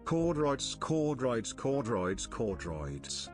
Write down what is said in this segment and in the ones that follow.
Chordroids, chordroids, chordroids, chordroids.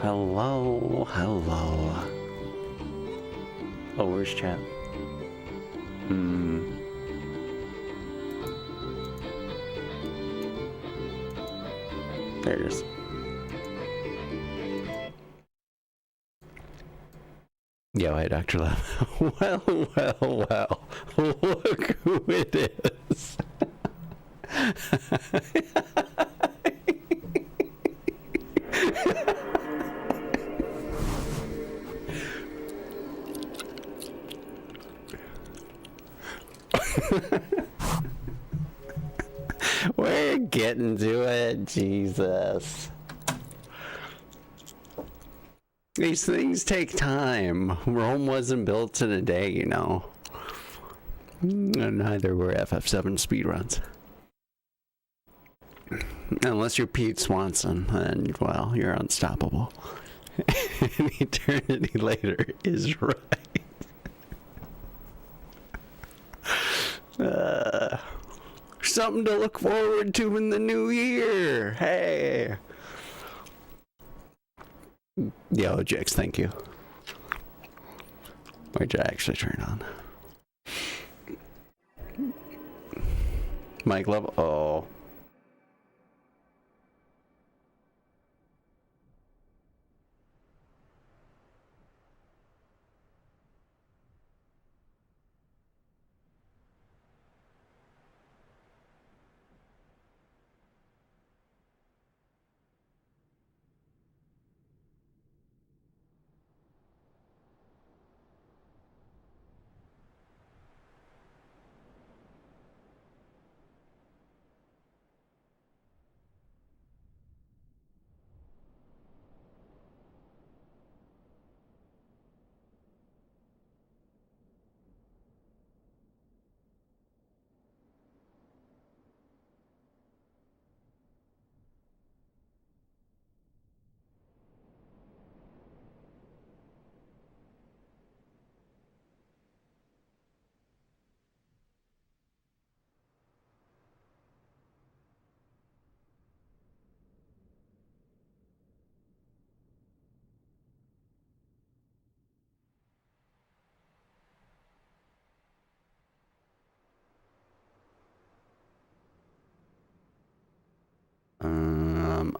Hello, hello. Oh, where's chat? There it is. Yo, hey, Dr. Love. Well. Look who it is. We're getting to it, Jesus. These things take time. Rome wasn't built in a day, you know. And neither were FF7 speedruns. Unless you're Pete Swanson, then, well, you're unstoppable. An eternity later is right. Something to look forward to in the new year. Hey. Yo, Jix, thank you. Where'd you actually turn on? Mic level? Oh.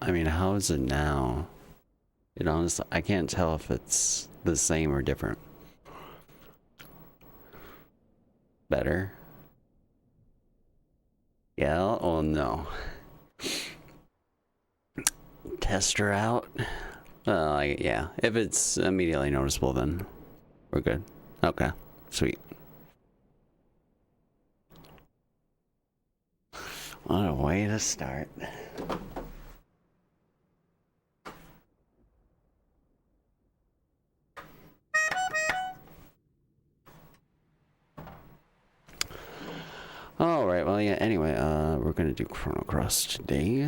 I mean, how is it now? It honestly, I can't tell if it's the same or different. Better? Yeah, oh no. Test her out? Yeah. If it's immediately noticeable, then we're good. Okay, sweet. What a way to start. Alright, well, yeah, anyway, we're gonna do Chrono Cross today.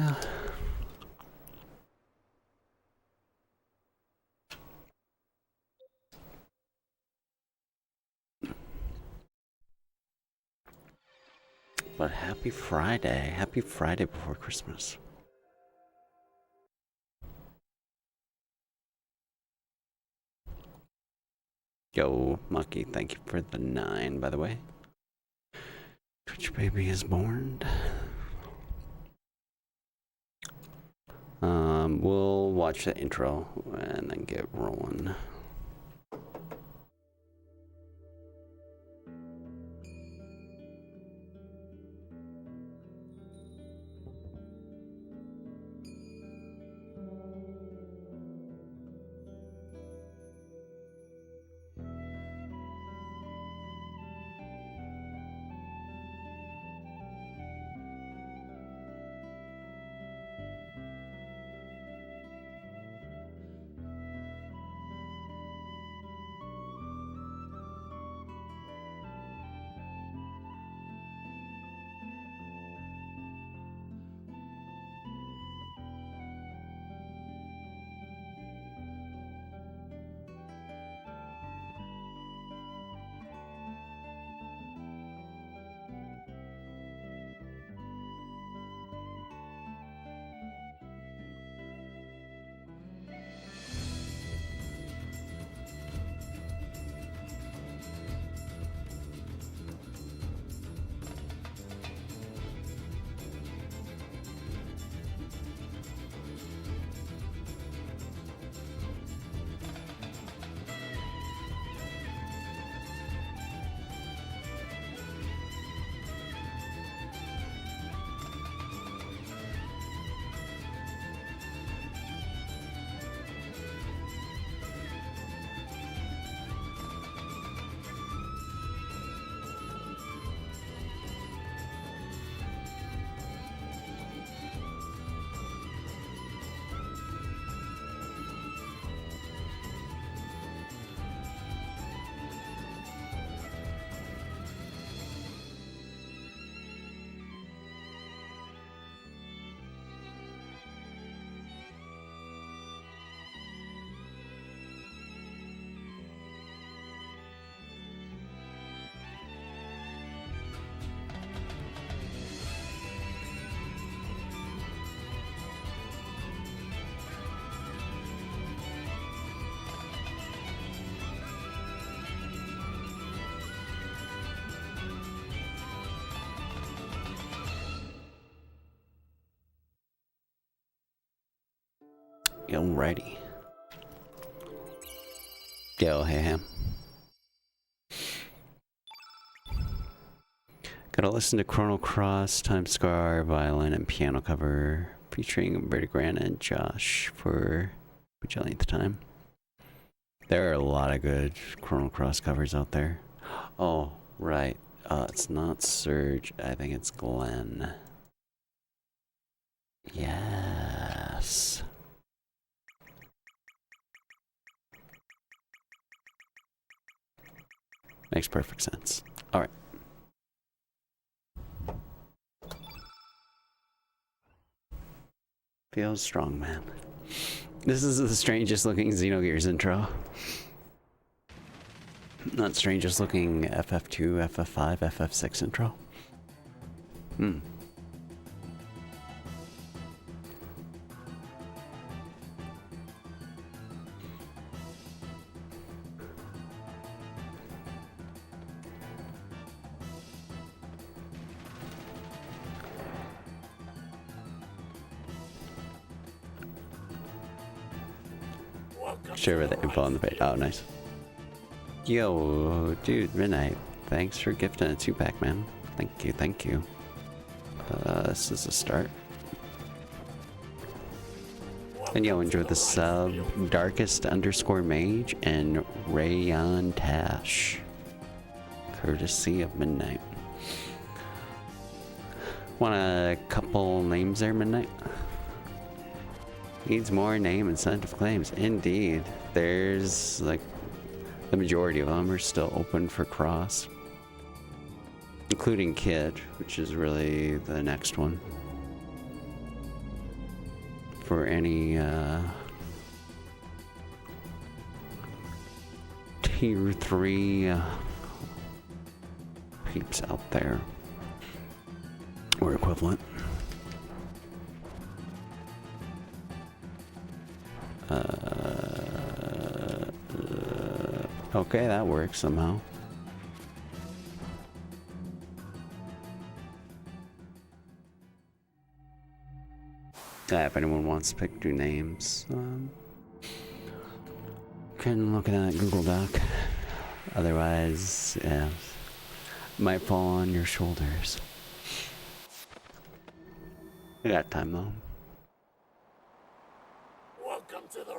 But happy Friday. Happy Friday before Christmas. Yo, Mucky, thank you for the 9, by the way. Twitch baby is born. We'll watch the intro and then get rolling. Alrighty. Yo, hey ham. Gotta listen to Chrono Cross, Time Scar, violin, and piano cover featuring Bertie Grant and Josh for bajillionth time. There are a lot of good Chrono Cross covers out there. Oh, right. It's not Serge. I think it's Glenn. Yes. Makes perfect sense. All right. Feels strong, man. This is the strangest looking Xenogears intro. Not strangest looking FF2, FF5, FF6 intro. Share with the info on the page. Oh, nice. Yo, dude, Midnight. Thanks for gifting a 2-pack, man. Thank you, thank you. This is a start. And yo, enjoy the sub, Darkest_Mage and Rayon Tash. Courtesy of Midnight. Want a couple names there, Midnight? Needs more name incentive claims. Indeed. There's like the majority of them are still open for cross, including Kid, which is really the next one for any tier 3 peeps out there or equivalent. Okay, that works somehow. If anyone wants to pick 2 names, can look at that Google Doc. Otherwise, yeah, might fall on your shoulders. We got time though.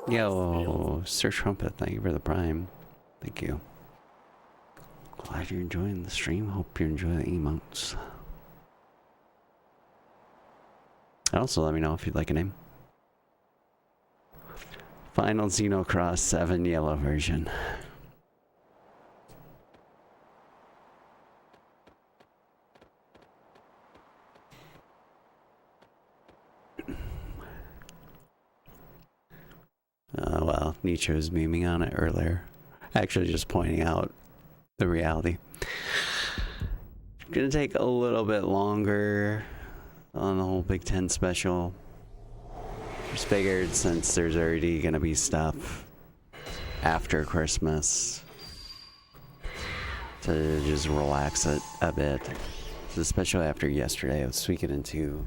Yo, Sir Trumpet, thank you for the Prime. Thank you. Glad you're enjoying the stream. Hope you enjoy the emotes. And also let me know if you'd like a name. Final Xenocross 7 yellow version. Well, Nietzsche was memeing on it earlier. Actually, just pointing out the reality. Gonna take a little bit longer on the whole Big Ten special. Just figured since there's already gonna be stuff after Christmas to just relax it a bit. Especially after yesterday with Suikoden 2.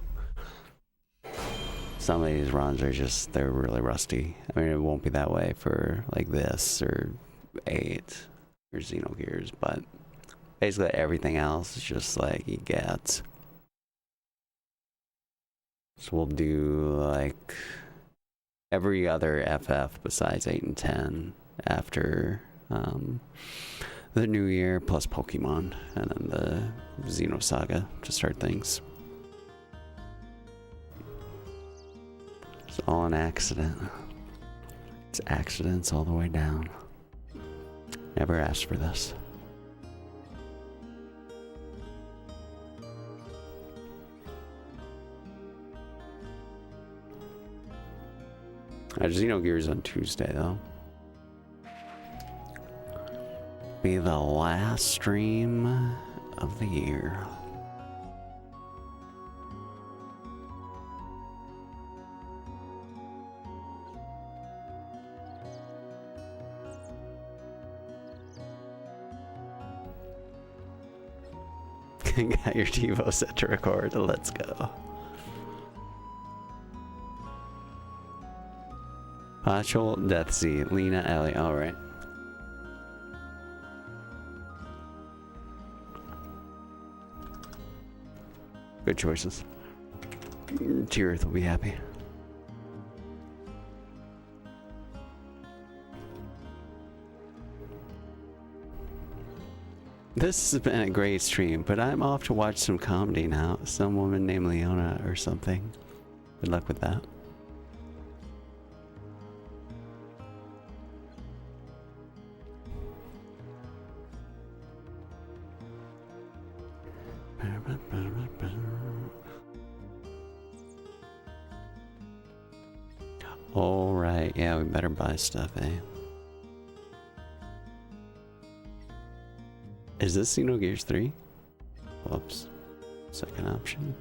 Some of these runs are just, they're really rusty. I mean, it won't be that way for like this or 8 or Xenogears, but basically everything else is just like you get. So we'll do like every other FF besides 8 and 10 after the new year, plus Pokemon, and then the Xenosaga to start things. It's all an accident. It's accidents all the way down. Never asked for this. Xenogears on Tuesday, though. Be the last stream of the year. Got your TiVo set to record. Let's go. Hachel, Deathsy, Lena, Ellie. Alright. Good choices. Tirith will be happy. This has been a great stream, but I'm off to watch some comedy now. Some woman named Leona or something. Good luck with that. Alright, yeah, we better buy stuff, eh? Is this Xenogears 3? Whoops. Second option.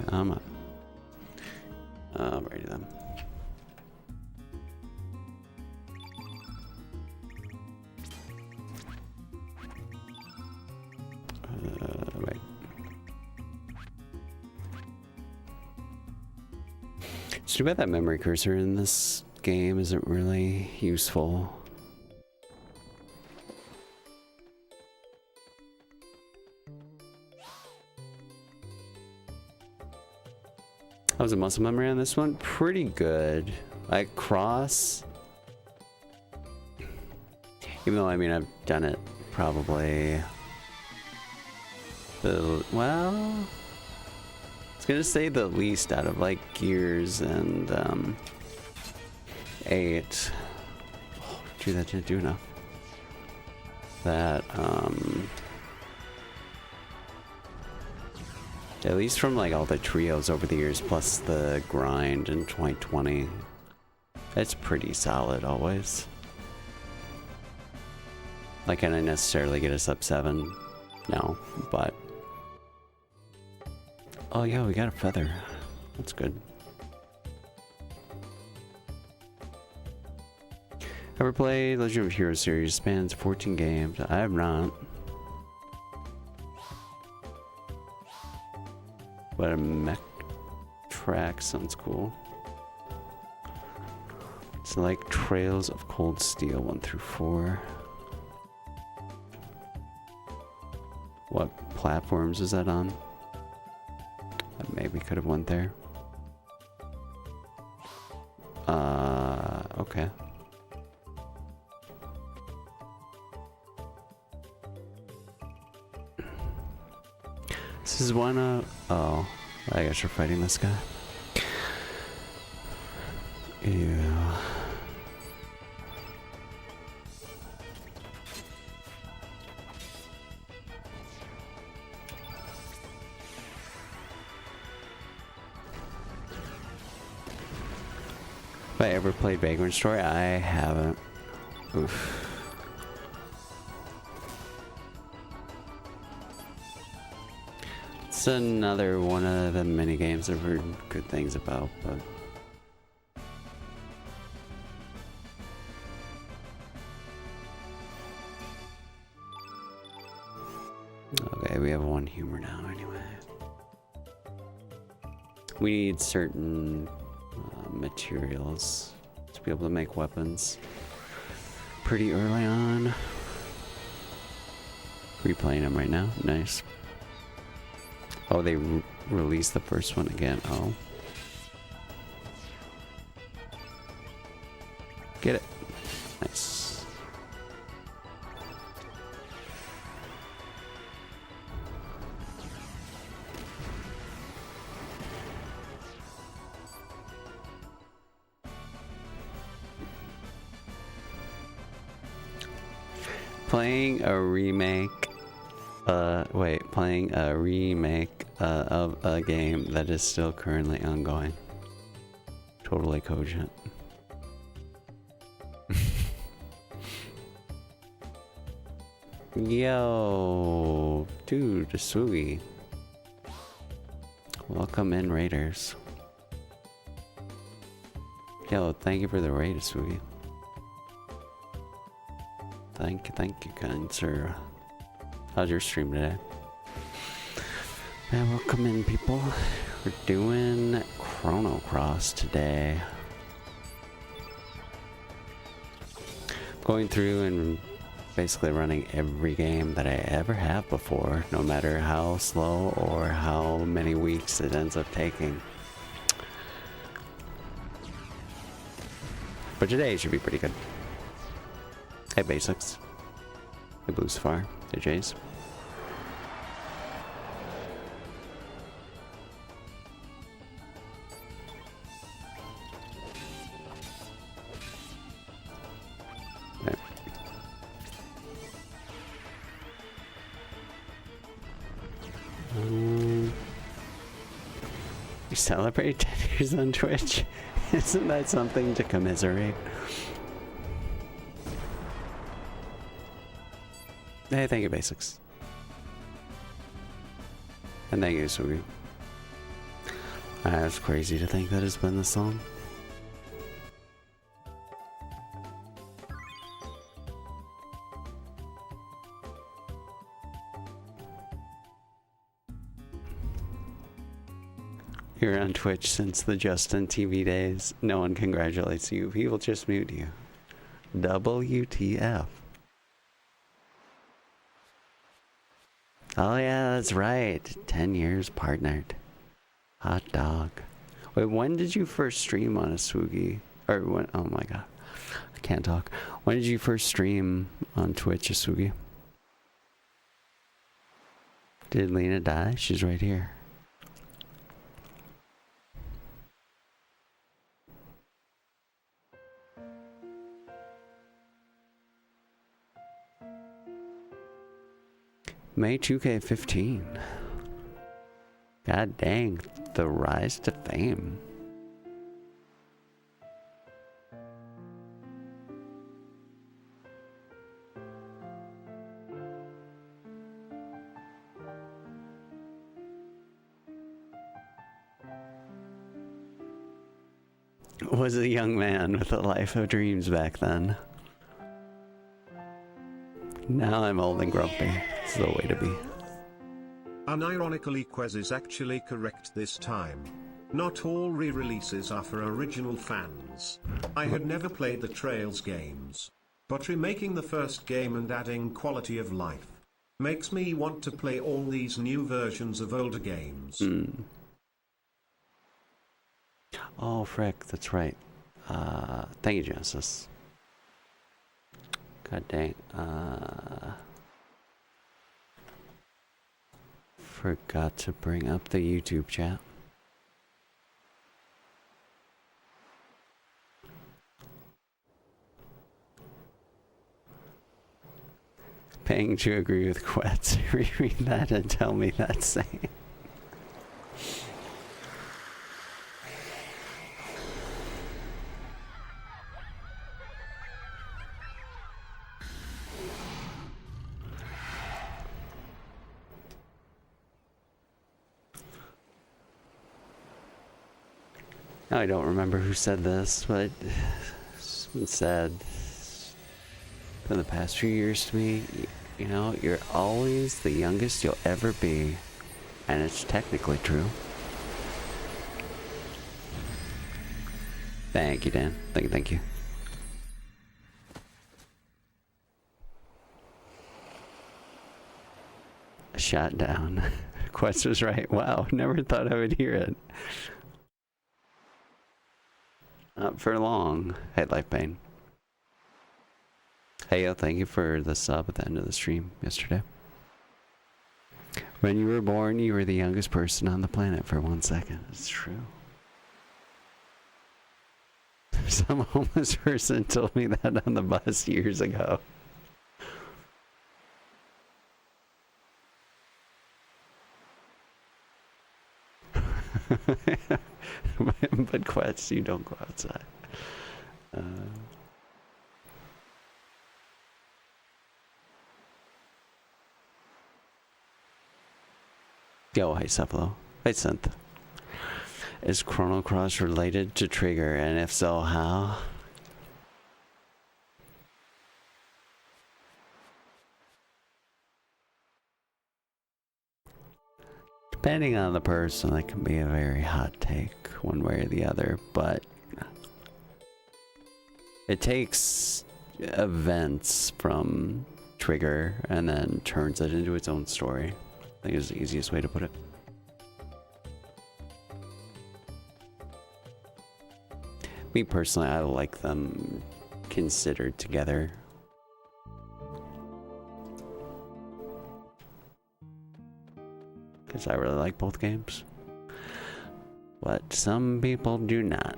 Come on. Alrighty then. Right. It's too bad that memory cursor in this game isn't really useful. How's the muscle memory on this one? Pretty good. Like Cross, even though I mean I've done it probably well, I was gonna say the least out of like Gears and 8. Oh, gee, that didn't do enough. That at least from like all the trios over the years, plus the grind in 2020, it's pretty solid always. Like, can I necessarily get a sub 7? No, but oh yeah, we got a feather. That's good. Ever played Legend of Heroes series? Spans 14 games. I have not. But a mech track sounds cool. It's like Trails of Cold Steel 1 through 4. What platforms is that on? I maybe could have went there. Okay. This is one of... Oh, I guess you're fighting this guy. Ew. Have I ever played Vagrant Story? I haven't. Oof. It's another one of the mini games I've heard good things about, but okay, we have one humor now anyway. We need certain materials to be able to make weapons pretty early on. Replaying them right now. Nice. Oh, they released the first one again. Oh. Get it. Nice. Playing a remake of a game that is still currently ongoing. Totally cogent. Yo, dude, Sugi. Welcome in, Raiders. Yo, thank you for the raid, Sugi. Thank you, kind sir. How's your stream today? Yeah, welcome in, people. We're doing Chrono Cross today. Going through and basically running every game that I ever have before, no matter how slow or how many weeks it ends up taking. But today should be pretty good. Hey Basics. Hey Blue Safar. Hey Jays. You celebrate 10 years on Twitch? Isn't that something to commiserate? Hey, thank you, Basics. And thank you, Sugi. It's crazy to think that it's been this long. You're on Twitch since the Justin TV days. No one congratulates you. People just mute you. WTF. Oh yeah, that's right. 10 years partnered. Hot dog. Wait, when did you first stream on a Swoogie? Or when? Oh my god. I can't talk. When did you first stream on Twitch, a Swoogie? Did Lena die? She's right here. May 2K15. God dang, the rise to fame. Was a young man with a life of dreams back then. Now I'm old and grumpy. It's the way to be. Unironically, Quez is actually correct this time. Not all re-releases are for original fans. I had never played the Trails games, but remaking the first game and adding quality of life makes me want to play all these new versions of older games. Oh, frick, that's right. Thank you, Genesis. God dang. Forgot to bring up the YouTube chat. Paying to agree with Quetz. Reread that and tell me that's same. I don't remember who said this, but someone said for the past few years to me, you know, you're always the youngest you'll ever be. And it's technically true. Thank you, Dan. Thank you. Shot down. Quest was right. Wow, never thought I would hear it. Not for long. Hey, Life Bane. Hey, yo, thank you for the sub at the end of the stream yesterday. When you were born, you were the youngest person on the planet for 1 second. It's true. Some homeless person told me that on the bus years ago. But Quetz, you don't go outside. Yo, hey Cephalo. Hey Synth. Is Chrono Cross related to Trigger, and if so, how? Depending on the person, that can be a very hot take, one way or the other, but it takes events from Trigger and then turns it into its own story. I think is the easiest way to put it. Me personally, I like them considered together. Because I really like both games. But some people do not.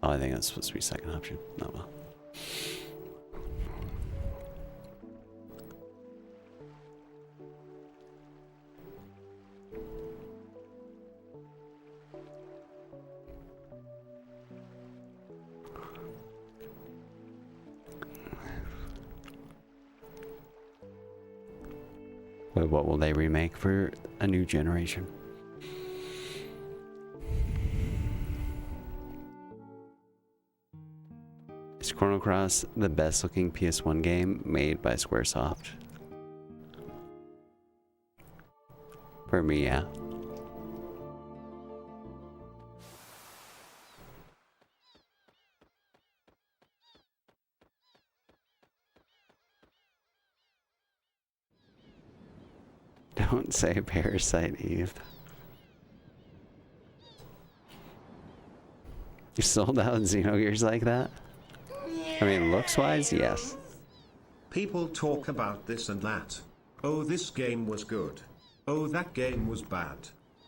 Oh, I think that's supposed to be second option. Oh well. Wait, what will they remake for a new generation? Is Chrono Cross the best looking PS1 game made by Squaresoft? For me, yeah. Don't say Parasite Eve. You sold out Xenogears like that? I mean, looks-wise, yes. People talk about this and that. Oh, this game was good. Oh, that game was bad.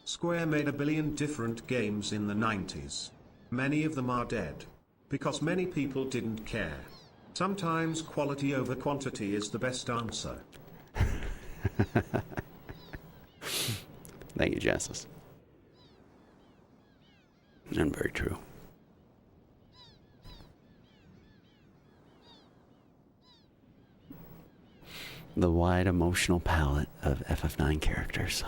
Square made a billion different games in the 90s. Many of them are dead. Because many people didn't care. Sometimes quality over quantity is the best answer. Thank you, Justice. And very true. The wide emotional palette of FF9 characters.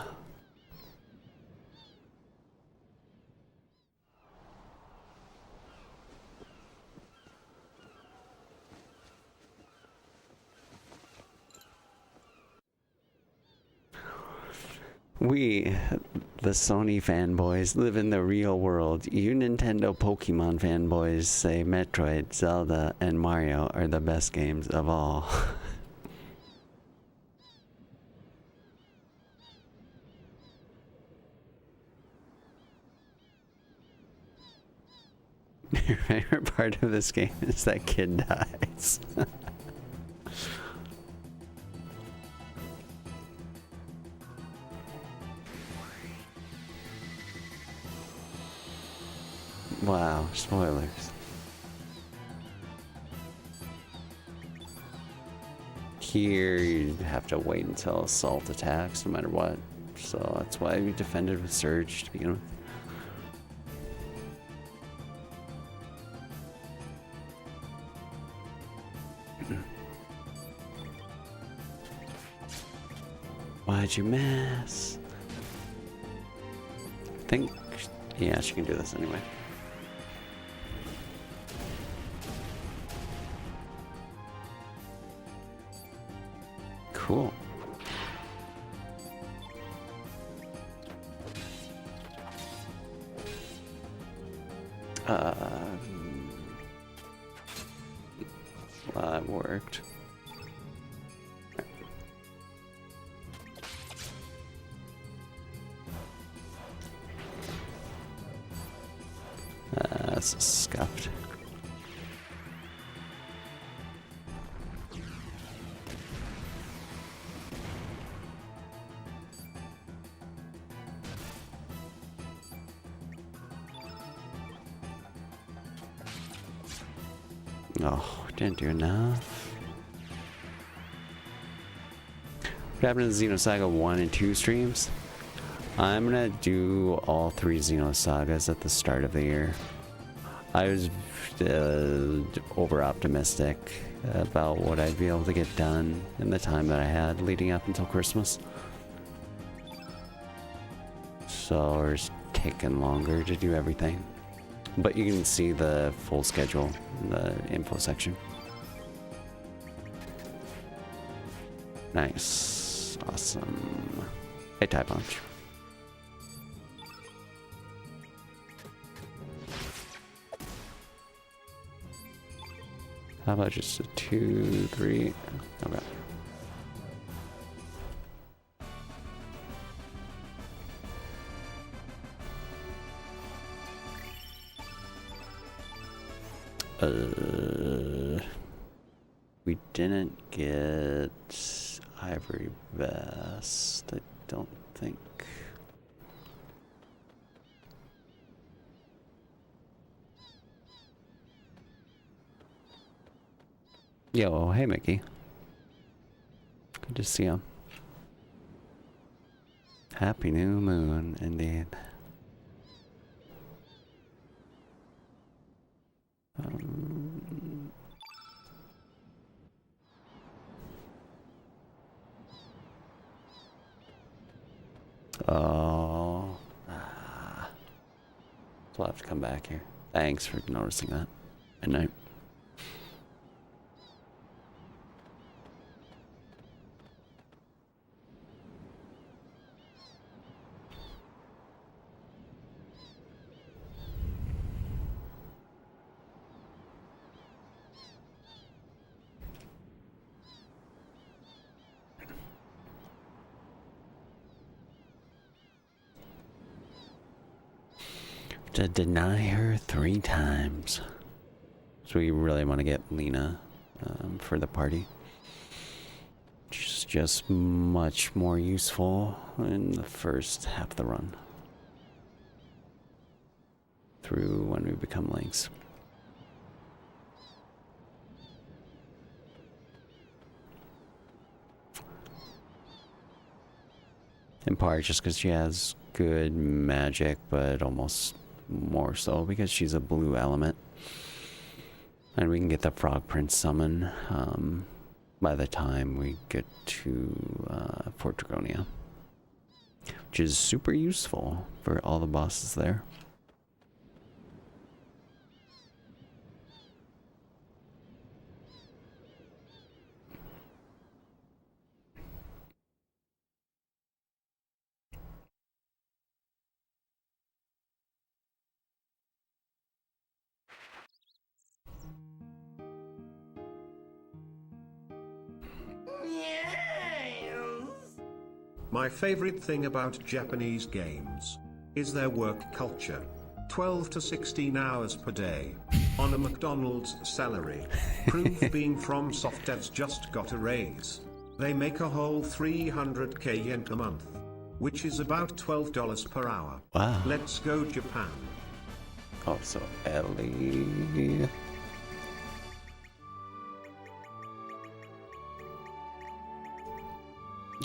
We, the Sony fanboys, live in the real world. You Nintendo Pokemon fanboys say Metroid, Zelda, and Mario are the best games of all. Your favorite part of this game is that kid dies. Wow, spoilers. Here, you have to wait until assault attacks no matter what. So that's why we defended with Surge to begin with. Why'd you miss? I think, yeah, she can do this anyway. Cool. Well, that worked. That's scuffed. Oh, didn't do enough. What happened to Xenosaga 1 and 2 streams? I'm gonna do all 3 Xenosagas at the start of the year. I was over optimistic about what I'd be able to get done in the time that I had leading up until Christmas. So it's taken longer to do everything. But you can see the full schedule in the info section. Nice. Awesome. Hey, Tie Punch. How about just a 2, 3? Okay. We didn't get Ivory Vest, I don't think. Yo, hey Mickey. Good to see you. Happy new moon, indeed. Oh. So I'll have to come back here. Thanks for noticing that. Good night. To deny her 3 times. So we really want to get Lena for the party. She's just much more useful in the first half of the run. Through when we become Links. In part just because she has good magic, but almost more so because she's a blue element. And we can get the Frog Prince summon by the time we get to Fort Dragonia. Which is super useful for all the bosses there. My favorite thing about Japanese games is their work culture. 12 to 16 hours per day on a McDonald's salary. Proof being FromSoft devs just got a raise. They make a whole 300k yen per month, which is about $12 per hour. Wow. Let's go Japan. Oh, so Ellie.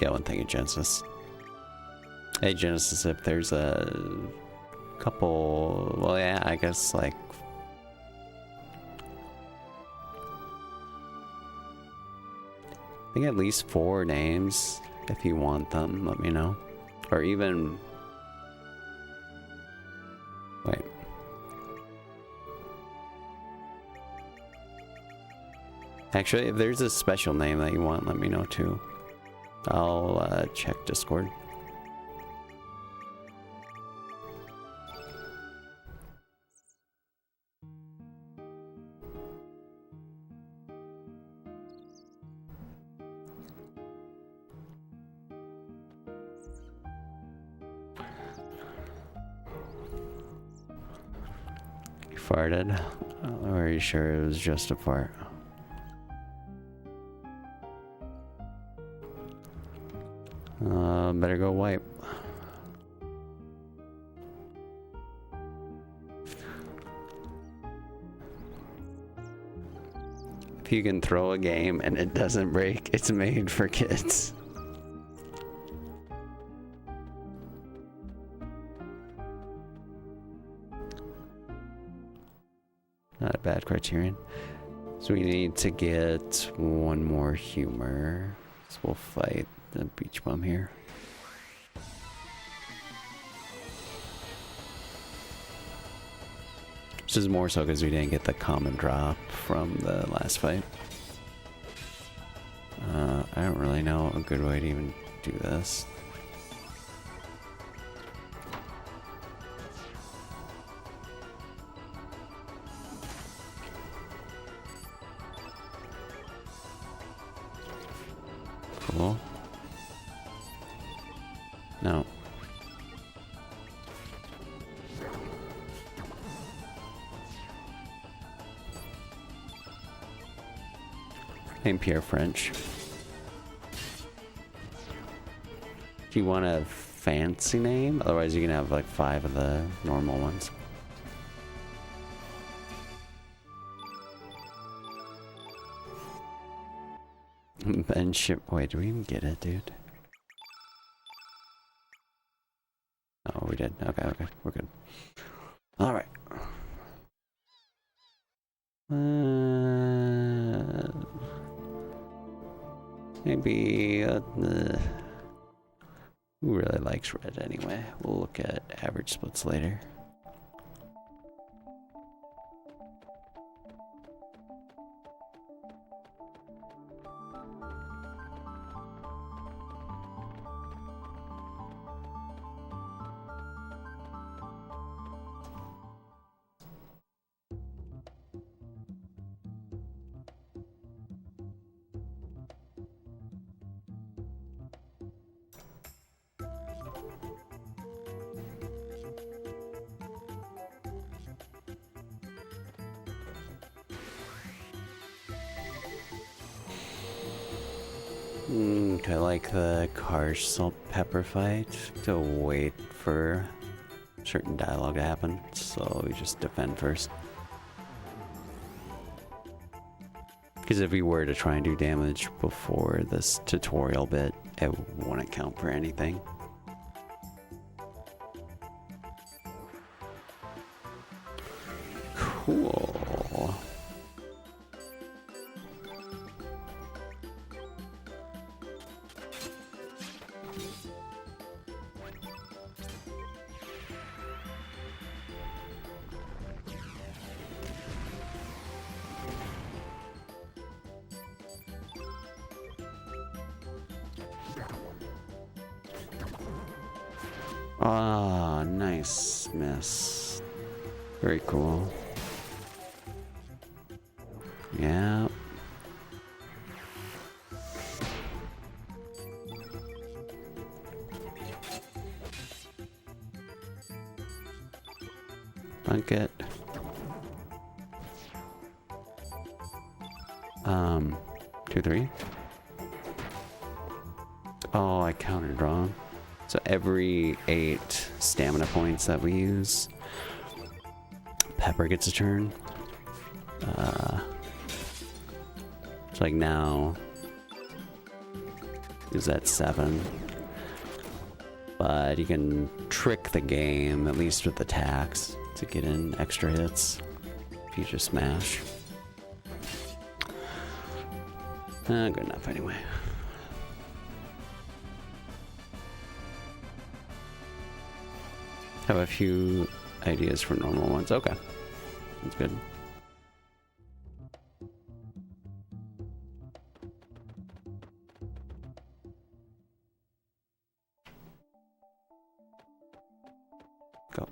Yeah, one thing, Genesis. Hey, Genesis, if there's a couple, well, yeah, I guess, like, I think at least 4 names, if you want them, let me know. Or even, wait. Actually, if there's a special name that you want, let me know too. I'll check Discord. You farted? Or are you sure it was just a fart? Better go wipe. If you can throw a game and it doesn't break, it's made for kids. Not a bad criterion. So we need to get one more humor. So we'll fight the beach bum here. This is more so because we didn't get the common drop from the last fight. I don't really know a good way to even do this. Cool. No. I'm Pierre French. Do you want a fancy name? Otherwise you can have like 5 of the normal ones. Ben ship. Wait, do we even get it, dude? Oh, we did. Okay, okay, we're good. All right. Maybe who really likes red anyway? We'll look at average splits later. I like the harsh salt pepper fight to wait for certain dialogue to happen, so we just defend first. Because if we were to try and do damage before this tutorial bit, it wouldn't count for anything. Cool. Ah, nice miss. Very cool. Yeah. Bunk it. 2, 3. Oh, I counted wrong. So every 8 stamina points that we use, Pepper gets a turn. It's like now is at 7. But you can trick the game, at least with attacks, to get in extra hits if you just smash. Good enough anyway. Have a few ideas for normal ones. Okay, that's good. Go.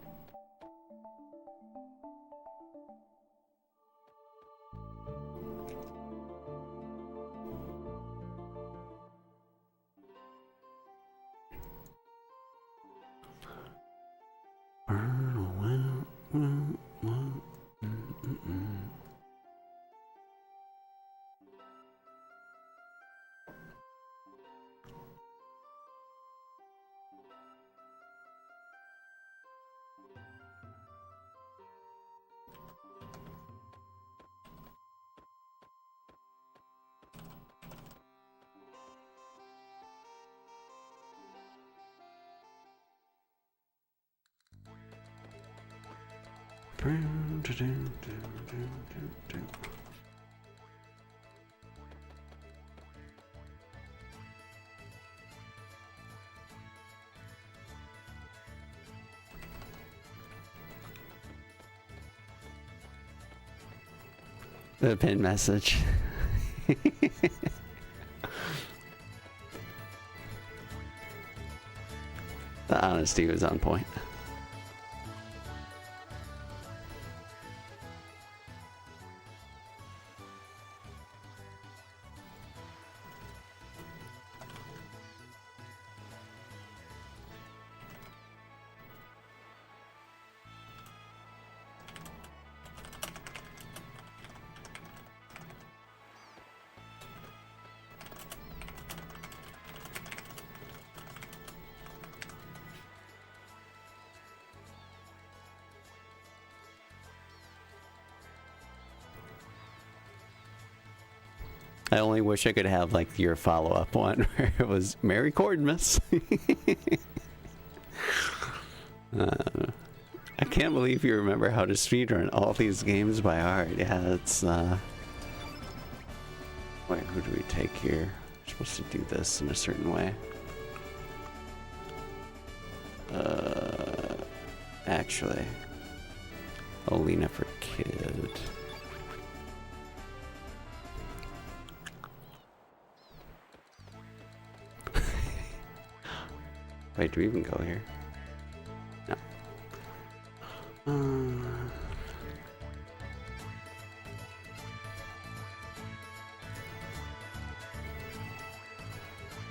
The pin message. The honesty was on point. I only wish I could have like your follow-up one where it was Merry Cordmas. I can't believe you remember how to speedrun all these games by heart. Yeah, it's wait, who do we take here? We're supposed to do this in a certain way. Actually, Olina for Kid. Wait, do we even go here? No.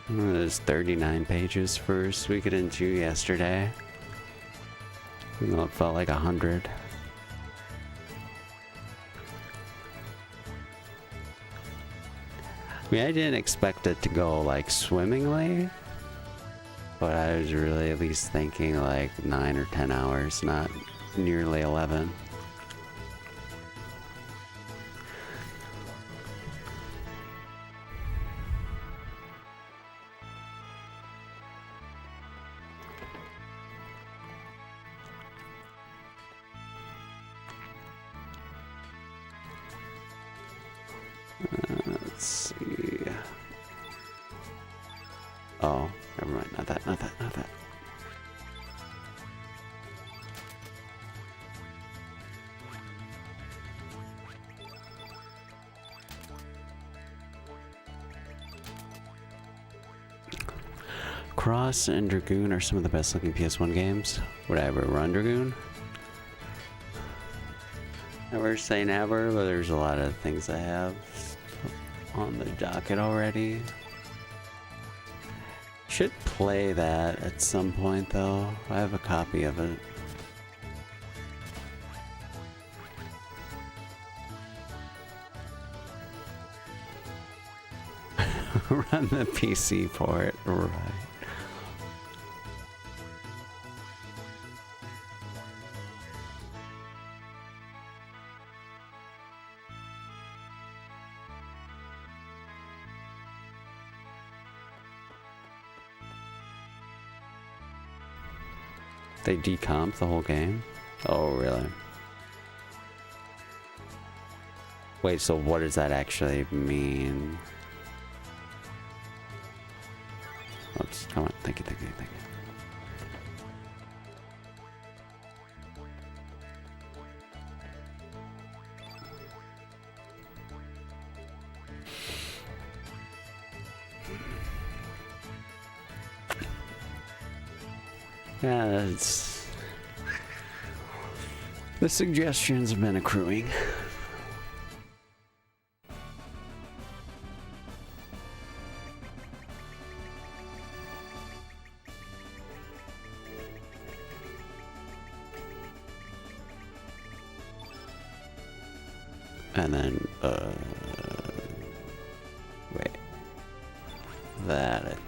There's 39 pages for Suikoden 2 yesterday. Even though it felt like 100. I mean, I didn't expect it to go like swimmingly. But I was really at least thinking like 9 or 10 hours, not nearly 11. Let's see. Oh. Never mind, not that, not that, not that. Cross and Dragoon are some of the best looking PS1 games. Would I ever run Dragoon? Never say never, but there's a lot of things I have on the docket already. Should play that at some point though. I have a copy of it. Run the PC port, right. They decomp the whole game? Oh, really? Wait, so what does that actually mean? Oops, come on, thank you, thank you, thank you. Yeah, it's... The suggestions have been accruing. And then, wait. That, I think.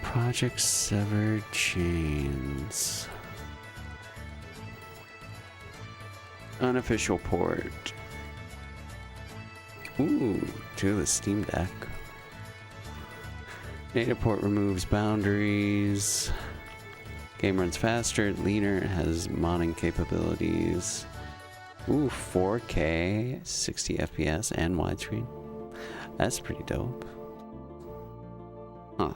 Project Severed Chains. Unofficial port. Ooh, to the Steam Deck. Data port removes boundaries. Game runs faster, leaner, has modding capabilities. Ooh, 4K, 60 FPS, and widescreen. That's pretty dope. Huh.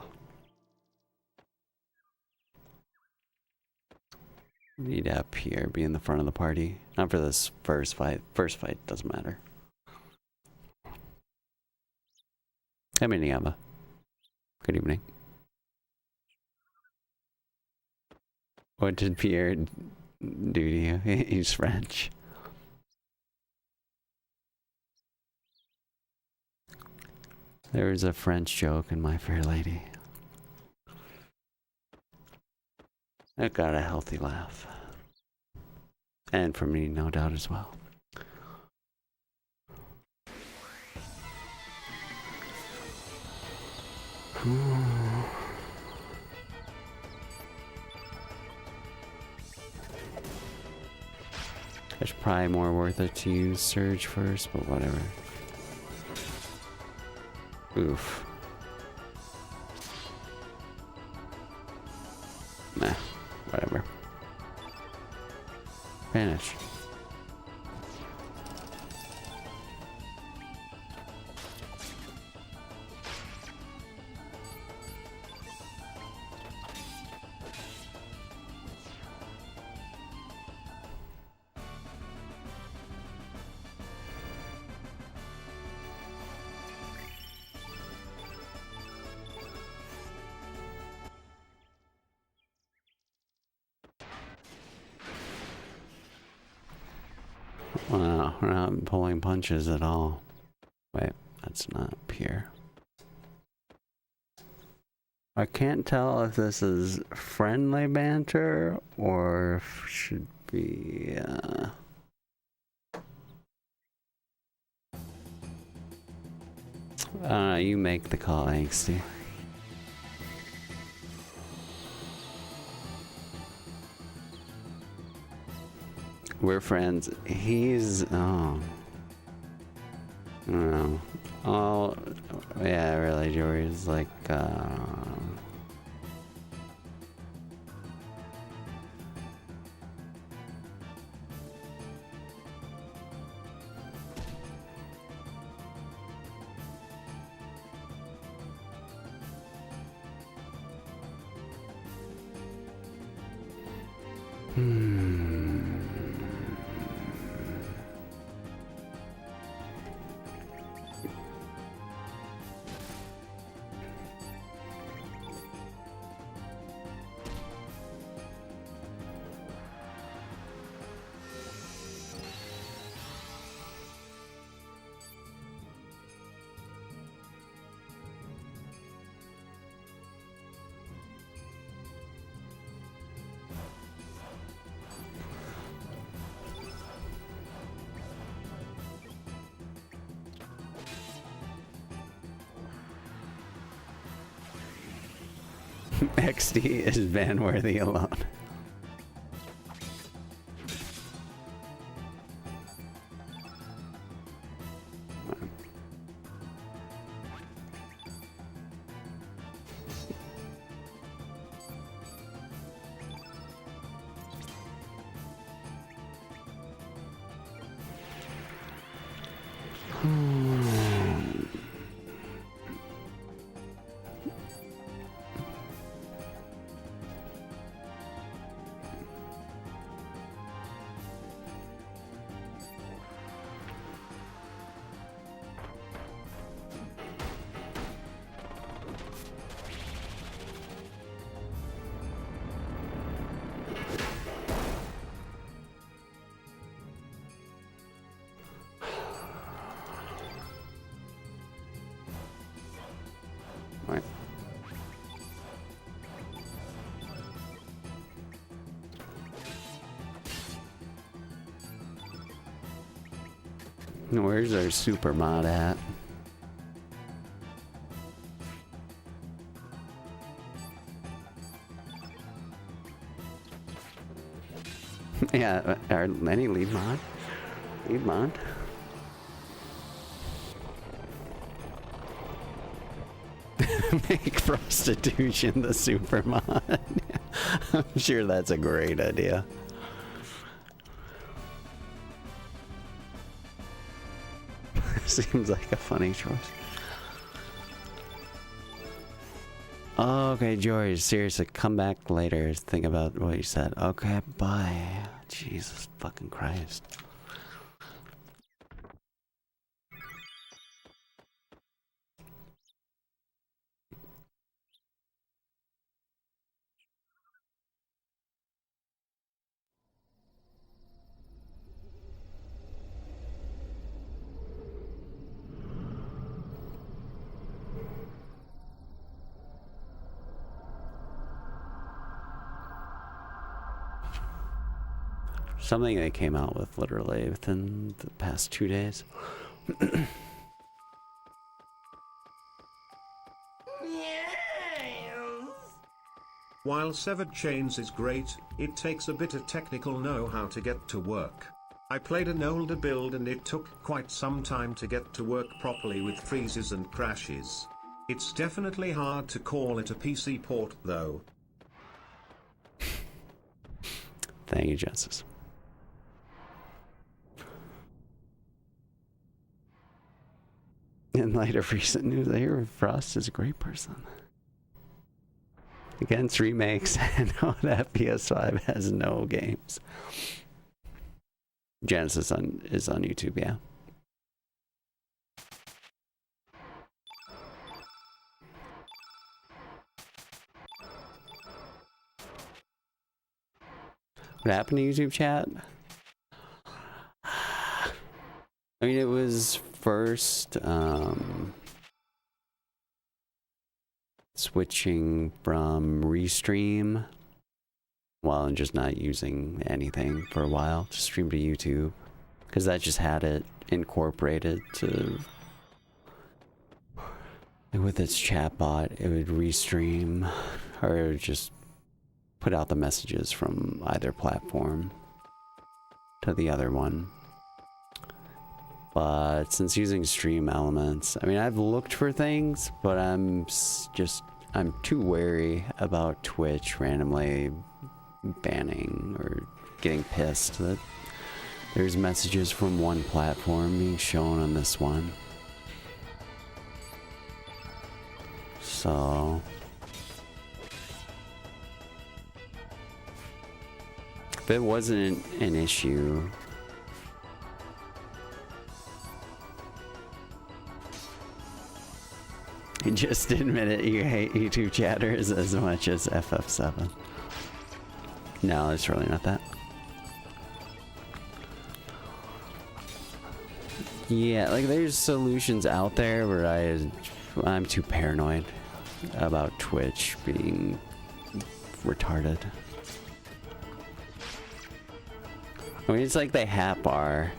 Need up here, be in the front of the party. Not for this first fight. First fight doesn't matter. Hey, Miniyama. Good evening. What did Pierre do to you? He's French. There was a French joke in My Fair Lady. It got a healthy laugh. And for me, no doubt as well. It's probably more worth it to use Surge first, but whatever. Oof. Nah, whatever. Vanish. Wow, we're not pulling punches at all. Wait, that's not Pierre. I can't tell if this is friendly banter or if should be, you make the call, Angsty. We're friends. He's, oh. I don't know. Oh, yeah, really, Jory's like, XD is ban-worthy alone. Where's our super mod at? Yeah, any lead mod? Lead mod? Make prostitution the supermod. I'm sure that's a great idea. Seems like a funny choice. Okay, George, seriously, come back later. Think about what you said. Okay, bye. Jesus fucking Christ. Something they came out with literally within the past 2 days. While Severed Chains is great, it takes a bit of technical know-how to get to work. I played an older build and it took quite some time to get to work properly with freezes and crashes. It's definitely hard to call it a PC port though. Thank you, Genesis. In light of recent news, I hear Frost is a great person. Against remakes, I know that PS5 has no games. Genesis is on YouTube, yeah. What happened to YouTube chat? I mean, it was first switching from Restream while I'm just not using anything for a while to stream to YouTube, because that just had it incorporated to, like, with its chatbot, it would restream or just put out the messages from either platform to the other one. But since using stream elements, I mean, I've looked for things, but I'm too wary about Twitch randomly banning or getting pissed that there's messages from one platform being shown on this one. So if it wasn't an issue, just admit it, you hate YouTube chatters as much as FF7. No, it's really not that. Yeah, like there's solutions out there where I'm too paranoid about Twitch being retarded. I mean, it's like the hat bar.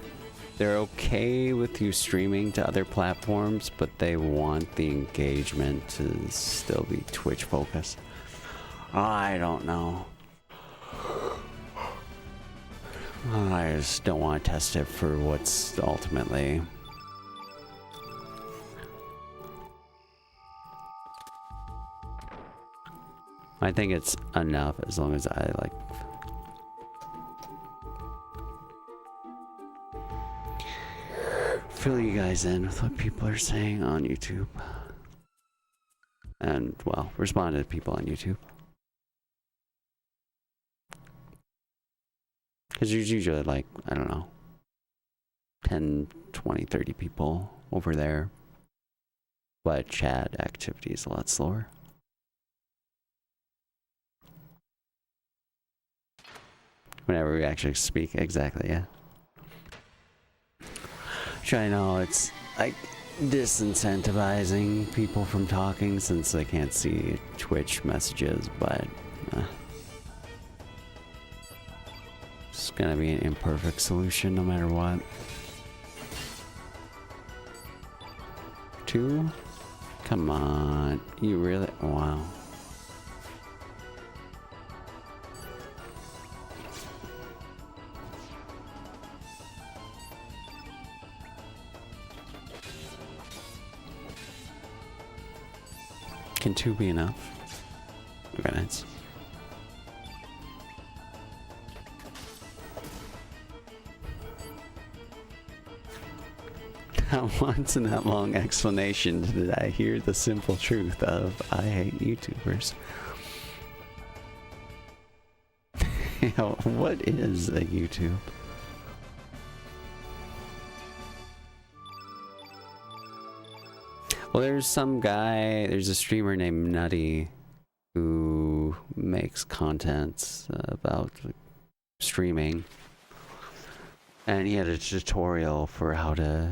They're okay with you streaming to other platforms, but they want the engagement to still be Twitch focused. I don't know. I just don't want to test it for what's ultimately... I think it's enough as long as I like... fill you guys in with what people are saying on YouTube. And, well, respond to people on YouTube. Because there's usually like, I don't know, 10, 20, 30 people over there. But chat activity is a lot slower. Whenever we actually speak, exactly, yeah. Which I know it's like disincentivizing people from talking since they can't see Twitch messages, but it's gonna be an imperfect solution no matter what. 2? Come on, you really? Wow. Can 2 be enough? Okay, nice. Not once in that long explanation did I hear the simple truth of I hate YouTubers. What is a YouTube? Well, there's a streamer named Nutty who makes content about streaming. And he had a tutorial for how to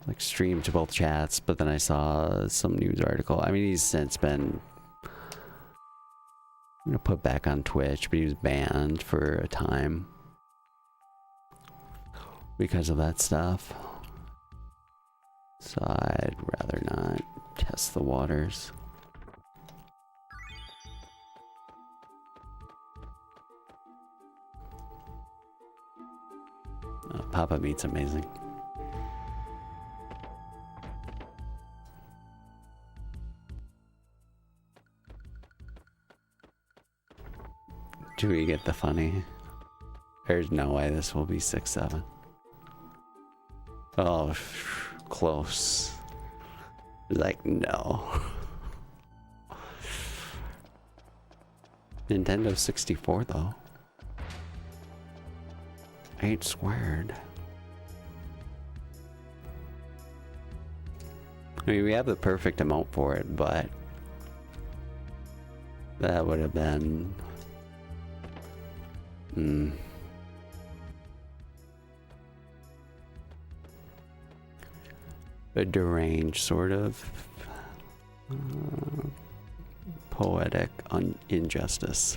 like stream to both chats, but then I saw some news article. I mean, he's since been put back on Twitch, but he was banned for a time because of that stuff. So I'd rather not test the waters. Papa Meat's amazing. Do we get the funny? There's no way this will be 6-7. Oh, close. Like, no. Nintendo 64 though. 8 squared. I mean, we have the perfect amount for it, but that would have been a deranged sort of poetic injustice.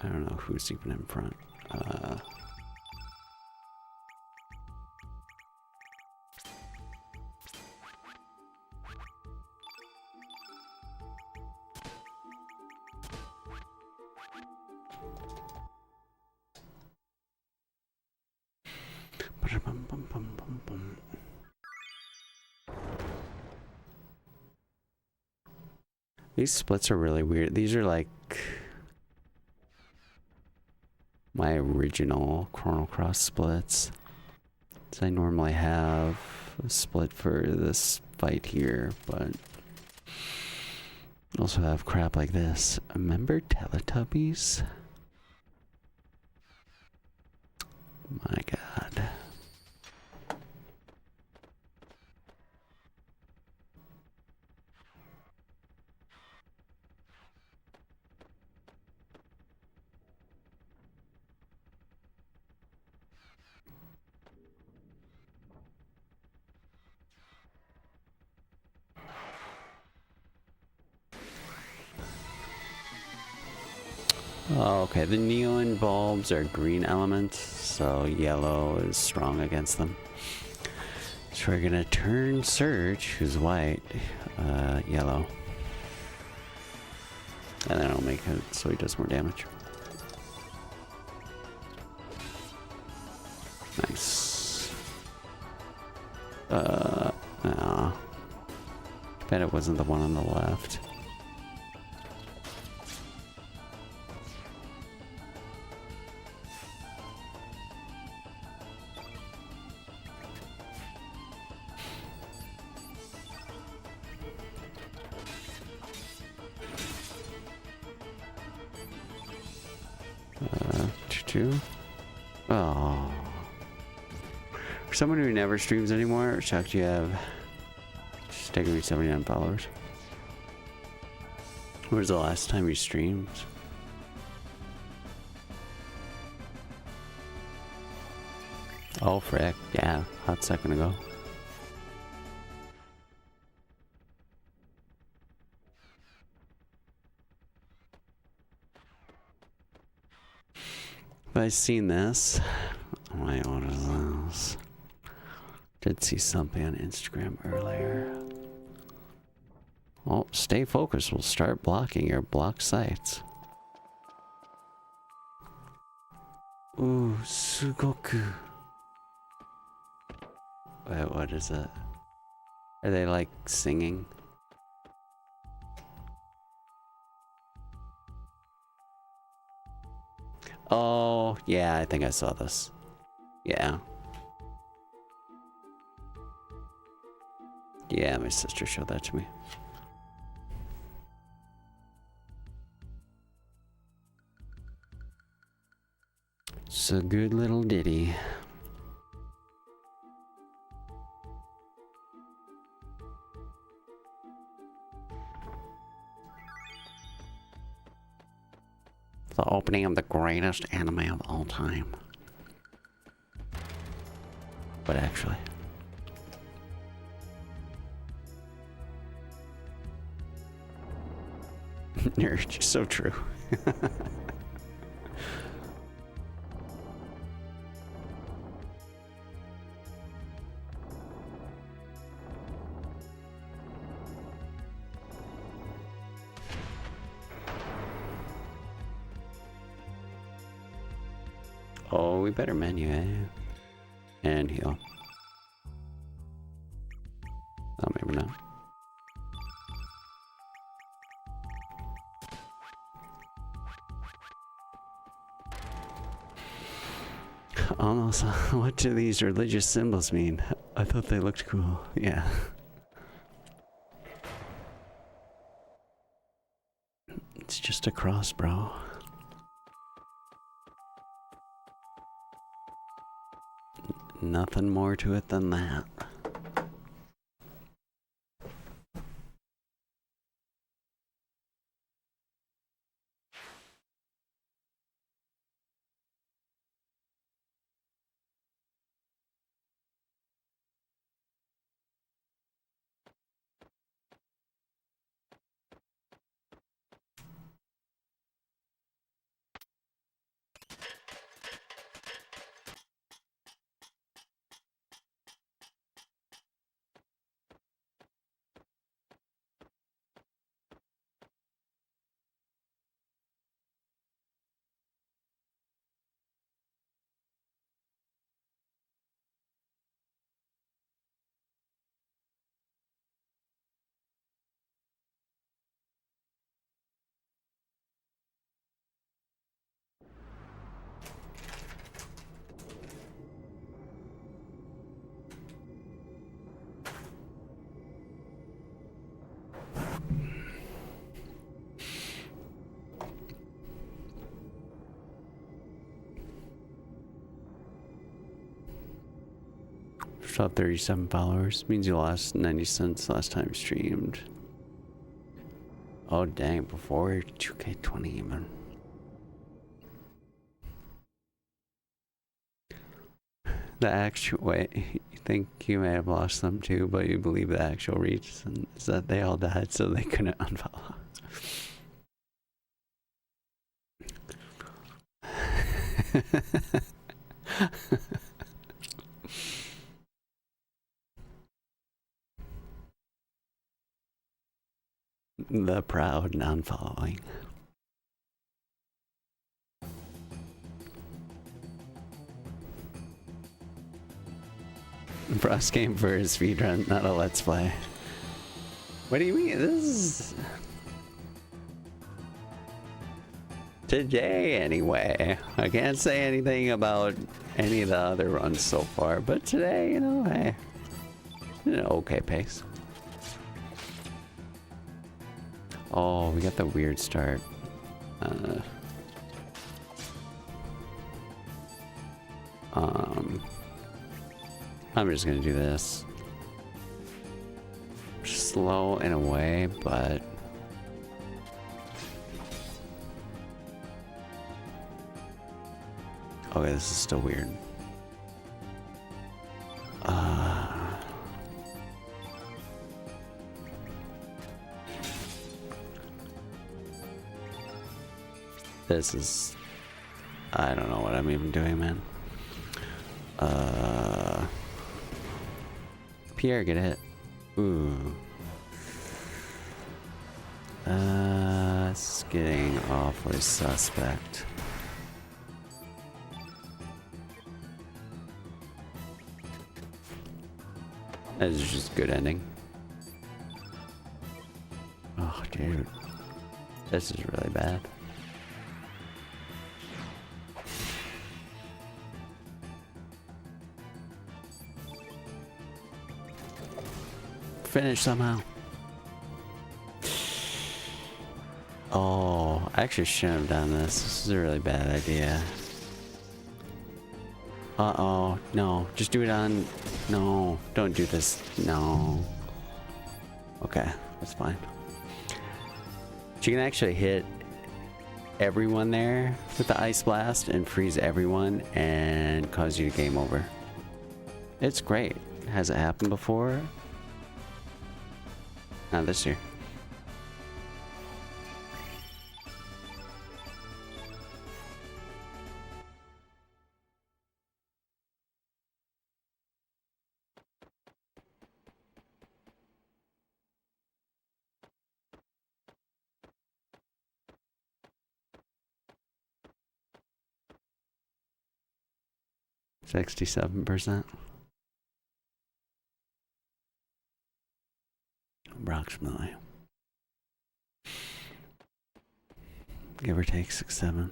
I don't know who's even in front. These splits are really weird. These are like my original Chrono Cross splits. So I normally have a split for this fight here, but I also have crap like this. Remember Teletubbies? My God. Oh, okay, the neon bulbs are green elements, so yellow is strong against them. So we're gonna turn Surge, who's white, yellow. And then I'll make it so he does more damage. Nice. No. Bet it wasn't the one on the left. Oh. For someone who never streams anymore, shocked you have just taken me 79 followers. When was the last time you streamed? Oh, frick. Yeah, hot second ago. Have I seen this? Wait, what is this? Did see something on Instagram earlier. Oh, stay focused. We'll start blocking your blocked sites. Ooh, Sugoku. Wait, what is it? Are they like singing? Oh, yeah, I think I saw this. Yeah. Yeah, my sister showed that to me. It's a good little ditty. The opening of the greatest anime of all time. But actually. Nerd, just so true. Oh, we better menu, eh? And heal. Oh, maybe not. Almost. What do these religious symbols mean? I thought they looked cool. Yeah. It's just a cross, bro. Nothing more to it than that. Shot 37 followers. Means you lost 90 cents last time streamed. Oh dang, before 2K20 even. The actual, wait, you think you may have lost them too, but you believe the actual reason is that they all died so they couldn't unfollow. The proud non-following. Frost came for a speedrun, not a let's play. What do you mean? This is... Today, anyway. I can't say anything about any of the other runs so far, but today, you know, hey. An okay pace. Oh, we got the weird start. I'm just gonna do this. Slow in a way, but okay, this is still weird. This is... I don't know what I'm even doing, man. Pierre, get hit. Ooh. It's getting awfully suspect. That is just a good ending. Oh, dude. This is really bad. Finish somehow. Oh, I actually shouldn't have done this. This is a really bad idea. Uh-oh. No, just do it on... No, don't do this. No. Okay, that's fine. You can actually hit everyone there with the Ice Blast and freeze everyone and cause you to game over. It's great. Has it happened before? Not this year. $67%. Approximately. Give or take 6, 7.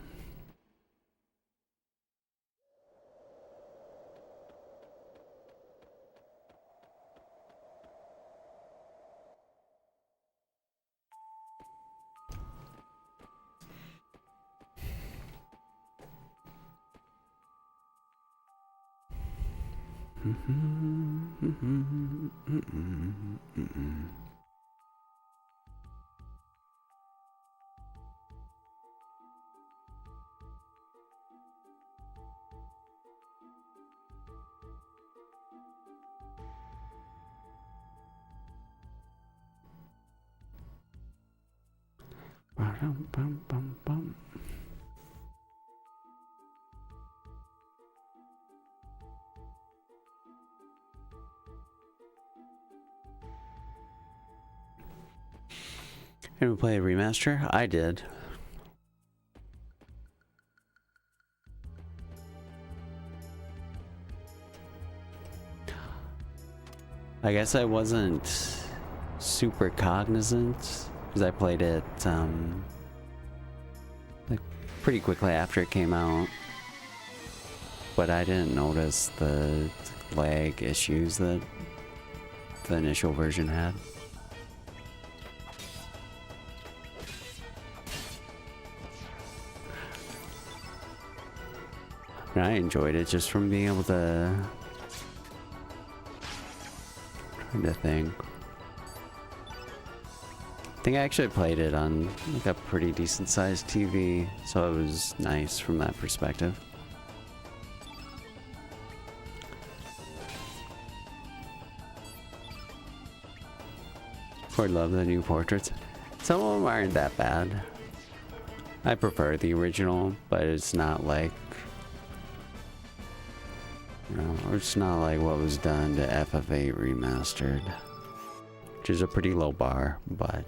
Anyone play a remaster? I did. I guess I wasn't super cognizant because I played it like pretty quickly after it came out, but I didn't notice the lag issues that the initial version had. And I enjoyed it just from being able to think. I think I actually played it on like a pretty decent sized TV, so it was nice from that perspective. I love the new portraits. Some of them aren't that bad. I prefer the original, but it's not like, you know, it's not like what was done to FF8 Remastered, which is a pretty low bar, but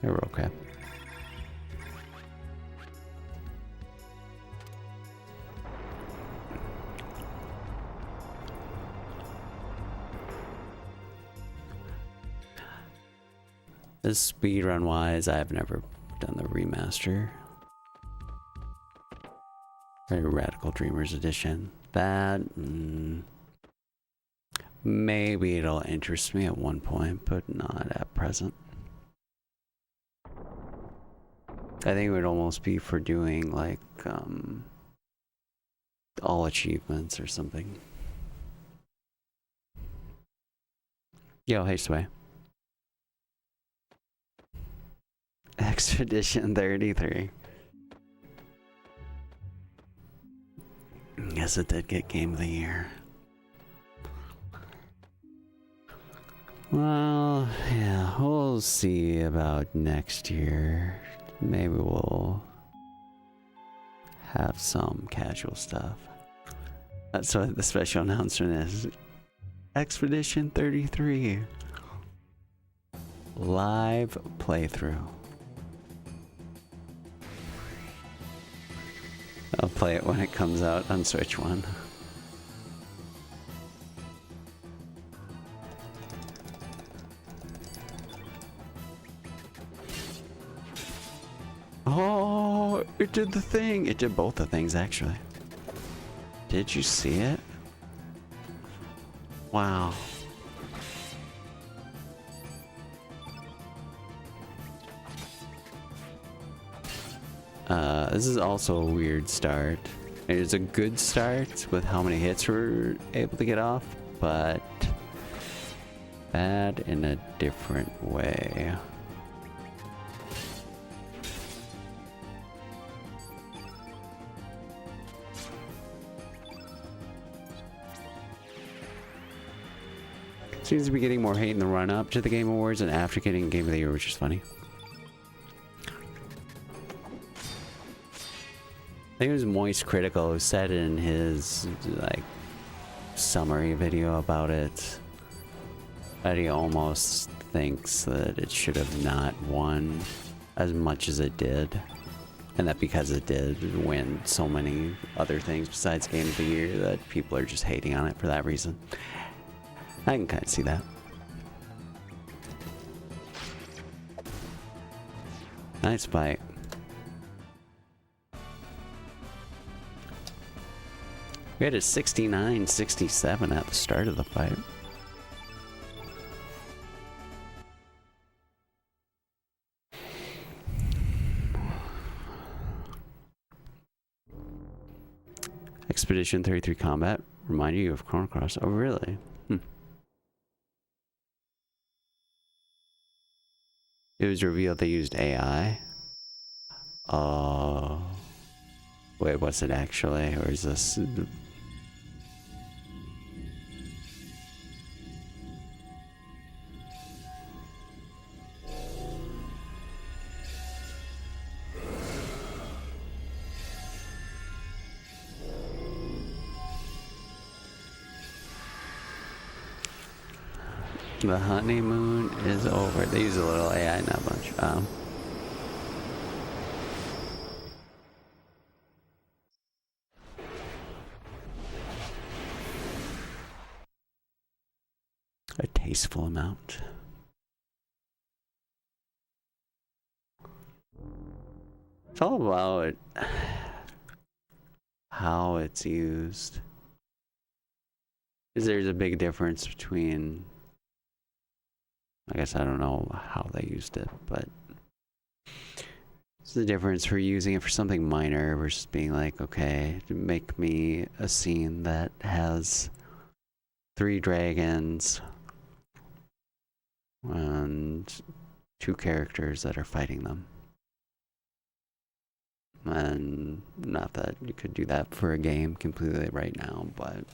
they were okay. This speedrun wise, I've never done the remaster. Very Radical Dreamers Edition. That maybe it'll interest me at one point, but not at present. I think it would almost be for doing like all achievements or something. Yo, hey Sway. Expedition 33. Guess it did get Game of the Year. Well, yeah, we'll see about next year. Maybe we'll have some casual stuff. That's what the special announcement is. Expedition 33. Live playthrough. I'll play it when it comes out on Switch 1. Oh, it did the thing. It did both the things, actually. Did you see it? Wow. This is also a weird start. It is a good start with how many hits we're able to get off, but bad in a different way. Seems to be getting more hate in the run-up to the Game Awards and after getting Game of the Year, which is funny. I think it was Moist Critical who said in his like summary video about it that he almost thinks that it should have not won as much as it did, and that because it did win so many other things besides Game of the Year that people are just hating on it for that reason. I can kind of see that. Nice fight. We had a 69-67 at the start of the fight. Expedition 33 Combat remind you of Chrono Cross. Oh, really? It was revealed they used AI. Oh. Wait, what's it actually? Or is this... The honeymoon is over. They use a little AI, not much. A tasteful amount. It's all about how it's used. Because there's a big difference between... I guess I don't know how they used it, but it's the difference for using it for something minor versus being like, okay, make me a scene that has 3 dragons and 2 characters that are fighting them. And not that you could do that for a game completely right now, but...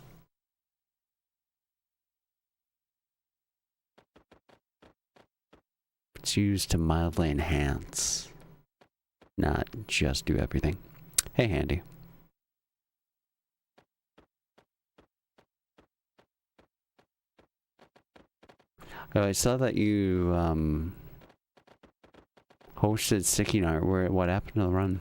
It's used to mildly enhance, not just do everything. Hey, Handy. Oh, I saw that you hosted Sticky Art. What happened to the run?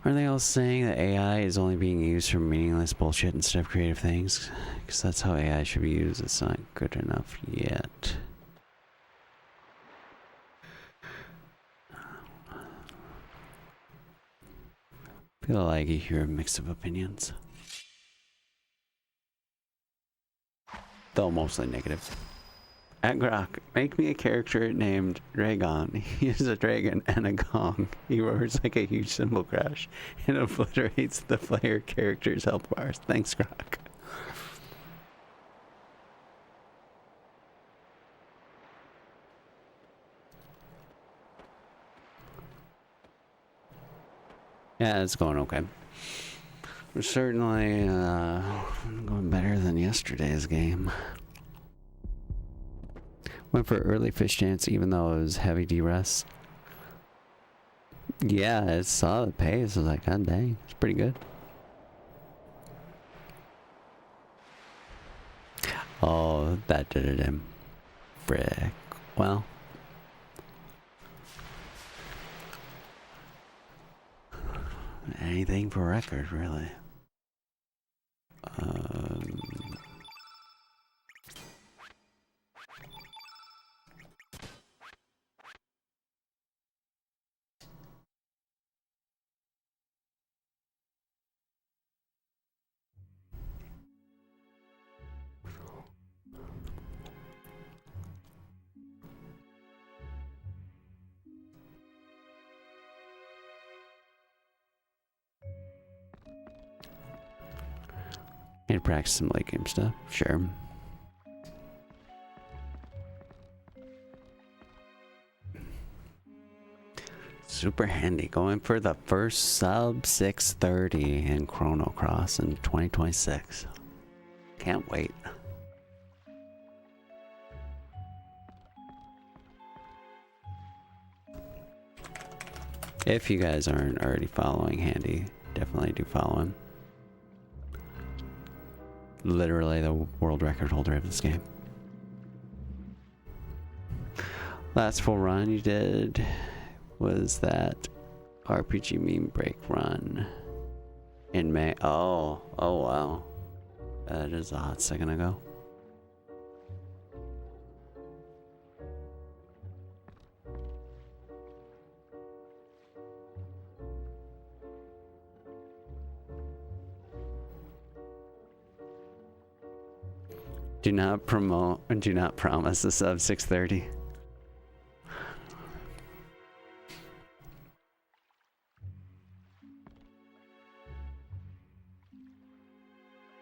Are they all saying that AI is only being used for meaningless bullshit instead of creative things? Because that's how AI should be used. It's not good enough yet. Feel like you hear a mix of opinions. Though mostly negative. At Grok, make me a character named Dragon. He is a dragon and a gong. He roars like a huge cymbal crash and obliterates the player character's health bars. Thanks, Grok. Yeah, it's going okay. We're certainly going better than yesterday's game. Went for early fish dance even though it was heavy D-rest. Yeah, I saw the pace. I was like, god dang, it's pretty good. Oh, that did it in. Frick. Well. Anything for record, really. Need to practice some late game stuff, sure. Super handy, going for the first sub 630 in Chrono Cross in 2026. Can't wait. If you guys aren't already following Handy, definitely do follow him. Literally the world record holder of this game. Last full run you did was that RPG meme break run in May. Oh wow. That is a hot second ago. Do not promote and do not promise a sub 630.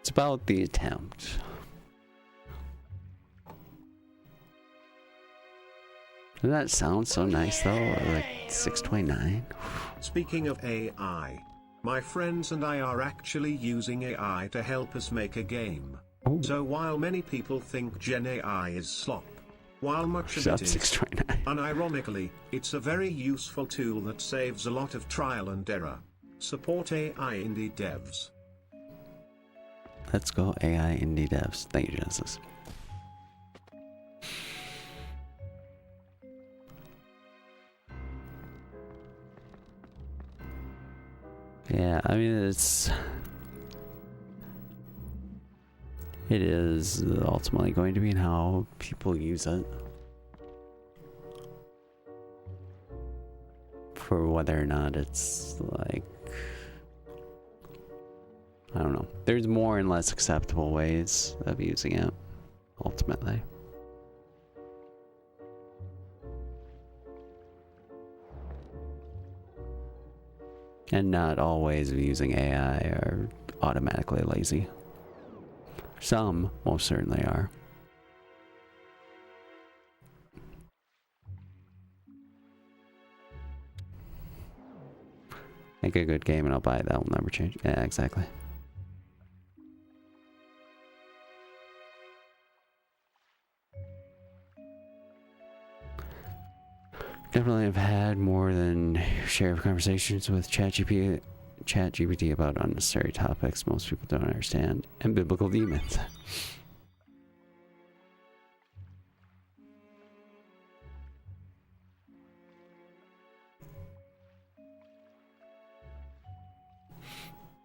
It's about the attempt. Doesn't that sound so nice though? Like 629? Speaking of AI, my friends and I are actually using AI to help us make a game. Ooh. So while many people think Gen AI is slop, while much of it is, 629. unironically, it's a very useful tool that saves a lot of trial and error. Support AI indie devs. Let's go AI indie devs. Thank you, Genesis. Yeah, I mean it is ultimately going to be in how people use it. For whether or not it's like, I don't know. There's more and less acceptable ways of using it, ultimately. And not all ways of using AI are automatically lazy. Some most certainly are. Make a good game and I'll buy it. That will never change. Yeah, exactly. Definitely have had more than your share of conversations with ChatGPT about unnecessary topics most people don't understand, and biblical demons.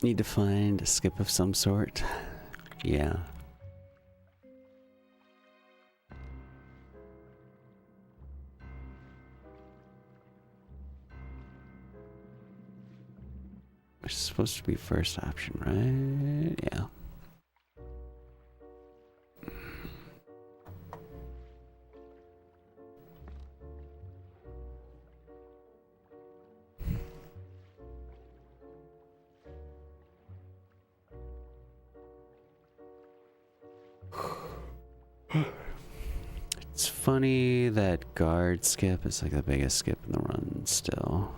Need to find a skip of some sort. Yeah. Which is supposed to be first option, right? Yeah. It's funny that guard skip is like the biggest skip in the run still.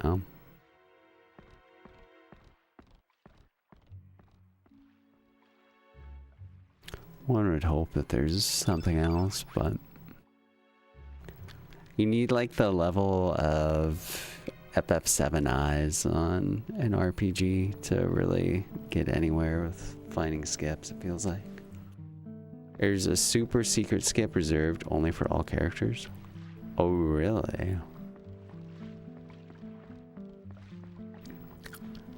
Yeah. One would hope that there's something else, but you need like the level of FF7 eyes on an RPG to really get anywhere with finding skips, it feels like. There's a super secret skip reserved only for all characters. Oh, really?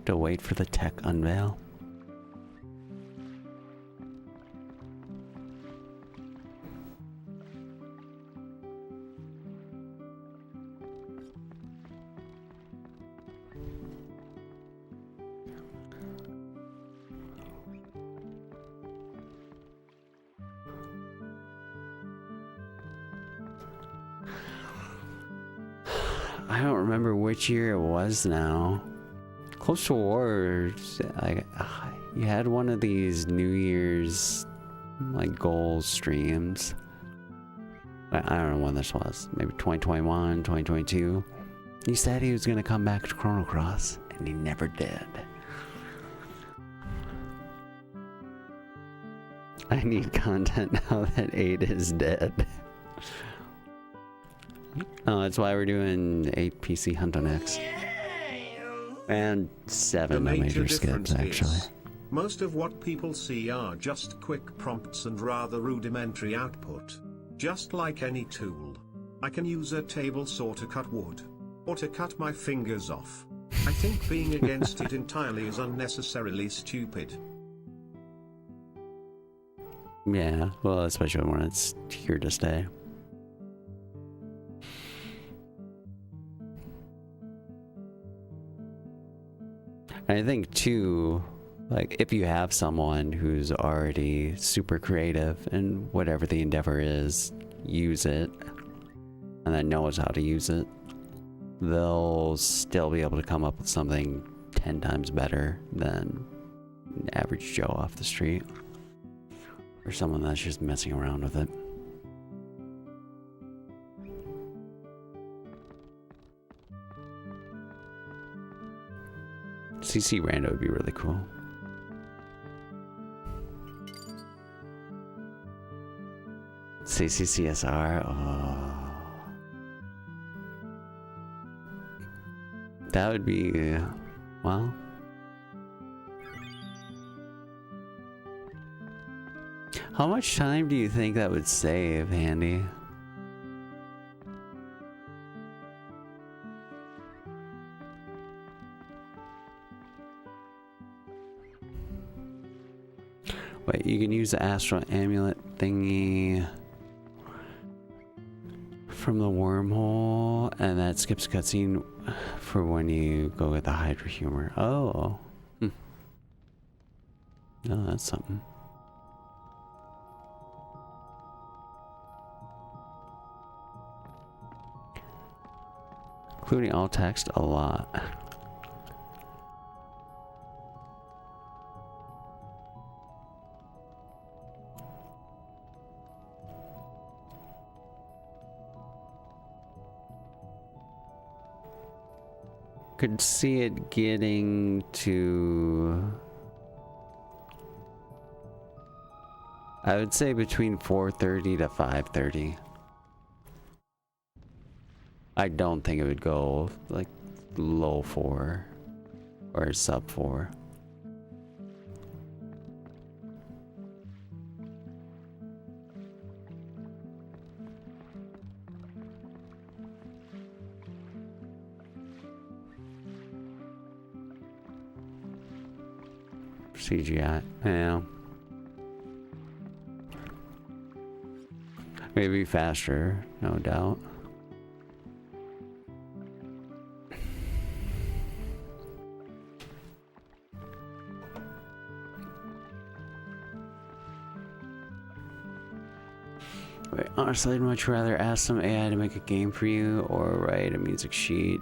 To wait for the tech unveil. I don't remember which year it was now. Coastal Wars, you had one of these New Year's like goal streams. I don't know when this was. Maybe 2021, 2022. He said he was gonna come back to Chrono Cross, and he never did. I need content now that 8 is dead. Oh, that's why we're doing 8 PC Hunt on X. And 7 The major skips, actually. Most of what people see are just quick prompts and rather rudimentary output. Just like any tool. I can use a table saw to cut wood. Or to cut my fingers off. I think being against it entirely is unnecessarily stupid. Yeah, well, especially when it's here to stay. And I think too, like if you have someone who's already super creative in whatever the endeavor is, use it, and that knows how to use it, they'll still be able to come up with something 10 times better than an average Joe off the street. Or someone that's just messing around with it. CC Rando would be really cool. CCCSR, oh. That would be, well. How much time do you think that would save, Handy? Wait, you can use the astral amulet thingy from the wormhole, and that skips cutscene for when you go with the Hydra humor. Oh. Oh, that's something. Including all text a lot. Could see it getting to, I would say between 4:30 to 5:30. I don't think it would go like low 4 or sub 4. CGI, yeah. Maybe faster, no doubt. Wait, honestly, I'd much rather ask some AI to make a game for you or write a music sheet.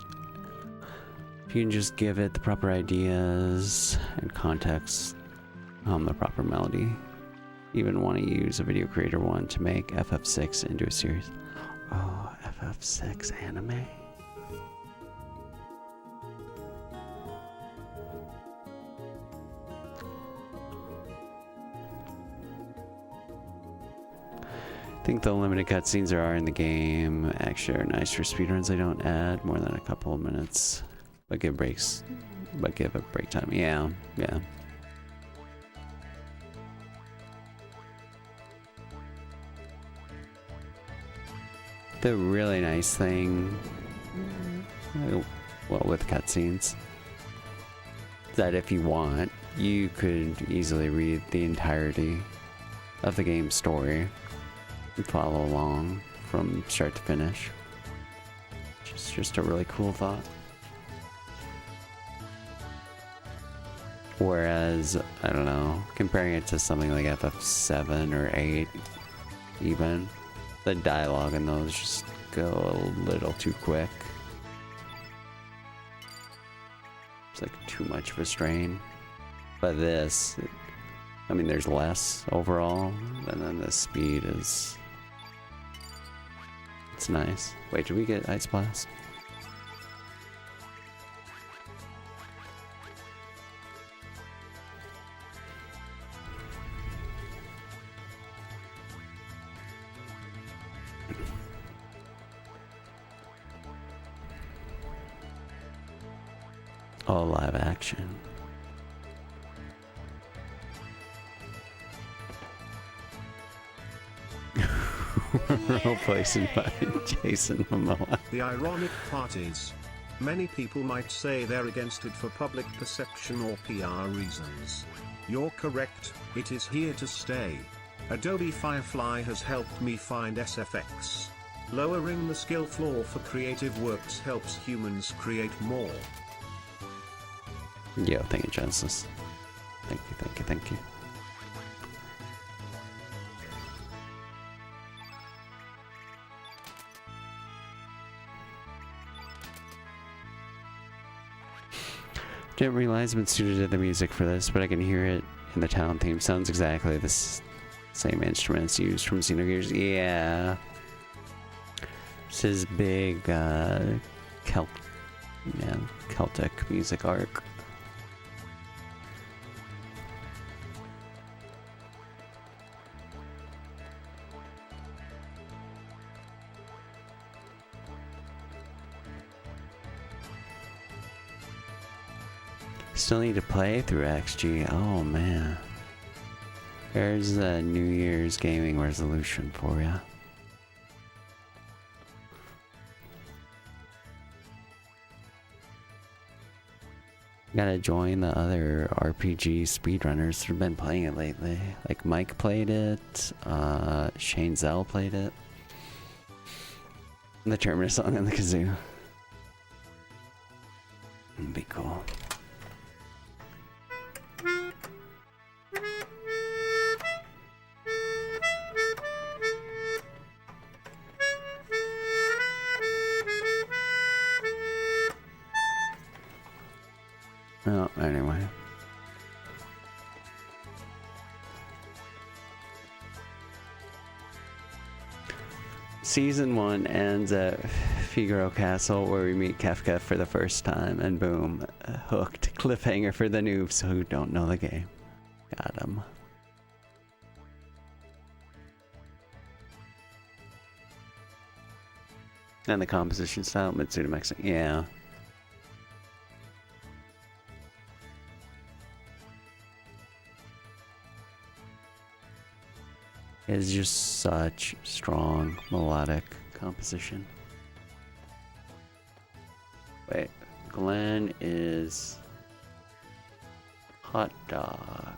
If you can just give it the proper ideas and context, the proper melody. Even want to use a video creator one to make FF6 into a series. Oh, FF6 anime. I think the limited cutscenes there are in the game actually are nice for speedruns. They don't add more than a couple of minutes, but give breaks. But give a break time. Yeah, yeah. The really nice thing, well, with cutscenes, that if you want, you could easily read the entirety of the game's story and follow along from start to finish. Just a really cool thought. Whereas, I don't know, comparing it to something like FF7 or 8, even, the dialogue in those just go a little too quick. It's like too much of a strain. But this, I mean, there's less overall, and then the speed is... It's nice. Wait, did we get Ice Blast? Oh, live action. Role-placing by Jason Momoa. The ironic part is, many people might say they're against it for public perception or PR reasons. You're correct, it is here to stay. Adobe Firefly has helped me find SFX. Lowering the skill floor for creative works helps humans create more. Yo, thank you, Genesis. Thank you, thank you, thank you. Didn't realize Mitsuda did the music for this, but I can hear it in the town theme. Sounds exactly the same instruments used from Xenogears. Yeah. It's his big Celtic music arc. Still need to play through XG. Oh man. There's a New Year's gaming resolution for ya. Gotta join the other RPG speedrunners who've been playing it lately. Like Mike played it, Shane Zell played it. And the Terminus song and the kazoo. It'd be cool. Oh, anyway. Season 1 ends at Figaro Castle, where we meet Kefka for the first time, and boom, hooked. Cliffhanger for the noobs who don't know the game. Got him. And the composition style, Mitsuda Mexican. Yeah. It's just such strong melodic composition. Wait, Glenn is hot dog.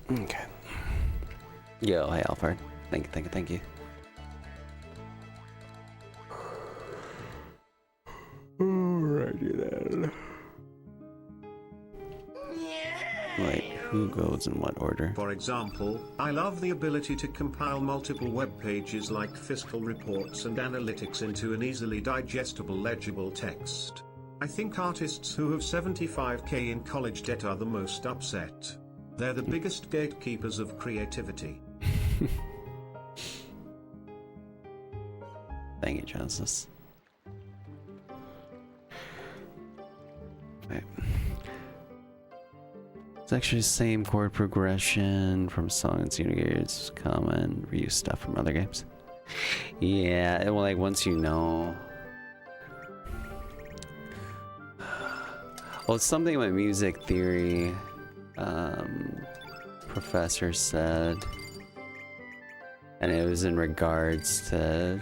Okay. Yo, hey Alfred. Thank you. Alrighty then. Wait, who goes in what order? For example, I love the ability to compile multiple web pages like fiscal reports and analytics into an easily digestible legible text. I think artists who have 75k in college debt are the most upset. They're the biggest gatekeepers of creativity. Thank you, Genesis. actually the same chord progression from song and Xenogears. Common reuse stuff from other games. Yeah, well, like once you know. Well, it's something my music theory professor said, and it was in regards to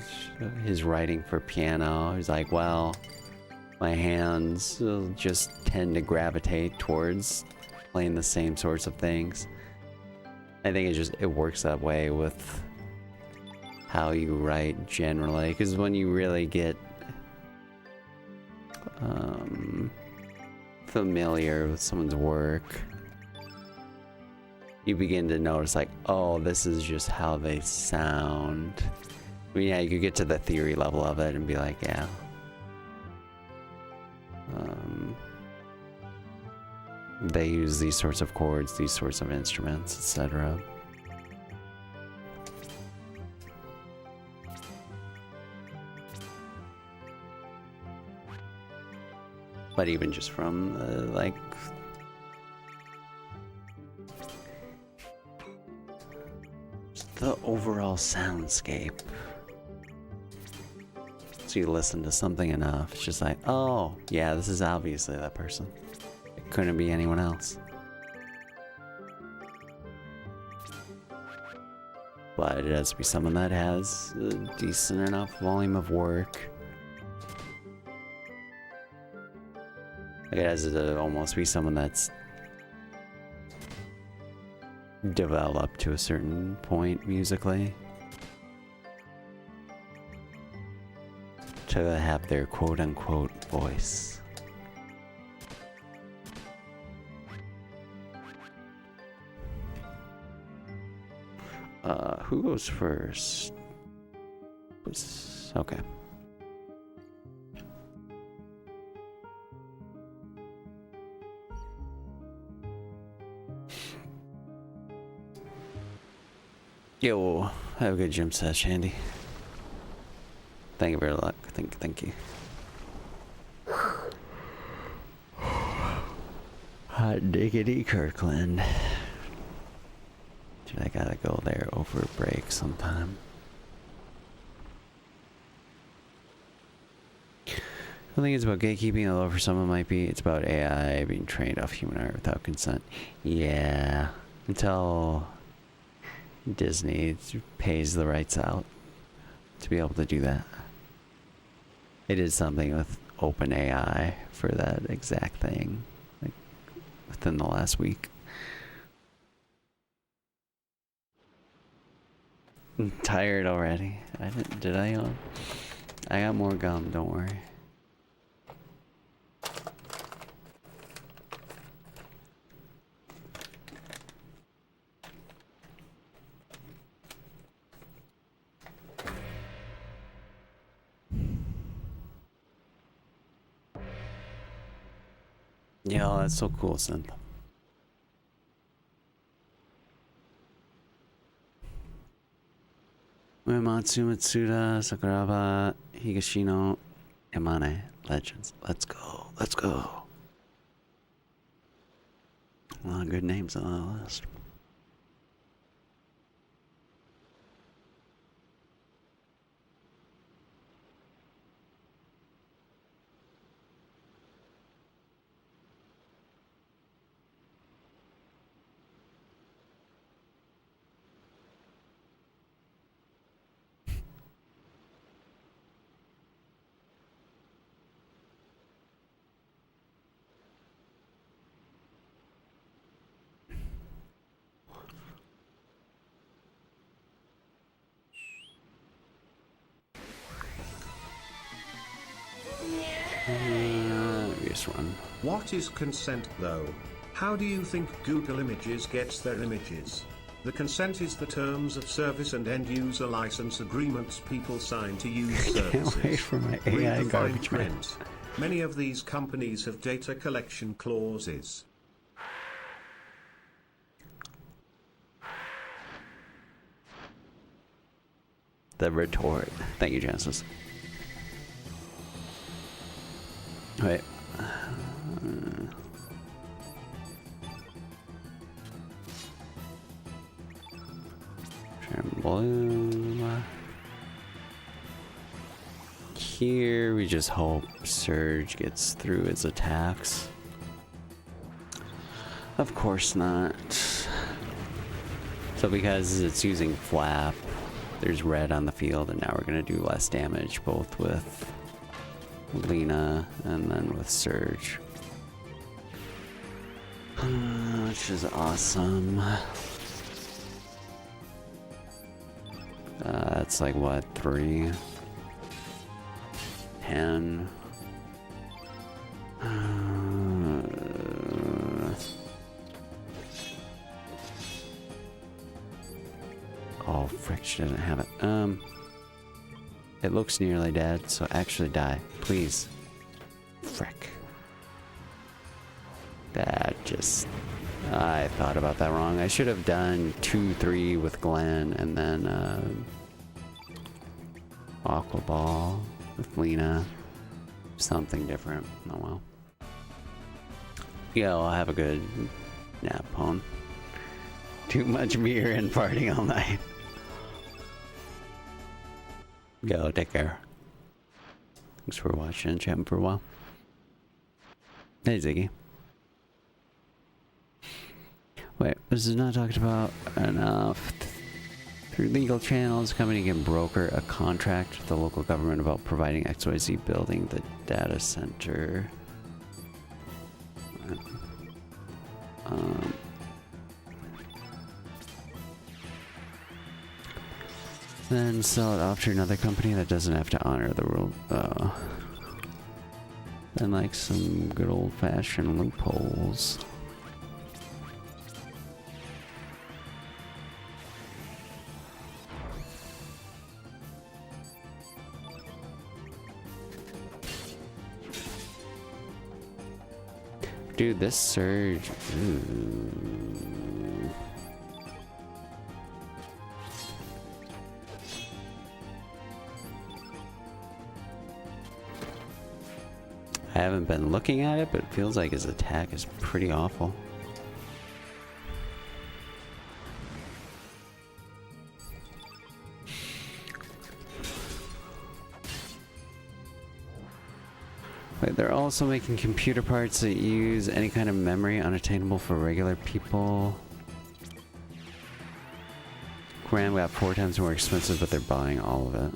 his writing for piano. He's like, well, my hands will just tend to gravitate towards playing the same sorts of things. I think it works that way with how you write generally, because when you really get familiar with someone's work, you begin to notice like, oh, this is just how they sound. I mean, yeah, you could get to the theory level of it and be like, yeah. They use these sorts of chords, these sorts of instruments, etc. But even just from like the overall soundscape, so you listen to something enough, it's just like, oh yeah, this is obviously that person. It couldn't be anyone else. But it has to be someone that has a decent enough volume of work. It has to almost be someone that's developed to a certain point musically to have their quote-unquote voice. Who goes first? Okay. Yo, have a good gym sesh, Andy. Thank you very much. Thank you. Hot diggity, Kirkland. Dude, I gotta go there over break sometime. I don't think it's about gatekeeping, although for some it might be. It's about AI being trained off human art without consent. Yeah, until Disney pays the rights out to be able to do that. They did something with OpenAI for that exact thing, like within the last week. I'm tired already. Did I? I got more gum, don't worry. Yo, that's so cool, Synth. Uematsu, Matsuda, Sakuraba, Higashino, Yamane, Legends. Let's go. Let's go. A lot of good names on the list. One. What is consent though? How do you think Google Images gets their images? The consent is the terms of service and end-user license agreements people sign to use services. Can't wait for my AI garbage man. Many of these companies have data collection clauses. The retort. Thank you, Genesis. Wait. Turn blue. Here we just hope Surge gets through its attacks. Of course not. So because it's using Flap, there's red on the field, and now we're gonna do less damage, both with Lena and then with Surge. Which is awesome. That's like what, 3? 10. Oh, frick, she doesn't have it. It looks nearly dead, so actually die, please. Frick. That just... I thought about that wrong. I should have done 2-3 with Glenn, and then, Aqua Ball with Lena. Something different. Oh well. Yeah, I'll have a good nap on. Too much beer and partying all night. Go, take care. Thanks for watching and chatting for a while. Hey, Ziggy. Wait, this is not talked about enough. Through legal channels, the company can broker a contract with the local government about providing XYZ building the data center. Then sell it off to another company that doesn't have to honor the rule. Then like some good old-fashioned loopholes. Dude, this Surge. Ooh. I haven't been looking at it, but it feels like his attack is pretty awful. Wait, they're also making computer parts that use any kind of memory unattainable for regular people. Grand got 4 times more expensive, but they're buying all of it.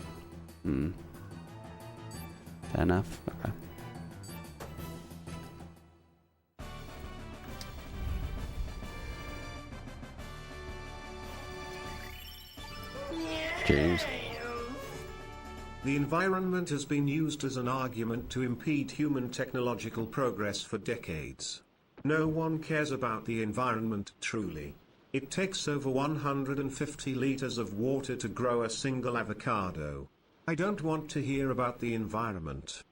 That enough? Okay. James. The environment has been used as an argument to impede human technological progress for decades. No one cares about the environment truly. It takes over 150 liters of water to grow a single avocado. I don't want to hear about the environment.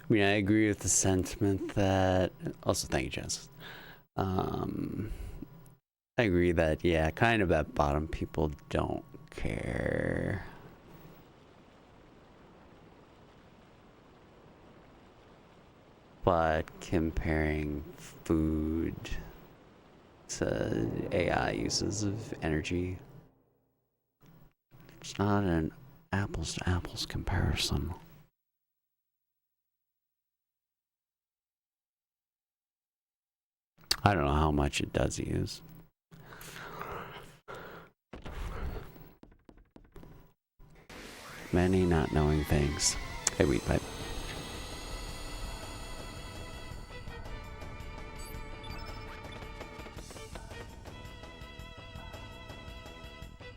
I mean, I agree with the sentiment that... Also, thank you, Jess. I agree that, yeah, kind of at bottom people don't care. But comparing food to AI uses of energy, it's not an apples to apples comparison. I don't know how much it does use. Many not knowing things. Hey, Wheat Pipe.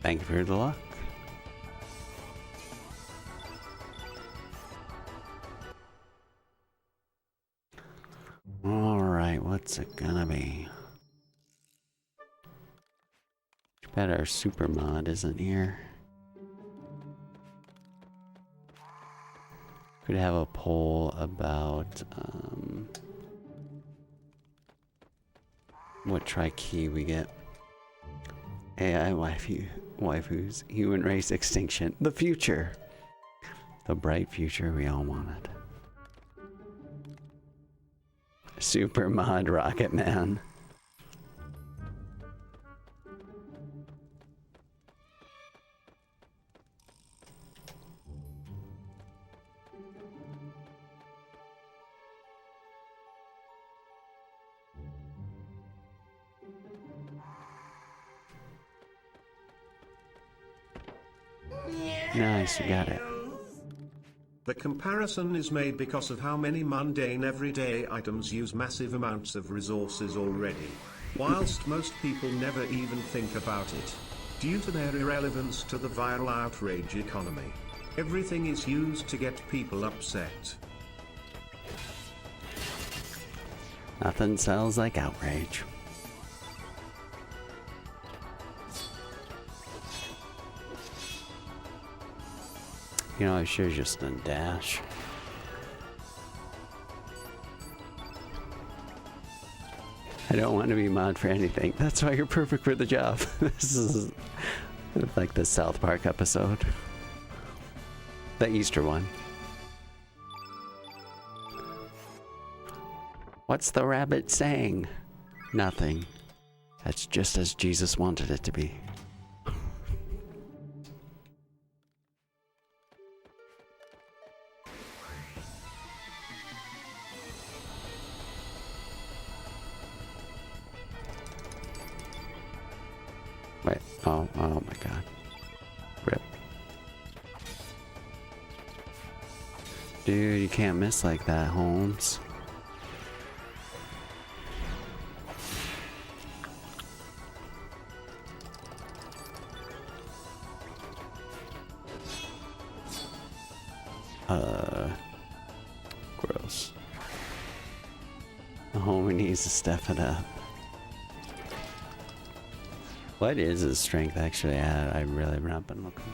Thank you for the luck. Alright, what's it gonna be? Too bad our super mod isn't here. Could have a poll about what tri-key we get. AI waifus, human race extinction, the future. The bright future we all wanted. Super mod Rocket Man. Nice, you got it. The comparison is made because of how many mundane everyday items use massive amounts of resources already, whilst most people never even think about it. Due to their irrelevance to the viral outrage economy, everything is used to get people upset. Nothing sells like outrage. You know, I should have just done dash. I don't want to be mod for anything. That's why you're perfect for the job. This is like the South Park episode. The Easter one. What's the rabbit saying? Nothing. That's just as Jesus wanted it to be. Wait, oh my god. Rip. Dude, you can't miss like that, Holmes. Gross. The homie needs to step it up. What is his strength actually at? I really have not been looking.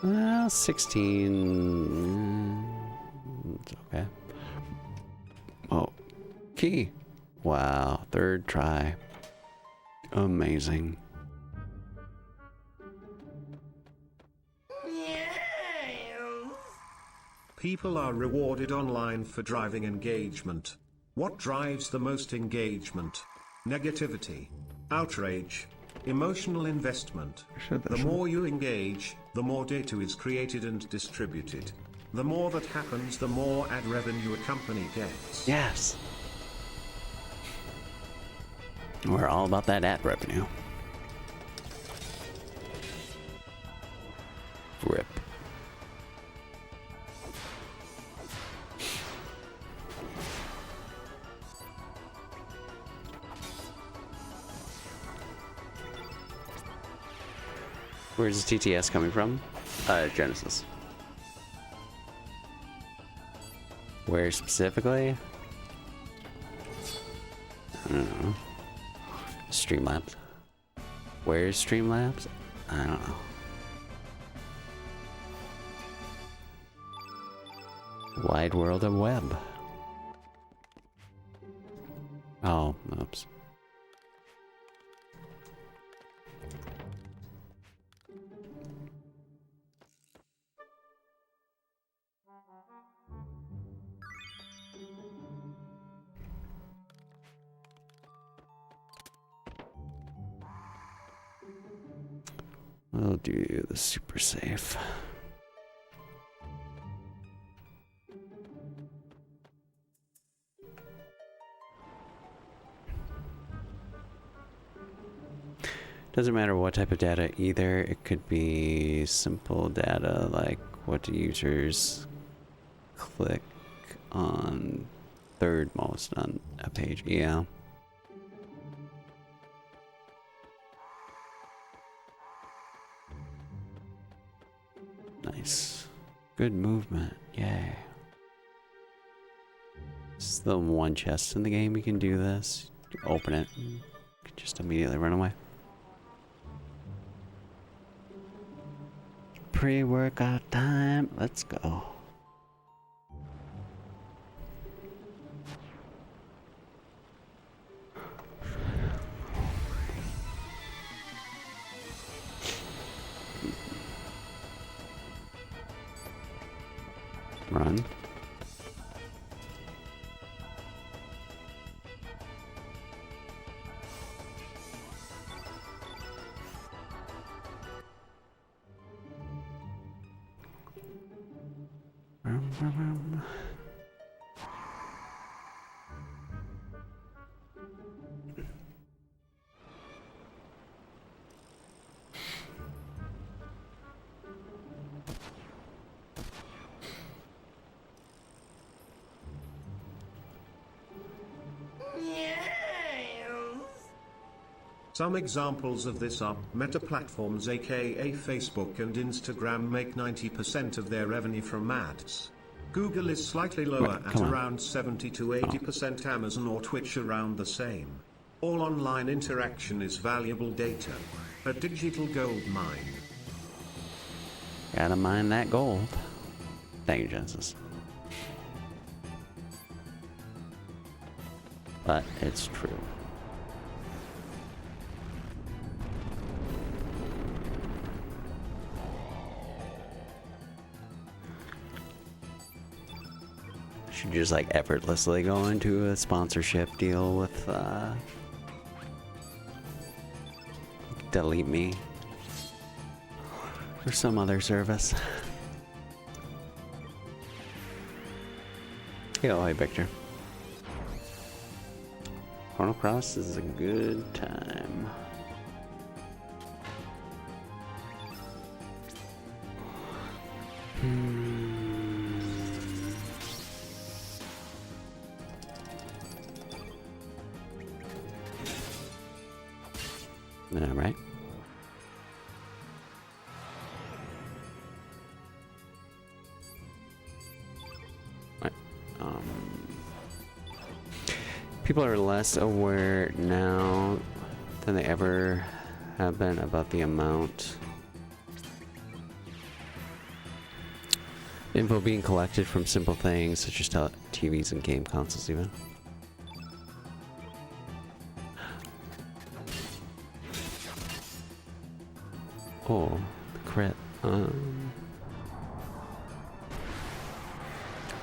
Well, 16. It's okay. Oh, key. Wow, third try. Amazing. People are rewarded online for driving engagement. What drives the most engagement? Negativity, outrage, emotional investment. The more you engage, the more data is created and distributed. The more that happens, the more ad revenue a company gets. Yes. We're all about that ad revenue. Rip. Where's the TTS coming from? Genesis. Where specifically? I don't know. Streamlabs. Where's Streamlabs? I don't know. Wide world of web. Oh, oops. We'll do the super safe. Doesn't matter what type of data either. It could be simple data like what do users click on third most on a page. Yeah. Nice. Good movement. Yay. This is the one chest in the game you can do this. You open it. You can just immediately run away. pre-workout time. Let's go. Run. Some examples of this are, Meta platforms aka Facebook and Instagram make 90% of their revenue from ads. Google is slightly lower at around 70 to 80%, Amazon or Twitch around the same. All online interaction is valuable data. A digital gold mine. Gotta mine that gold. Thank you, Genesis. But it's true. Should just like effortlessly go into a sponsorship deal with Delete Me or some other service. Yo, hey Victor. Chrono Cross is a good time. All right. People are less aware now than they ever have been about the amount info being collected from simple things such as TVs and game consoles even. Oh, the crit.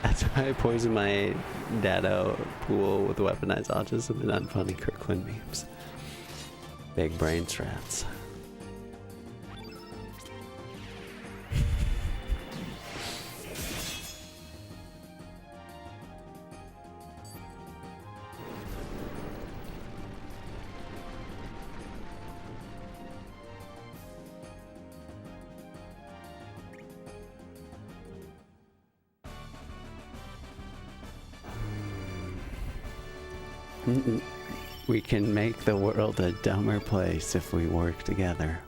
That's why I poisoned my dado pool with weaponized autism and unfunny Kirkland memes. Big brain strats. We can make the world a dumber place if we work together.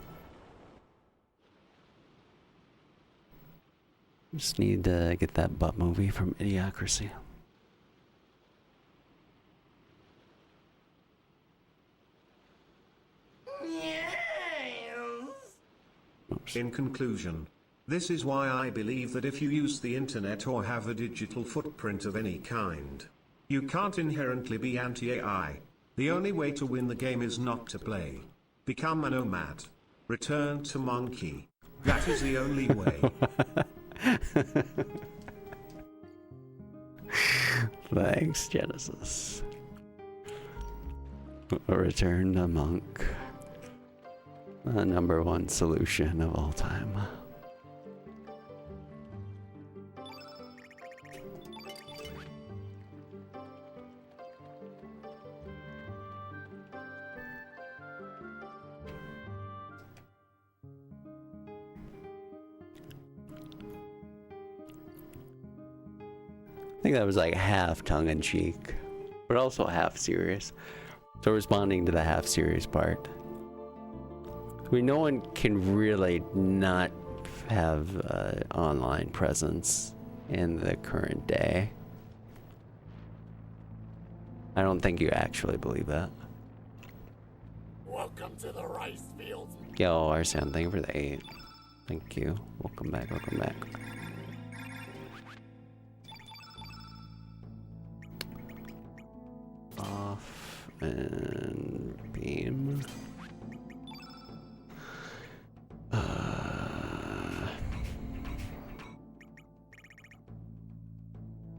Just need to get that butt movie from Idiocracy. Oops. In conclusion, this is why I believe that if you use the internet or have a digital footprint of any kind, you can't inherently be anti-AI. The only way to win the game is not to play. Become a nomad. Return to monkey. That is the only way. Thanks, Genesis. A return to monk. The #1 solution of all time. I think that was like half tongue-in-cheek, but also half serious. So responding to the half serious part. I mean, no one can really not have online presence in the current day. I don't think you actually believe that. Welcome to the rice fields. Yo, Arsene, thank you for the 8. Thank you. Welcome back, welcome back. Off and beam.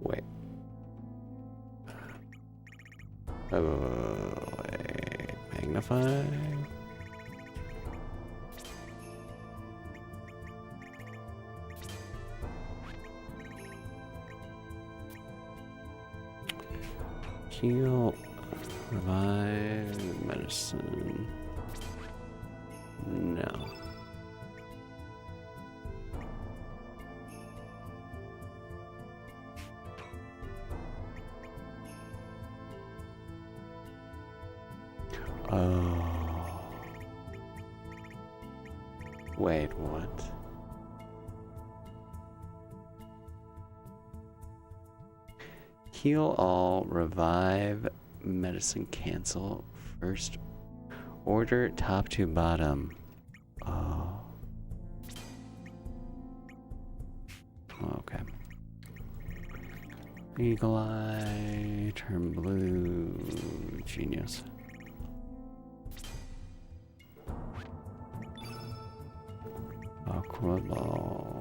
Wait. Wait. Magnify. Heal, revive, medicine. No. Oh. Wait, what? Heal all, revive, medicine cancel, first order top to bottom. Oh. Okay. Eagle eye, turn blue, genius. Aqua ball.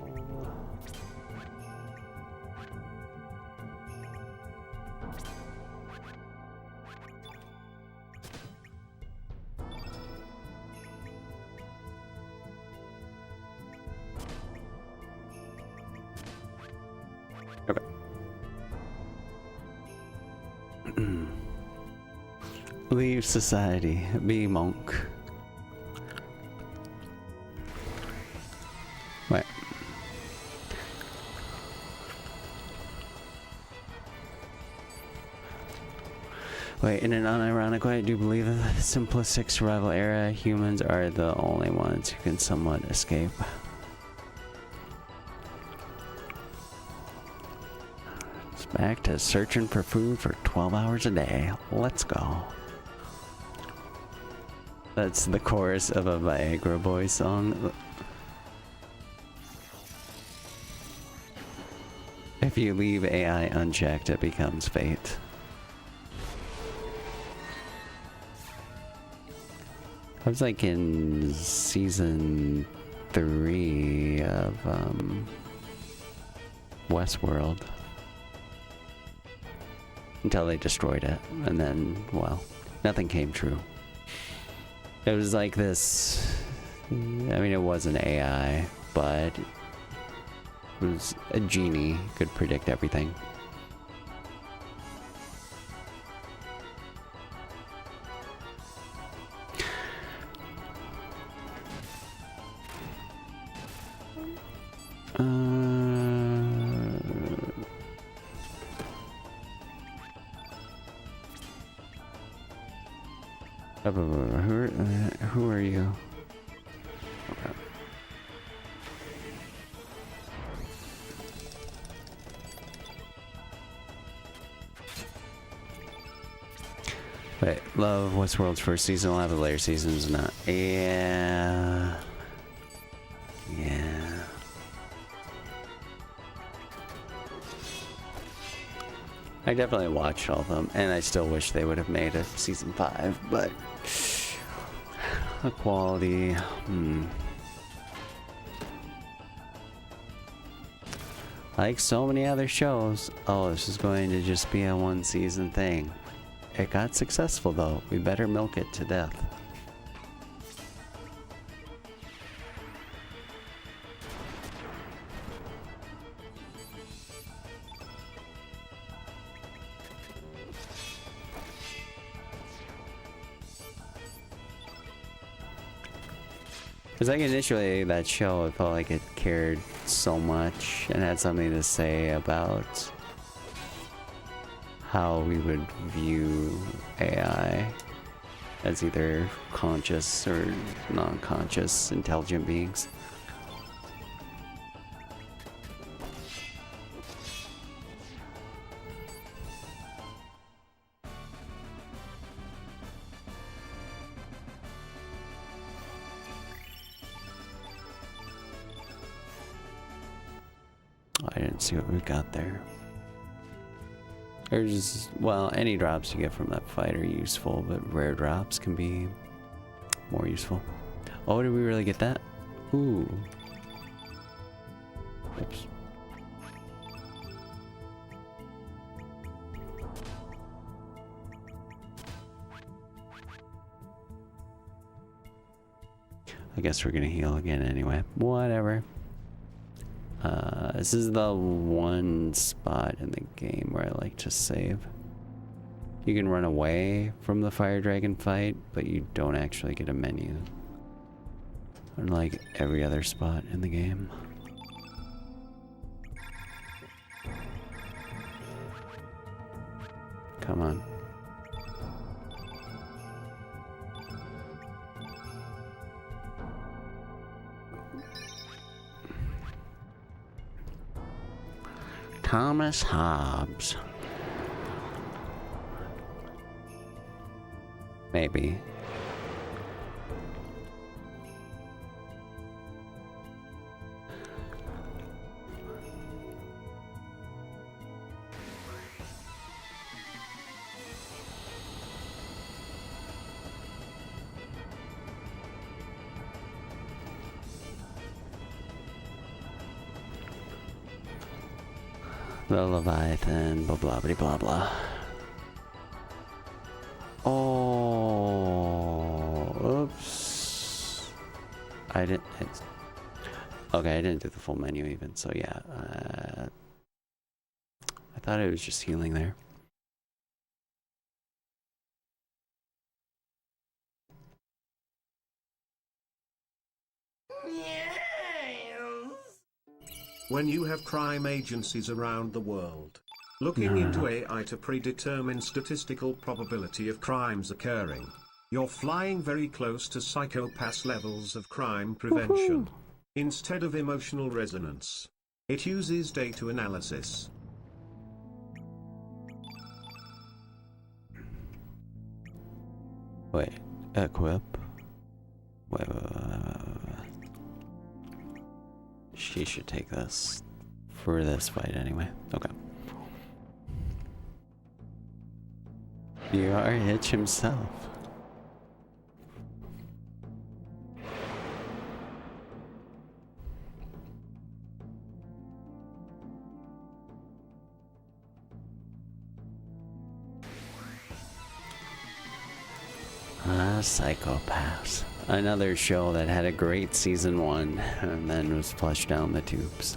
Okay. Leave society. Be monk. Right. Wait, in an unironic way, I do believe in the simplistic survival era, humans are the only ones who can somewhat escape. It's back to searching for food for 12 hours a day. Let's go. That's the chorus of a Viagra Boys song. If you leave AI unchecked, it becomes fate. I was like in season 3 of Westworld. Until they destroyed it. And then, well, nothing came true. It was like this... I mean, it wasn't AI, but... it was a genie, could predict everything. Who are you? Okay. Wait, love Westworld's first season. We'll have the later seasons. Not. Yeah. Yeah. I definitely watched all of them, and I still wish they would have made a season 5, but the quality. Like so many other shows, oh, this is going to just be a 1-season thing. It got successful though. We better milk it to death. Because like initially that show, it felt like it cared so much and had something to say about how we would view AI as either conscious or non-conscious intelligent beings. and see what we've got there. There's, well, any drops you get from that fight are useful, but rare drops can be more useful. Oh, did we really get that? Ooh. Oops. I guess we're gonna heal again anyway. Whatever. This is the one spot in the game where I like to save. You can run away from the fire dragon fight, but you don't actually get a menu. Unlike every other spot in the game. Come on. Thomas Hobbes. Maybe. The Leviathan, blah blah blah blah blah. Oh, oops. I didn't. Okay, I didn't do the full menu even, so yeah. I thought it was just healing there. When you have crime agencies around the world looking into AI to predetermine statistical probability of crimes occurring, you're flying very close to psychopath levels of crime prevention. Instead of emotional resonance, it uses data analysis. Wait, equip. Wait. She should take this for this fight anyway. Okay. DR Hitch himself. Psychopaths. Another show that had a great season 1 and then was flushed down the tubes.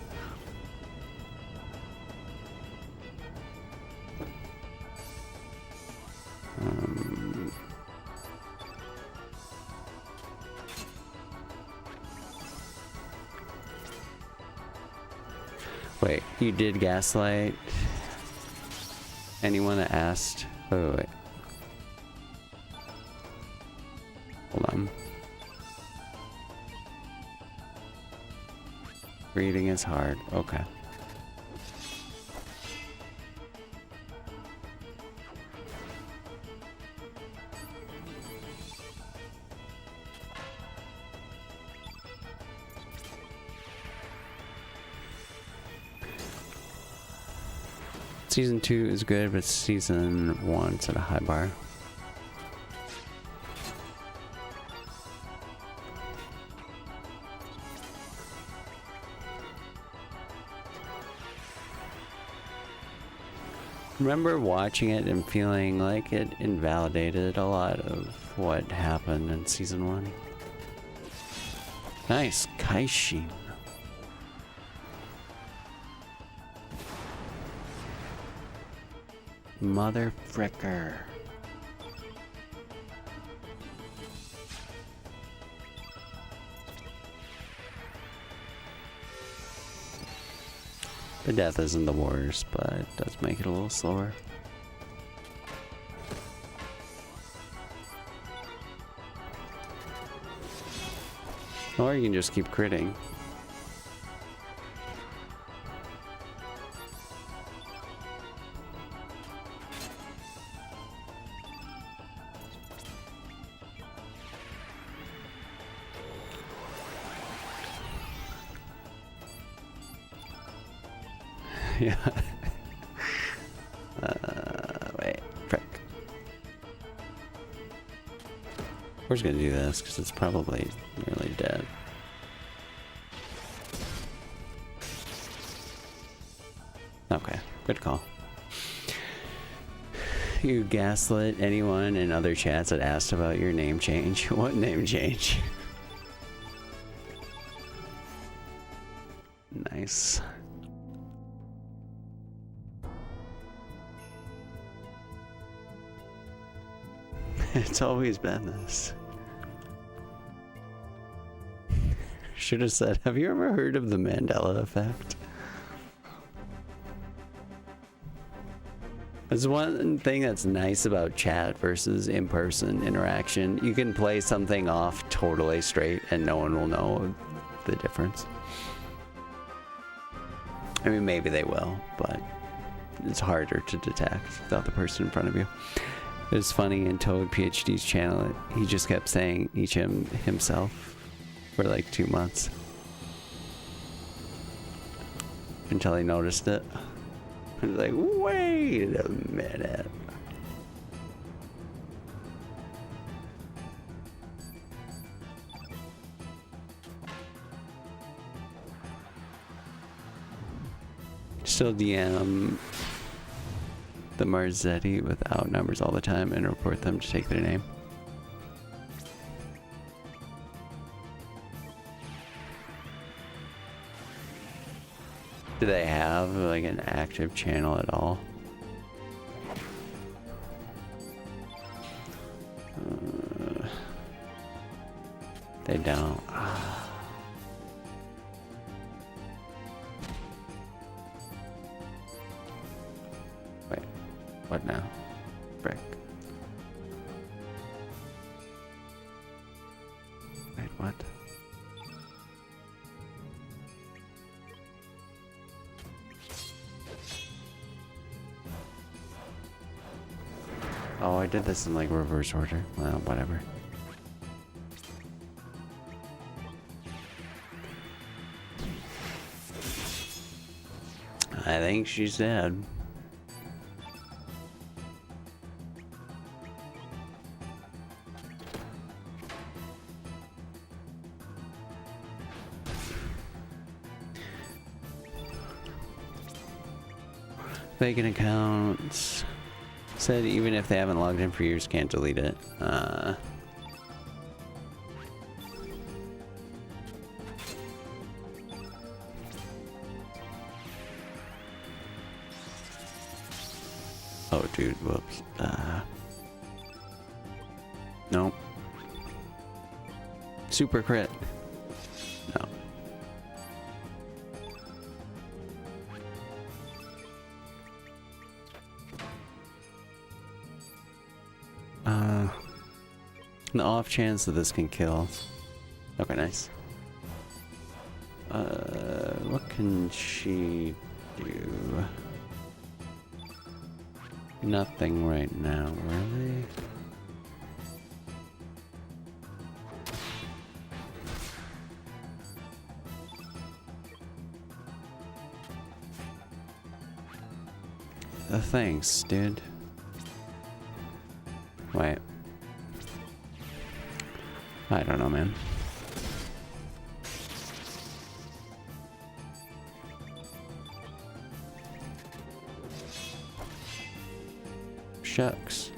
Wait, you did gaslight? Anyone that asked? Wait. Hold on. Reading is hard. Okay. Season 2 is good, but season 1's at a high bar. Remember watching it and feeling like it invalidated a lot of what happened in season 1. Nice, Kaishin. Mother fricker. The death isn't the worst, but it does make it a little slower. Or you can just keep critting. Yeah. Wait, frick. We're just gonna do this because it's probably nearly dead. Okay, good call. You gaslit anyone in other chats that asked about your name change. What name change? Nice. It's always been this. Should have said, have you ever heard of the Mandela effect? There's one thing that's nice about chat versus in-person interaction. You can play something off totally straight and no one will know the difference. I mean, maybe they will, but it's harder to detect without the person in front of you. It was funny in Toad PhD's channel, he just kept saying himself for like 2 months. Until he noticed it. I was like, wait a minute. Still DM the Marzetti without numbers all the time and report them to take their name. Do they have like an active channel at all? They don't. Wait, what now? Brick. Wait, what? Oh, I did this in like reverse order. Well, whatever. I think she's dead. Vacant accounts. Said even if they haven't logged in for years, can't delete it. Oh, dude, whoops. Nope. Super crit. No. The off chance that this can kill. Okay, nice. What can she do? Nothing right now, really. Thanks, dude. Wait. I don't know, man. Shucks.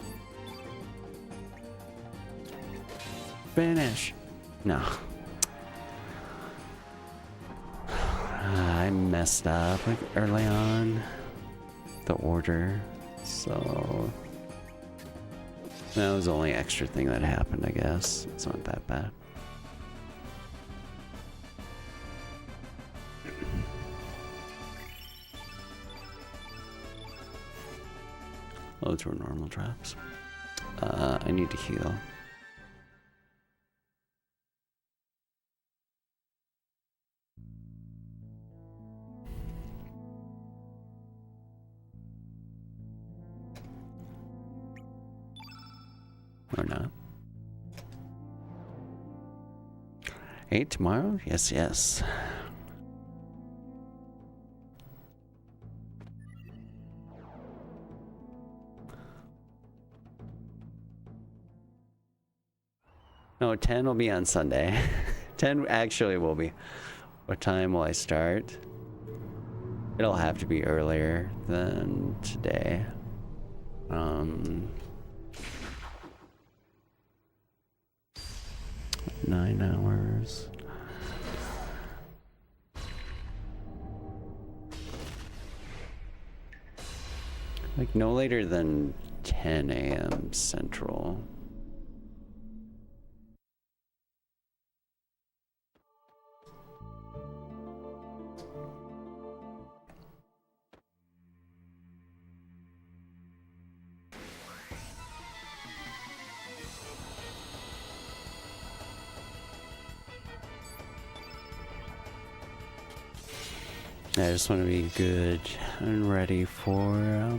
Finish. No. I messed up like early on. The order. So that was the only extra thing that happened, I guess. It's not that bad. Those were normal traps. I need to heal. Or not. 8 tomorrow? Yes, yes. No, 10 will be on Sunday. 10 actually will be. What time will I start? It'll have to be earlier than today. 9 hours. Like no later than 10 a.m. Central. I just want to be good and ready for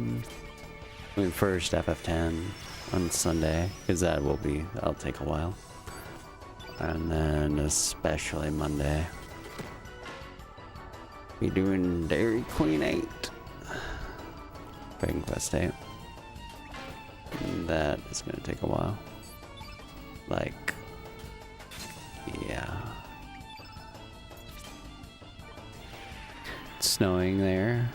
first FF10 on Sunday, because that'll take a while, and then especially Monday be doing Dairy Queen 8, Dragon Quest 8. That is gonna take a while. Like, yeah. It's snowing there.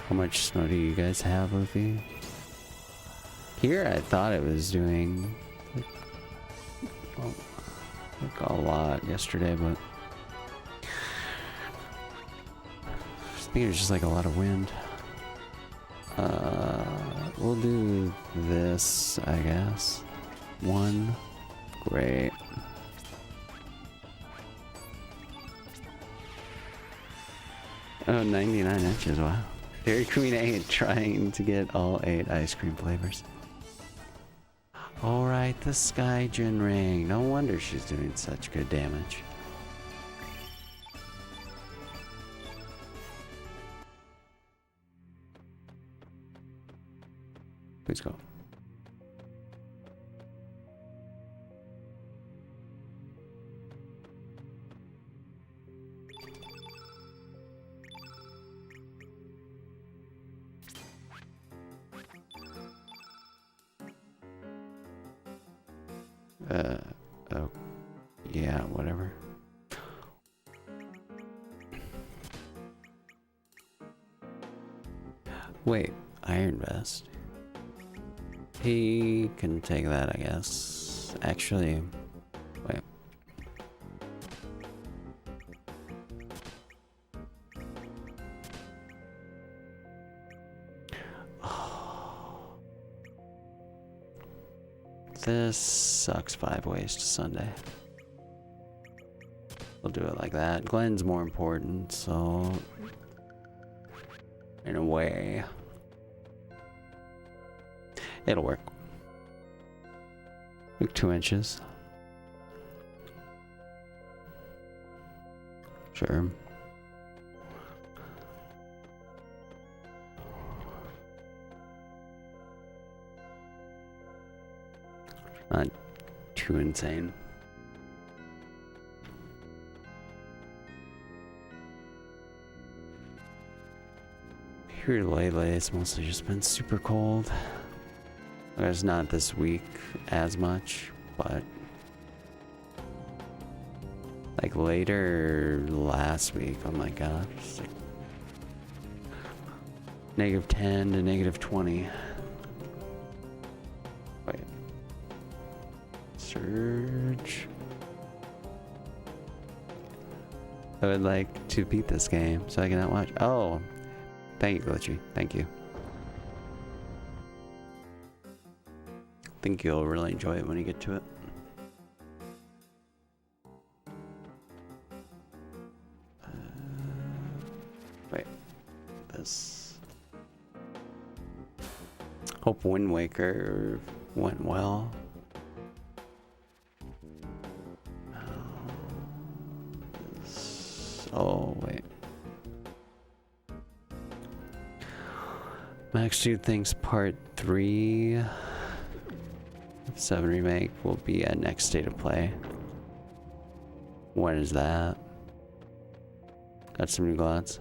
How much snow do you guys have, Luffy? Here, I thought it was doing like a lot yesterday, but I think it was just like a lot of wind. We'll do this, I guess. 1, great. Oh, 99 inches, wow. Dairy Queen 8, trying to get all 8 ice cream flavors. Alright, the Skygen ring. No wonder she's doing such good damage. Please go. Oh, yeah, whatever. Wait, Iron Vest. He can take that, I guess. Actually, wait. This sucks 5 ways to Sunday. We'll do it like that. Glenn's more important, so in a way, it'll work. Like 2 inches. Sure. Not too insane. Here lately, it's mostly just been super cold. There's not this week as much, but like later last week, oh my god, it's like -10 to -20. Wait. Surge. I would like to beat this game so I cannot watch. Oh, thank you, Glitchy. Thank you. I think you'll really enjoy it when you get to it. Wait, this. Hope Wind Waker went well. Oh, wait. Max Dude thinks part 3 of 7 Remake will be at next State of Play. When is that? Got some new gods.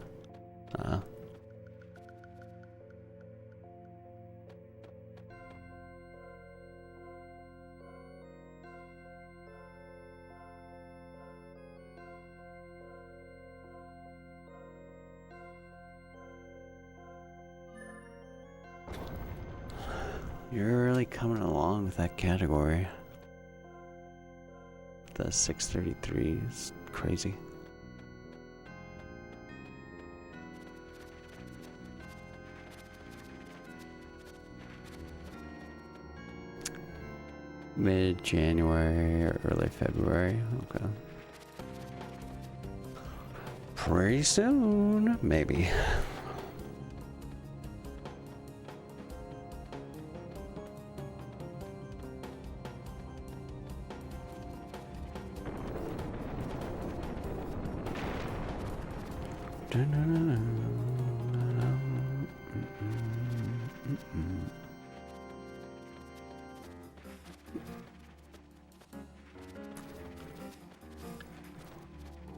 You're really coming along with that category. The 633 is crazy. Mid-January or early February. Okay. Pretty soon, maybe.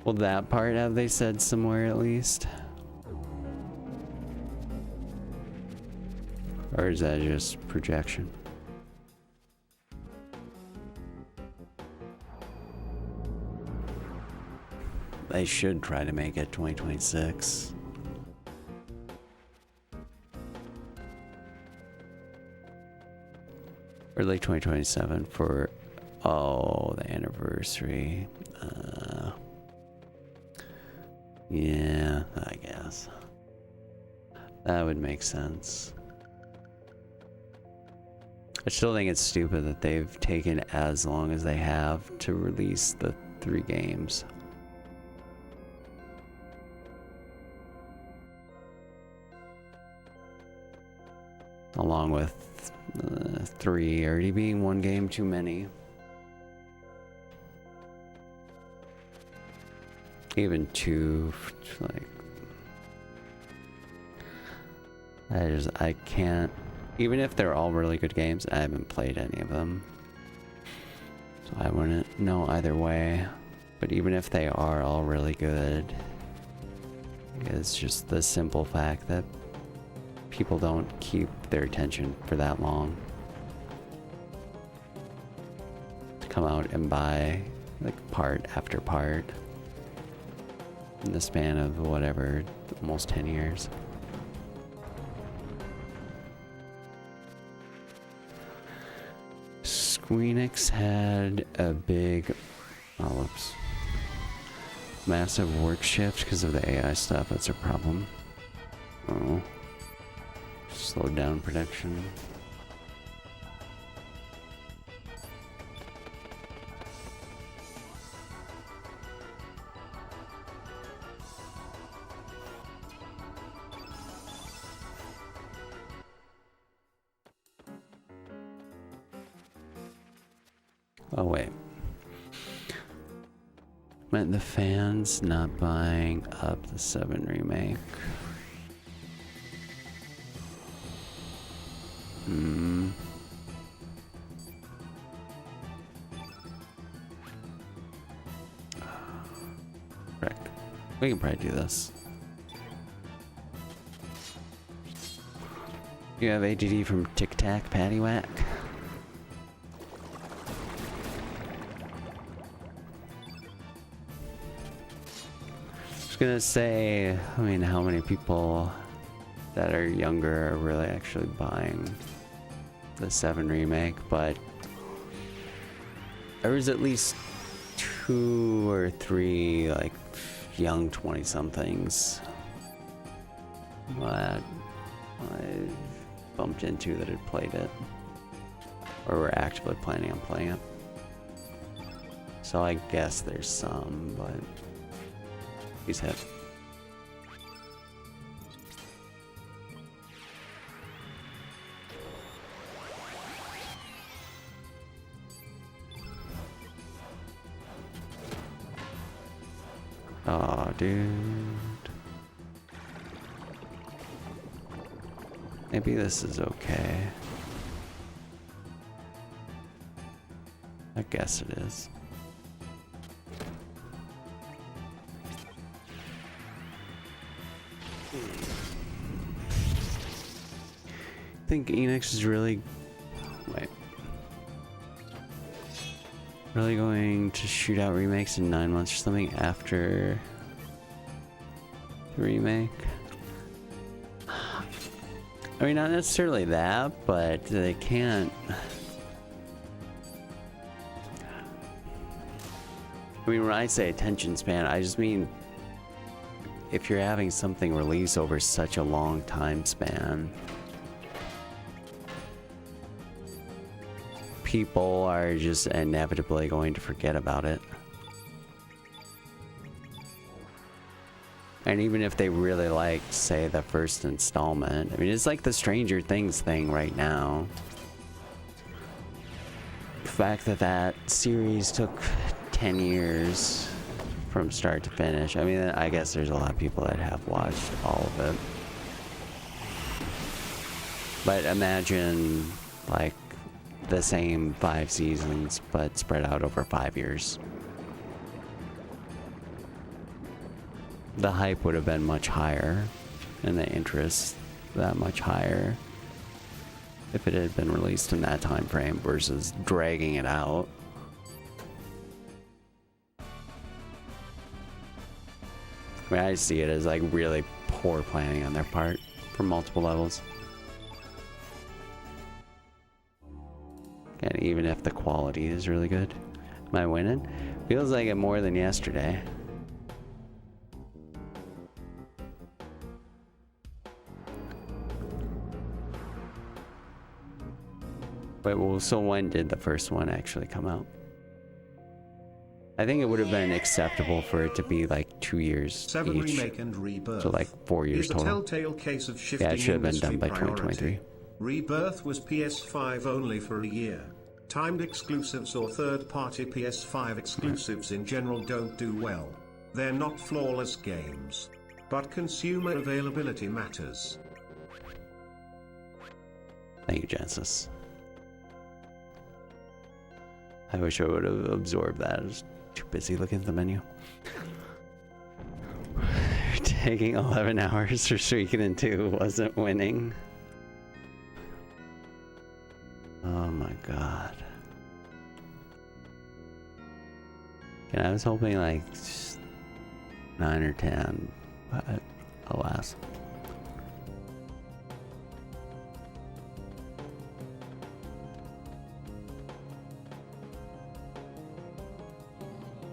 Well, that part have they said somewhere at least? Or is that just projection? They should try to make it 2026. Early 2027 for, oh, the anniversary. Yeah, I guess. That would make sense. I still think it's stupid that they've taken as long as they have to release the 3 games. Along with 3 already being 1 game too many. Even 2, like, I can't, even if they're all really good games, I haven't played any of them. So I wouldn't know either way. But even if they are all really good, it's just the simple fact that people don't keep their attention for that long. To come out and buy, like, part after part. In the span of whatever, almost 10 years. Squeenix had a big, massive work shift because of the AI stuff. That's a problem. Oh, slowed down production. Oh wait. Meant the fans not buying up the 7 remake. Correct. We can probably do this. You have ADD from Tic Tac Paddywhack? Gonna say, I mean, how many people that are younger are really actually buying the 7 remake, but there was at least 2 or 3 like young 20-somethings that I bumped into that had played it or were actively planning on playing it. So I guess there's some, but he's hit. Aw, dude. Maybe this is okay. I guess it is. think Enix is really... Wait. Really going to shoot out remakes in 9 months or something after the remake? I mean, not necessarily that, but they can't... I mean, when I say attention span, I just mean if you're having something release over such a long time span, people are just inevitably going to forget about it. And even if they really like, say, the first installment, I mean, it's like the Stranger Things thing right now. The fact that that series took 10 years from start to finish. I mean, I guess there's a lot of people that have watched all of it. But imagine, like, the same 5 seasons, but spread out over 5 years. The hype would have been much higher, and the interest that much higher if it had been released in that time frame versus dragging it out. I mean, I see it as like really poor planning on their part for multiple levels. And even if the quality is really good, am I winning? Feels like it more than yesterday. Wait, well, so when did the first one actually come out? I think it would have been acceptable for it to be like 2 years 7 each. Remake and Rebirth. So like 4 years is a total. telltale case of shifting Yeah, it should have been industry done by priority. 2023. Rebirth was PS5 only for a year. Timed exclusives or third-party PS5 exclusives in general don't do well. They're not flawless games. But consumer availability matters. Thank you, Genesis. I wish I would have absorbed that. I was too busy looking at the menu. Taking 11 hours for Suikoden 2 wasn't winning. Oh my god. And I was hoping like 9 or 10, but alas.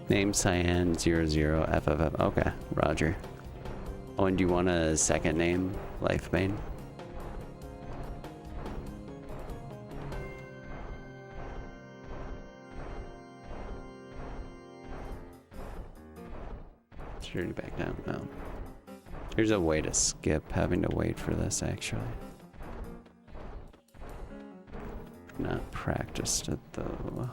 Name Cyan00FFF. Okay, Roger. Oh, and do you want a second name, Lifebane? Should we back down? No. There's a way to skip having to wait for this, actually. Not practiced it, though.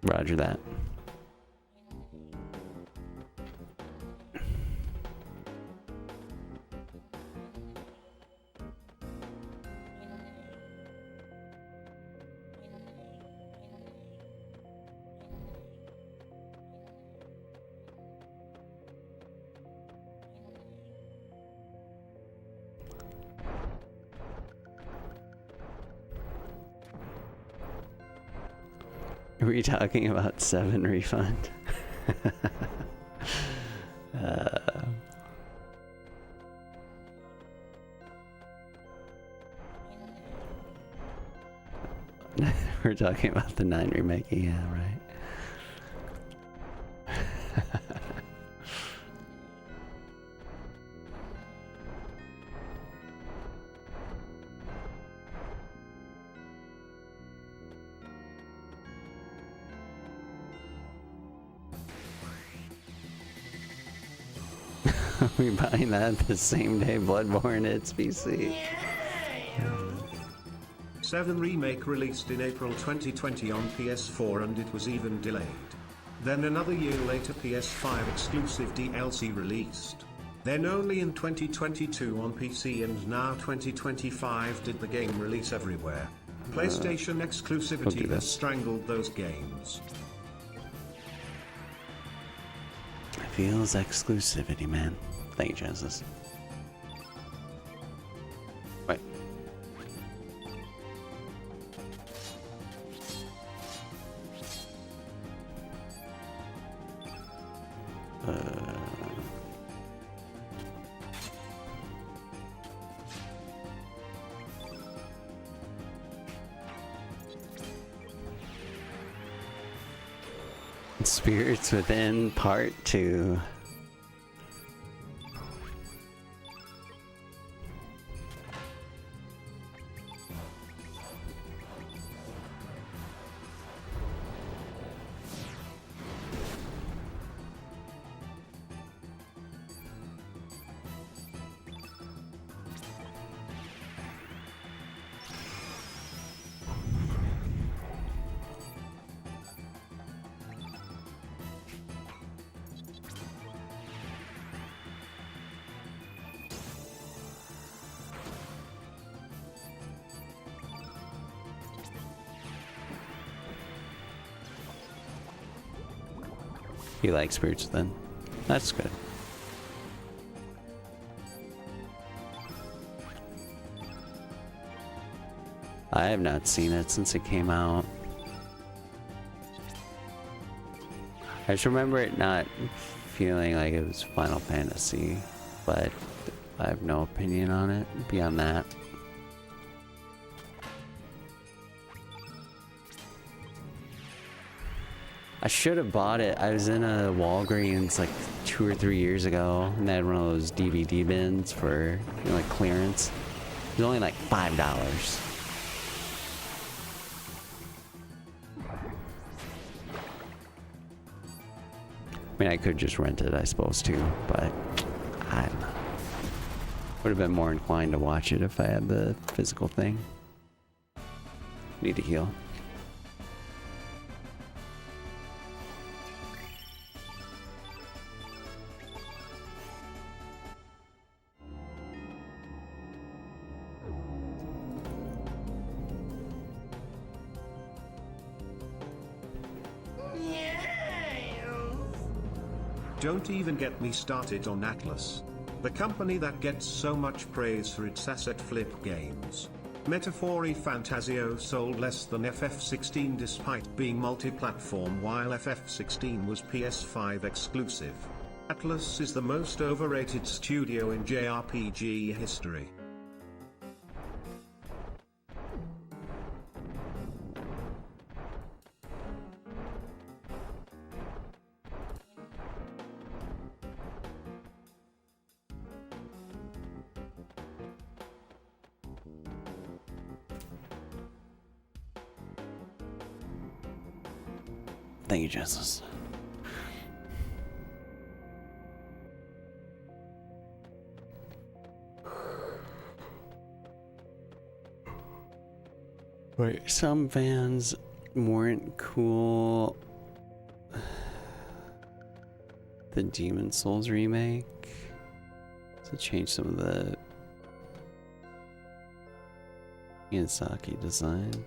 Roger that. Are we talking about 7 refund? We're talking about the 9 remake, yeah, right. Are we buying that the same day Bloodborne hits PC? 7 Remake released in April 2020 on PS4 and it was even delayed. Then another year later PS5 exclusive DLC released. Then only in 2022 on PC and now 2025 did the game release everywhere. PlayStation exclusivity has strangled those games. Feels exclusivity, man. Thank you, Genesis. Wait. Spirits Within Part 2. You like Spirits Within? That's good. I have not seen it since it came out. I just remember it not feeling like it was Final Fantasy, but I have no opinion on it beyond that. I should have bought it. I was in a Walgreens like 2 or 3 years ago, and they had one of those DVD bins for, you know, like clearance. It was only like $5. I mean, I could just rent it, I suppose, too, but I don't know. Would have been more inclined to watch it if I had the physical thing. Need to heal. Don't even get me started on Atlas. The company that gets so much praise for its asset flip games. Metaphori Fantasio sold less than FF16 despite being multi-platform while FF16 was PS5 exclusive. Atlas is the most overrated studio in JRPG history. Thank you, Jesus. Right, some fans weren't cool. The Demon Souls remake to change some of the Xenosaga design.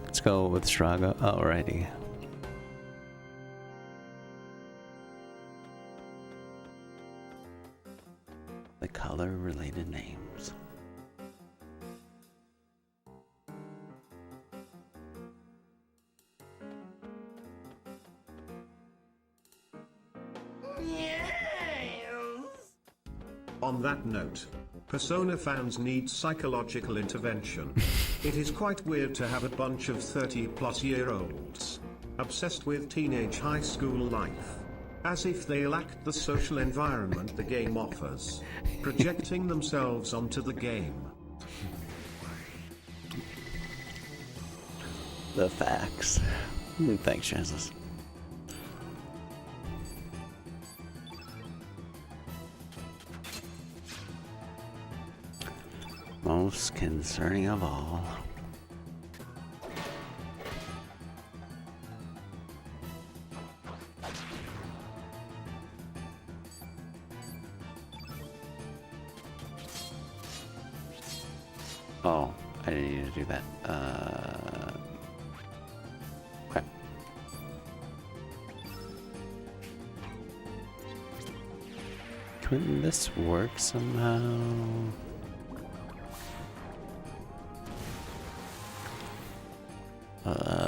Let's go with Straga. Alrighty. The color related names. On that note, Persona fans need psychological intervention. It is quite weird to have a bunch of 30-plus-year-olds obsessed with teenage high school life. as if they lacked the social environment the game offers, projecting themselves onto the game. The facts. Thanks, Chances. Most concerning of all. Oh, I didn't need to do that. Okay. Couldn't this work somehow?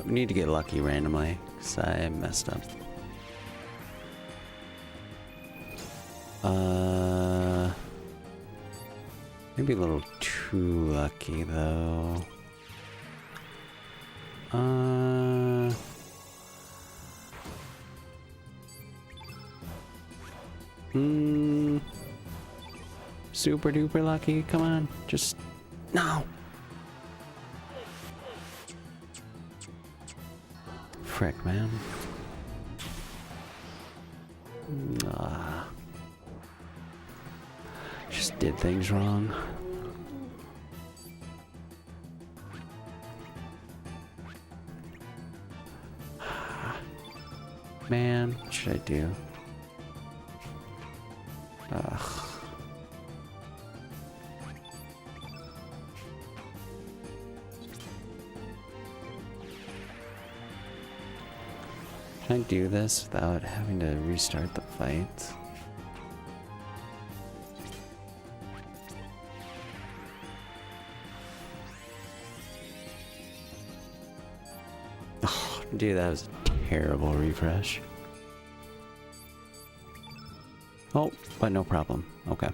We need to get lucky randomly, because I messed up. Maybe a little too lucky, though. Super duper lucky, come on, just, no! Frick, man. Just did things wrong. Man, what should I do? Ugh. Can I do this without having to restart the fight? Oh, dude, that was a terrible refresh. Oh, but no problem. Okay.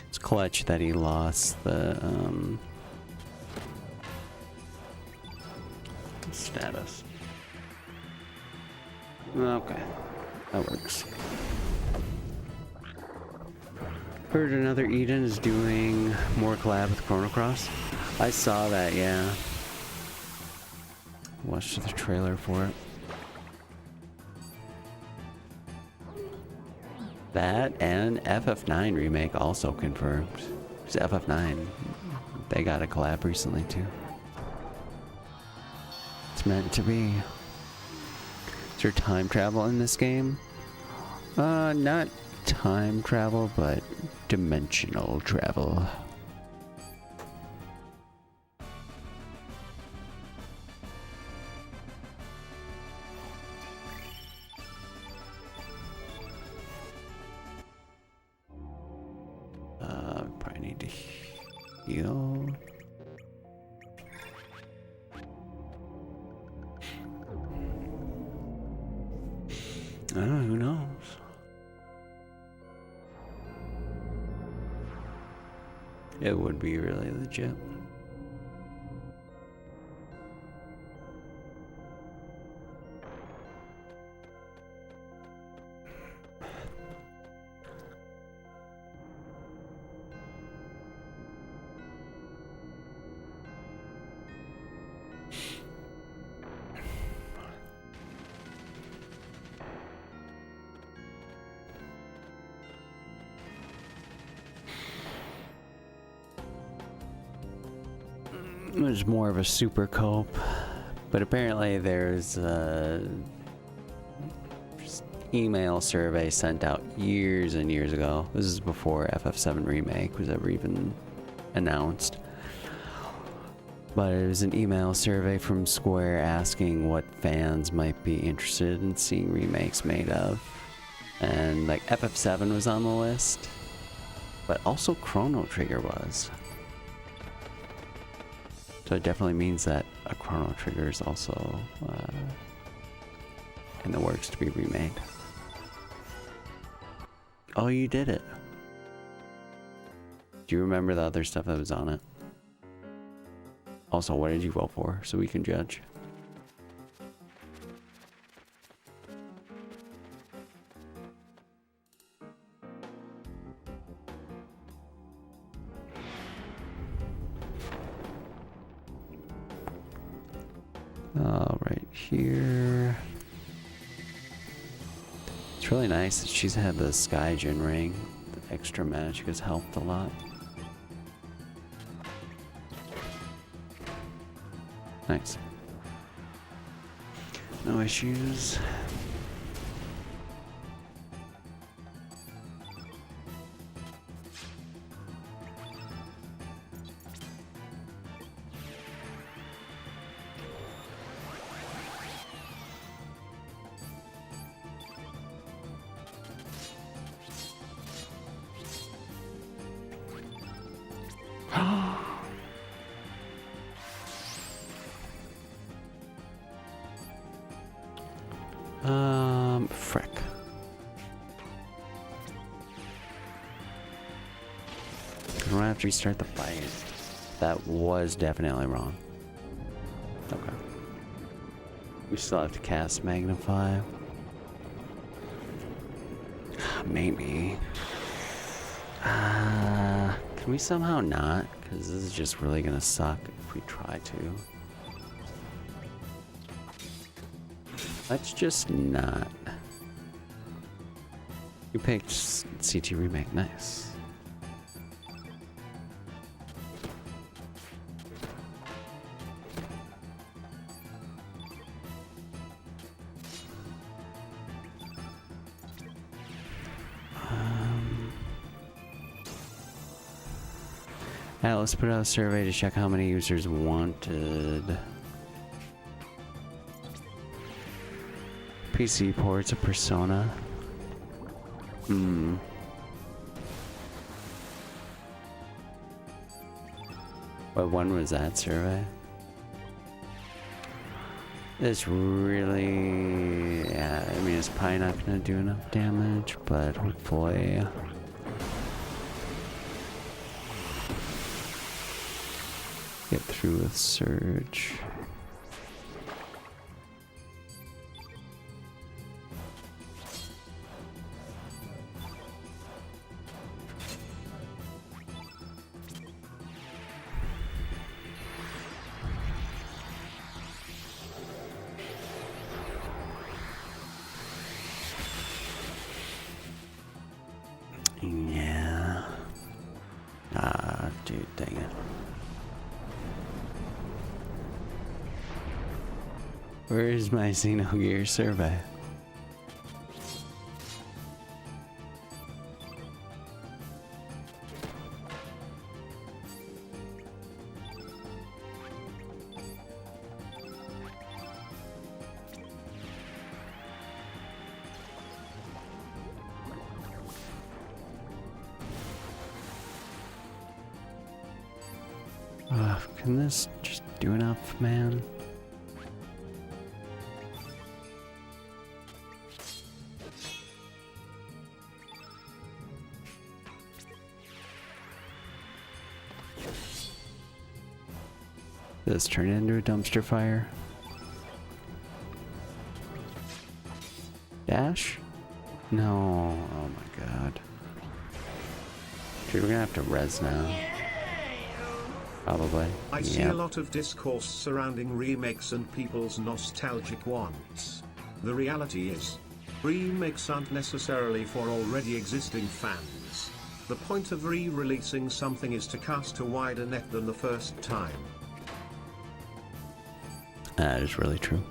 It's clutch that he lost the, status. Okay, that works. Heard another Eden is doing more collab with Chrono Cross. I saw that, yeah. Watched the trailer for it. That and FF9 remake also confirmed. Because FF9, they got a collab recently too. Meant to be. Is there time travel in this game? Not time travel, but dimensional travel. Probably need to heal. I don't know, who knows? It would be really legit. It was more of a super cope, but apparently there's a email survey sent out years and years ago. This is before FF7 Remake was ever even announced. But it was an email survey from Square asking what fans might be interested in seeing remakes made of. And like FF7 was on the list, but also Chrono Trigger was. So it definitely means that a Chrono Trigger is also in the works to be remade. Oh, you did it. Do you remember the other stuff that was on it? Also, what did you vote for so we can judge? Right here. It's really nice that she's had the Skygen ring. The extra magic has helped a lot. Nice. No issues. Frick. I don't have to restart the fight. That was definitely wrong. Okay. We still have to cast Magnify. Maybe. Can we somehow not? Because this is just really gonna suck if we try to. Let's just not. You picked CT Remake, nice. Alright, let's put out a survey to check how many users wanted PC ports of Persona. What one was that survey? It's really... yeah, I mean, it's probably not gonna do enough damage, but hopefully... get through with Surge. Yeah. Ah, dude, dang it. Where is my Xenogears survey? Can this just do enough, man? Did this turn into a dumpster fire? Dash? No. Oh my god. Dude, we're gonna have to res now. Probably. I see a lot of discourse surrounding remakes and people's nostalgic wants. The reality is, remakes aren't necessarily for already existing fans. The point of re-releasing something is to cast a wider net than the first time. That is really true.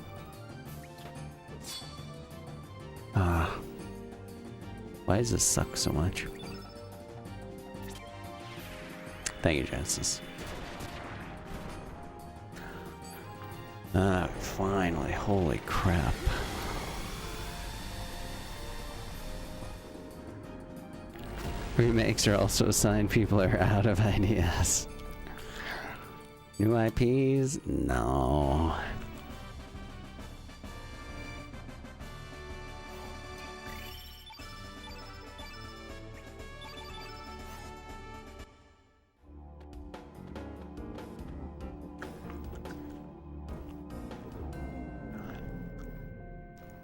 Why does this suck so much? Thank you, Genesis. Finally, holy crap. Remakes are also a sign people are out of ideas. New IPs? No.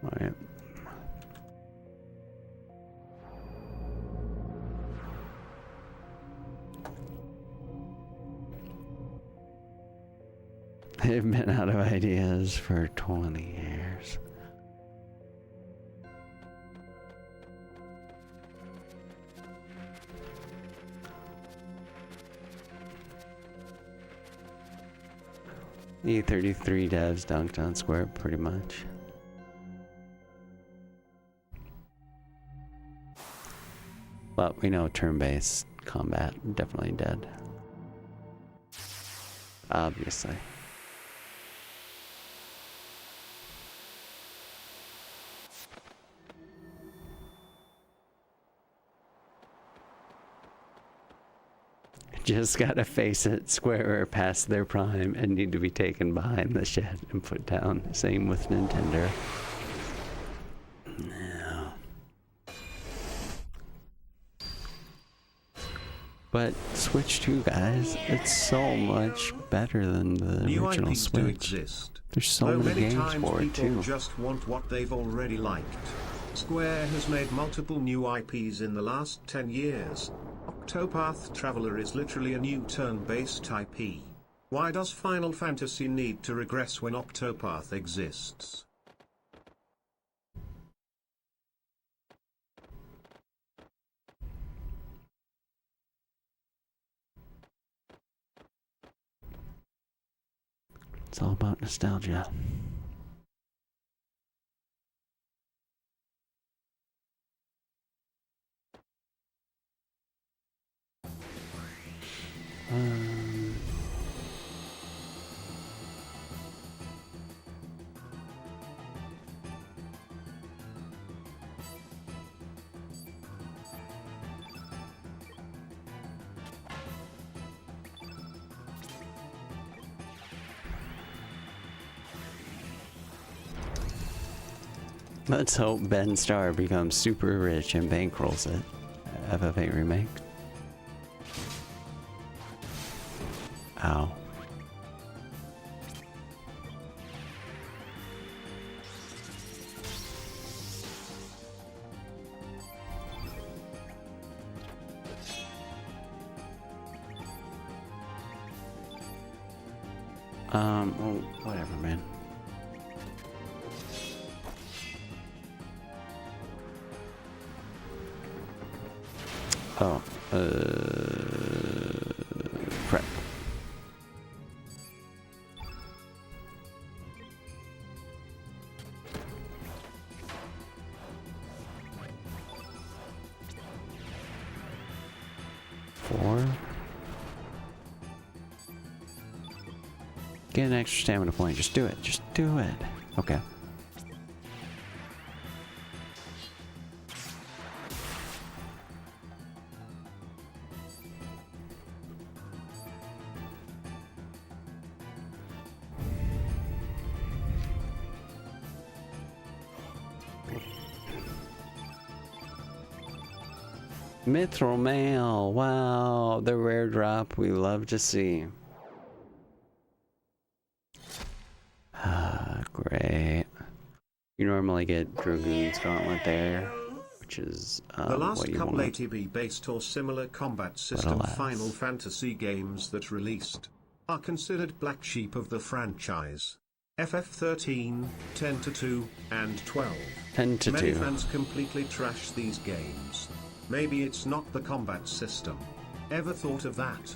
Alright. They've been out of ideas for 20 years. The 33 devs dunked on Square pretty much. But we know turn-based combat definitely dead. Obviously. Just gotta face it, Square are past their prime and need to be taken behind the shed and put down. Same with Nintendo. No. But Switch 2, guys, it's so much better than the New original IPs Switch. do exist. There's so many games times for it people too. just want what they've already liked. Square has made multiple new IPs in the last 10 years. Octopath Traveler is literally a new turn-based IP. Why does Final Fantasy need to regress when Octopath exists? It's all about nostalgia. Let's hope Ben Starr becomes super rich and bankrolls it. FF8 remake. Ow. Well, whatever, man. Oh, crap. Four. Get an extra stamina point. Just do it. Just do it. Okay. Mithril Mail, wow, the rare drop we love to see. Ah, great. You normally get Dragoon's Gauntlet there, which is the last what you couple want. ATB-based or similar combat system Final Fantasy games that released are considered black sheep of the franchise. FF13, 10-2, and 12. 10-2. Many fans completely trash these games. Maybe it's not the combat system. Ever thought of that?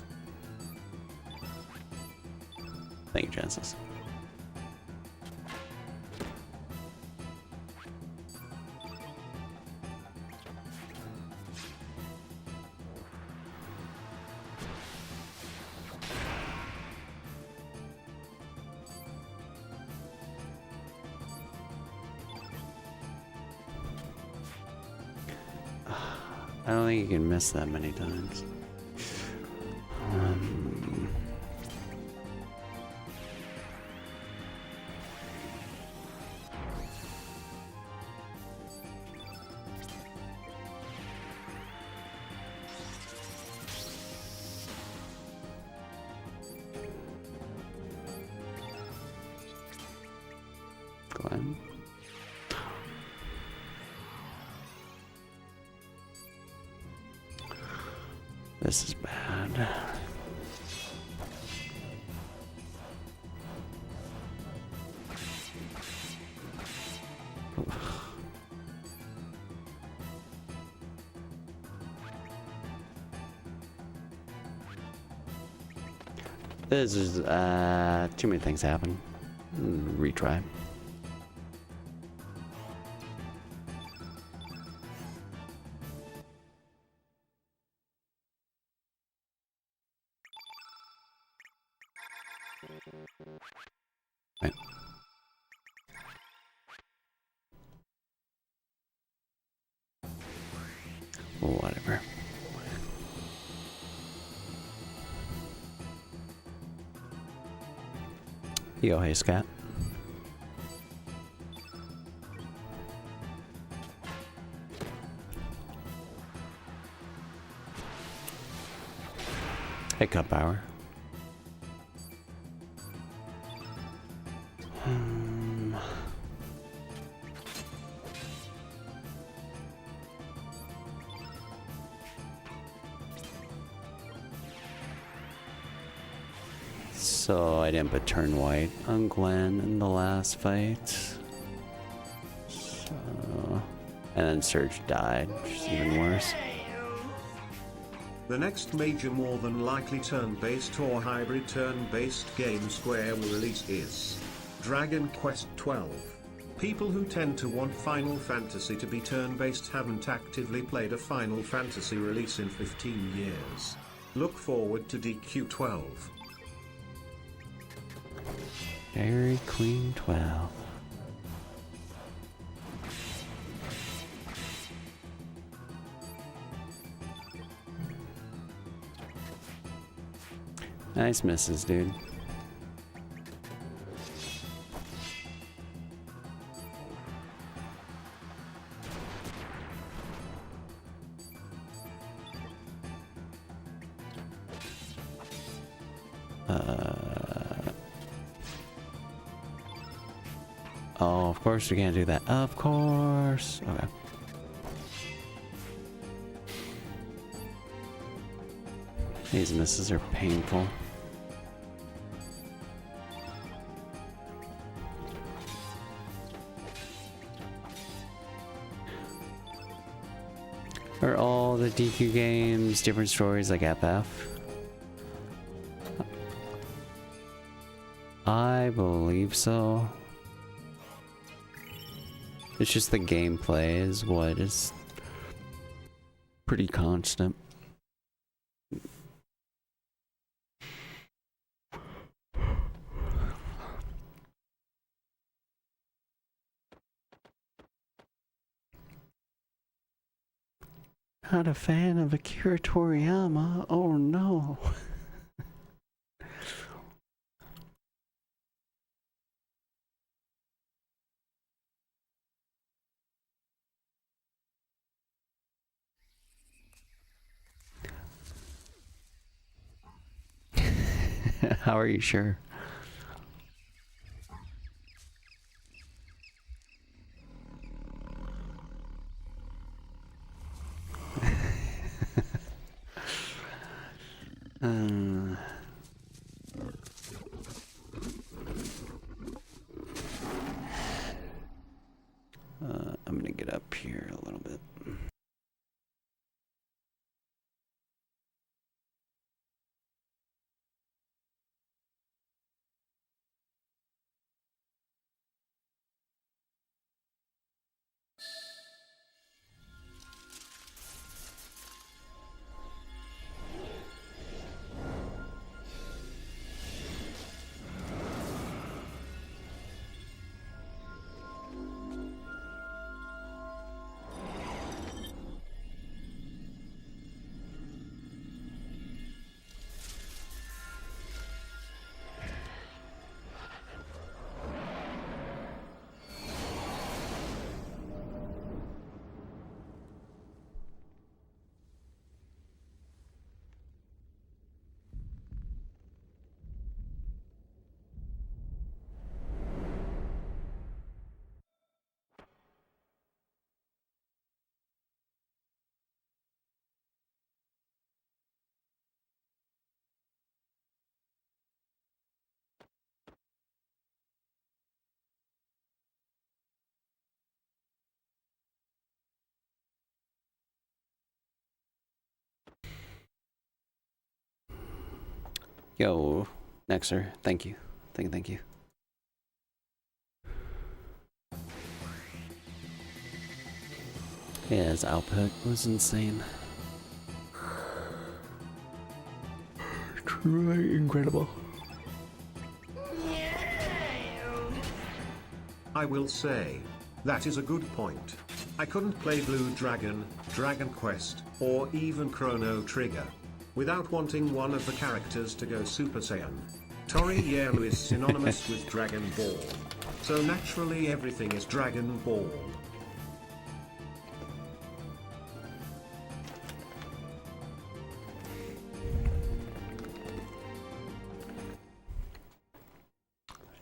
Thank you, Genesis. I don't think you can miss that many times. Glenn. This is bad. This is, too many things happen. Retry. Right. Whatever. Yo, hey, Scott. Hey, Cup Hour. So I didn't put turn white on Glenn in the last fight. So, and then Surge died, which is even worse. The next major more than likely turn-based or hybrid turn-based game Square will release is Dragon Quest XII. People who tend to want Final Fantasy to be turn-based haven't actively played a Final Fantasy release in 15 years. Look forward to DQ12. Dairy Queen 12. Nice misses, dude. Oh, of course we can't do that. Of course. Okay. These misses are painful. Are all the DQ games different stories like FF? I believe so. It's just the gameplay is what is pretty constant. Not a fan of Akira Toriyama. Oh no. How are you sure? I'm gonna get up here a little bit. Yo, Nexer, thank you. Thank you. Yeah, his output was insane. Truly incredible. I will say, that is a good point. I couldn't play Blue Dragon, Dragon Quest, or even Chrono Trigger without wanting one of the characters to go Super Saiyan. Toriyama is synonymous with Dragon Ball, so naturally everything is Dragon Ball.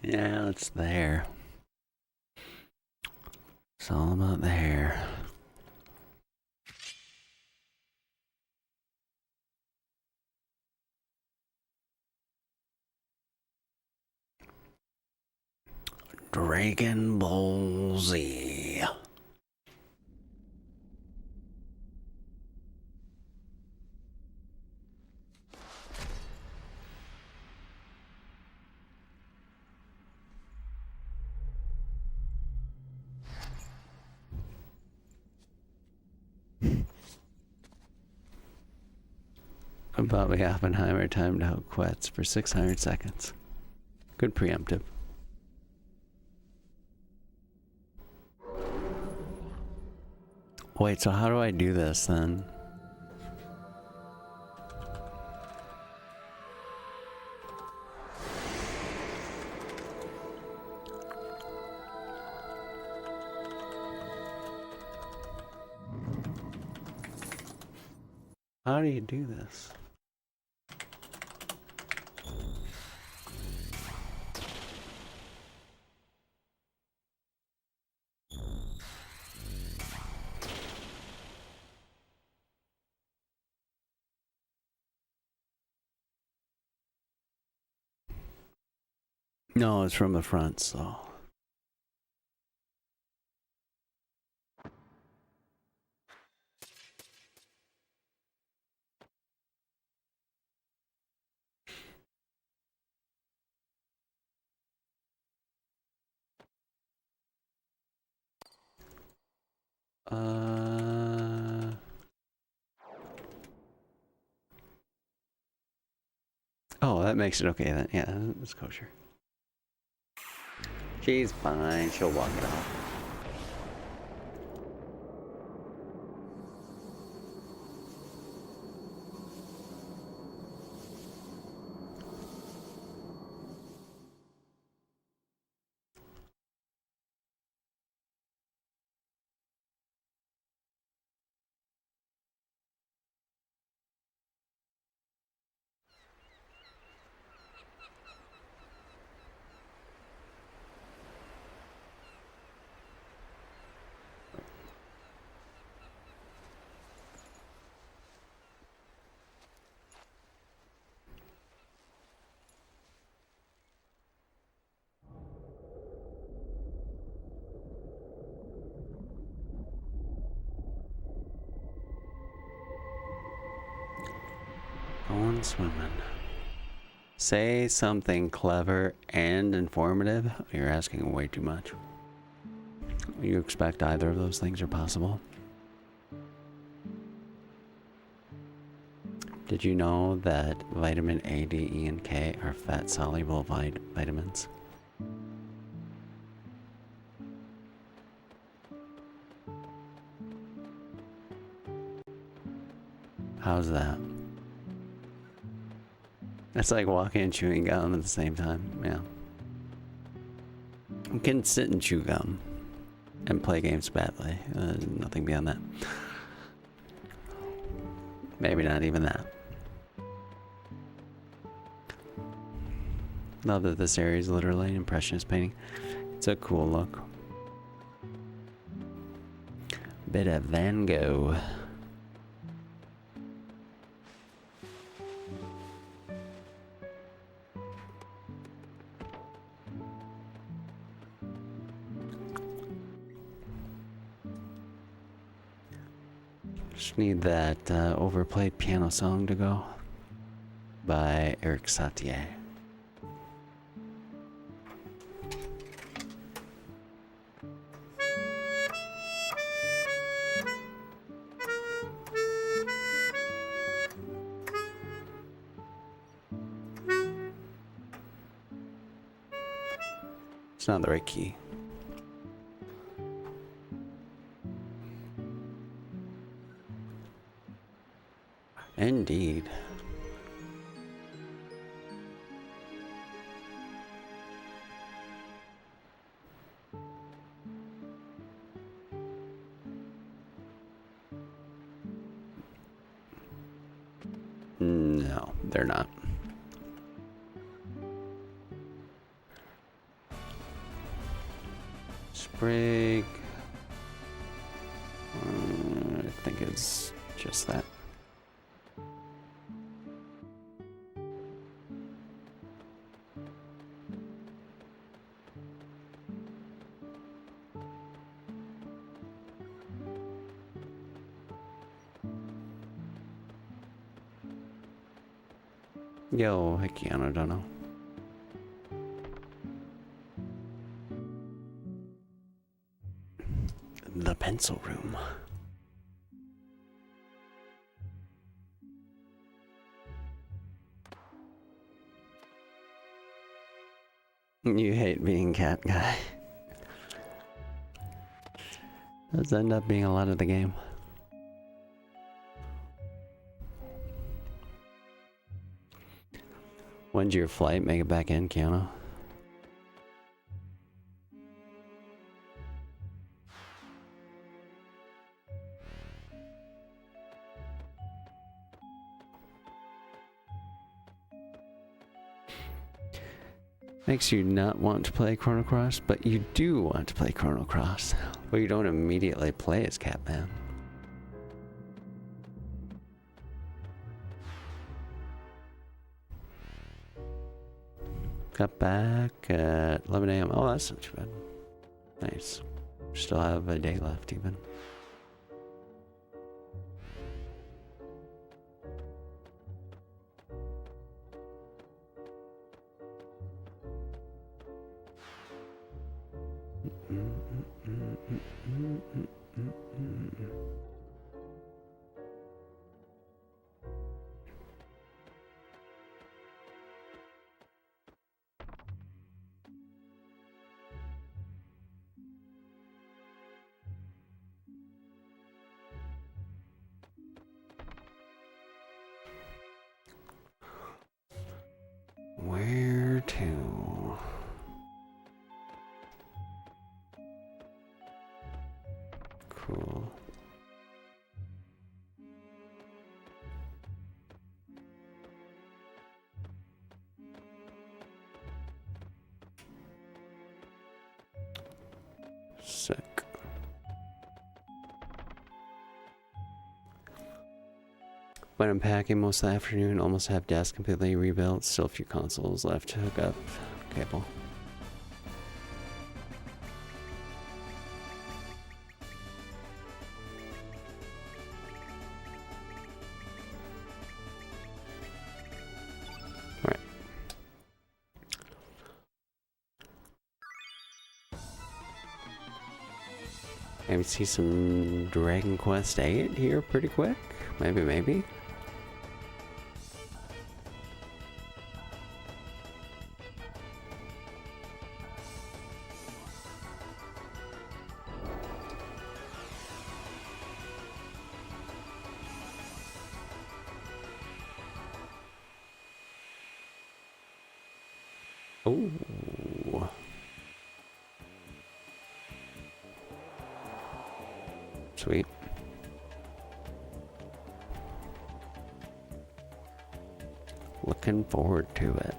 Yeah, it's the hair. It's all about the hair. Dragon Ball Z. Bobby Oppenheimer timed out Quetz for 600 seconds. Good preemptive. Wait, so how do I do this then? How do you do this? No, it's from the front, so. Oh, that makes it okay then. Yeah, it's kosher. She's fine. She'll walk it off. Going swimming. Say something clever and informative. You're asking way too much. You expect either of those things are possible? Did you know that vitamin A, D, E, and K are fat-soluble vitamins? How's that? It's like walking and chewing gum at the same time, yeah. You can sit and chew gum and play games badly. Nothing beyond that. Maybe not even that. Love that this area is literally an impressionist painting. It's a cool look. Bit of Van Gogh. Just need that overplayed piano song to go by Eric Satie. It's not the right key. Indeed. No, they're not. Sprig. I think it's just that. Yo, Hikiano, don't know. The pencil room. You hate being cat guy. Does end up being a lot of the game. When's your flight? Make it back in, Keanu. Makes you not want to play Chrono Cross, but you do want to play Chrono Cross. But you don't immediately play as Catman. Got back at 11 a.m. Oh, that's not too bad. Nice. Still have a day left, even. Where to? Cool. Sick. When unpacking most of the afternoon, almost have desk completely rebuilt. Still a few consoles left to hook up cable. Alright. Maybe see some Dragon Quest 8 here pretty quick. Maybe. Ooh. Sweet. Looking forward to it.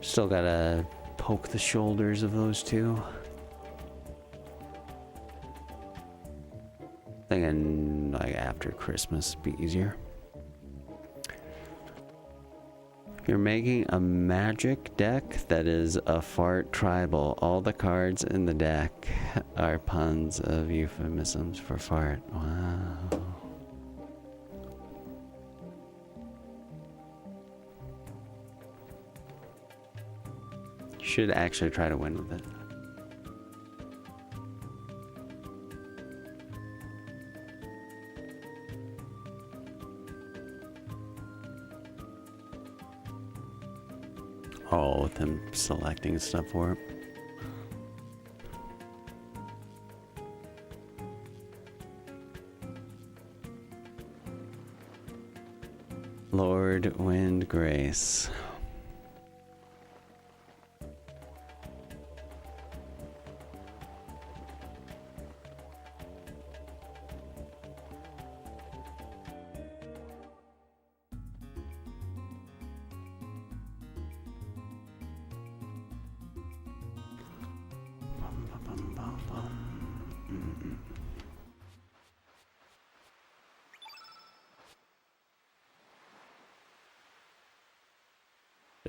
Still gotta poke the shoulders of those two. Thinking like after Christmas would be easier. You're making a magic deck that is a fart tribal. All the cards in the deck are puns of euphemisms for fart. Wow. You should actually try to win with it. Oh, with him selecting stuff for it. Lord Wind Grace.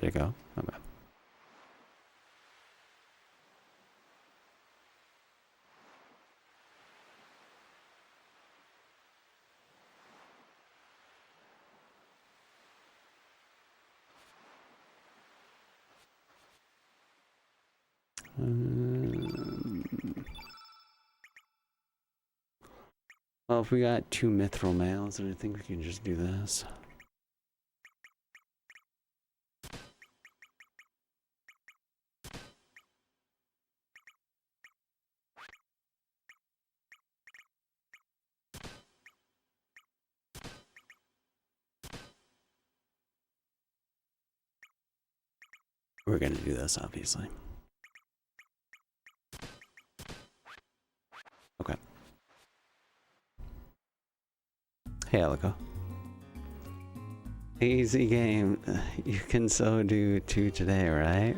Did it go? Okay. Well, if we got 2 mithril males, then I think we can just do this. We're gonna do this, obviously. Okay. Hey, Alico. Easy game. You can so do 2 today, right?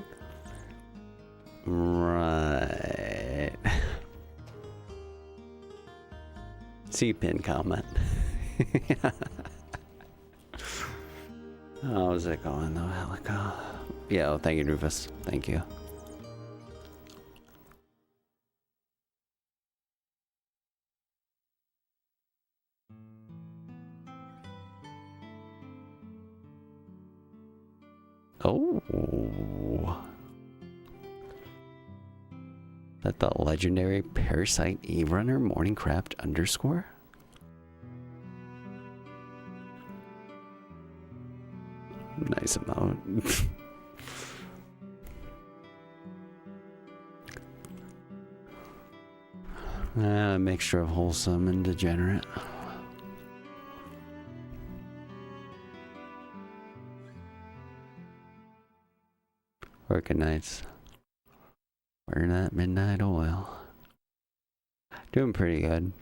Right. See pin comment. How's it going though, Alico? Yeah, well, thank you, Rufus. Thank you. Oh. Is that the legendary Parasite Eve Runner Morningcraft _? Nice amount. A mixture of wholesome and degenerate. Working nights. Wearing that midnight oil. Doing pretty good.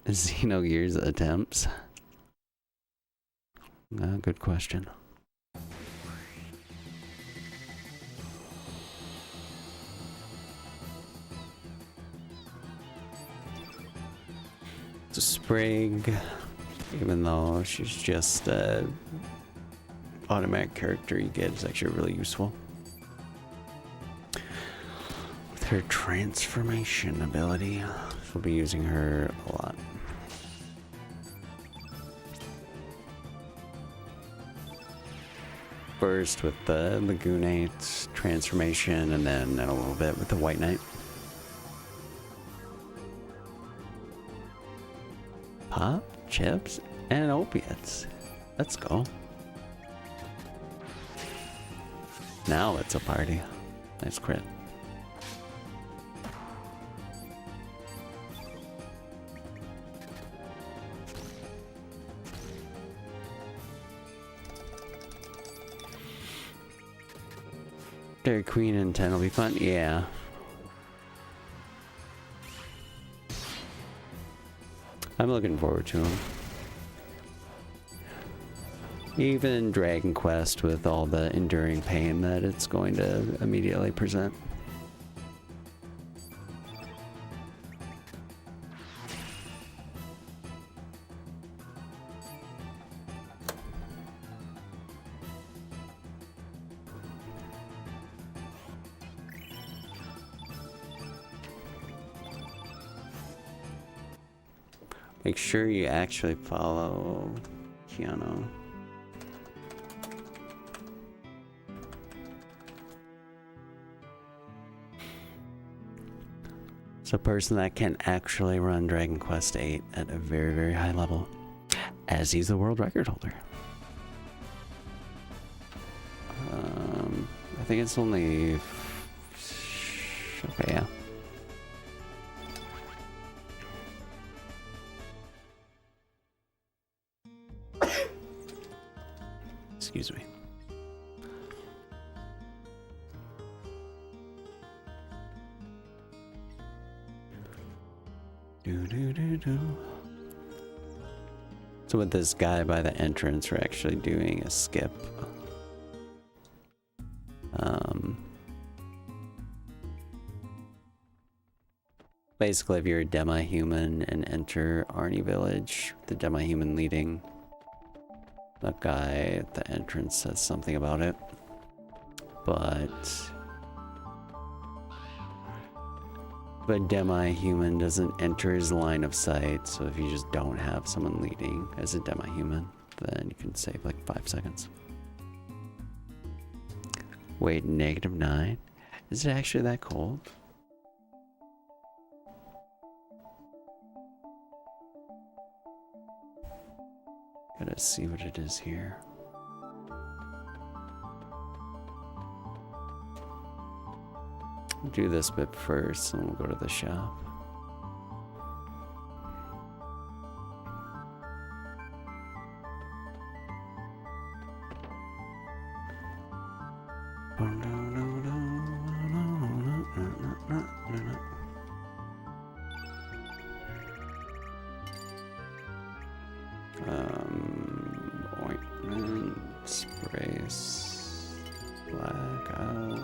Xenogears attempts. Good question. It's a Sprig, even though she's just automatic character you get is actually really useful. With her transformation ability, we'll be using her a lot. First with the Lagoonate transformation, and then in a little bit with the White Knight. Pop, chips, and opiates. Let's go. Now it's a party. Nice crit. Dairy Queen and 10 will be fun. Yeah. I'm looking forward to them. Even Dragon Quest with all the enduring pain that it's going to immediately present. Make sure you actually follow Keanu. It's a person that can actually run Dragon Quest VIII at a very, very high level, as he's the world record holder. I think it's only... Okay, yeah. Excuse me. So with this guy by the entrance, we're actually doing a skip. Basically, if you're a demi-human and enter Arnie Village, the demi-human leading, the guy at the entrance says something about it. But a demi-human doesn't enter his line of sight, so if you just don't have someone leading as a demi-human, then you can save like 5 seconds. Wait, -9? Is it actually that cold? Gotta see what it is here. Do this bit first and we'll go to the shop. Ointment, sprays, blackout.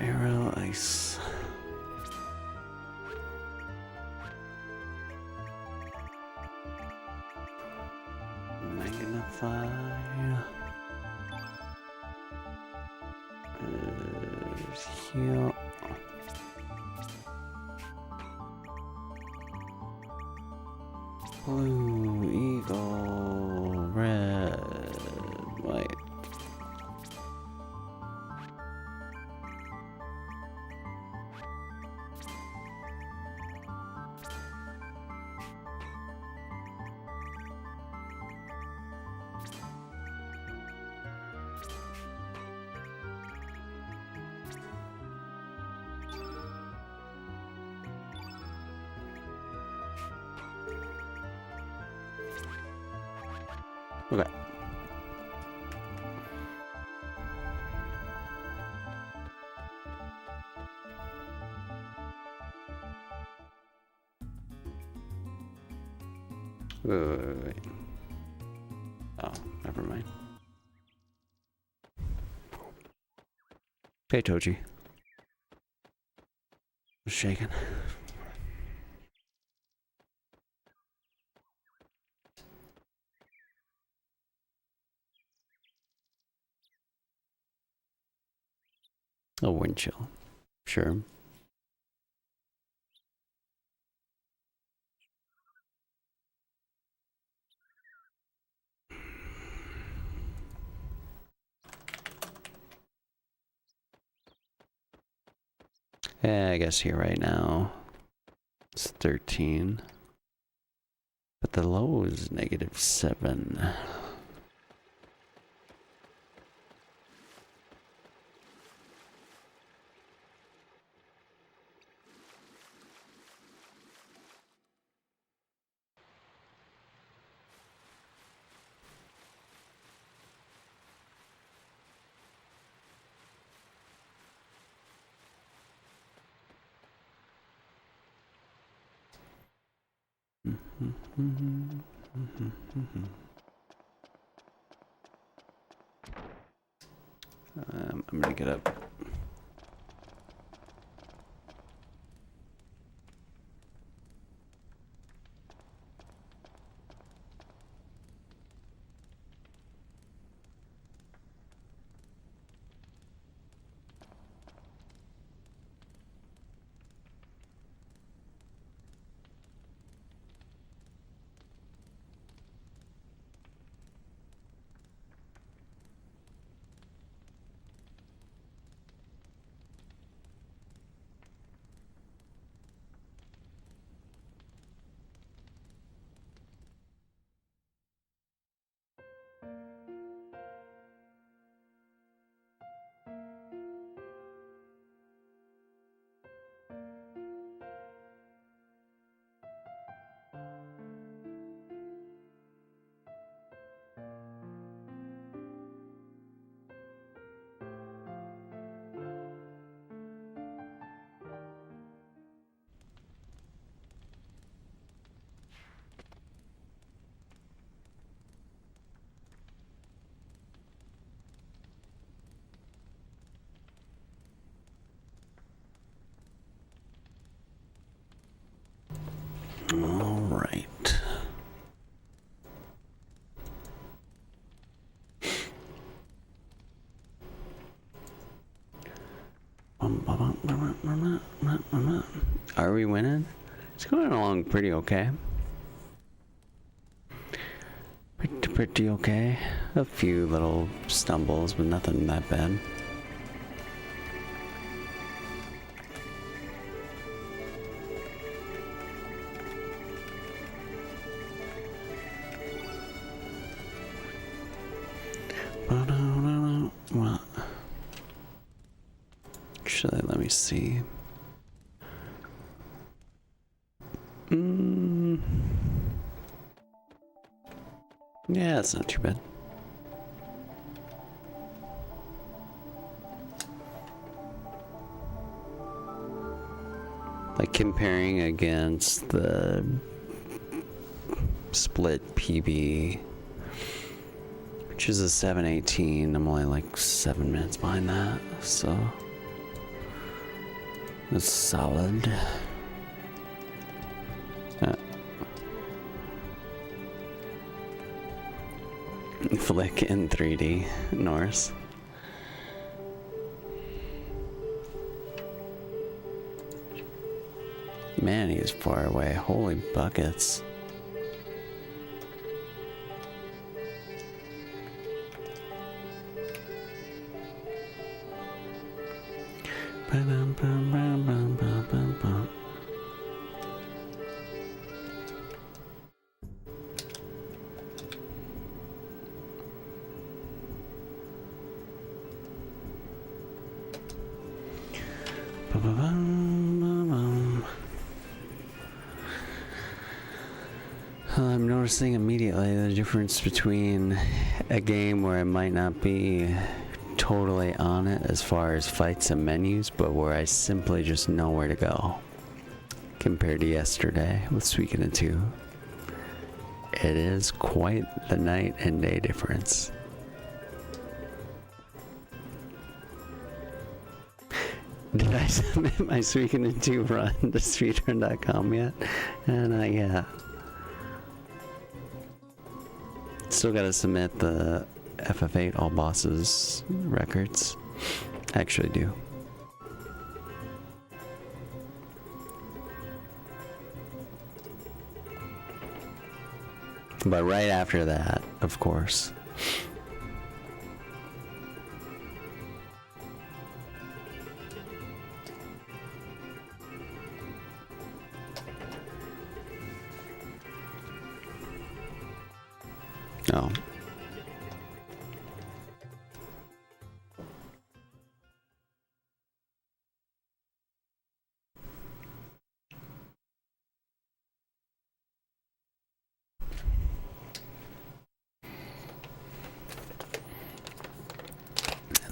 Arrow ice. Magnify. Heal. Blue, eagle, red, white. Okay. Wait. Oh, never mind. Hey, Toji. Shaking. A wind chill. Sure. Yeah, I guess here right now it's 13. But the low is -7. I'm gonna get up. All right. Are we winning? It's going along pretty okay. Pretty okay. A few little stumbles, but nothing that bad. Well, actually, let me see. Yeah, it's not too bad. Like comparing against the split PB, which is a 7:18, I'm only like 7 minutes behind that, so it's solid. Flick in 3D, Norse. Man, he's far away. Holy buckets. I'm noticing immediately the difference between a game where I might not be totally on it as far as fights and menus, but where I simply just know where to go, compared to yesterday with Suikoden 2. It is quite the night and day difference. Did I submit my Suikoden 2 run to speedrun.com yet? Not yet. Still gotta submit the FF8 all bosses records. I actually do. But right after that, of course. Oh.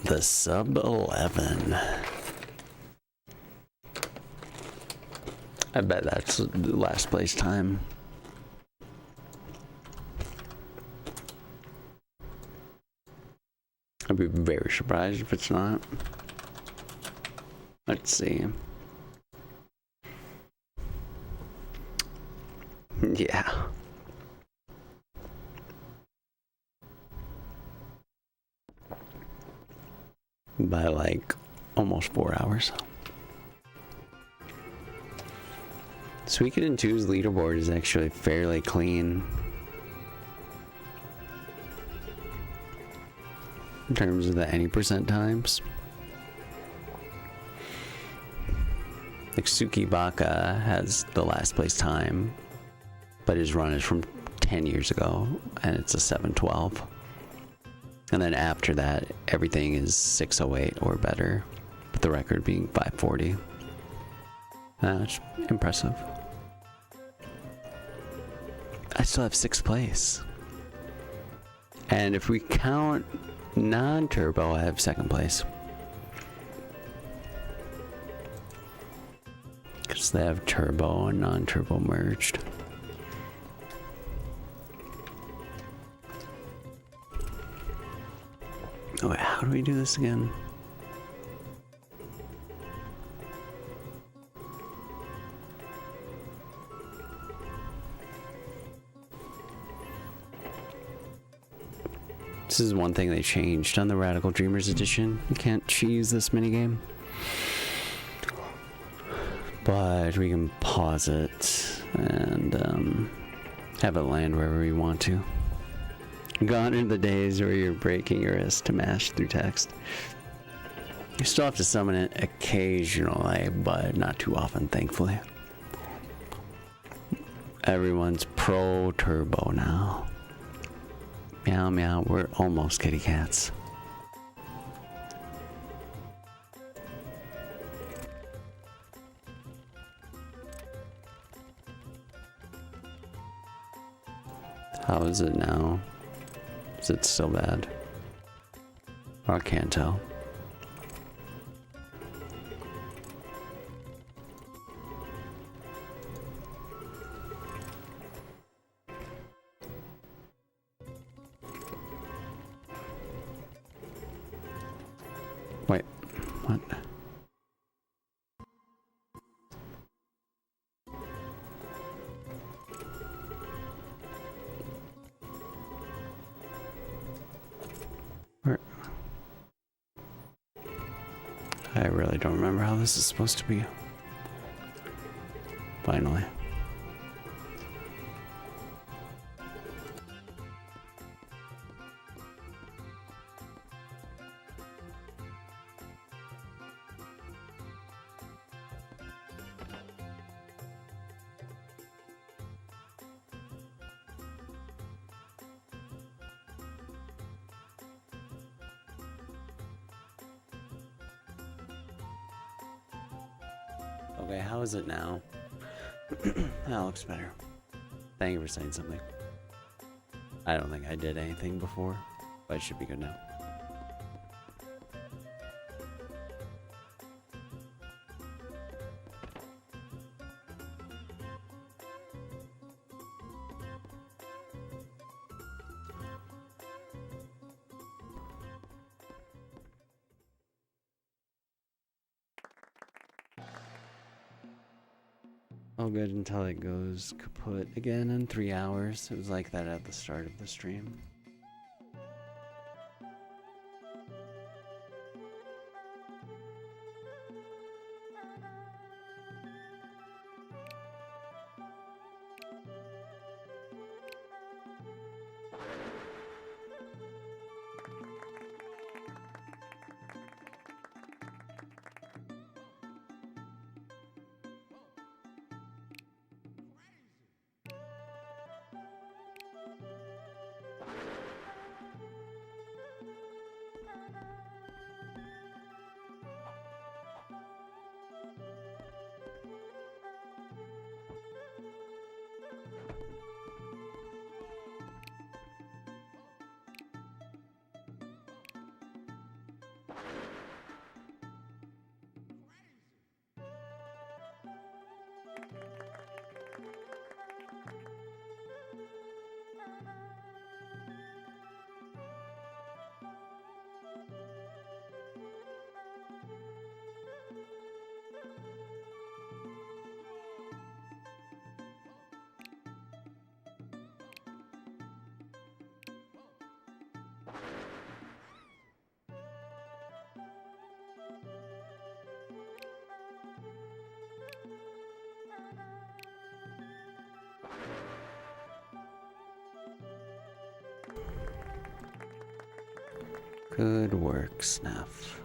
The sub 11. I bet that's the last place time. I'd be very surprised if it's not. Let's see. Yeah. By like almost 4 hours. Suikoden 2's leaderboard is actually fairly clean in terms of the any percent times. Like Tsukibaka has the last place time, but his run is from 10 years ago and it's a 7:12. And then after that, everything is 6:08 or better, with the record being 5:40. That's impressive. I still have 6th place. And if we count non-turbo, I have 2nd place. Because they have turbo and non-turbo merged. Oh wait, how do we do this again? This is one thing they changed on the Radical Dreamers edition. You can't choose this minigame. But we can pause it and have it land wherever we want to. Gone are the days where you're breaking your wrist to mash through text. You still have to summon it occasionally, but not too often, thankfully. Everyone's pro turbo now. Meow meow, we're almost kitty cats. How is it now? Is it still bad? I can't tell. Wait, what? Where? I really don't remember how this is supposed to be. Finally. Okay, how is it now? That looks better. Thank you for saying something. I don't think I did anything before, but it should be good now. All good until it goes kaput again in 3 hours. It was like that at the start of the stream. Good work, Snuff.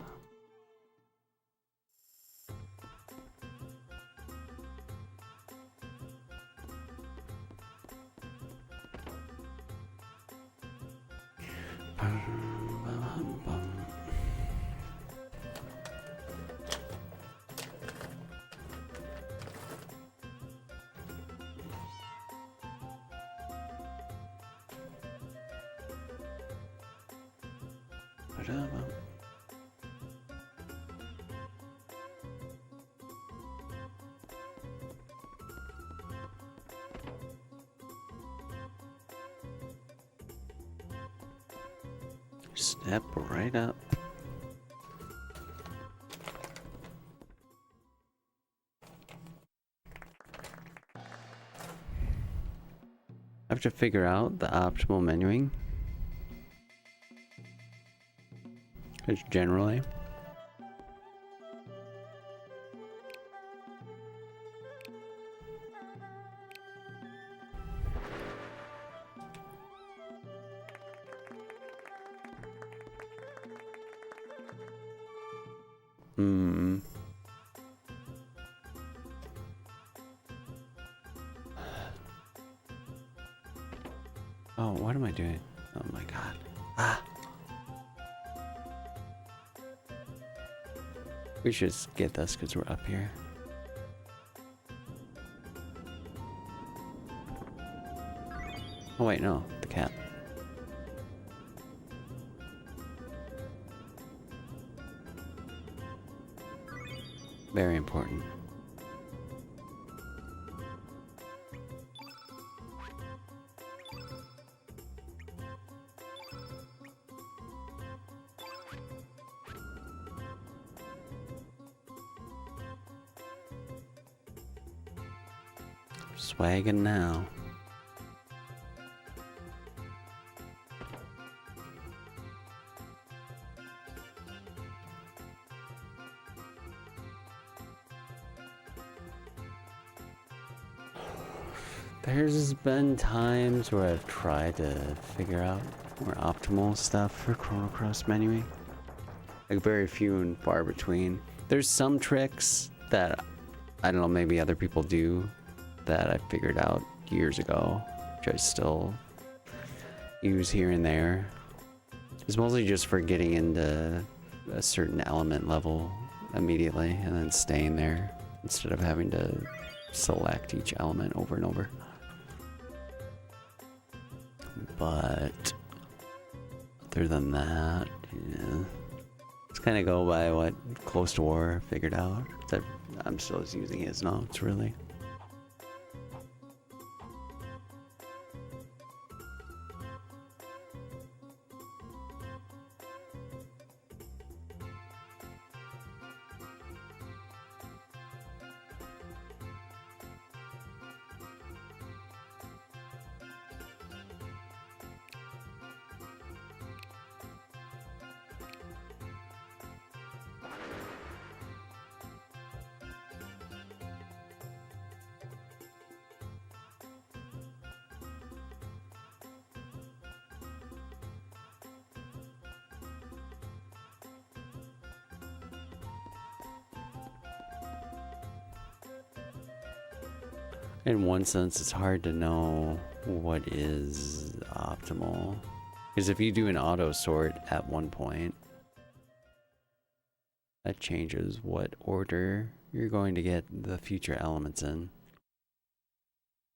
Step right up. I have to figure out the optimal menuing. Because generally, oh, what am I doing? Oh my god. Ah! We should get this because we're up here. Oh wait, no, the cat. Very important. Swaggin' now. There's been times where I've tried to figure out more optimal stuff for Chrono Cross menuing. Like very few and far between. There's some tricks that, I don't know, maybe other people do that I figured out years ago, which I still use here and there. It's mostly just for getting into a certain element level immediately and then staying there instead of having to select each element over and over. But other than that, yeah, just kind of go by what Close to War figured out. I'm still just using his notes, really. In one sense, it's hard to know what is optimal. Because if you do an auto sort at one point, that changes what order you're going to get the future elements in.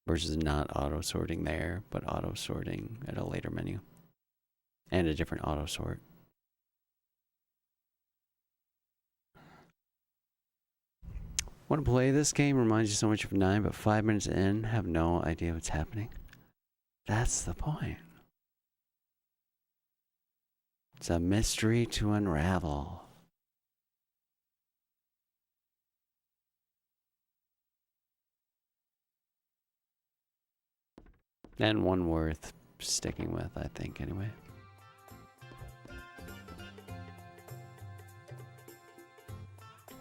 Versus not auto sorting there, but auto sorting at a later menu. And a different auto sort. Want to play this game, reminds you so much of 9, but 5 minutes in, have no idea what's happening. That's the point. It's a mystery to unravel. And one worth sticking with, I think, anyway.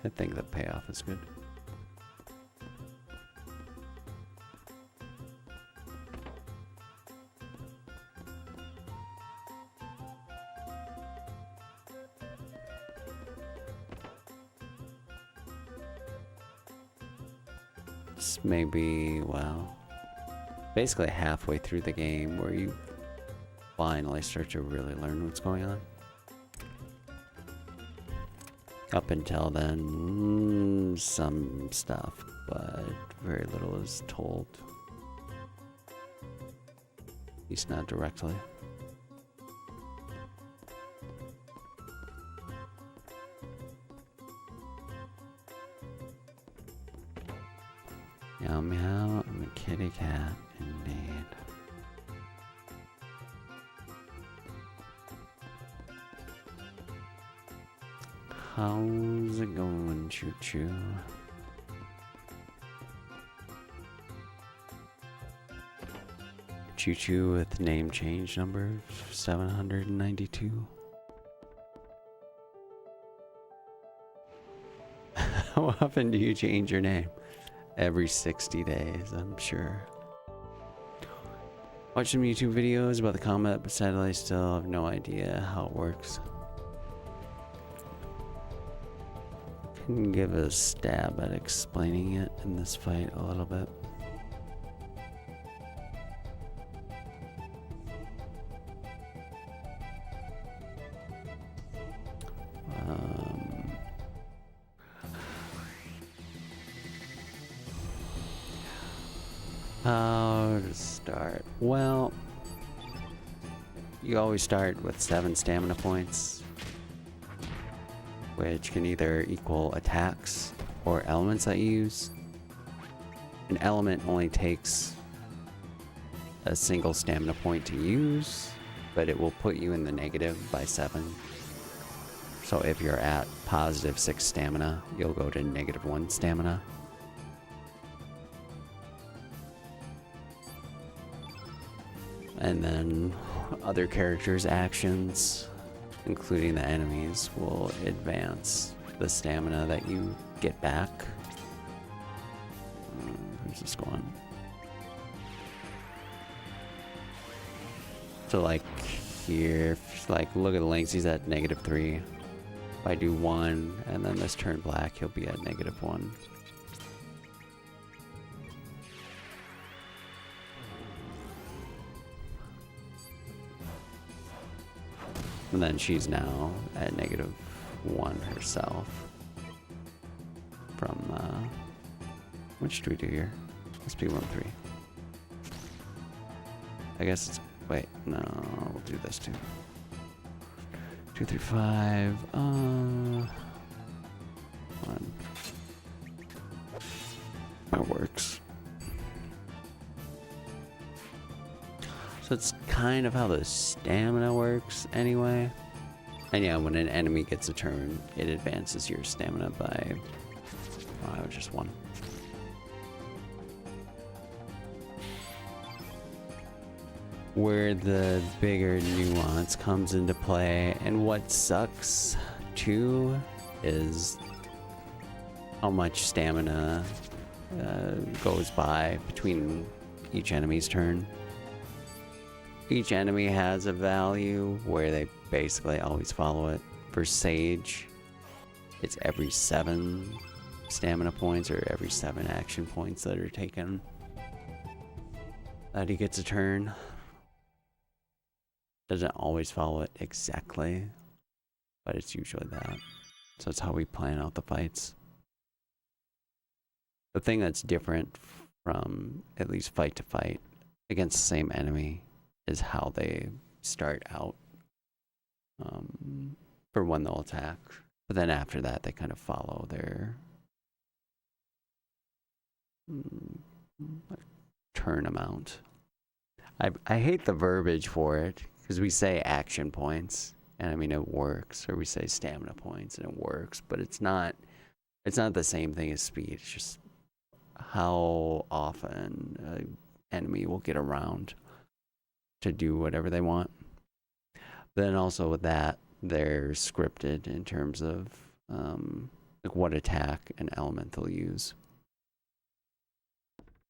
I think the payoff is good. it's maybe, well, basically halfway through the game where you finally start to really learn what's going on. Up until then, some stuff, but very little is told. At least not directly. Meow meow, I'm a kitty cat, indeed. How's it going, Choo Choo? Choo Choo with name change number 792. How often do you change your name? Every 60 days, I'm sure. Watch some YouTube videos about the combat, but sadly I still have no idea how it works. Can give a stab at explaining it in this fight a little bit. How to start? Well, you always start with 7 stamina points, which can either equal attacks or elements that you use. An element only takes a single stamina point to use, but it will put you in the negative by 7. So if you're at positive 6 stamina, you'll go to negative 1 stamina. And then other characters' actions, including the enemies, will advance the stamina that you get back. Where's this going? So like here, like look at the links, he's at negative 3. If I do 1 and then this turn black, he'll be at negative 1. And then she's now at negative 1 herself. From, which do we do here? Let's be 1, 3. I guess it's, wait, no, we'll do this too. 2, 3, 5, 1. That works. So it's kind of how the stamina works anyway. And yeah, when an enemy gets a turn, it advances your stamina by just 1. Where the bigger nuance comes into play, and what sucks too, is how much stamina goes by between each enemy's turn. Each enemy has a value where they basically always follow it. For Sage, it's every 7 stamina points or every 7 action points that are taken that he gets a turn. Doesn't always follow it exactly, but it's usually that. So that's how we plan out the fights. The thing that's different from at least fight to fight against the same enemy is how they start out for when they'll attack. But then after that, they kind of follow their turn amount. I hate the verbiage for it, because we say action points, and I mean it works, or we say stamina points, and it works, but it's not the same thing as speed. It's just how often an enemy will get around to do whatever they want. Then also with that, they're scripted in terms of like what attack and element they'll use.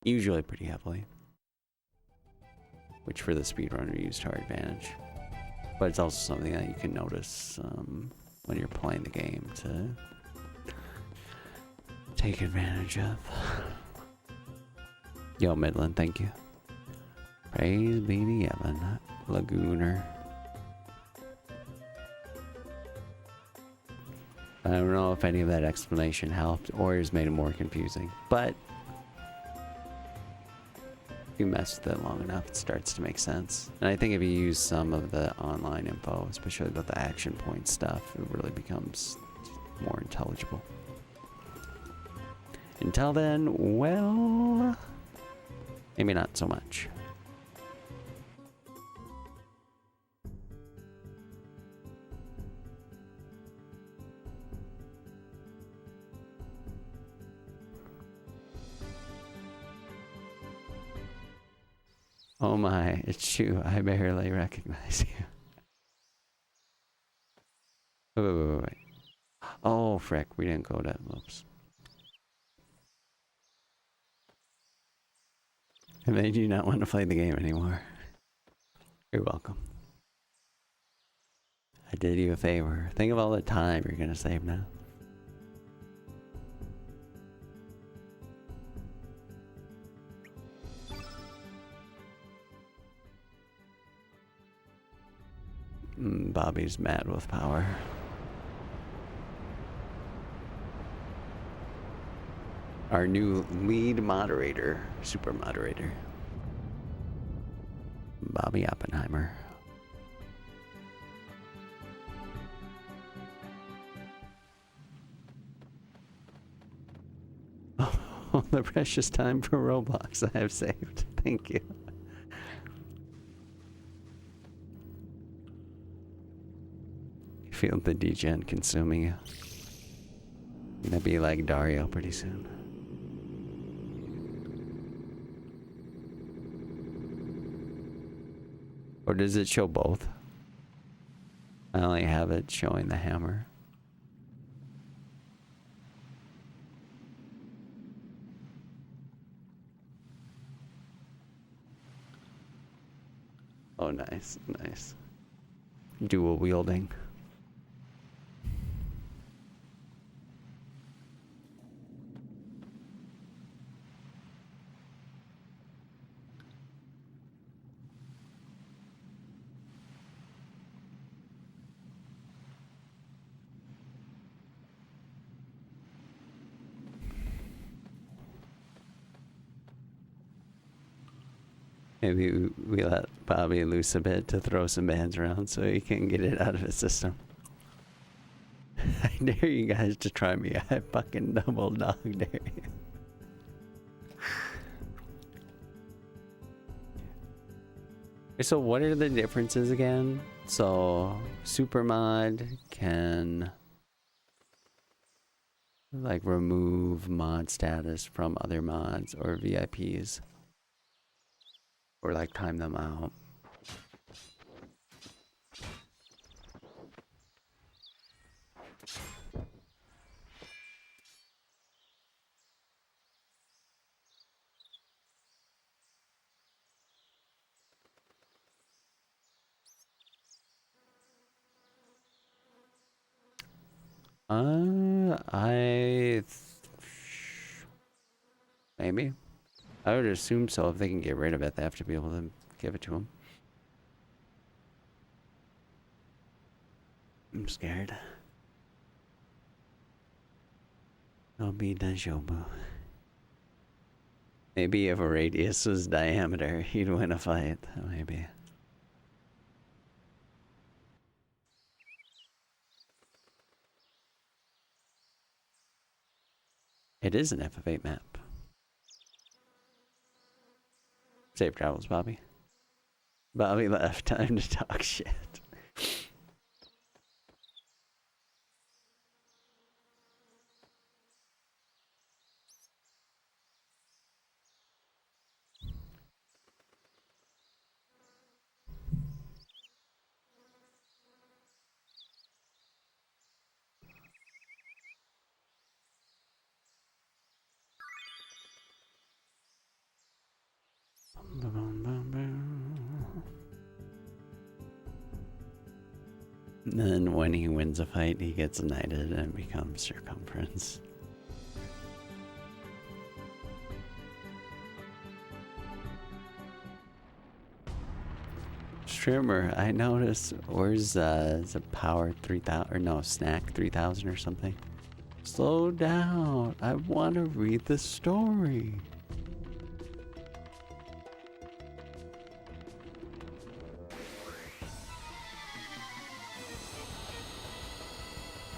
Usually pretty heavily, which for the speedrunner used to our advantage. But it's also something that you can notice when you're playing the game to take advantage of. Yo, Midland, thank you. Praise be to Evan, Lagooner. I don't know if any of that explanation helped or has made it more confusing, but if you mess with it long enough, it starts to make sense. And I think if you use some of the online info, especially about the action point stuff, it really becomes more intelligible. Until then, well, maybe not so much. Oh my, it's you. I barely recognize you. Wait. Oh, frick, we didn't go to... Whoops. I made you not want to play the game anymore. You're welcome. I did you a favor. Think of all the time you're gonna save now. Bobby's mad with power. Our new lead moderator, super moderator, Bobby Oppenheimer. Oh, the precious time for Roblox I have saved. Thank you. Feel the degen consuming you. Gonna be like Dario pretty soon. Or does it show both? I only have it showing the hammer. Oh, nice, nice. Dual wielding. Maybe we let Bobby loose a bit to throw some bands around so he can get it out of his system. I dare you guys to try me. I fucking double dog dare you. So what are the differences again? So Supermod can like remove mod status from other mods or VIPs. Or like time them out. Maybe. I would assume so. If they can get rid of it, they have to be able to give it to them. I'm scared. I'll be Dajobu. Maybe if a radius was diameter, he'd win a fight. Maybe. It is an FF8 map. Safe travels, Bobby. Bobby left. Time to talk shit. And then when he wins a fight, he gets knighted and becomes circumference. streamer, I noticed, where's is it Power 3000 or no, Snack 3000 or something? Slow down. I want to read the story.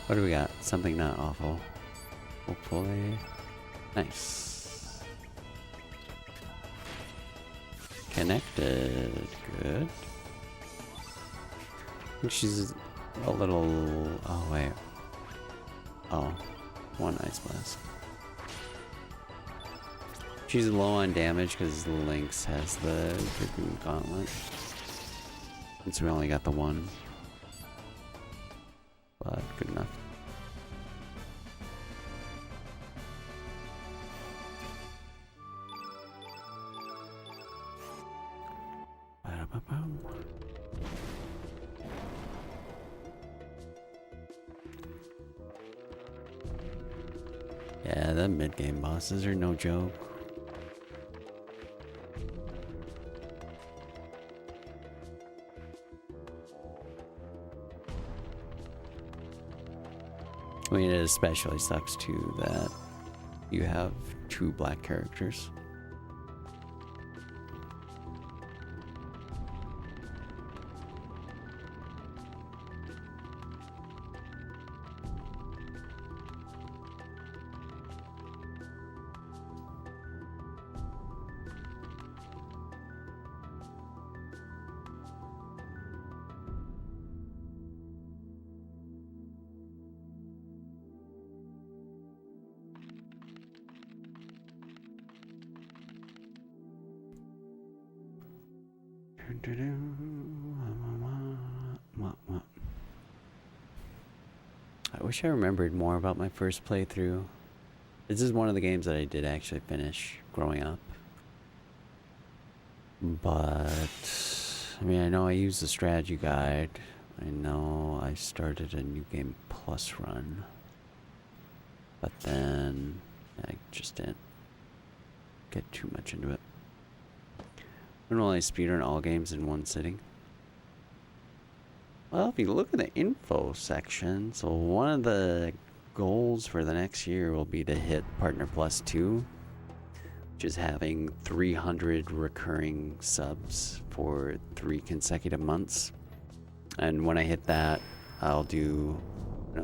What do we got? Something not awful. Hopefully. Nice. Connected. Good. I think she's a little... Oh, wait. Oh. One Ice Blast. She's low on damage because Lynx has the Dragoon Gauntlet. Since we only got the one. But good enough. Yeah, the mid-game bosses are no joke. I mean, it especially sucks too that you have two black characters. I wish I remembered more about my first playthrough. This is one of the games that I did actually finish growing up. But, I mean, I know I used the strategy guide. I know I started a New Game Plus run. But then I just didn't get too much into it. I don't only speedrun all games in one sitting. Well, if you look at the info section, so one of the goals for the next year will be to hit Partner Plus 2, which is having 300 recurring subs for 3 consecutive months. And when I hit that, I'll do,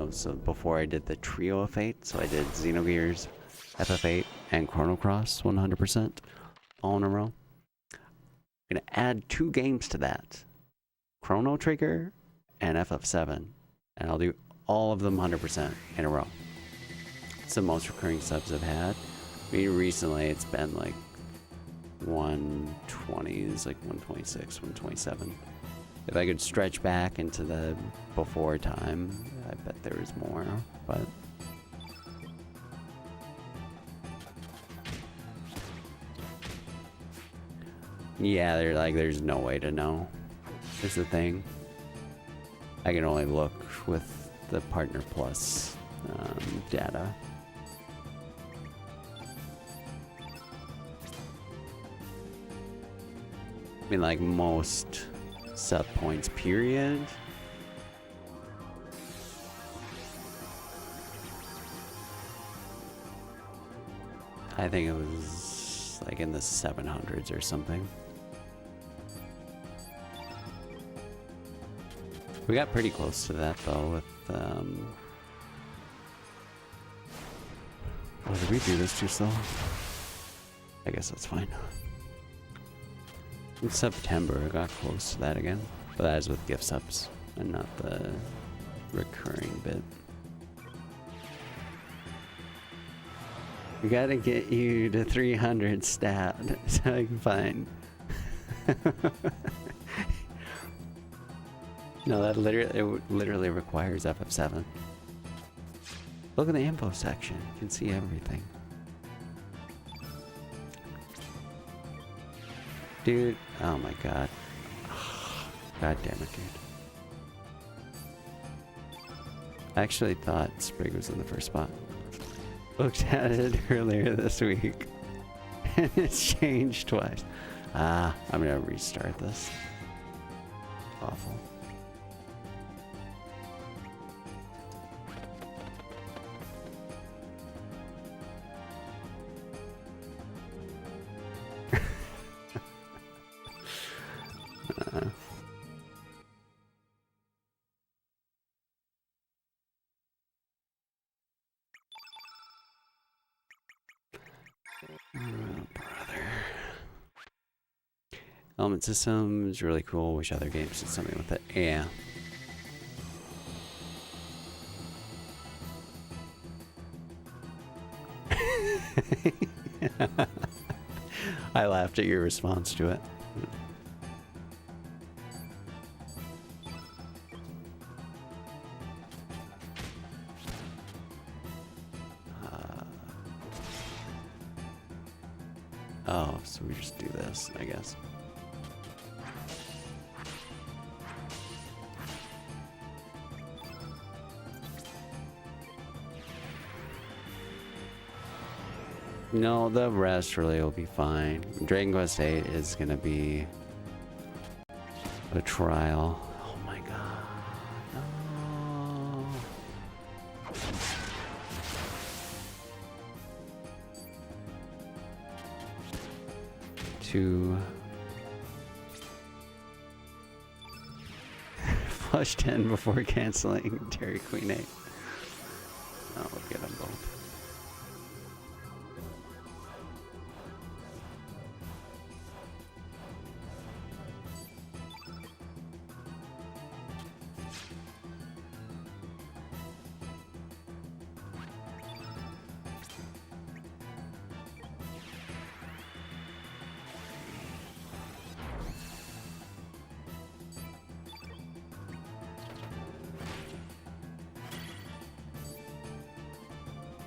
so before I did the trio of fate, so I did Xenogears, FF8, and Chrono Cross 100%, all in a row. I'm going to add 2 games to that. Chrono Trigger and FF7, and I'll do all of them 100% in a row. It's the most recurring subs I've had. I mean, recently it's been like 120s, like 126, 127. If I could stretch back into the before time, I bet there was more, but... Yeah, there's no way to know. Is the thing. I can only look with the Partner Plus data. I mean, like most sub points period. I think it was like in the 700s or something. We got pretty close to that though with oh, did we do this too slow? I guess that's fine. In September I got close to that again. But that is with gift subs and not the recurring bit. We gotta get you to 300 stat so I can find. No, that literally requires FF7. Look at the info section. You can see everything. Dude, oh my god. God damn it, dude. I actually thought Sprig was in the first spot. Looked at it earlier this week. And it's changed twice. I'm gonna restart this. Awful. Element system is really cool. Wish other games did something with it. Yeah. I laughed at your response to it. Oh, so we just do this, I guess. No, the rest really will be fine. Dragon Quest VIII is gonna be a trial. Oh my god. No. To flush 10 before canceling Dairy Queen 8. Oh, we'll get them both.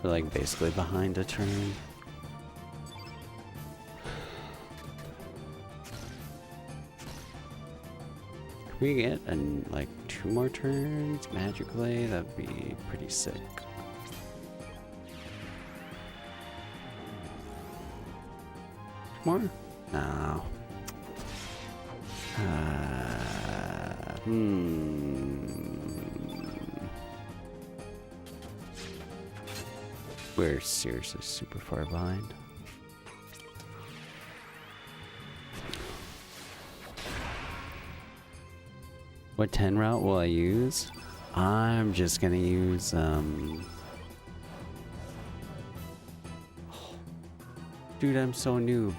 We're like basically behind a turn. Can we get like 2 more turns magically? That'd be pretty sick. More? No. We're seriously super far behind. What 10 route will I use? I'm just gonna use dude, I'm so noob.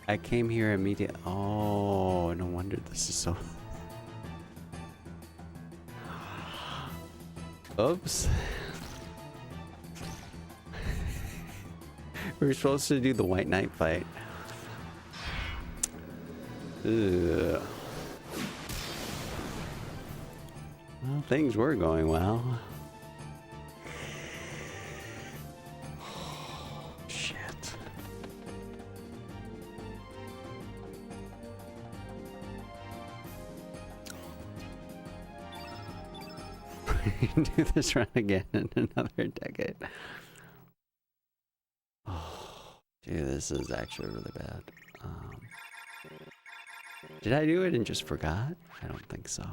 I came here immediately. Oh, no wonder this is so oops. We were supposed to do the White Knight fight. Ugh. Well, things were going well. Shit. We can do this run again in another decade. Dude, this is actually really bad. Did I do it and just forgot? I don't think so.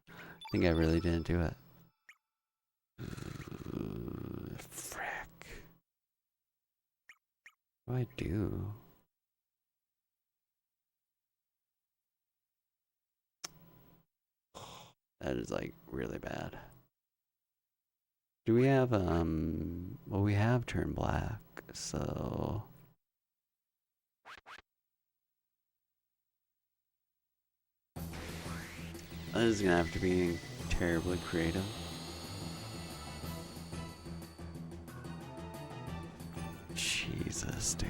I think I really didn't do it. Frick. What do I do? That is like really bad. Do we have, well, we have turned black, so. This is gonna have to be terribly creative. Jesus, dude.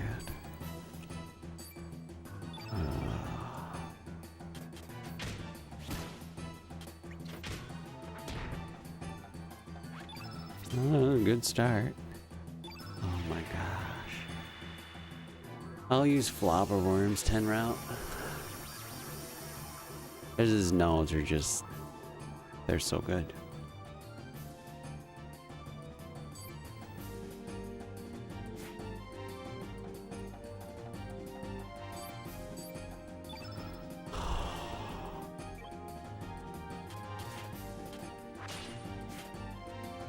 Oh, good start. Oh my gosh. I'll use Flobberworm's 10 route. His nodes are just, they're so good.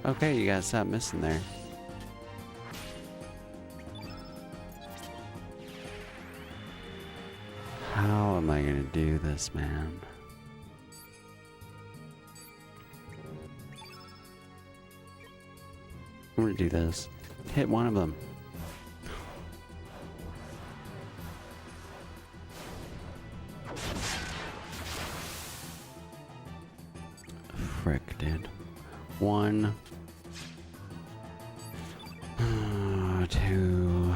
Okay, you gotta stop missing there. How am I gonna do this, man? I'm gonna do this. Hit one of them. Frick, dude. 1, 2,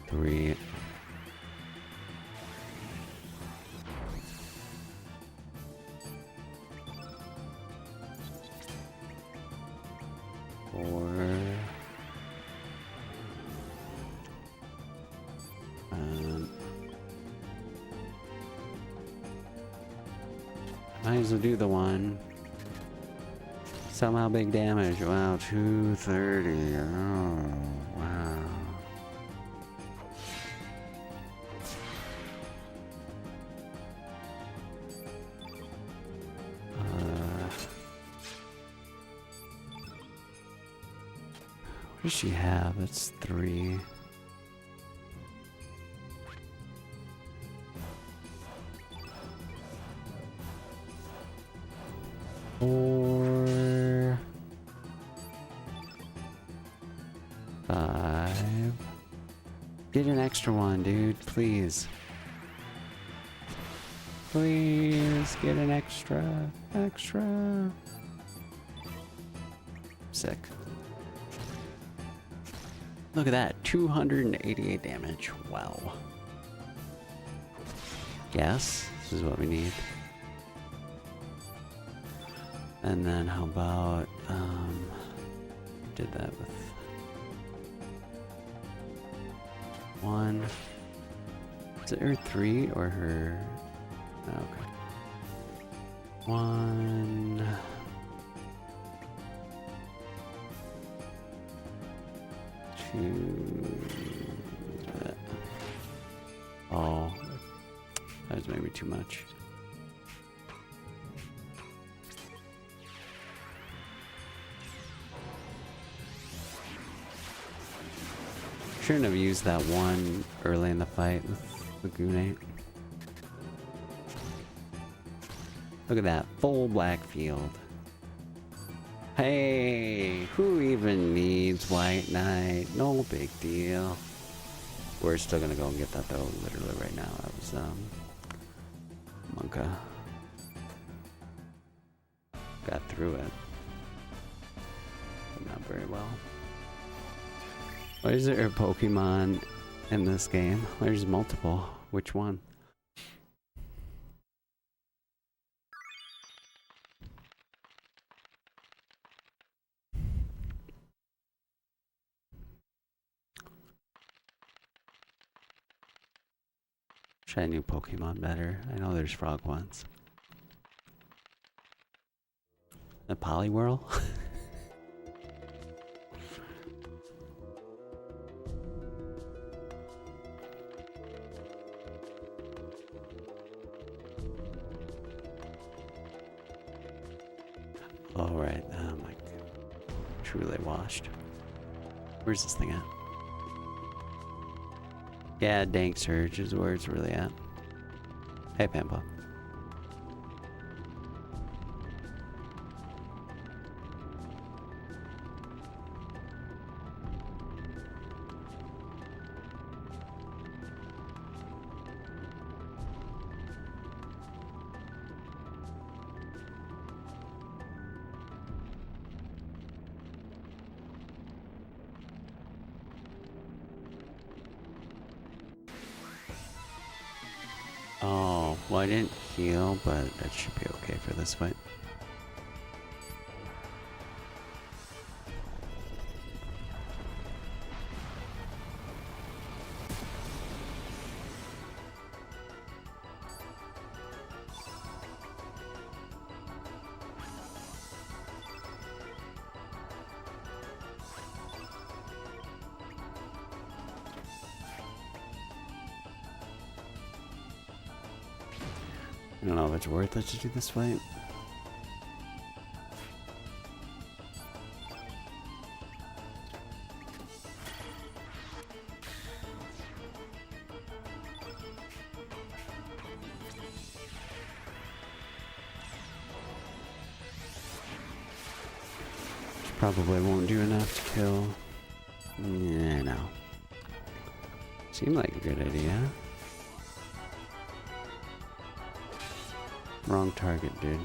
3. 4. Might as well do the one. Somehow big damage. Wow, 230. Oh, wow. What does she have? That's 3. Four, 5. Get an extra one, dude, please. Please get an extra. Sick. Look at that, 288 damage. Wow. Yes, this is what we need. And then how about, did that with 1. Is it her 3 or her? Okay. 1. 2. Oh, that was maybe too much. Shouldn't have used that one early in the fight with Lagoonate. Look at that, full black field. Hey, who even needs White Knight? No big deal. We're still gonna go and get that though, literally right now. That was, Monka. Got through it. But not very well. Why is there a Pokemon in this game? There's multiple. Which one? Wish I knew Pokemon better. I know there's frog ones. The Poliwhirl? Alright, oh my god. Truly washed. Where's this thing at? Yeah, Dank Surge is where it's really at. Hey, Pampa. Oh, well I didn't heal, but that should be okay for this fight. I don't know if it's worth it to do this fight. Probably won't do enough to kill. Yeah, no. Seemed like a good idea. Wrong target, dude.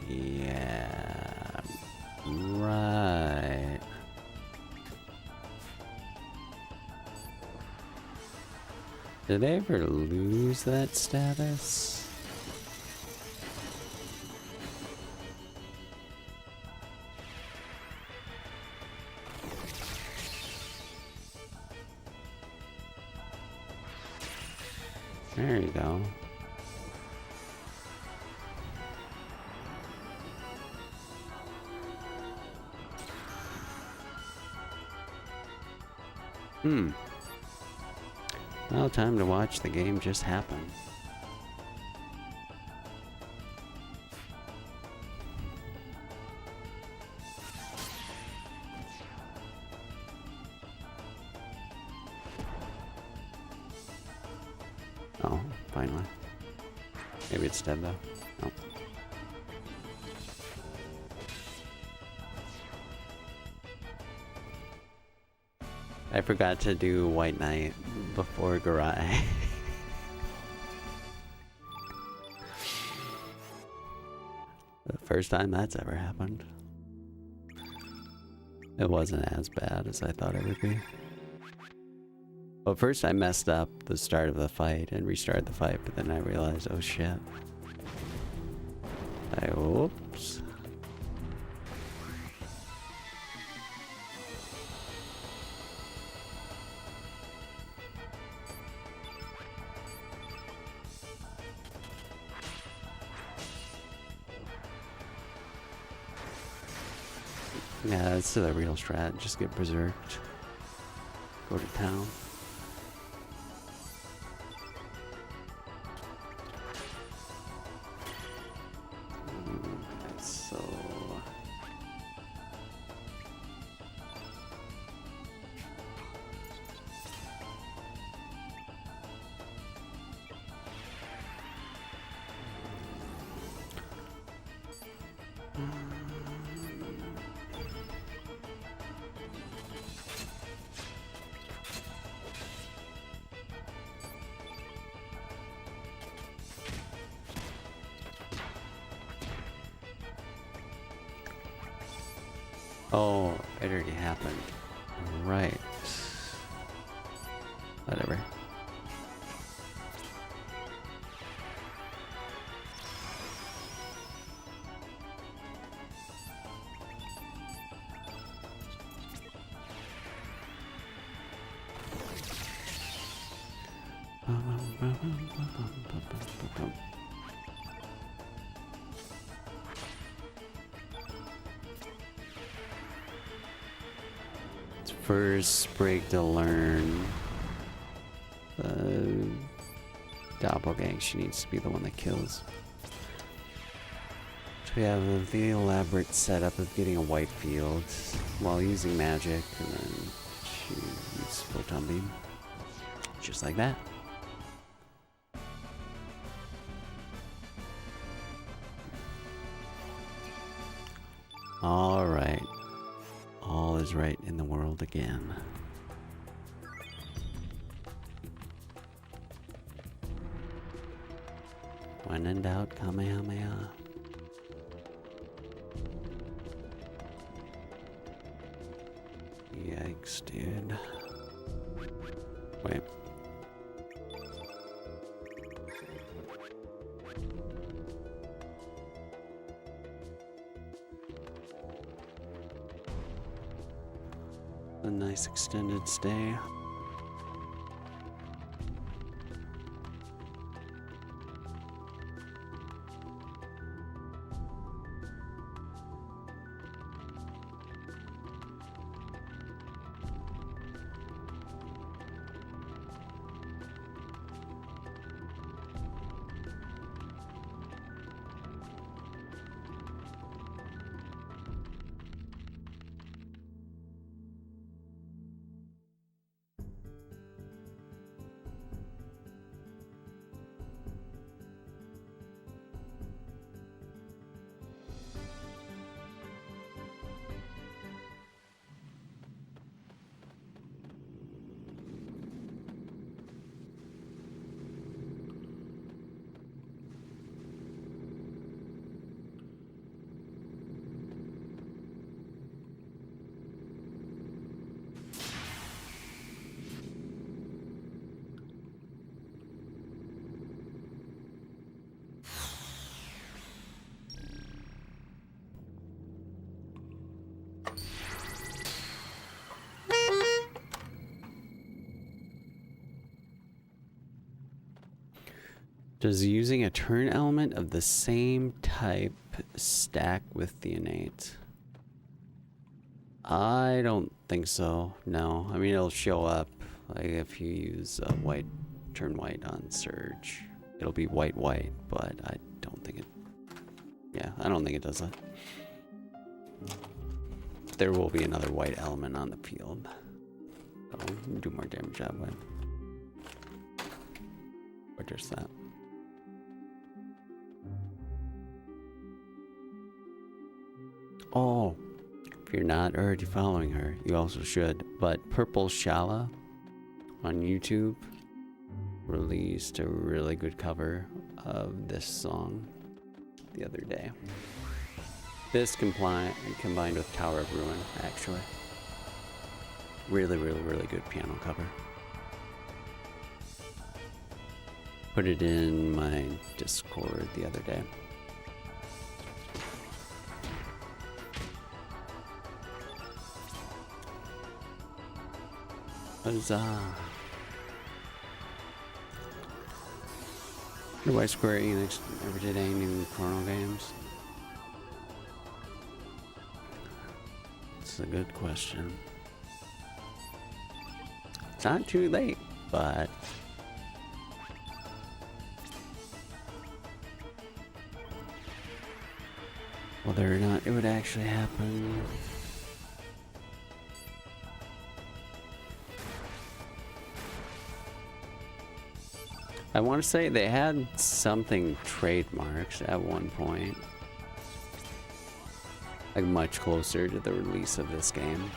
Yeah. Right. Did they ever lose that status? There you go. Well, time to watch the game just happen. Oh, finally. Maybe it's dead though. Nope. I forgot to do White Knight before Garai. The first time that's ever happened. It wasn't as bad as I thought it would be. But first I messed up the start of the fight and restarted the fight, but then I realized, oh shit. Whoops. Yeah, that's the real strat. Just get berserked. Go to town. So... Oh, it already happened. Right. Whatever. First break to learn the doppelgang. She needs to be the one that kills. So we have the elaborate setup of getting a white field while using magic, and then she uses photon beam. Just like that. Alright. All is right in the world again. When in doubt, Kamehameha. Yikes, dude. Wait. A nice extended stay. Does using a turn element of the same type stack with the innate? I don't think so. No. I mean, it'll show up like if you use white, turn white on Surge. It'll be white, white, but I don't think it. Yeah, I don't think it does that. There will be another white element on the field. So do more damage that way. Or just that. Oh, if you're not already following her, you also should. But Purple Shala on YouTube released a really good cover of this song the other day. This combined with Tower of Ruin, actually. Really, really, really good piano cover. Put it in my Discord the other day. Huzzah! Why Square Enix ever did any new Chrono games? It's a good question. It's not too late, but whether or not it would actually happen. I want to say they had something trademarked at one point. Like much closer to the release of this game.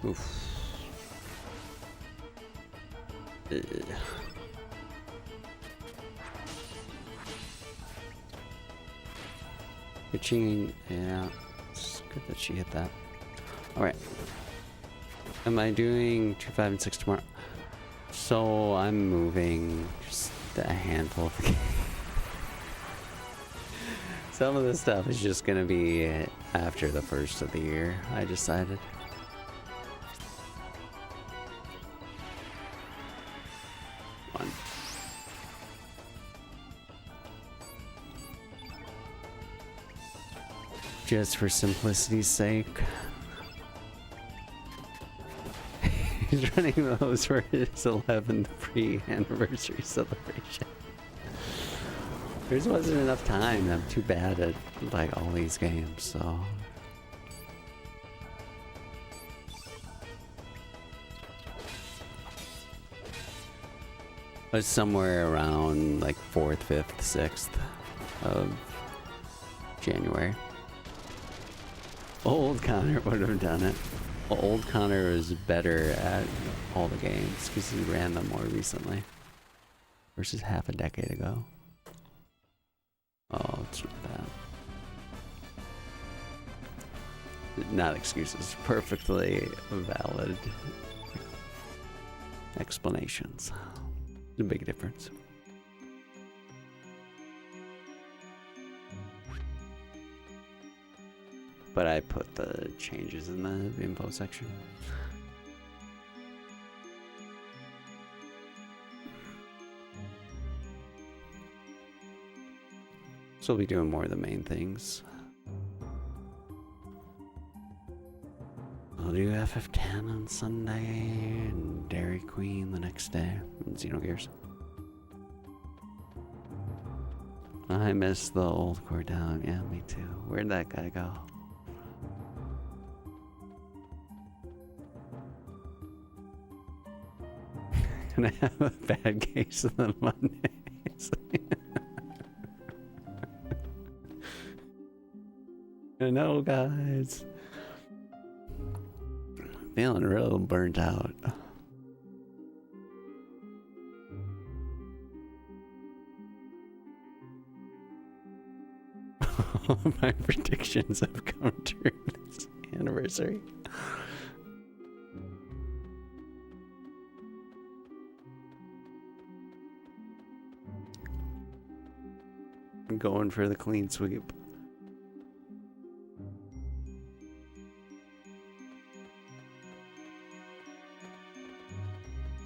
Oof. Pitching, yeah, it's good that she hit that. Alright. Am I doing 2, 5, and 6 tomorrow? So I'm moving just a handful of the game. Some of this stuff is just gonna be after the first of the year, I decided. Just for simplicity's sake. He's running those for his 11th pre-anniversary celebration. There just wasn't enough time. I'm too bad at like all these games, so. I was somewhere around like 4th, 5th, 6th of January. Old Connor would have done it. Well, old Connor was better at all the games because he ran them more recently versus half a decade ago. Oh, it's not bad. Not excuses, perfectly valid explanations. There's a big difference. But I put the changes in the info section. So we'll be doing more of the main things. I'll do FF10 on Sunday and Dairy Queen the next day and Xenogears. I miss the old core down. Yeah, me too. Where'd that guy go? Gonna have a bad case of the Mondays. I know, guys. Feeling real burnt out. All my predictions have come true this anniversary. going for the clean sweep.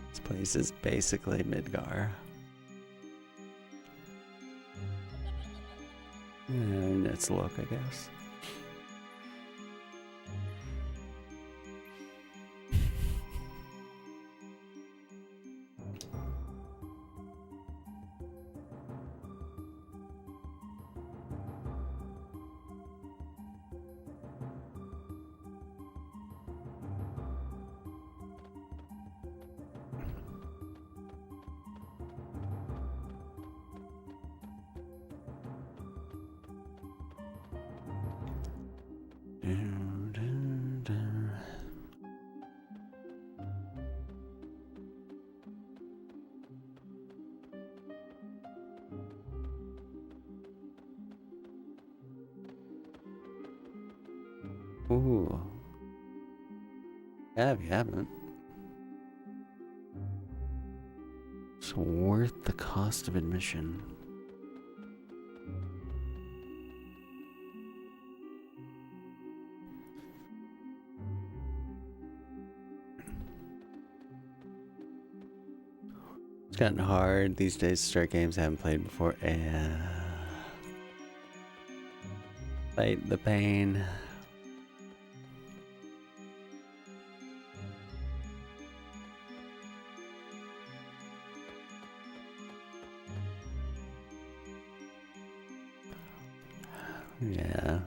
This place is basically Midgar. And it's look, I guess. Ooh. Yeah, if you haven't. It's worth the cost of admission. It's gotten hard these days to start games I haven't played before. Fight the pain. Yeah.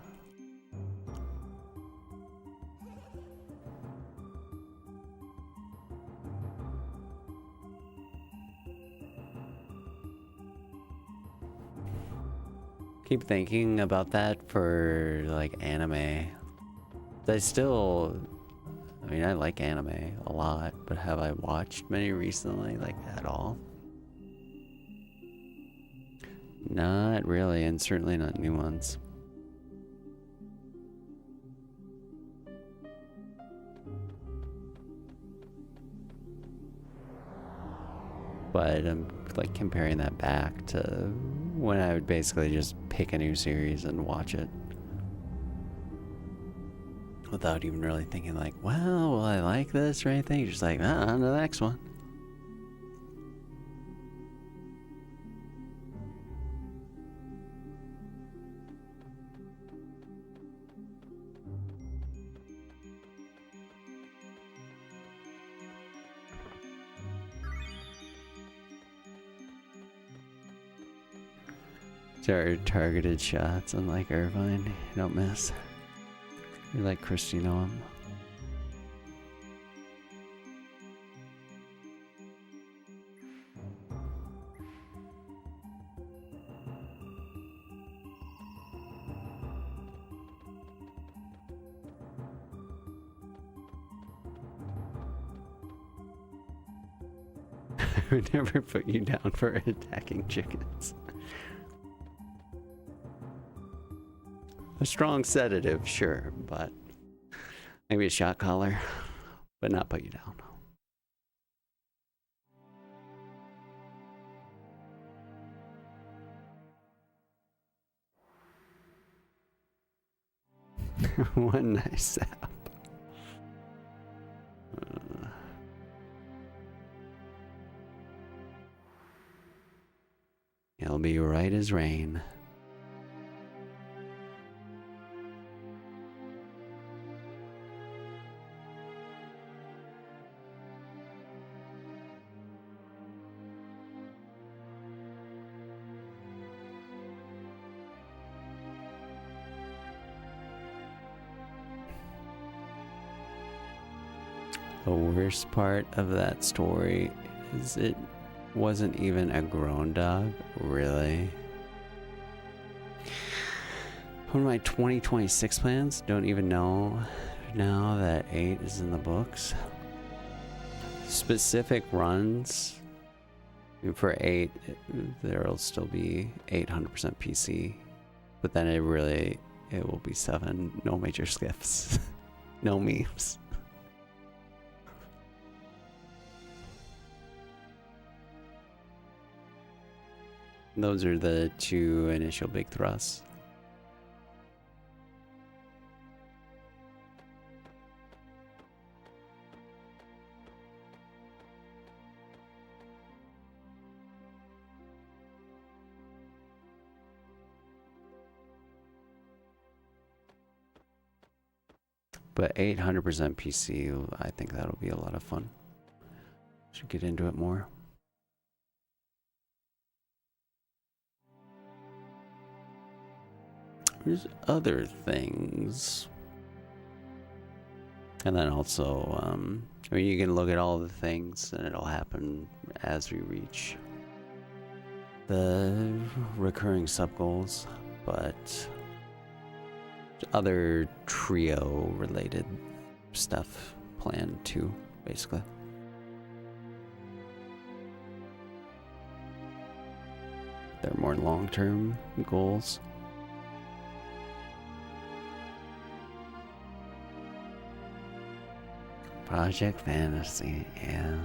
Keep thinking about that for like anime. I mean, I like anime a lot, but have I watched many recently, like at all? Not really, and certainly not new ones. But I'm like comparing that back to when I would basically just pick a new series and watch it without even really thinking like, well, will I like this or anything? You're just like, on to the next one. There are targeted shots, unlike Irvine. You don't miss. You're like Christy Noam. I would never put you down for attacking chickens. A strong sedative, sure, but maybe a shot collar, but not put you down. One nice sap. It'll be right as rain. The worst part of that story is it wasn't even a grown dog, really. One of my 2026 plans, don't even know now that 8 is in the books. Specific runs for 8, there'll still be 800% PC, but then it will be 7, no major skips, no memes. Those are the two initial big thrusts. But 800% PC, I think that'll be a lot of fun. Should get into it more. There's other things. And then also, I mean, you can look at all the things and it'll happen as we reach the recurring sub-goals, but other trio related stuff planned too, basically. They're more long-term goals. Project Fantasy, yeah.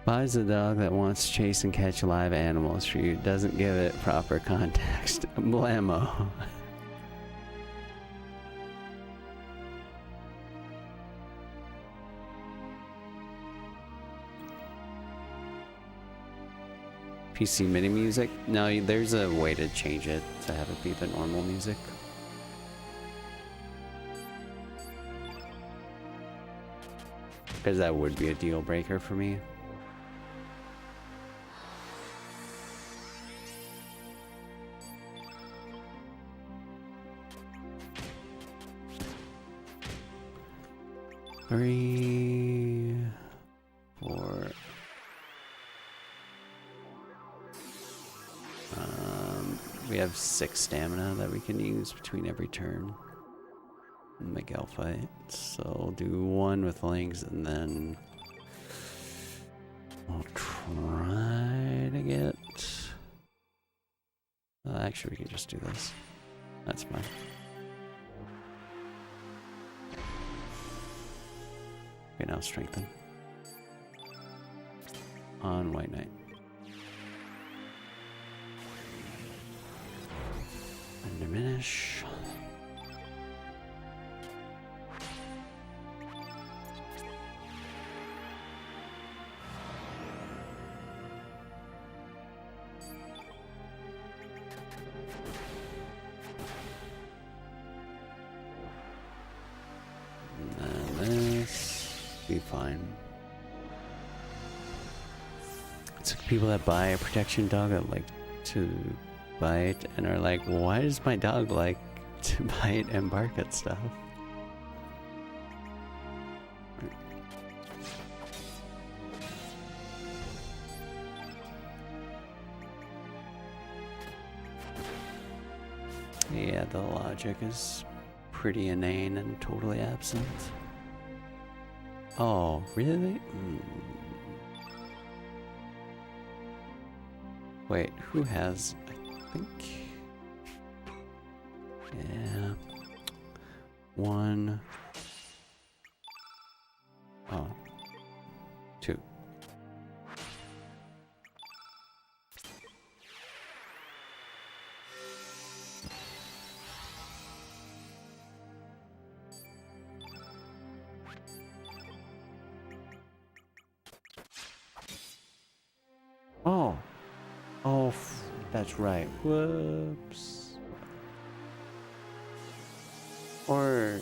Buys a dog that wants to chase and catch live animals for you. Doesn't give it proper context. Blammo. PC MIDI music? No, there's a way to change it to have it be the normal music. Because that would be a deal breaker for me. Three, four. We have 6 stamina that we can use between every turn in Miguel fight. So we'll do 1 with Lynx and then we'll try to get... actually, we can just do this. That's fine. Okay, now strengthen. On White Knight. And diminish. And this be fine. It's like people that buy a protection dog that like to bite and are like, why does my dog like to bite and bark at stuff? Yeah, the logic is pretty inane and totally absent. Oh, really? Wait, who has... I think... Yeah... 1... Oh... 2... Oh! Oh, that's right. Whoops. Or...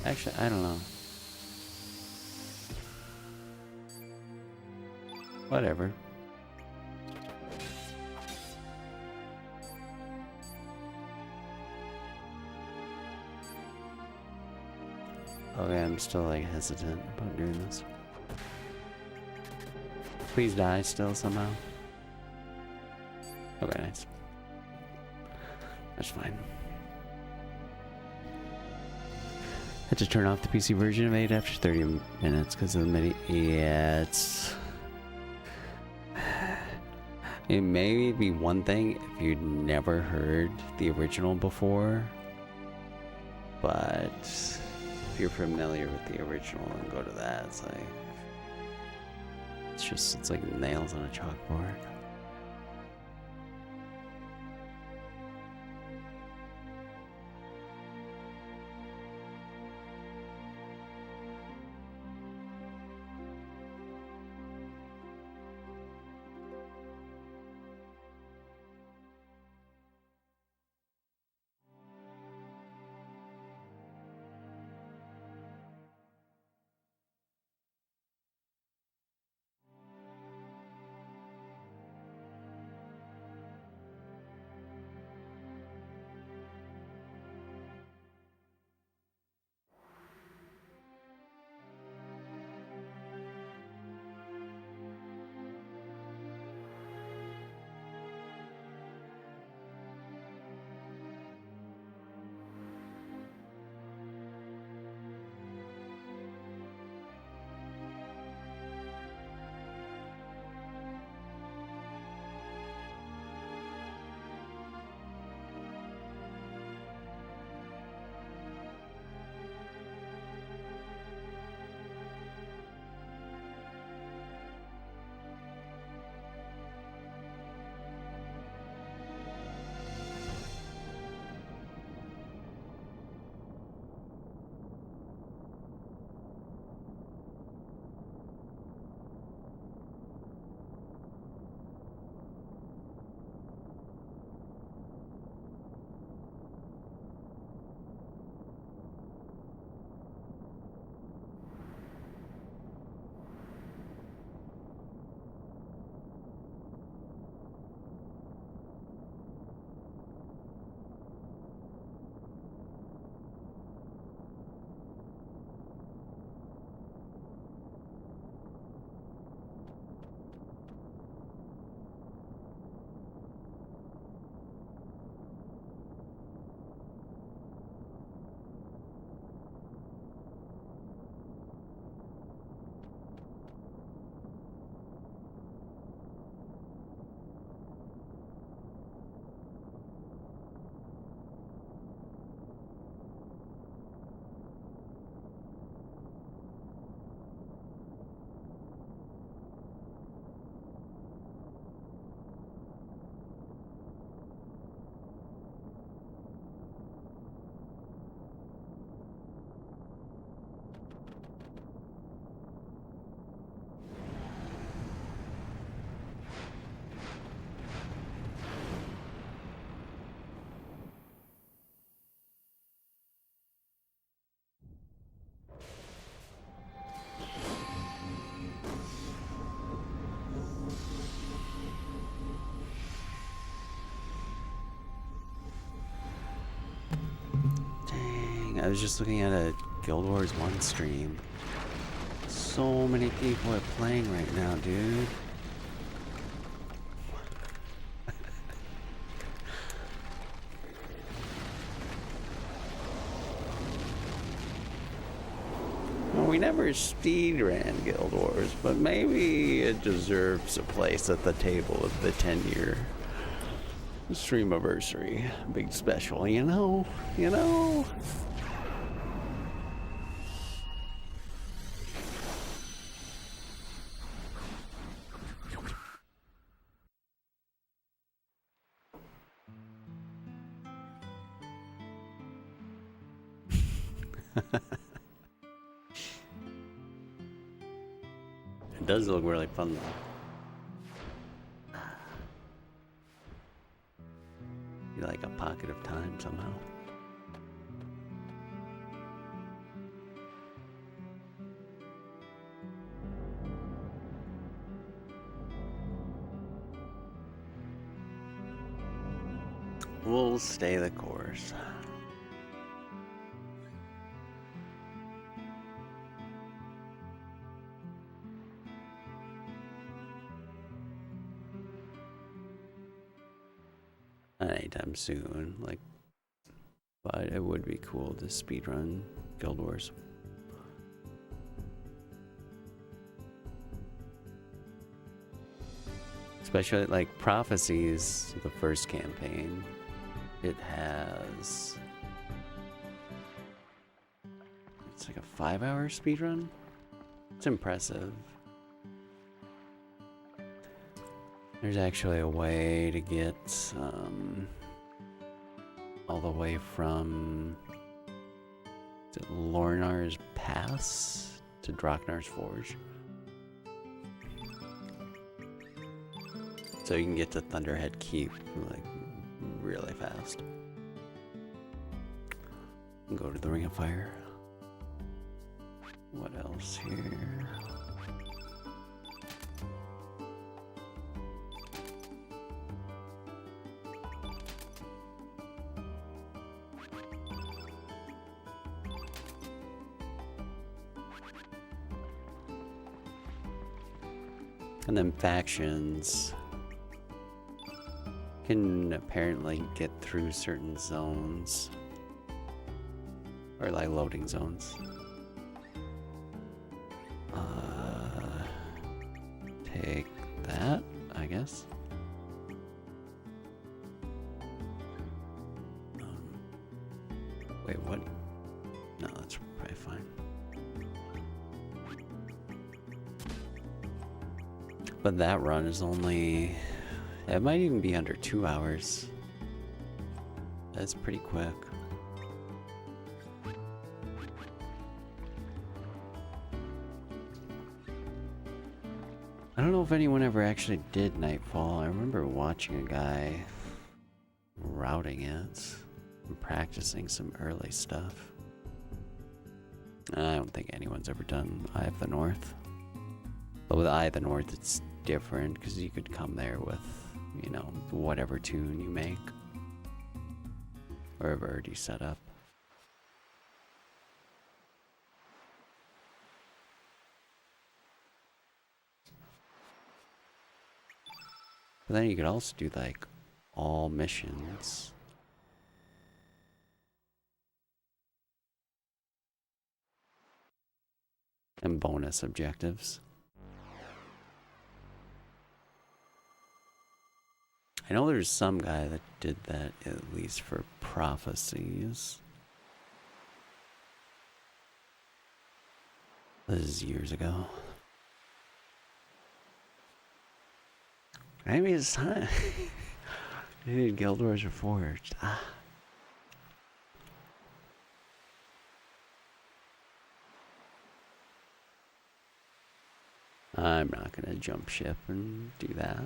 Actually, I don't know. Whatever. Okay, I'm still like hesitant about doing this. Please die still somehow. Okay, nice. That's fine. Had to turn off the PC version of 8 after 30 minutes because of the MIDI. Yeah, it's... It may be one thing if you'd never heard the original before, but if you're familiar with the original and go to that, it's like it's like nails on a chalkboard. I was just looking at a Guild Wars 1 stream. So many people are playing right now, dude. Well, we never speedran Guild Wars, but maybe it deserves a place at the table of the 10-year Stream-iversary Big Special, you know? It does look really fun though. Be like a pocket of time somehow. We'll stay the course. Anytime soon, like, but it would be cool to speedrun Guild Wars. Especially like Prophecies, the first campaign, it has, let's It's like a 5-hour speedrun. It's impressive. There's actually a way to get all the way from Lornar's Pass to Draknar's Forge. So you can get to Thunderhead Keep like really fast. And go to the Ring of Fire. What else here? And then factions can apparently get through certain zones. Or like loading zones. Take that, I guess. Wait, what? No, that's probably fine. But that run is only... It might even be under 2 hours. That's pretty quick. I don't know if anyone ever actually did Nightfall. I remember watching a guy routing it and practicing some early stuff. I don't think anyone's ever done Eye of the North. But with Eye of the North, it's different because you could come there with, you know, whatever tune you make or have already set up. But then you could also do like all missions. And bonus objectives. I know there's some guy that did that at least for prophecies. This is years ago. Maybe it's time. Maybe Guild Wars Reforged. Ah. I'm not gonna jump ship and do that.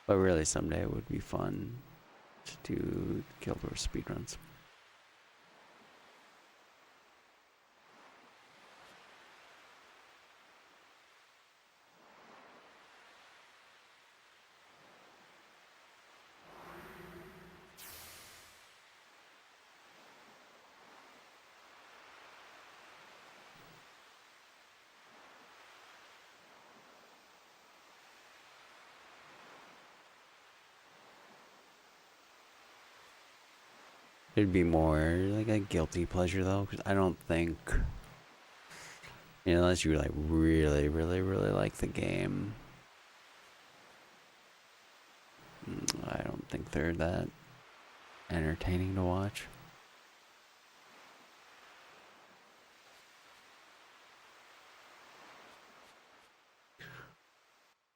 But really someday it would be fun to do Guild Wars speedruns. It'd be more like a guilty pleasure though, because I don't think, you know, unless you like really like the game, I don't think they're that entertaining to watch.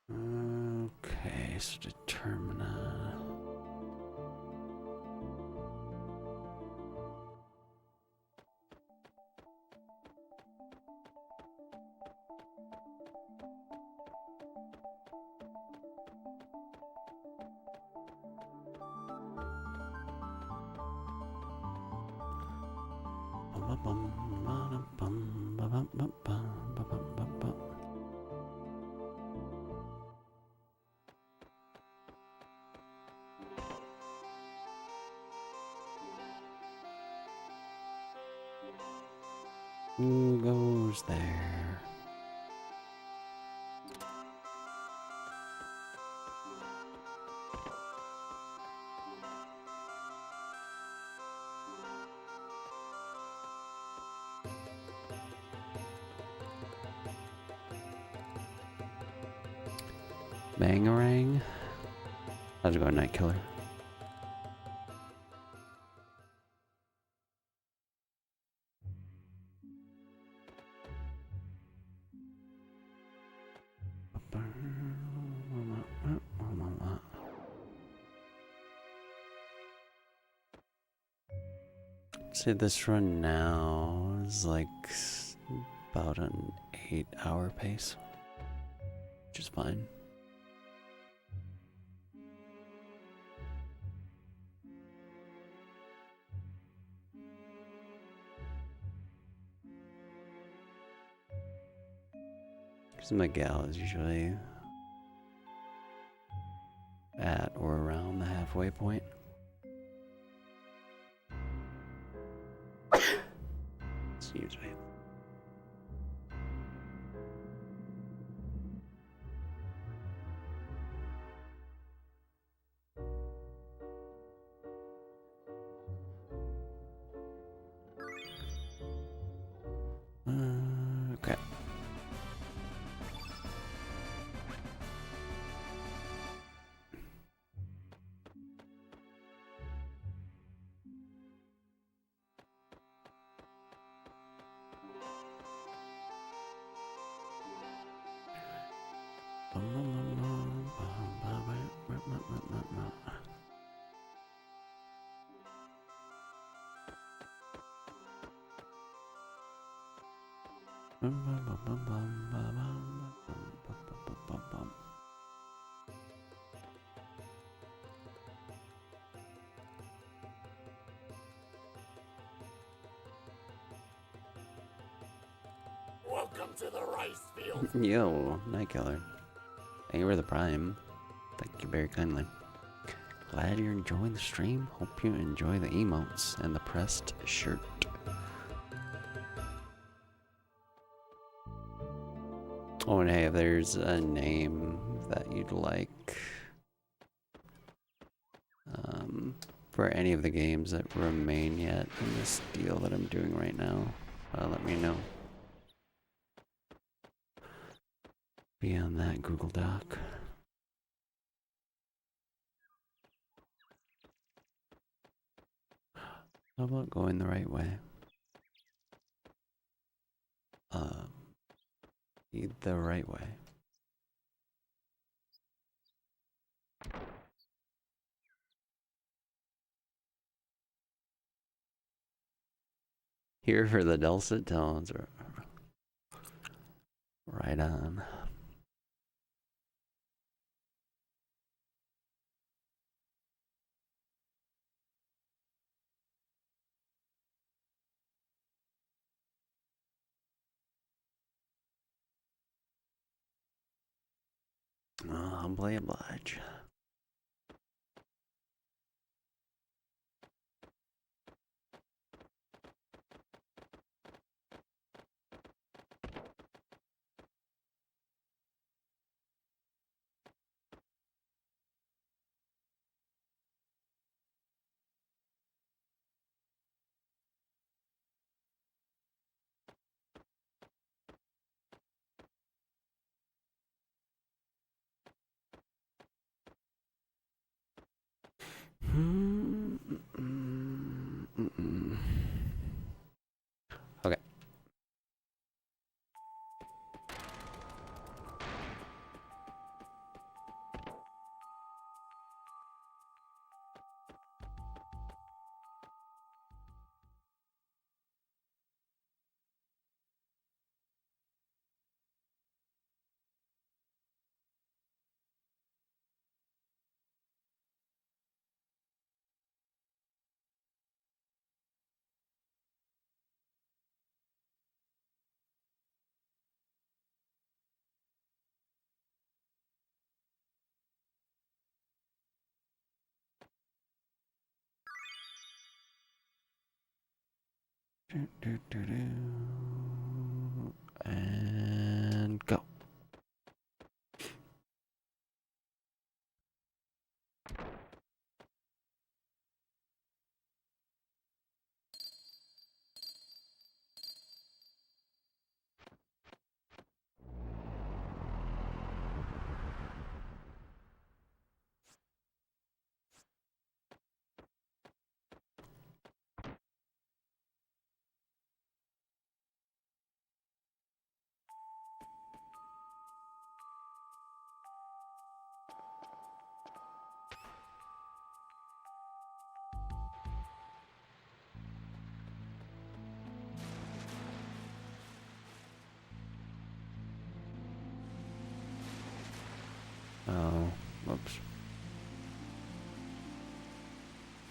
Okay, so Determina. Who goes there? Bangarang? How's it going, Night Killer? say this run now is like about an 8-hour pace, which is fine. Because Miguel is usually at or around the halfway point. Excuse me. Okay. Welcome to the rice field. Yo, Night Killer. Thank you for the Prime. Thank you very kindly. Glad you're enjoying the stream. Hope you enjoy the emotes and the pressed shirt. Oh, and hey, if there's a name that you'd like for any of the games that remain yet in this deal that I'm doing right now, let me know. Be on that Google Doc. How about going the right way? The right way. Here for the dulcet tones. Right on. Humbly oblige. Okay. And go.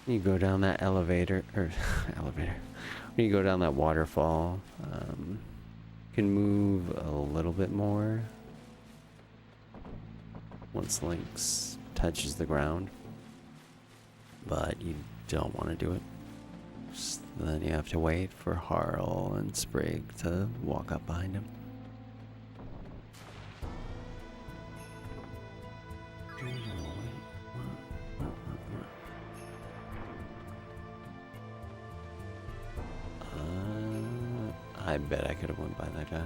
You go down that elevator, or elevator. When you go down that waterfall, you can move a little bit more once Lynx touches the ground, but you don't want to do it. Just then you have to wait for Harl and Sprig to walk up behind him. I bet I could have went by that guy.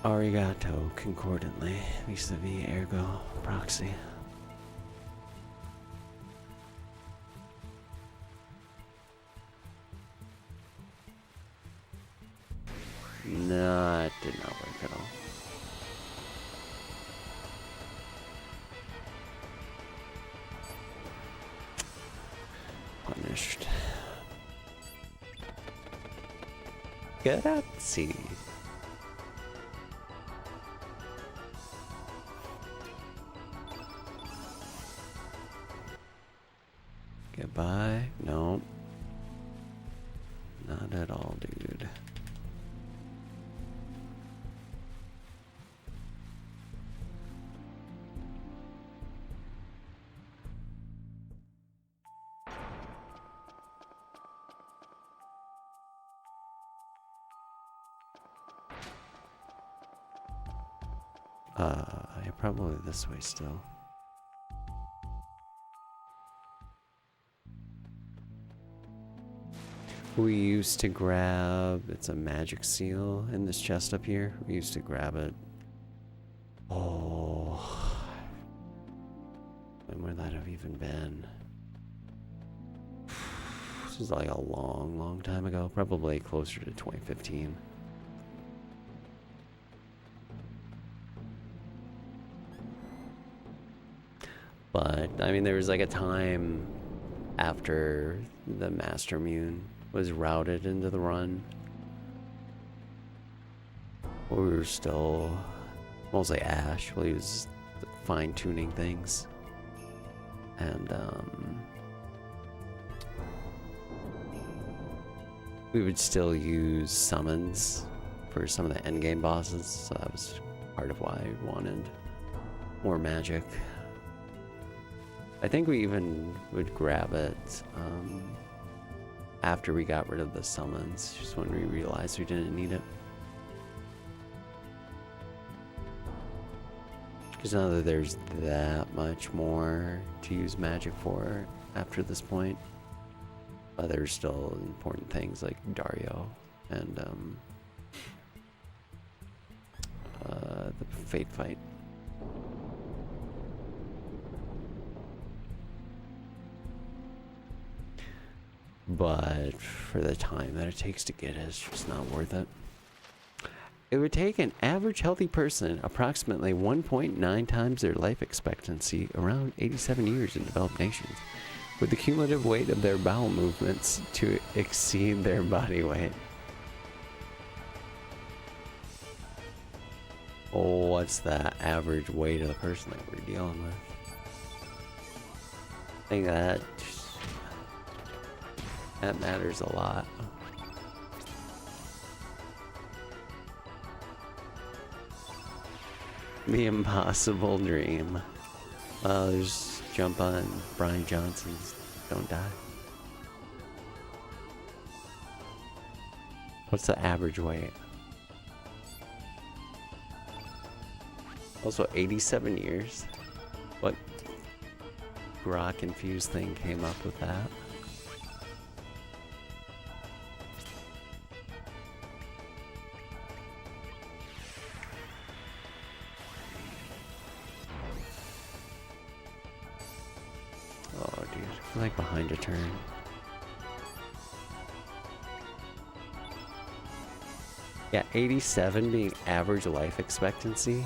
Arigato concordantly vis-a-vis ergo proxy. No, it did not work at all. Punished. Grazie. Goodbye. No. Not at all, dude. Yeah, probably this way still. We used to grab, it's a magic seal in this chest up here. We used to grab it. Oh, when would that have even been? This was like a long time ago, probably closer to 2015. But, I mean, there was like a time after the Master Mune was routed into the run where we were still mostly Ash while he was fine-tuning things. And, we would still use summons for some of the endgame bosses, so that was part of why I wanted more magic. I think we even would grab it after we got rid of the summons, just when we realized we didn't need it. Because now that there's that much more to use magic for after this point, there's still important things like Dario and the Fate fight. But for the time that it takes to get it, it's just not worth it. It would take an average healthy person approximately 1.9 times their life expectancy, around 87 years in developed nations, with the cumulative weight of their bowel movements to exceed their body weight. Oh, what's the average weight of the person that we're dealing with? I think that matters a lot. The impossible dream. Well, just jump on Brian Johnson's Don't Die. What's the average weight? Also 87 years? What grok infused thing came up with that? Like behind a turn. Yeah, 87 being average life expectancy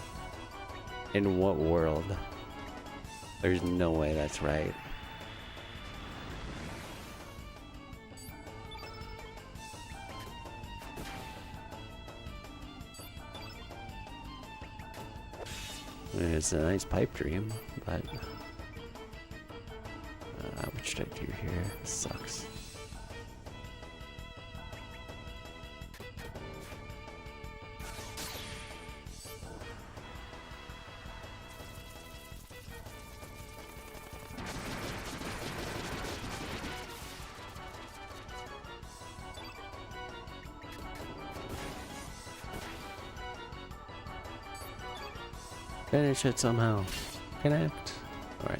In what world? There's no way that's right. It's a nice pipe dream, but what should I do here? This sucks. Finish it somehow. Connect. Alright.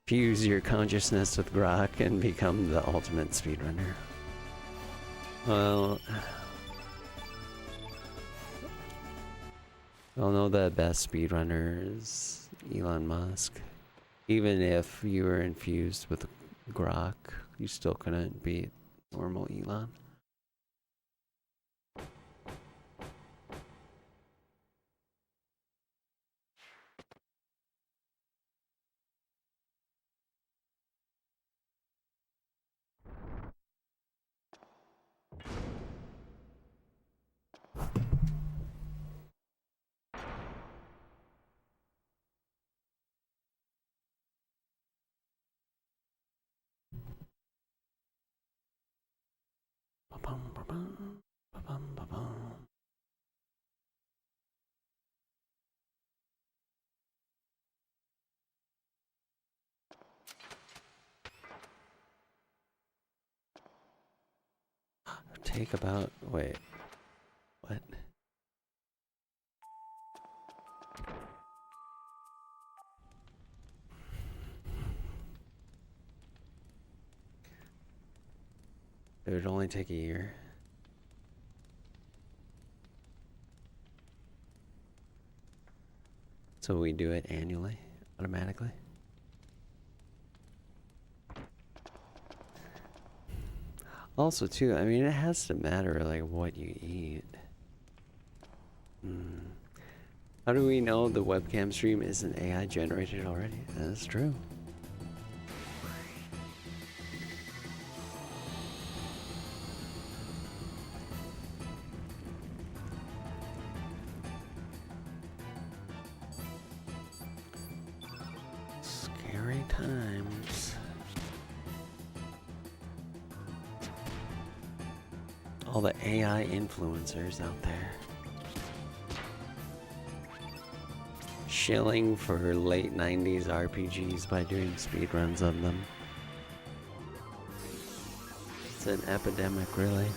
Fuse your consciousness with Grok and become the ultimate speedrunner. Well, I'll know the best speedrunner is Elon Musk. Even if you were infused with Grok, you still couldn't beat normal Elon. Take about, wait, what? It would only take a year. So we do it annually, automatically. Also, too, I mean, it has to matter, like, what you eat. How do we know the webcam stream isn't AI generated already? That's true. Scary times. All the AI influencers out there. Shilling for late 90s RPGs by doing speedruns of them. It's an epidemic, really.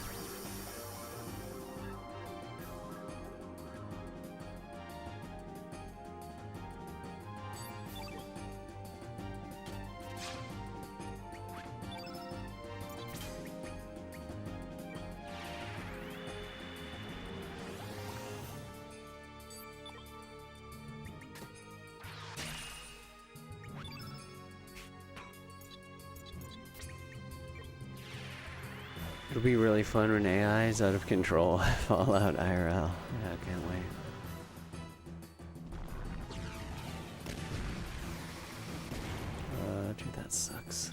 It'll be really fun when AI is out of control. Fallout IRL. Yeah, I can't wait. Dude, that sucks.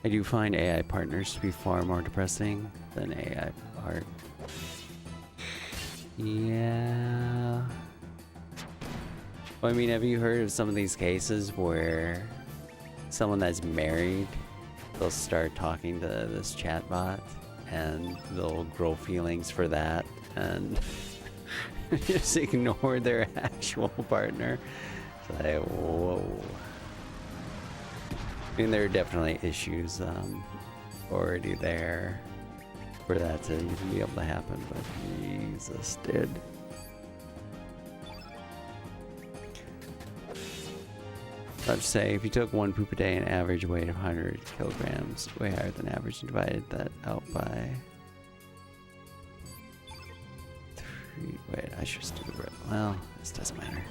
I do find AI partners to be far more depressing than AI art. Yeah. Well, I mean, have you heard of some of these cases where someone that's married, they'll start talking to this chatbot and they'll grow feelings for that and just ignore their actual partner? It's like, whoa. I mean, there are definitely issues already there for that to even be able to happen, but Jesus, dude. I'd say if you took one poop a day, an average weight of 100 kilograms, way higher than average, and divided that out by 3. Wait, I should just do the well, this doesn't matter.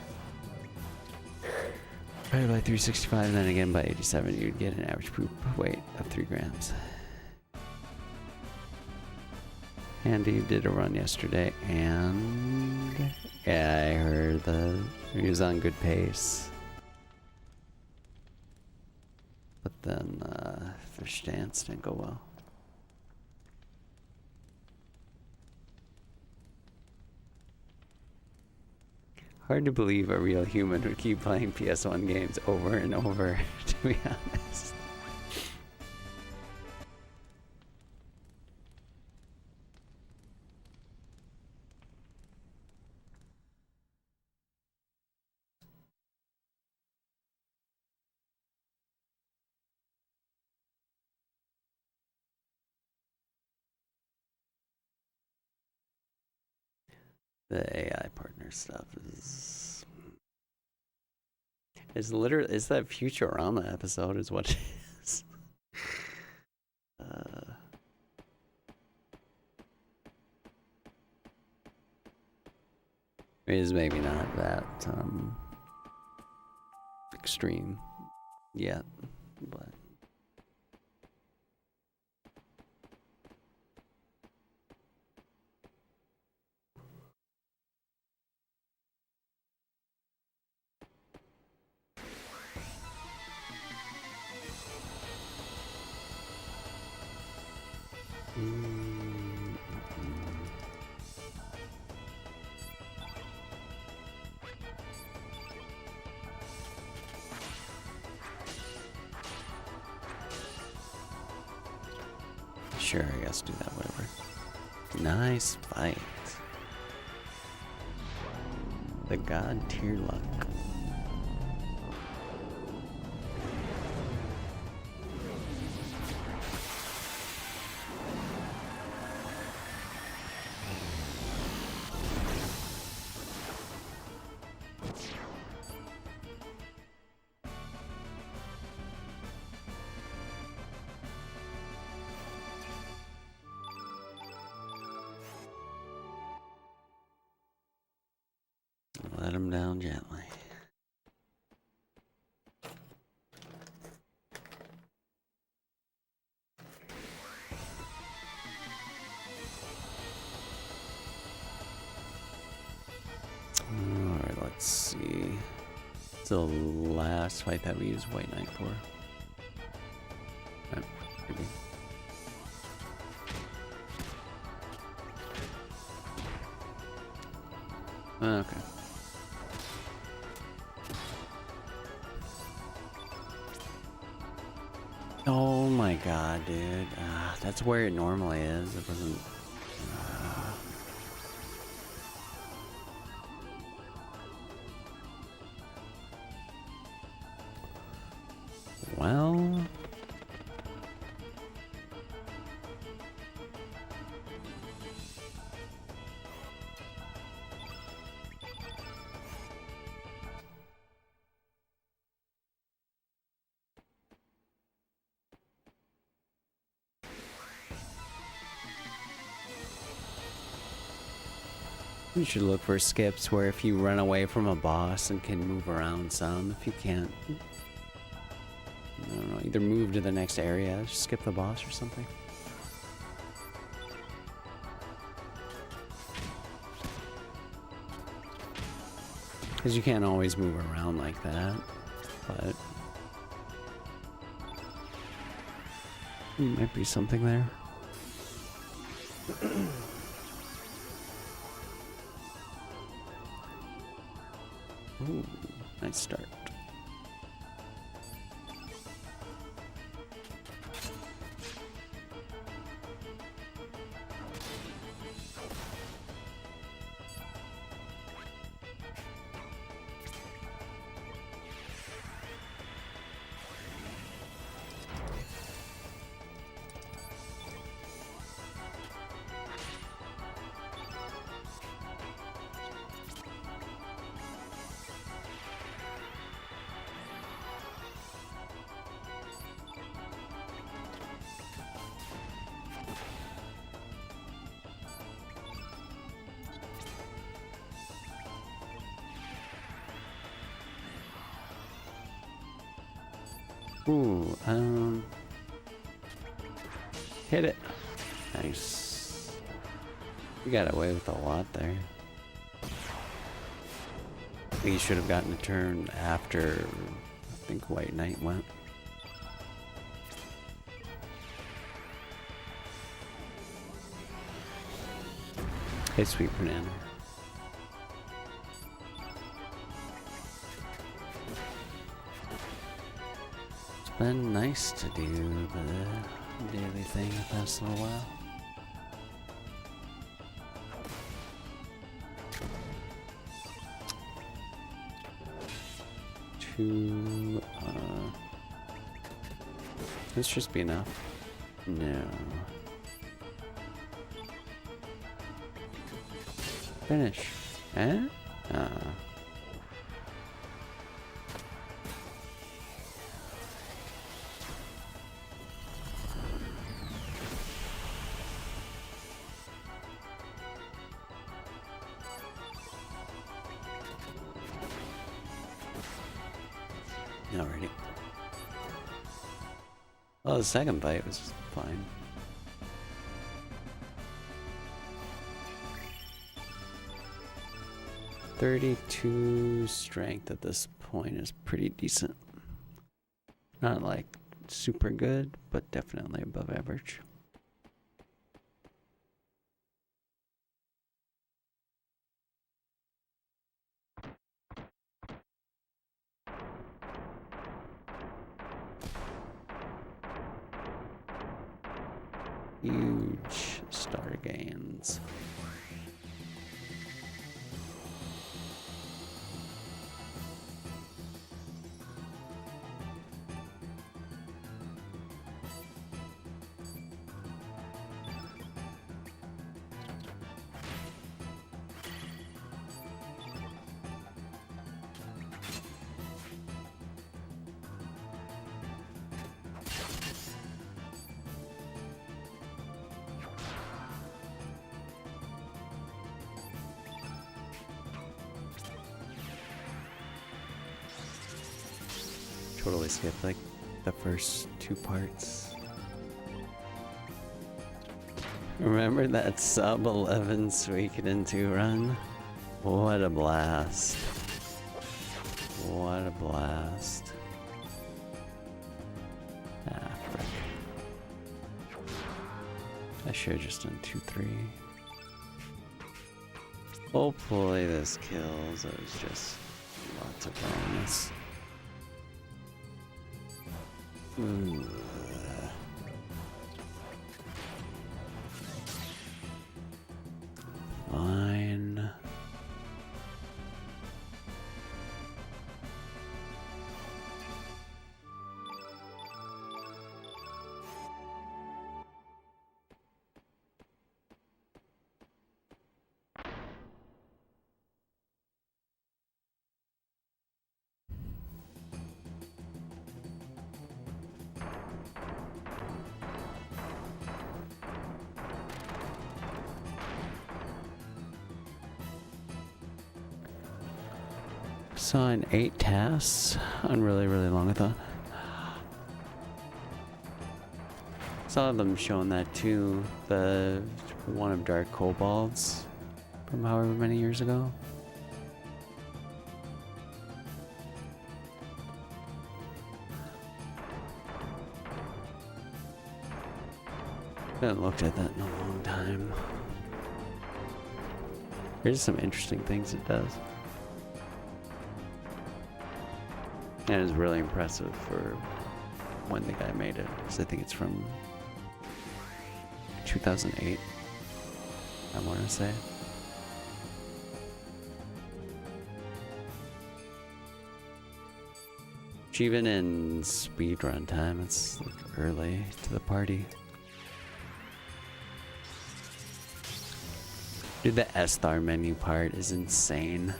Right by 365 and then again by 87, you'd get an average poop weight of 3 grams. Andy did a run yesterday, and yeah, I heard he was on good pace. But then fish dance didn't go well. Hard to believe a real human would keep playing PS1 games over and over, to be honest. The AI partner stuff is literally that Futurama episode is what it is. It is maybe not that extreme yet, but. Sure, I guess do that, whatever. Nice fight. The god tier luck. Let him down gently. Alright, let's see. It's the last fight that we use White Knight for. Maybe. Okay. Oh my god, dude. That's where it normally is. It wasn't... Well... You should look for skips where if you run away from a boss and can move around some, if you can't, I don't know, either move to the next area, just skip the boss or something. Because you can't always move around like that, but might be something there. Ooh, nice start. Ooh, hit it. Nice. You got away with a lot there. I think you should have gotten a turn after, I think, White Knight went. Hey, Sweet Banana. It's been nice to do the daily thing the past little while. This just be enough. No. Finish. Eh? Alrighty. Well, the second fight was fine. .32 strength at this point is pretty decent. Not like super good, but definitely above average. Huge star gains. Totally skipped like the first two parts. Remember that sub 11 Suikoden 2 run? What a blast. What a blast. Ah, frick. I should have just done 2-3. Hopefully this kills. It was just lots of bonus. Fine. Saw in 8 tasks on really long, I thought. Saw them showing that too, the one of Dark Kobolds from however many years ago. Haven't looked at that in a long time. There's some interesting things it does. And it's really impressive for when the guy made it, because I think it's from 2008, I want to say. Which even in speedrun time, it's like early to the party. Dude, the S-Star menu part is insane.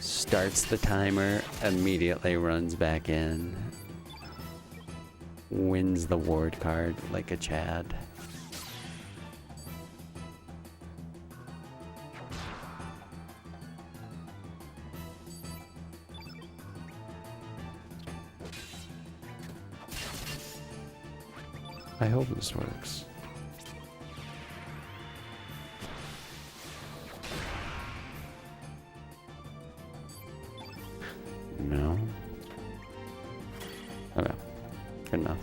Starts the timer, immediately runs back in. Wins the ward card like a Chad. I hope this works. No. Okay. Good enough.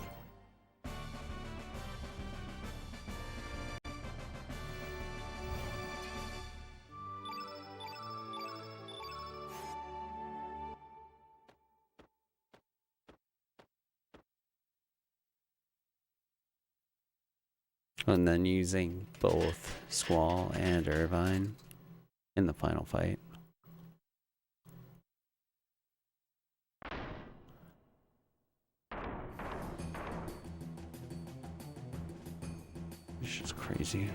And then using both Squall and Irvine in the final fight. It's just crazy.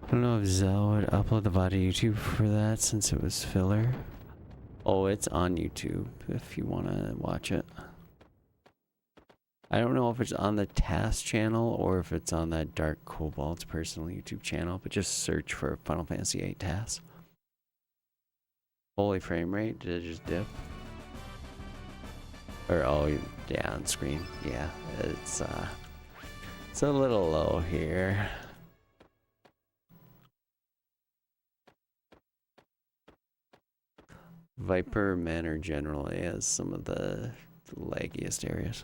I don't know if Zell would upload the VOD to YouTube for that since it was filler. Oh, it's on YouTube if you want to watch it. I don't know if it's on the TAS channel or if it's on that Dark Cobalt's personal YouTube channel, but just search for Final Fantasy VIII TAS. Holy frame rate, did it just dip? Or, oh, yeah, on screen. Yeah, it's a little low here. Viper Manor generally has some of the laggiest areas.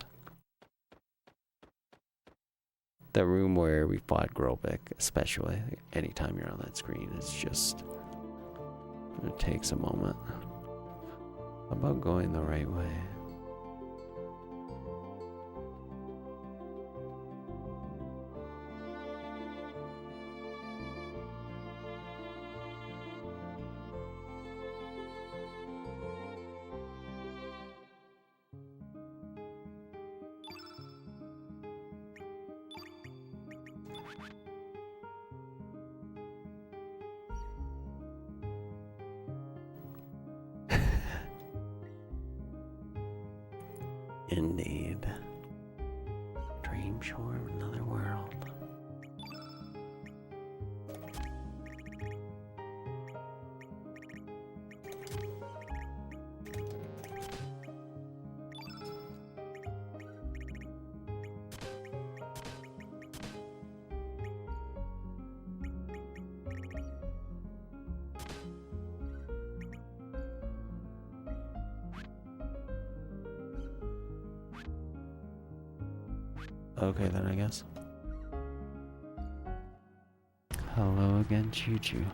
The room where we fought Grobik, especially, anytime you're on that screen, it's just, it takes a moment. How about going the right way? Indeed. Dream shore of another world. Okay then, I guess. Hello again, Choo Choo.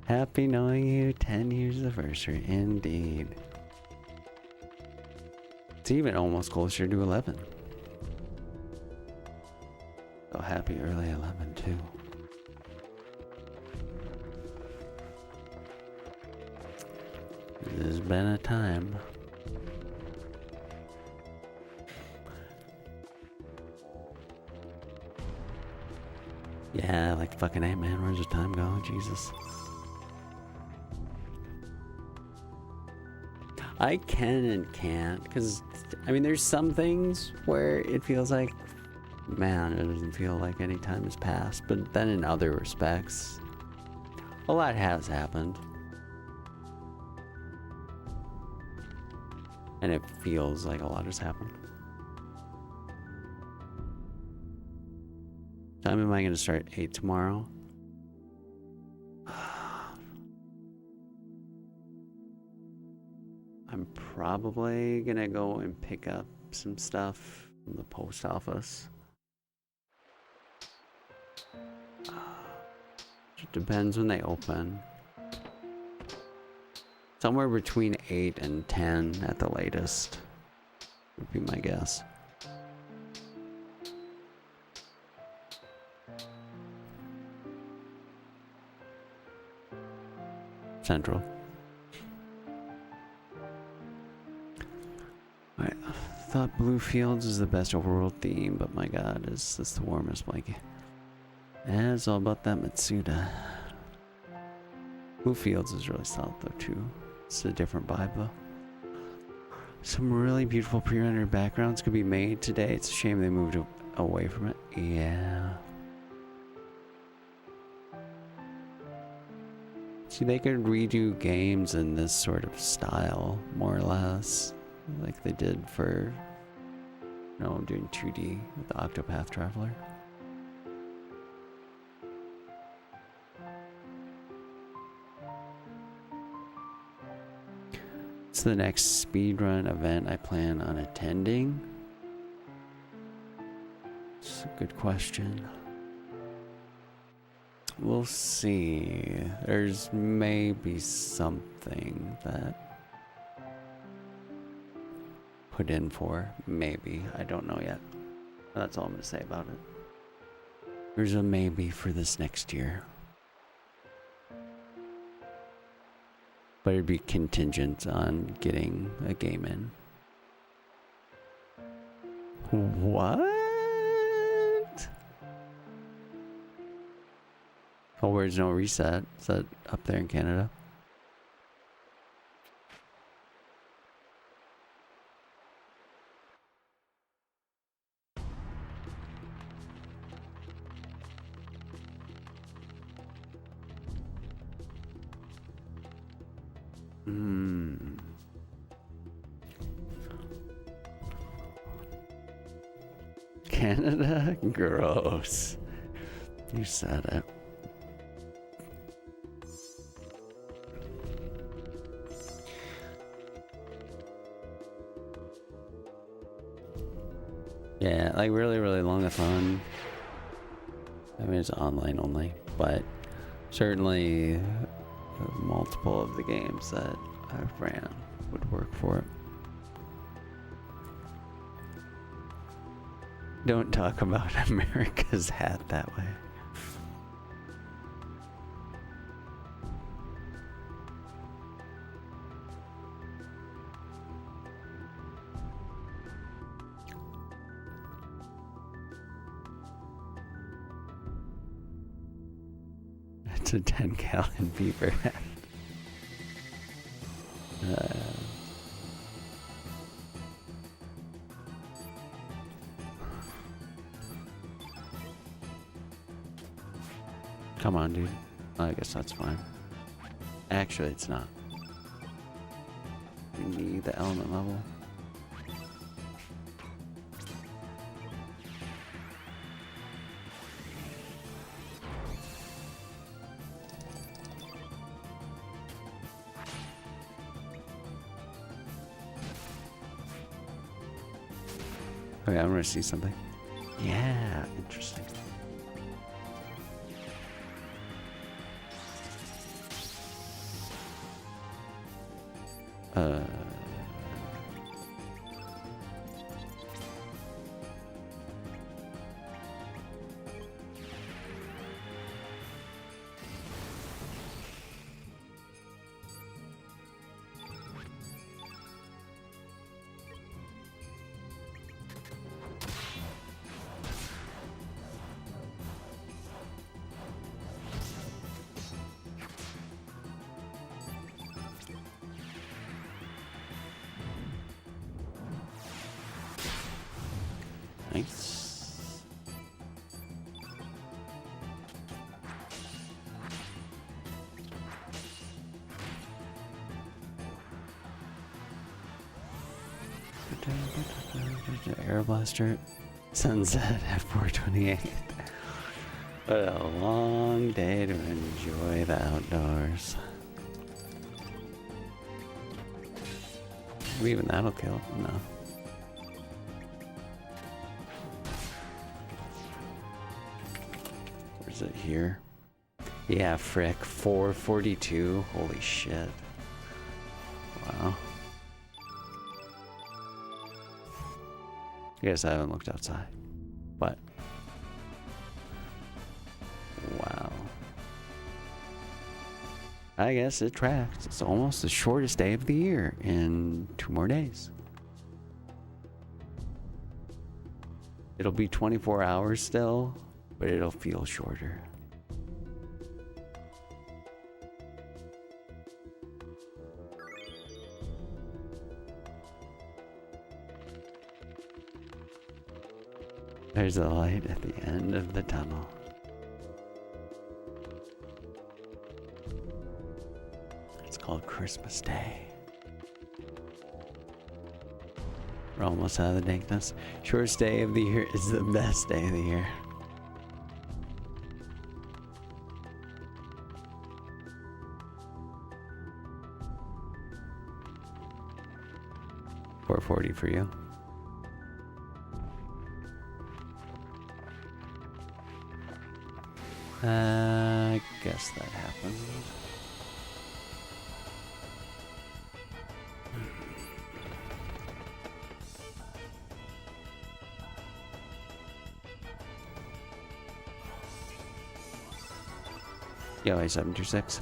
Happy knowing you, 10 years anniversary, indeed. It's even almost closer to 11. So happy early 11 too. There's been a time. Yeah, like fucking 8 man, where's the time go? Jesus. I can and can't, because, I mean, there's some things where it feels like, man, it doesn't feel like any time has passed, but then in other respects, a lot has happened. And it feels like a lot has happened. Time am I going to start 8 tomorrow? I'm probably going to go and pick up some stuff from the post office. It depends when they open. Somewhere between 8 and 10 at the latest would be my guess. Central. I thought Blue Fields is the best overworld theme, but my god, is this the warmest blanket? Yeah, it's all about that Matsuda. Blue Fields is really solid though too. It's a different vibe though. Some really beautiful pre-rendered backgrounds could be made today. It's a shame they moved away from it. Yeah. See, they could redo games in this sort of style, more or less, like they did for, you know, doing 2D with the Octopath Traveler. It's the next speedrun event I plan on attending. It's a good question. We'll see. There's maybe something that put in for. Maybe. I don't know yet. That's all I'm going to say about it. There's a maybe for this next year. But it'd be contingent on getting a game in. What? Oh, where's no reset? Is that up there in Canada? Canada? Gross. You said it. Yeah, like really, really long-a-thon. I mean, it's online only, but certainly multiple of the games that I've ran would work for it. Don't talk about America's hat that way. It's a 10-gallon beaver hat. Come on, dude. I guess that's fine. Actually, it's not. We need the element level. Okay, I'm gonna see something. Yeah, interesting. Nice. Air Blaster. Sunset at 4:28. What a long day to enjoy the outdoors. Even that'll kill. No. Is it here? Yeah, frick. 442. Holy shit. Wow. I guess I haven't looked outside. But. Wow. I guess it tracks. It's almost the shortest day of the year in 2 more days. It'll be 24 hours still, but it'll feel shorter. There's a light at the end of the tunnel. It's called Christmas Day. We're almost out of the dankness. Shortest day of the year is the best day of the year. $4.40 for you. I guess that happened. Yo, A726.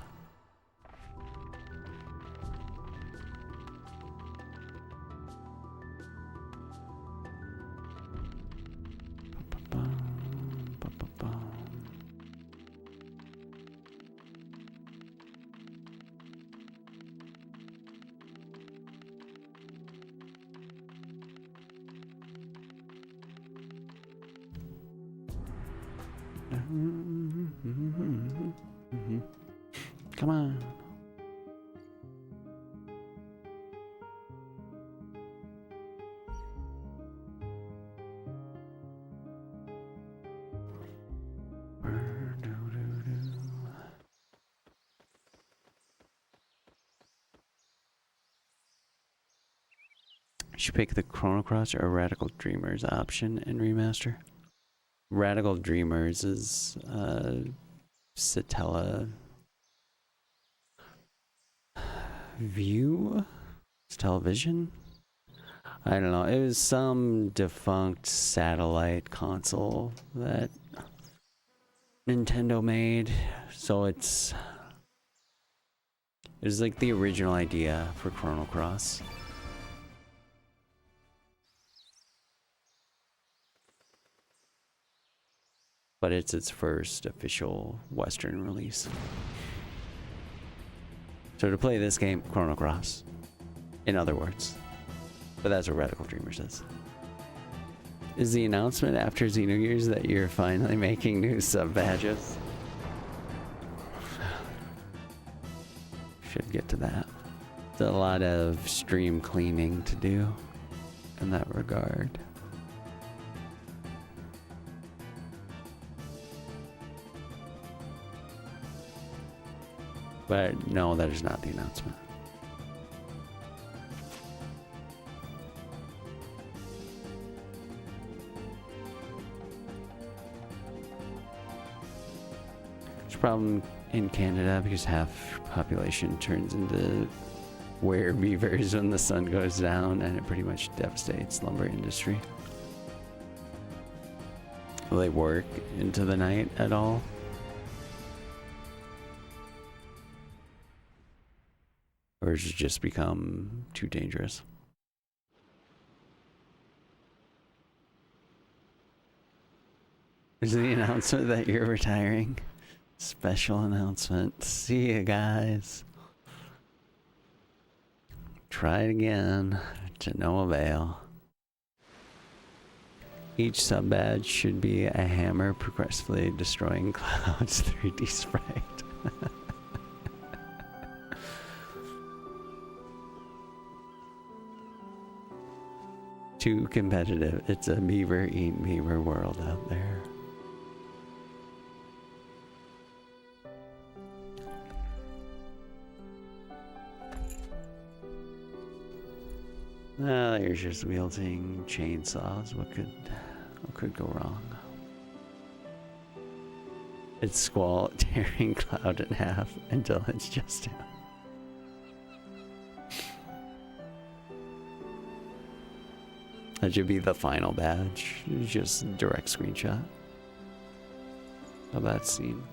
Come on. You should pick the Chrono Cross or Radical Dreamers option in remaster. Radical Dreamers is Satella View? It's television? I don't know. It was some defunct satellite console that Nintendo made. So it was like the original idea for Chrono Cross. But it's its first official Western release. So to play this game, Chrono Cross, in other words. But that's what Radical Dreamer says. Is the announcement after Xenogears that you're finally making new sub badges? Should get to that. There's a lot of stream cleaning to do in that regard. But no, that is not the announcement. There's a problem in Canada because half population turns into were-beavers when the sun goes down, and it pretty much devastates lumber industry. Will they work into the night at all? Or has it just become too dangerous? Is the announcement that you're retiring? Special announcement. See you guys. Try it again to no avail. Each sub badge should be a hammer progressively destroying clouds 3D sprite. Too competitive. It's a beaver eat beaver world out there. You're just wielding chainsaws. What could go wrong? It's Squall tearing Cloud in half until it's just him. That should be the final badge. Just direct screenshot of that scene.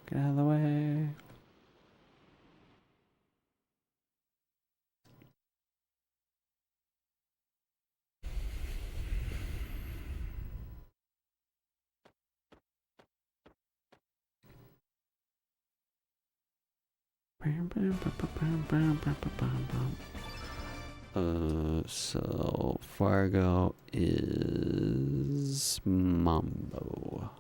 Get out of the way. So Fargo is Mambo.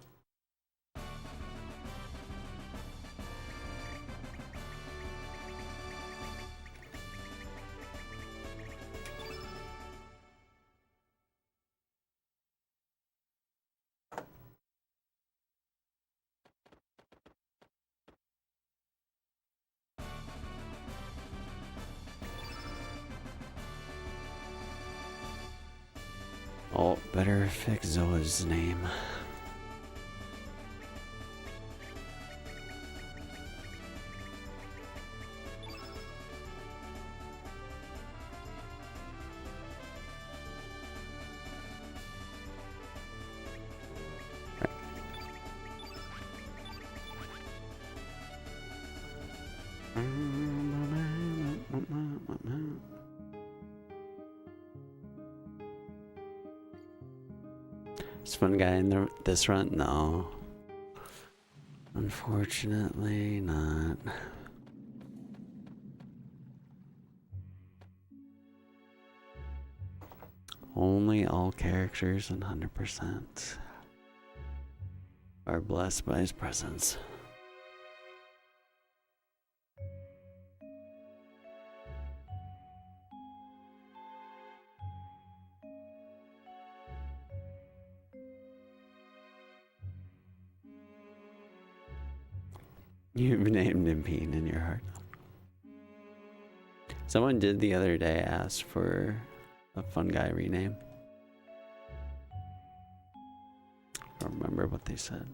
Oh, better fix Zoa's name. Is fun guy in this run? No. Unfortunately not. Only all characters and 100% are blessed by his presence. You've named him Bean in your heart. Someone did the other day ask for a fun guy rename. I don't remember what they said.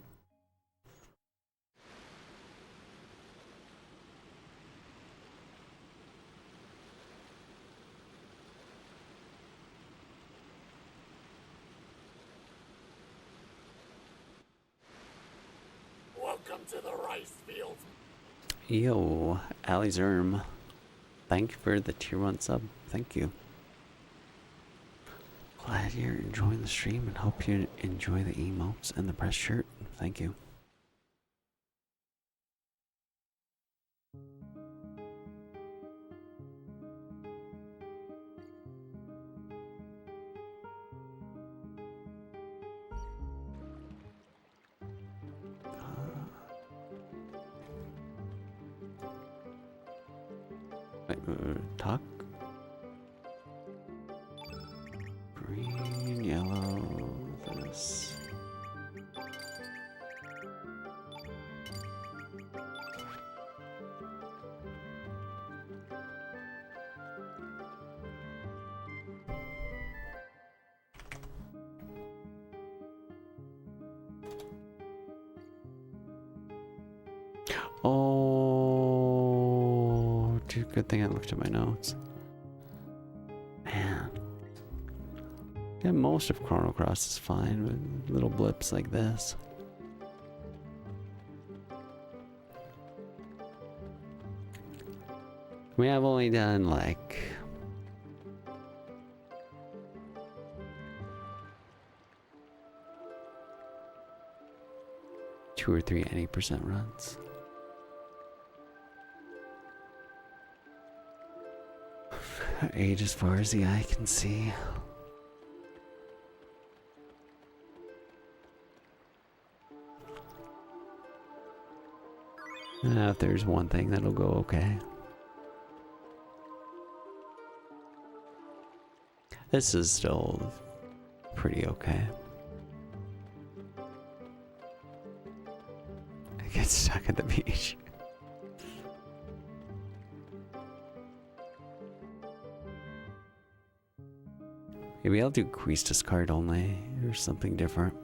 Welcome to the rice fields. Yo, Ali Zerm. Thank you for the tier 1 sub. Thank you. Glad you're enjoying the stream and hope you enjoy the emotes and the press shirt. Thank you. Talk. Green, yellow, this. Oh, dude, good thing I looked at my notes. Man. Yeah, most of Chrono Cross is fine with little blips like this. We have only done like two or three 80% runs. Age as far as the eye can see. If there's one thing that'll go okay. This is still pretty okay. I get stuck at the beach. Maybe I'll do Quistis card only or something different.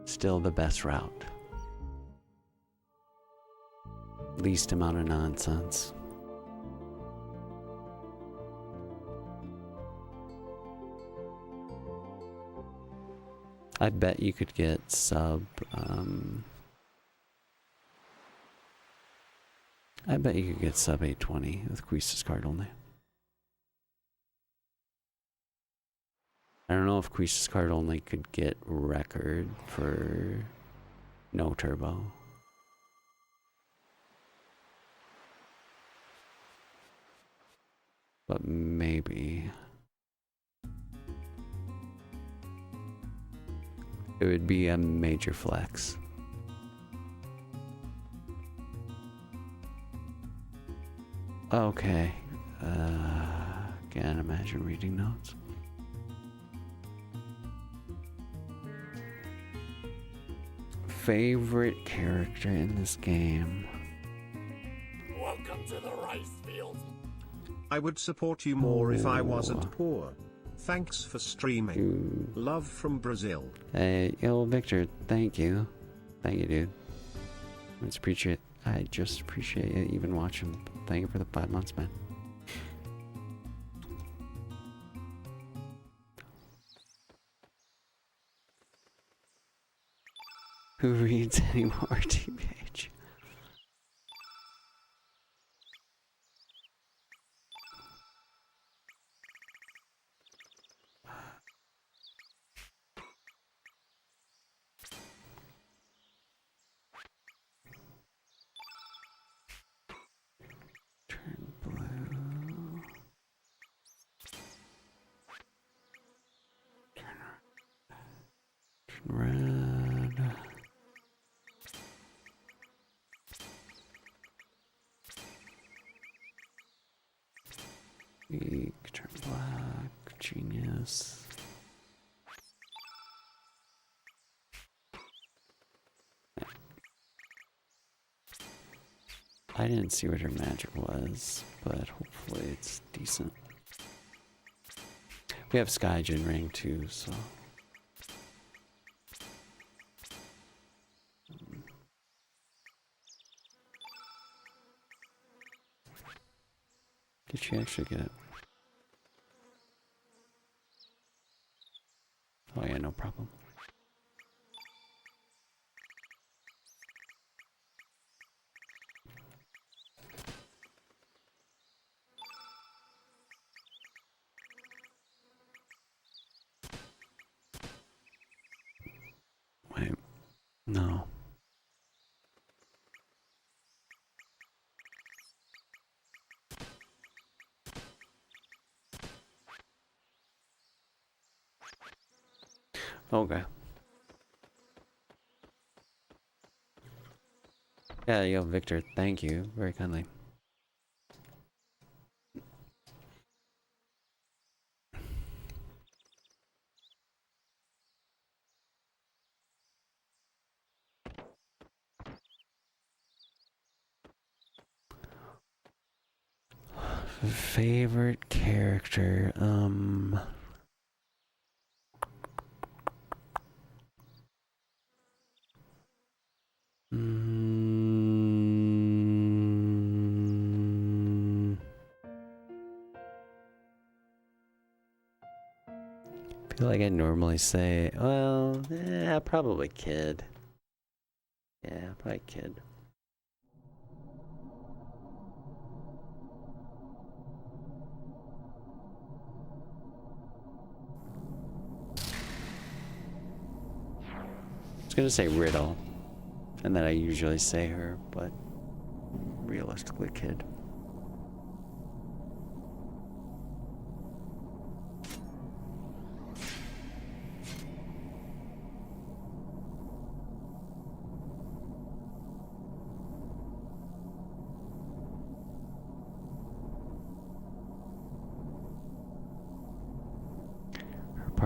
Still the best route. Least amount of nonsense. I bet you could get sub, I bet you could get sub 820 with Quistis card only. I don't know if Quistis card only could get record for no turbo. But maybe. It would be a major flex. Okay. Can't imagine reading notes. Favorite character in this game? Welcome to the rice fields. I would support you more if I wasn't poor. Thanks for streaming. Love from Brazil. Hey, yo, Victor, thank you. Thank you, dude. I just appreciate it even watching. Thank you for the 5 months, man. Who reads anymore, TBH? Turn blue. Turn red. Weak, turn black, genius. I didn't see what her magic was, but hopefully it's decent. We have Skygen ring too, so. Did she actually get it? Oh yeah, no problem. Wait, no. Okay. Yeah, yo, Victor, thank you very kindly. Favorite character, I feel like I normally say, well, probably Kid. Yeah, probably Kid. I was gonna say Riddle, and then I usually say her, but realistically Kid.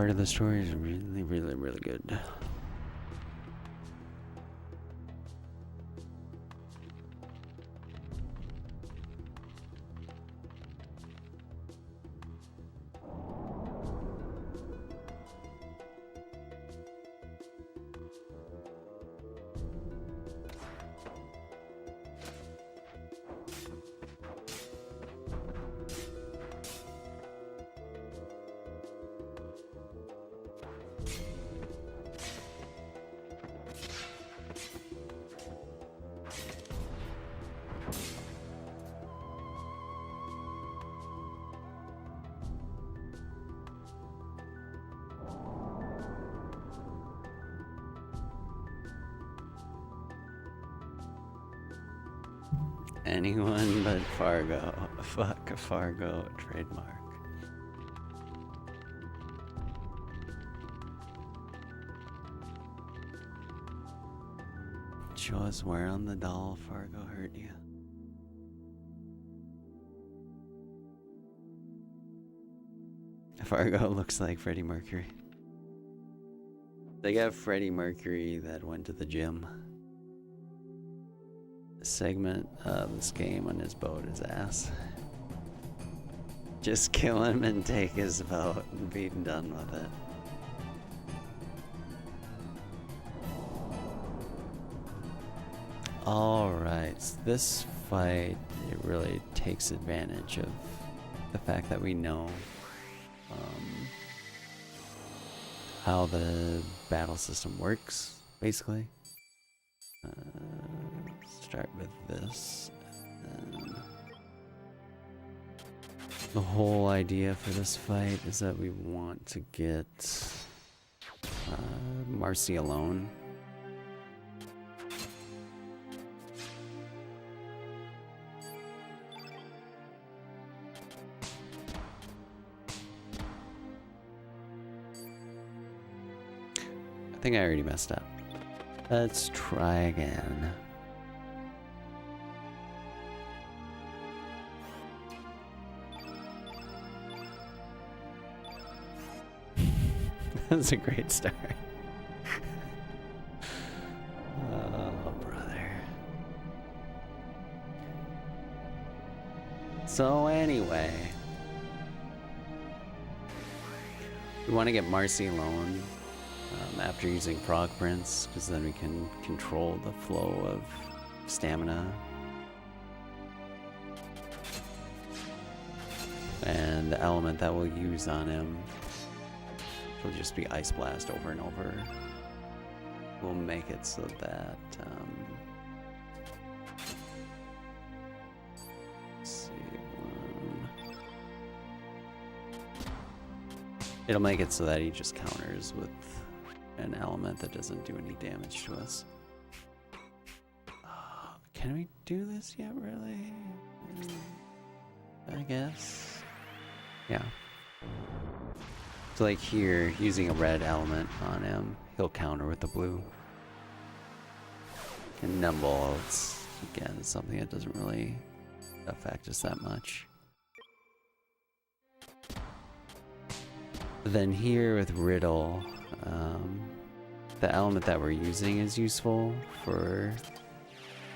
part of the story is really, really, really good. Anyone but Fargo. Fuck a Fargo trademark. Show us where on the doll Fargo hurt you. Fargo looks like Freddie Mercury. They got Freddie Mercury that went to the gym. Segment of this game on his boat his ass. Just kill him and take his boat and be done with it. Alright, so this fight, it really takes advantage of the fact that we know how the battle system works, basically. Start with this. And the whole idea for this fight is that we want to get Marcy alone. I think I already messed up. Let's try again. That's a great start. Oh, brother. So anyway, we want to get Marcy alone after using Frog Prince, because then we can control the flow of stamina. And the element that we'll use on him will just be Ice Blast over and over. We'll make it so that let's see, it'll make it so that he just counters with an element that doesn't do any damage to us. Can we do this yet, really? I guess. Yeah. So like here, using a red element on him, he'll counter with the blue. And Numbbolts, again, is something that doesn't really affect us that much. Then here with Riddle, the element that we're using is useful for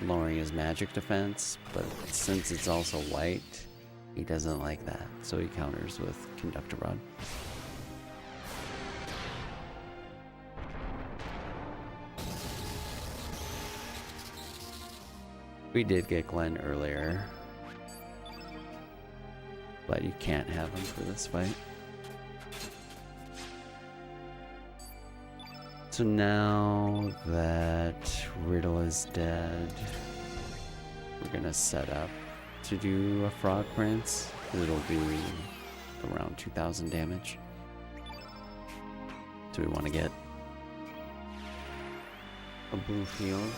lowering his magic defense, but since it's also white, he doesn't like that, so he counters with Conductor Rod. We did get Glenn earlier, but you can't have him for this fight. So now that Riddle is dead, we're gonna set up to do a Frog Prince. It'll do around 2,000 damage. So we want to get a blue field.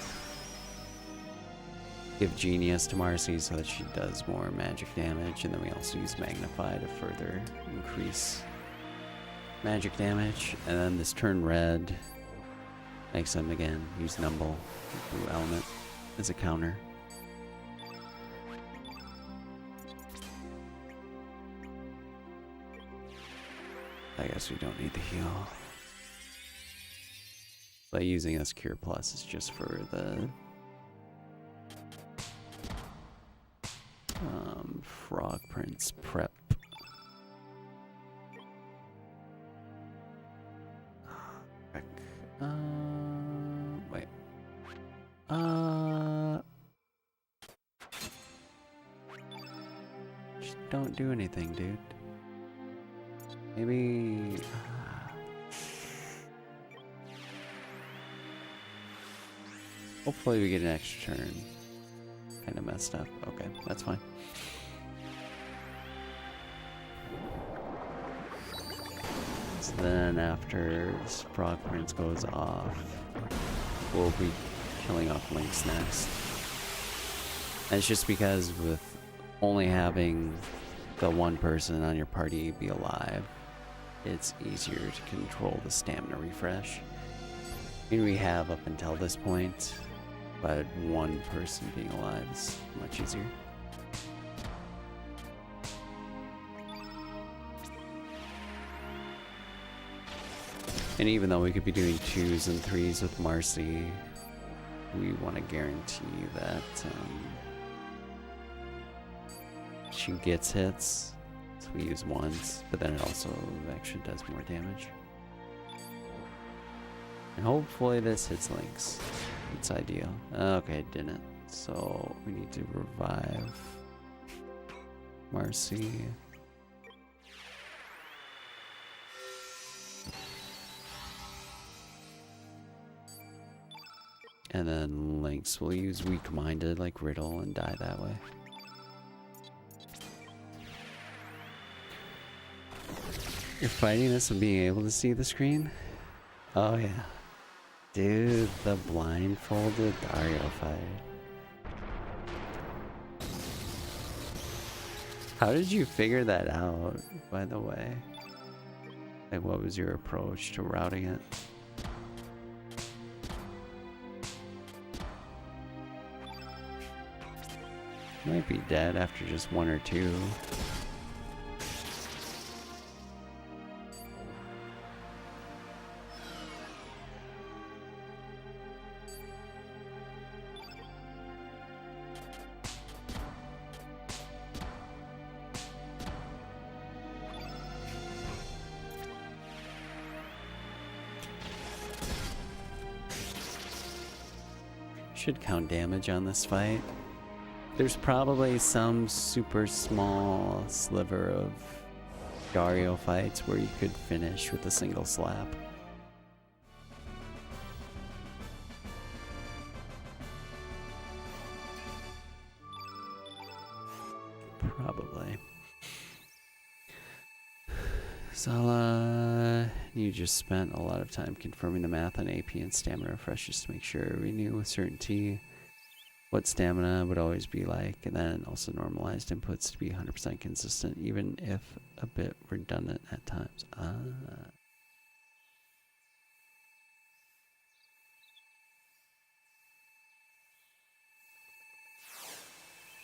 Give Genius to Marcy so that she does more magic damage, and then we also use Magnify to further increase magic damage. And then this turn red makes him again use Numble, blue element, as a counter. I guess we don't need the heal. But using this Cure Plus is just for the Frog Prince prep. Heck. Wait. Just don't do anything, dude. Maybe. Hopefully we get an extra turn. Kind of messed up. Okay, that's fine. So then after Frog Prince goes off, we'll be killing off Lynx next. And it's just because with only having the one person on your party be alive, it's easier to control the stamina refresh. I mean, we have up until this point, but one person being alive is much easier. And even though we could be doing 2s and 3s with Marcy, we want to guarantee that she gets hits. So we use 1s, but then it also actually does more damage. And hopefully this hits Lynx. It's ideal. Okay, it didn't. So we need to revive Marcy. And then Lynx will use weak-minded like Riddle and die that way. You're fighting this and being able to see the screen? Oh yeah. Dude, the blindfolded Dario fight. How did you figure that out, by the way? Like, what was your approach to routing it? Might be dead after just 1 or 2. Should count damage on this fight. There's probably some super small sliver of Dario fights where you could finish with a single slap. Probably. Sala, you just spent a lot of time confirming the math on AP and stamina refreshes to make sure we knew with certainty what stamina would always be like, and then also normalized inputs to be 100% consistent, even if a bit redundant at times.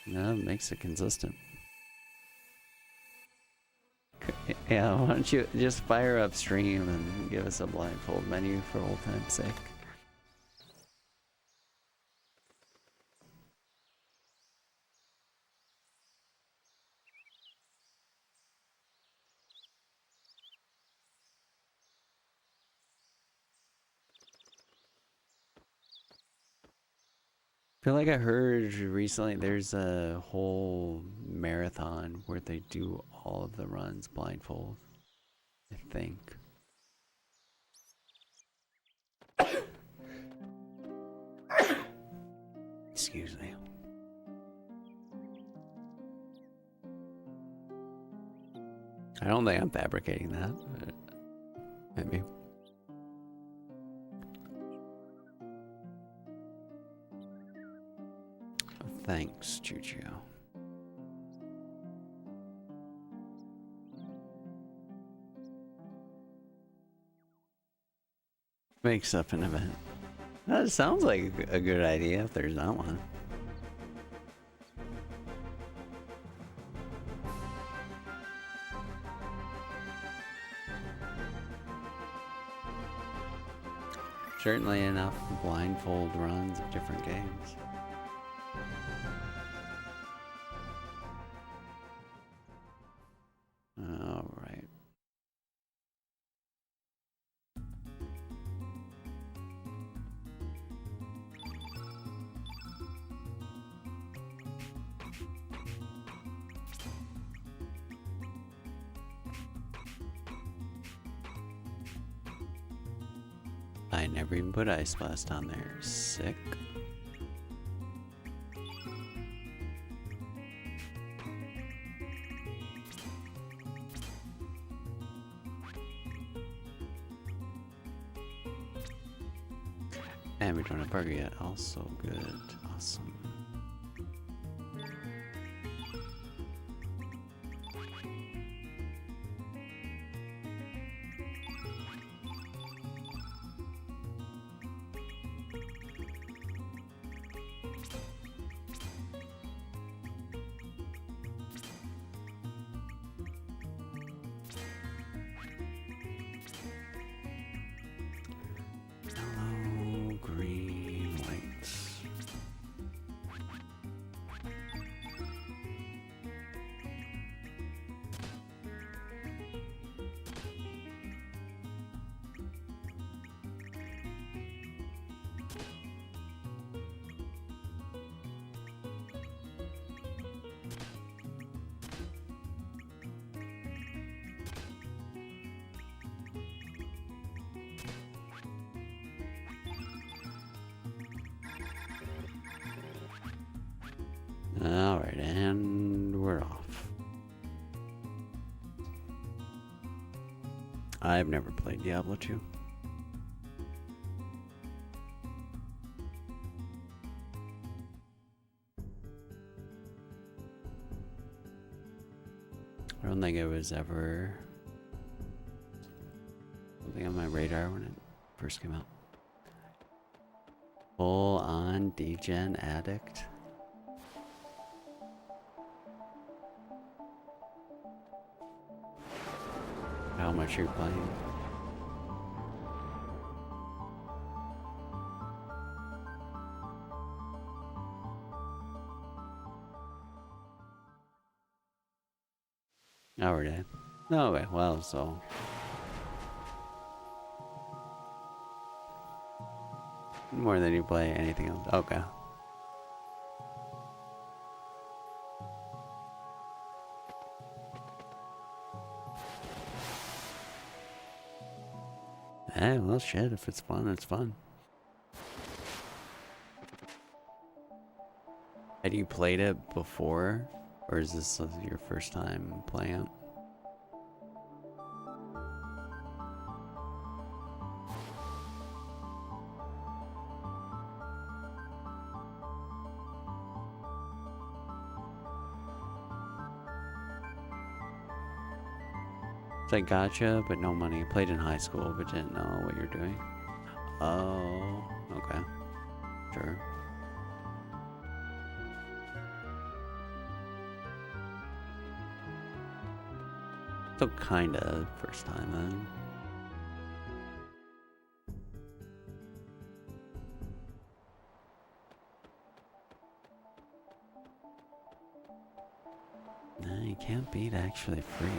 No, it makes it consistent. Yeah, why don't you just fire up stream and give us a blindfold menu for old time's sake. I feel like I heard recently there's a whole marathon where they do all of the runs blindfold, I think. Excuse me. I don't think I'm fabricating that, but maybe. Thanks, Chucho. Makes up an event. That sounds like a good idea if there's not one. Certainly enough blindfold runs of different games. All right. I never even put Ice Blast on there. Sick. And we don't have burger yet. Also good. Awesome. Yellow, green, white. Alright, and we're off. I've never played Diablo 2. I don't think it was ever something on my radar when it first came out. Full on degen addict. How much you're playing? Hour day. No way. Well, so more than you play anything else. Okay. Hey, well, shit, if it's fun, it's fun. Had you played it before? Or is this your first time playing it? It's like gotcha, but no money. Played in high school, but didn't know what you're doing. Oh, okay. Sure. So kinda first time then. Nah, you can't beat actually free.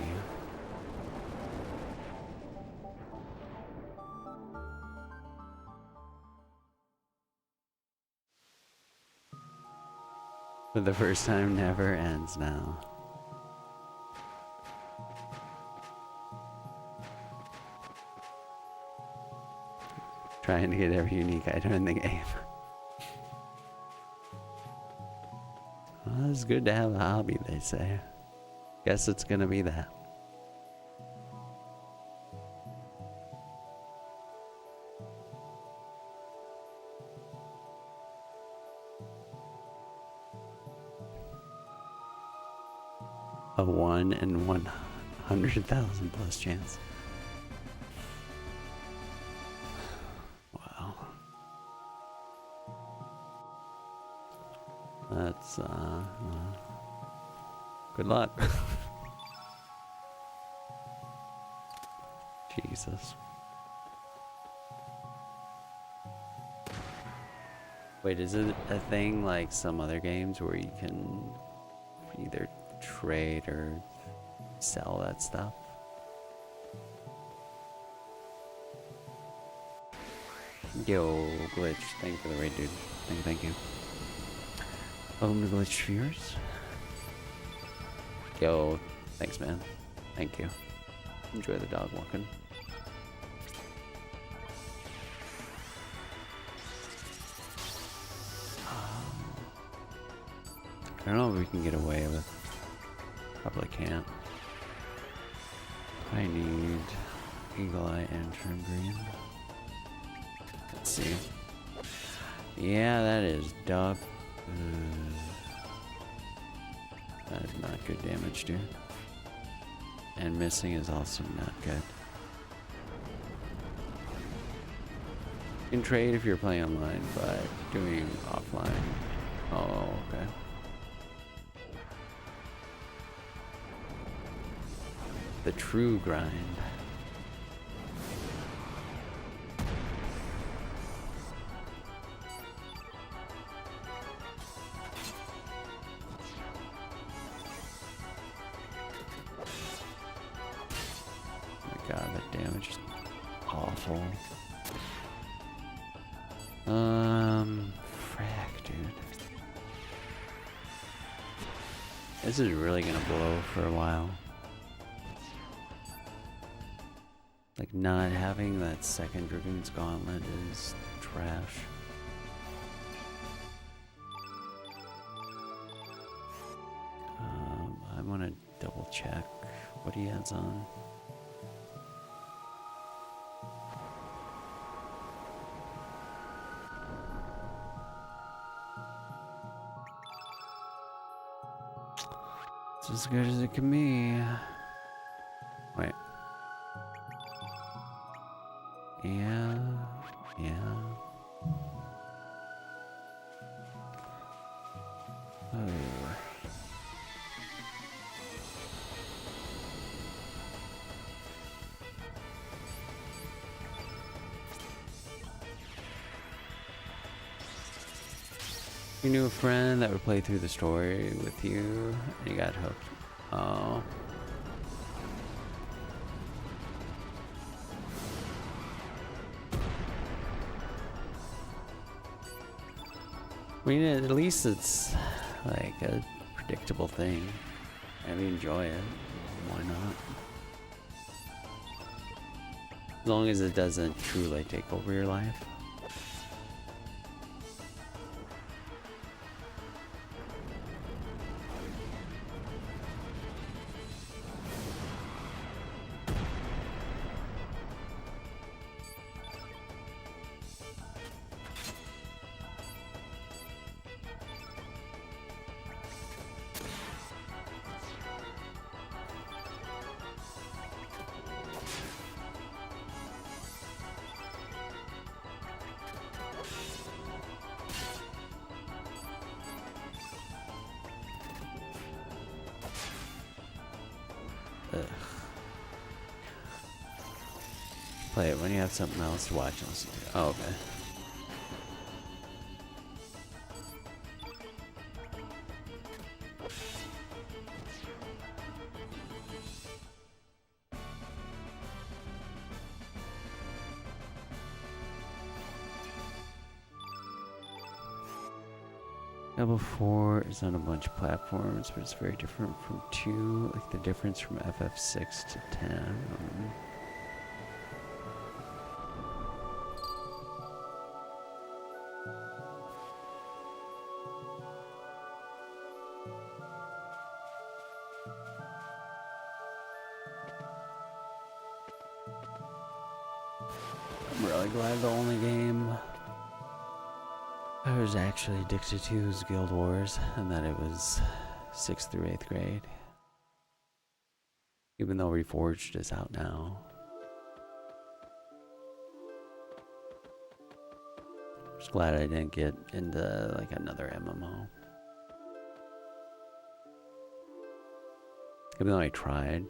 But the first time never ends now. Trying to get every unique item in the game. Well, it's good to have a hobby, they say. Guess it's gonna be that. A 1 in 100,000 plus chance. Wow. That's, good luck. Jesus. Wait, is it a thing like some other games where you can either trade or sell that stuff? Yo, Glitch, thank you for the raid, dude. Thank you. Welcome to Glitch Viewers. Yo, thanks, man. Thank you. Enjoy the dog walking. I don't know if we can get away with. Probably can't. I need Eagle Eye and Trim Green. Let's see. Yeah, that is dog. That is not good damage, dude. And missing is also not good. You can trade if you're playing online, but doing offline. Oh, okay. The true grind. Oh my god, that damage is awful. Frack, dude. This is really gonna blow for a while. Like, not having that second Dragoon's Gauntlet is trash. I want to double check what he has on. It's as good as it can be. Wait. Yeah. Oh. You knew a friend that would play through the story with you, and you got hooked. Oh. I mean, at least it's like a predictable thing. And we enjoy it. Why not? As long as it doesn't truly take over your life. Play it when you have something else to watch and listen to. Oh, okay. Level 4 is on a bunch of platforms, but it's very different from 2. Like the difference from FF6 to 10. I'm really glad the only game I was actually addicted to was Guild Wars, and that it was 6th through 8th grade. Even though Reforged is out now. Just glad I didn't get into like another MMO. Even though I tried.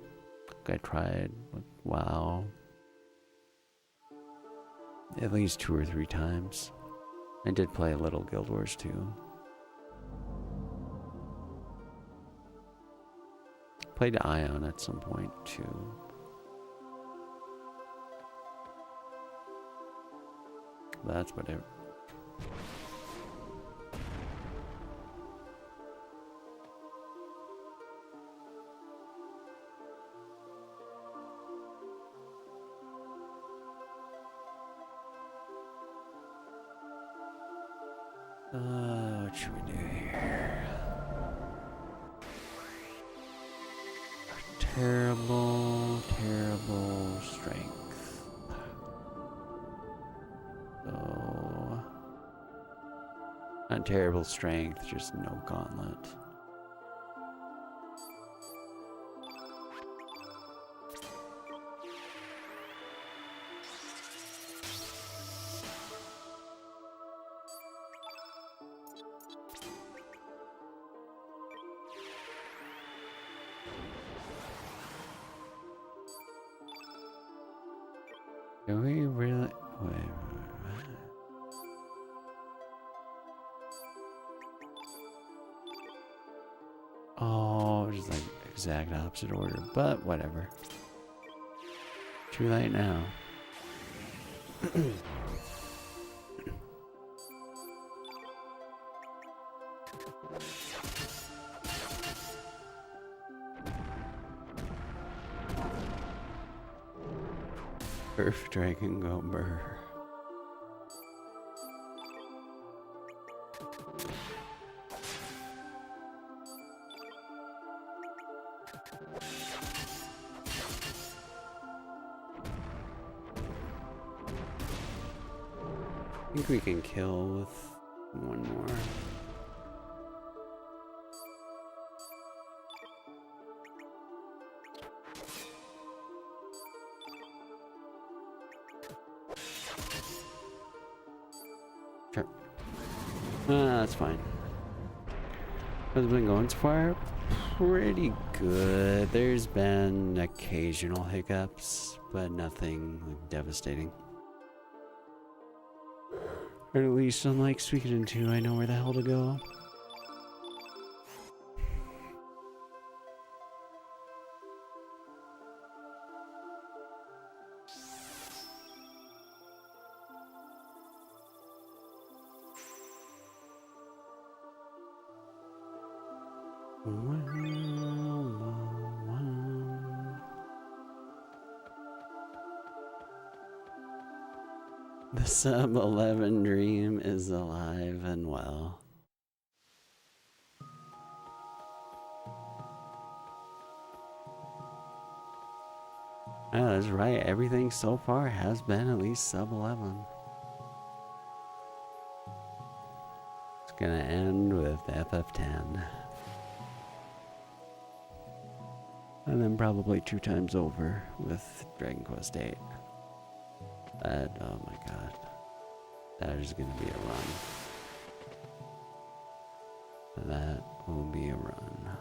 Like, WoW at least 2 or 3 times. I did play a little Guild Wars 2. Played Ion at some point too. That's whatever. What should we do here? Terrible, terrible strength. So, not terrible strength, just no gauntlet. Do we really? Wait. Oh, just like exact opposite order, but whatever. Too late now. Earth Dragon go burr. I think we can kill with one more. Sure. That's fine. How's it been going so far? Pretty good. There's been occasional hiccups, but nothing like, devastating. Or at least, unlike Suikoden 2, I know where the hell to go. The sub-11 dream is alive and well. Oh, that's right. Everything so far has been at least sub-11. It's gonna end with FF10. And then probably 2 times over with Dragon Quest VIII. That, oh my god. That is gonna be a run. That will be a run.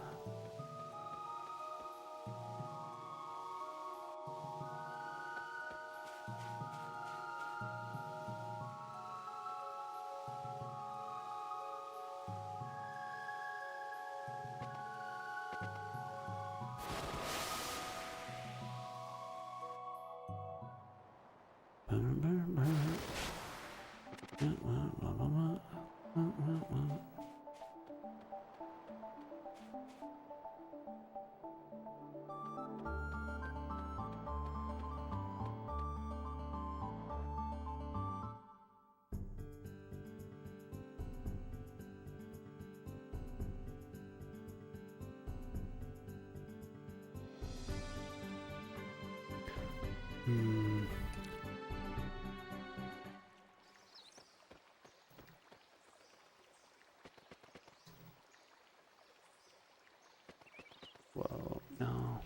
Whoa, no.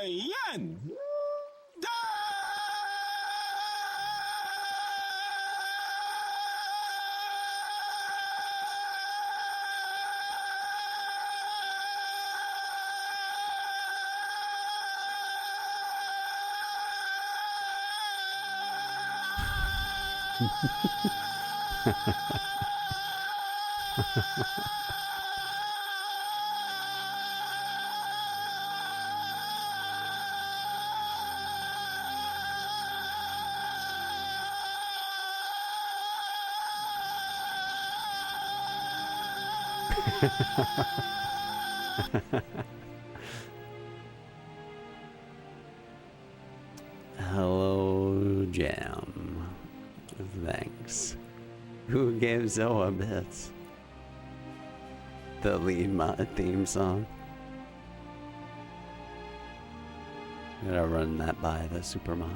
Yan! Hello, Jam. Thanks. Who gave Zoa bits? The lead mod theme song. Gotta run that by the super mod.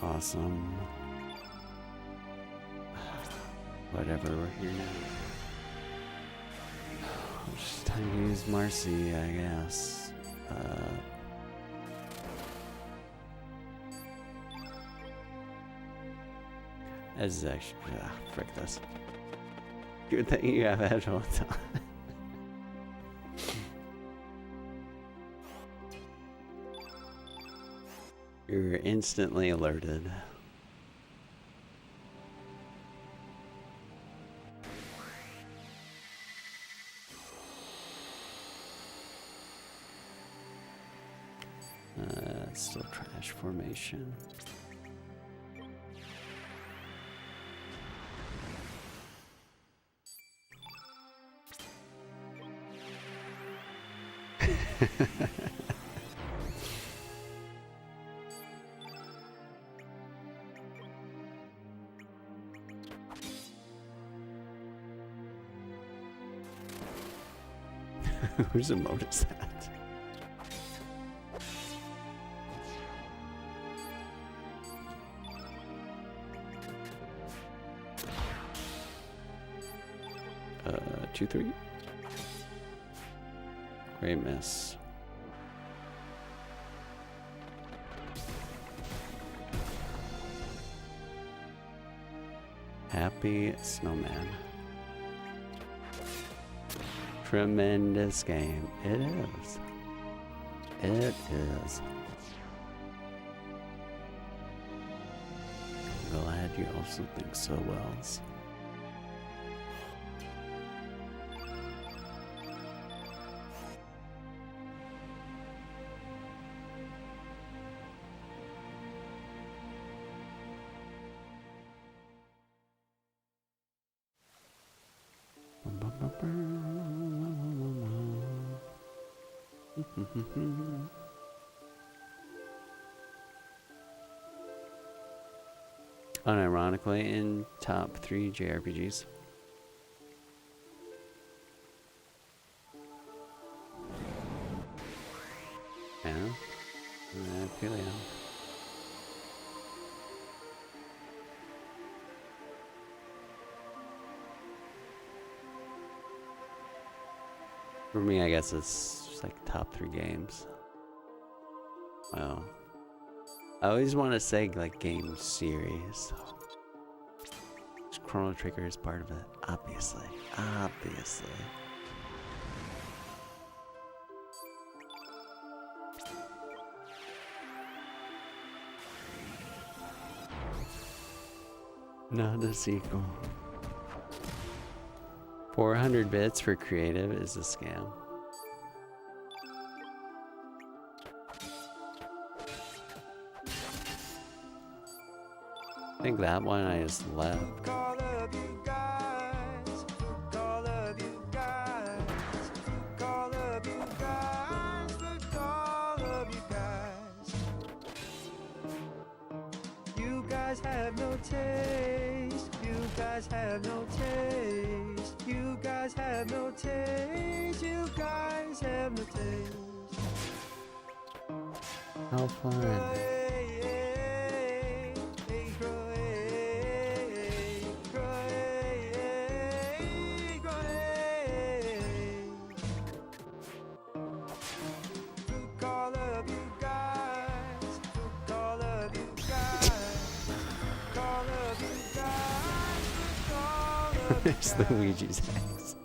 Awesome. Whatever, we're here now. It's time to use Marcy, I guess. This is actually... frick this. Good thing you have headphones on. You're instantly alerted. Still trash formation. Whose emote is that? Two, three. Great miss. Happy Snowman. Tremendous game. It is. It is. I'm glad you also think so, Wells. Unironically, in top 3 JRPGs. Yeah, I feel ya. For me, I guess it's just like top 3 games. Well, I always want to say like game series. Chrono Trigger is part of it, obviously. Obviously. Not a sequel. 400 bits for creative is a scam. I think that one I just left. You guys have no taste. You guys have no taste. You guys have no taste. You guys have no taste. How fun. There's Luigi's eggs.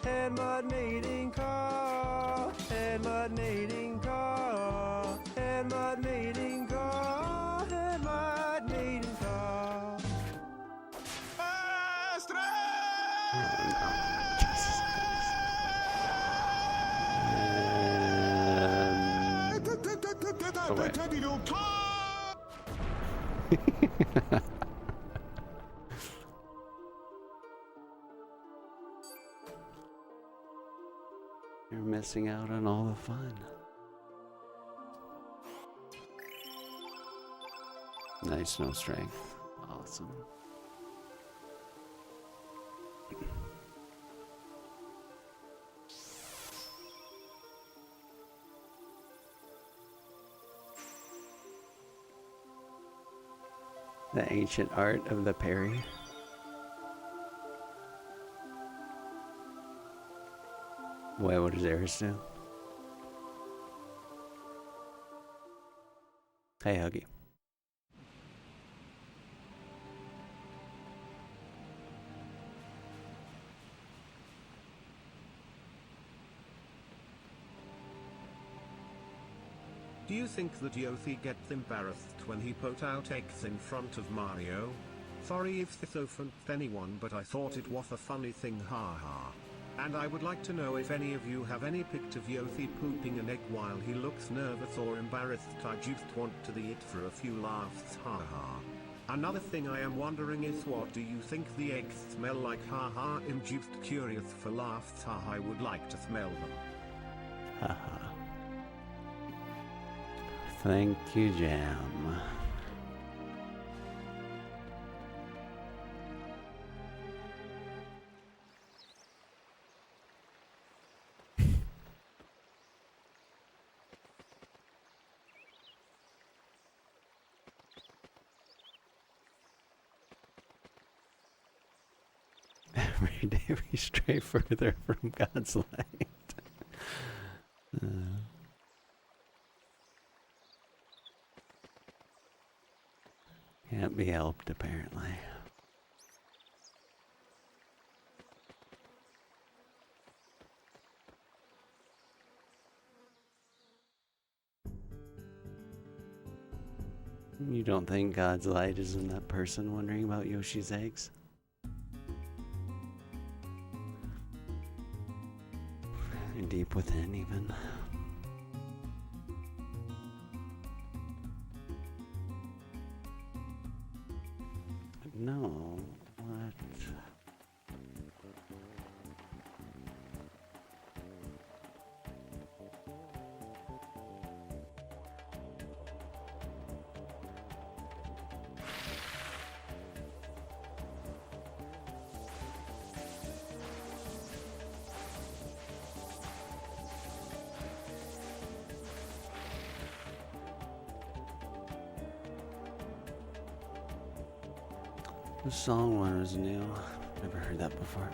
And mud mating car, and mud mating car, and mud mating car, and mud mating car. You're missing out on all the fun. Nice, no strength. Awesome. The ancient art of the parry. Wait, what does Eris do? Hey, Huggy. Do you think that Yothi get embarrassed when he put out eggs in front of Mario? Sorry if this offended anyone, but I thought it was a funny thing, haha. And I would like to know if any of you have any pic of Yothi pooping an egg while he looks nervous or embarrassed. I just want to see it for a few laughs, haha. Another thing I am wondering is, what do you think the eggs smell like, haha? I'm just curious for laughs, haha. I would like to smell them. Haha. Thank you, Jam. Every day we stray further from God's light. Can't be helped, apparently. You don't think God's light is in that person wondering about Yoshi's eggs? Deep within, even. No, what? The song one was new. Never heard that before.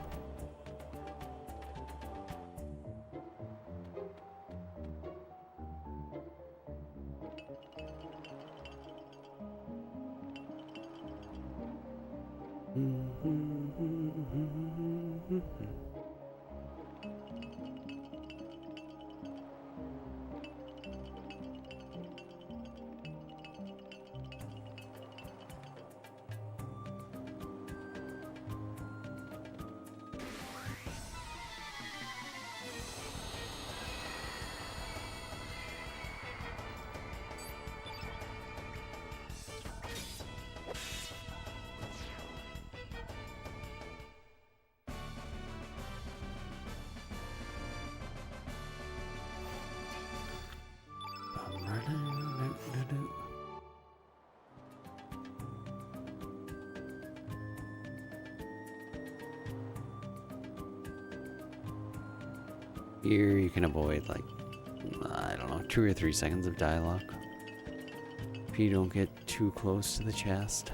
Here you can avoid, like, I don't know, 2 or 3 seconds of dialogue if you don't get too close to the chest.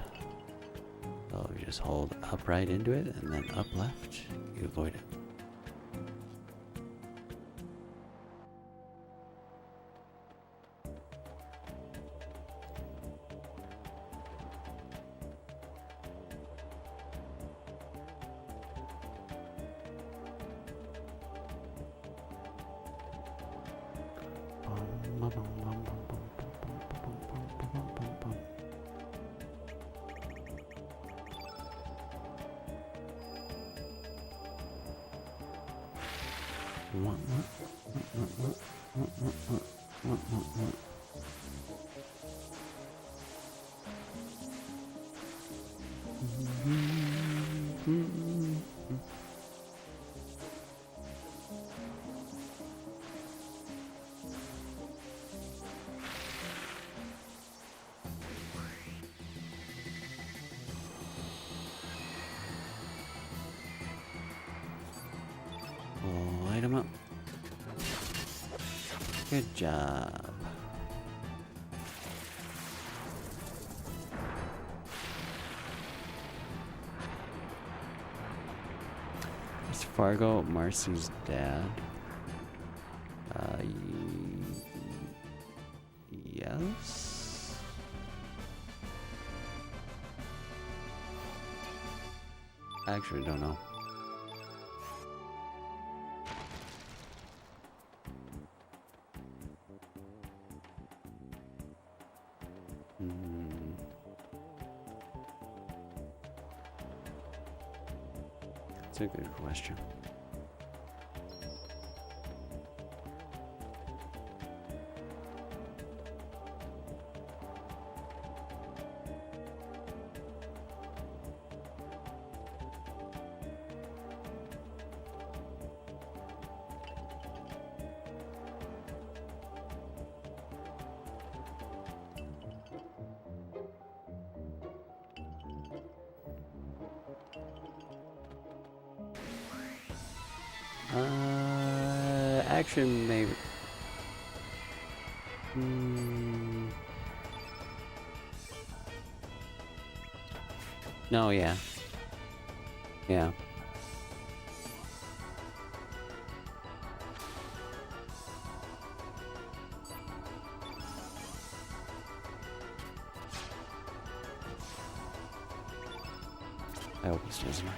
So you just hold up right into it and then up left, you avoid it. Light 'em up. Good job. Is Fargo Marcy's dad? Yes. I actually don't know. That's a good question. Action maybe. No, yeah. Yeah. I hope he stays alive.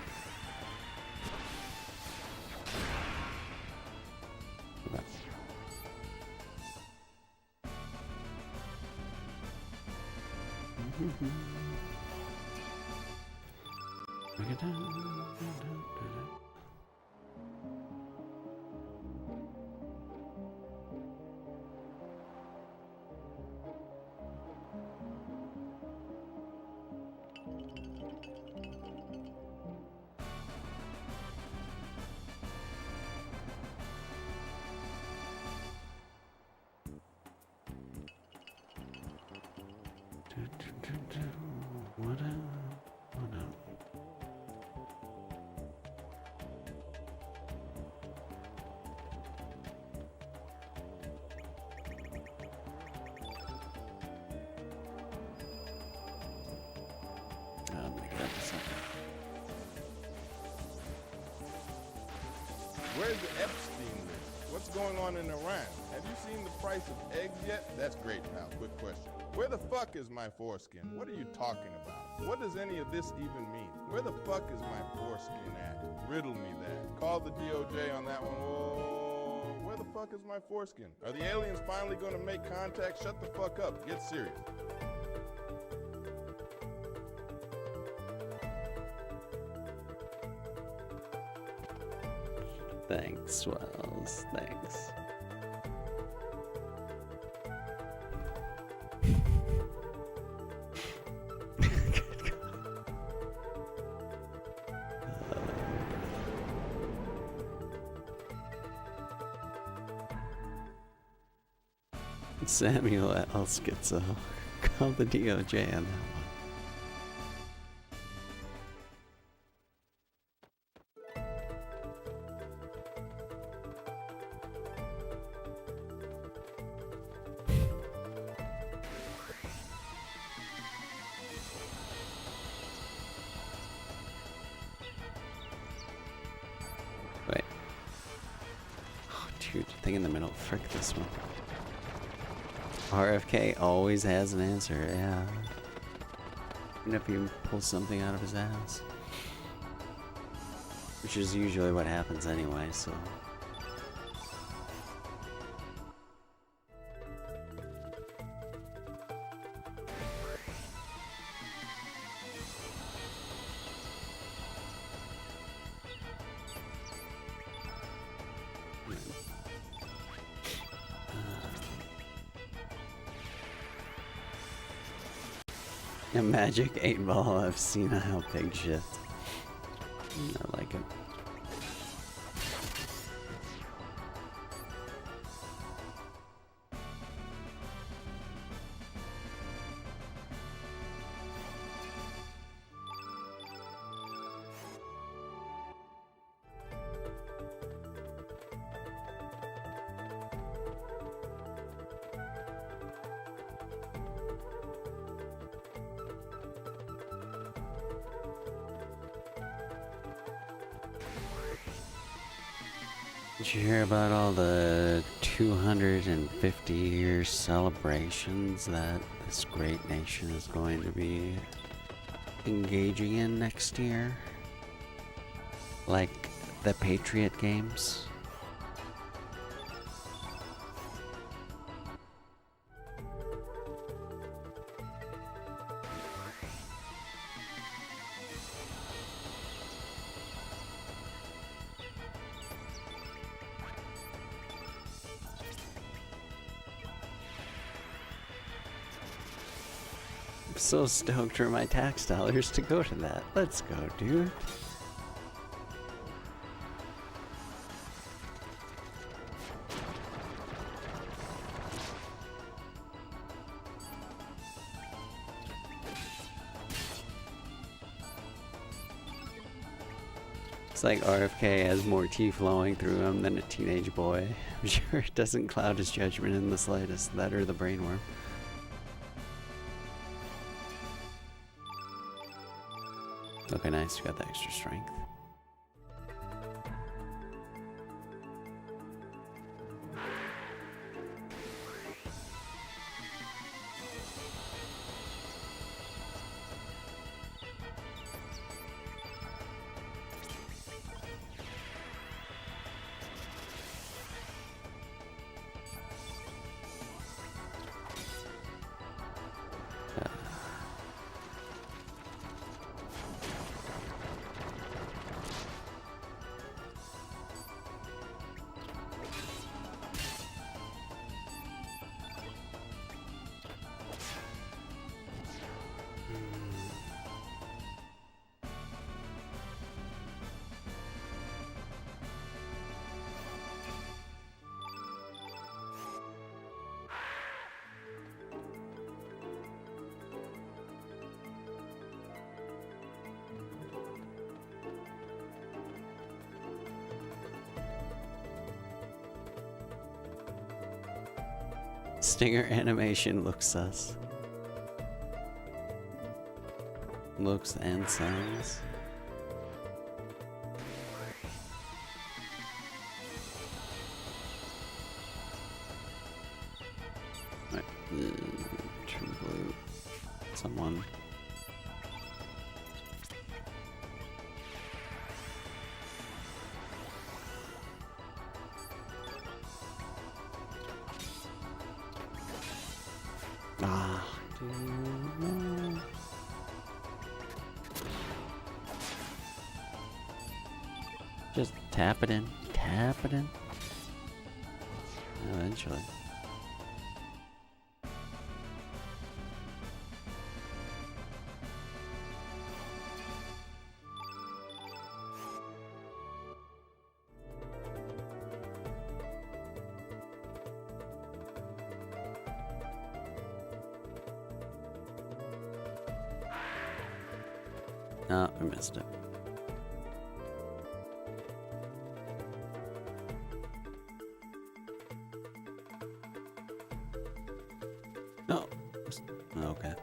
Where's the Epstein list? What's going on in Iran? Have you seen the price of eggs yet? That's great, pal. Quick question. Where the fuck is my foreskin? What are you talking about? What does any of this even mean? Where the fuck is my foreskin at? Riddle me that. Call the DOJ on that one. Whoa. Where the fuck is my foreskin? Are the aliens finally gonna make contact? Shut the fuck up. Get serious. Thanks, Wells. Thanks. Samuel L. Schizo. Call the DOJ on that one. Wait. Oh, dude, thing in the middle. Frick this one. RFK always has an answer, yeah. Even if he pulls something out of his ass. Which is usually what happens anyway, so. A magic 8-ball. I've seen how big shit. I like it. Did you hear about all the 250-year celebrations that this great nation is going to be engaging in next year? Like the Patriot Games? I'm so stoked for my tax dollars to go to that. Let's go, dude. It's like RFK has more tea flowing through him than a teenage boy. I'm sure it doesn't cloud his judgment in the slightest. That or the brainworm. Okay, nice. We got the extra strength. Stinger animation looks sus. Looks and sounds. Right. Turn blue. Someone. Ah, dude, no. Just tap it in. Tap it in. Eventually. Oh, I missed it. No. Okay.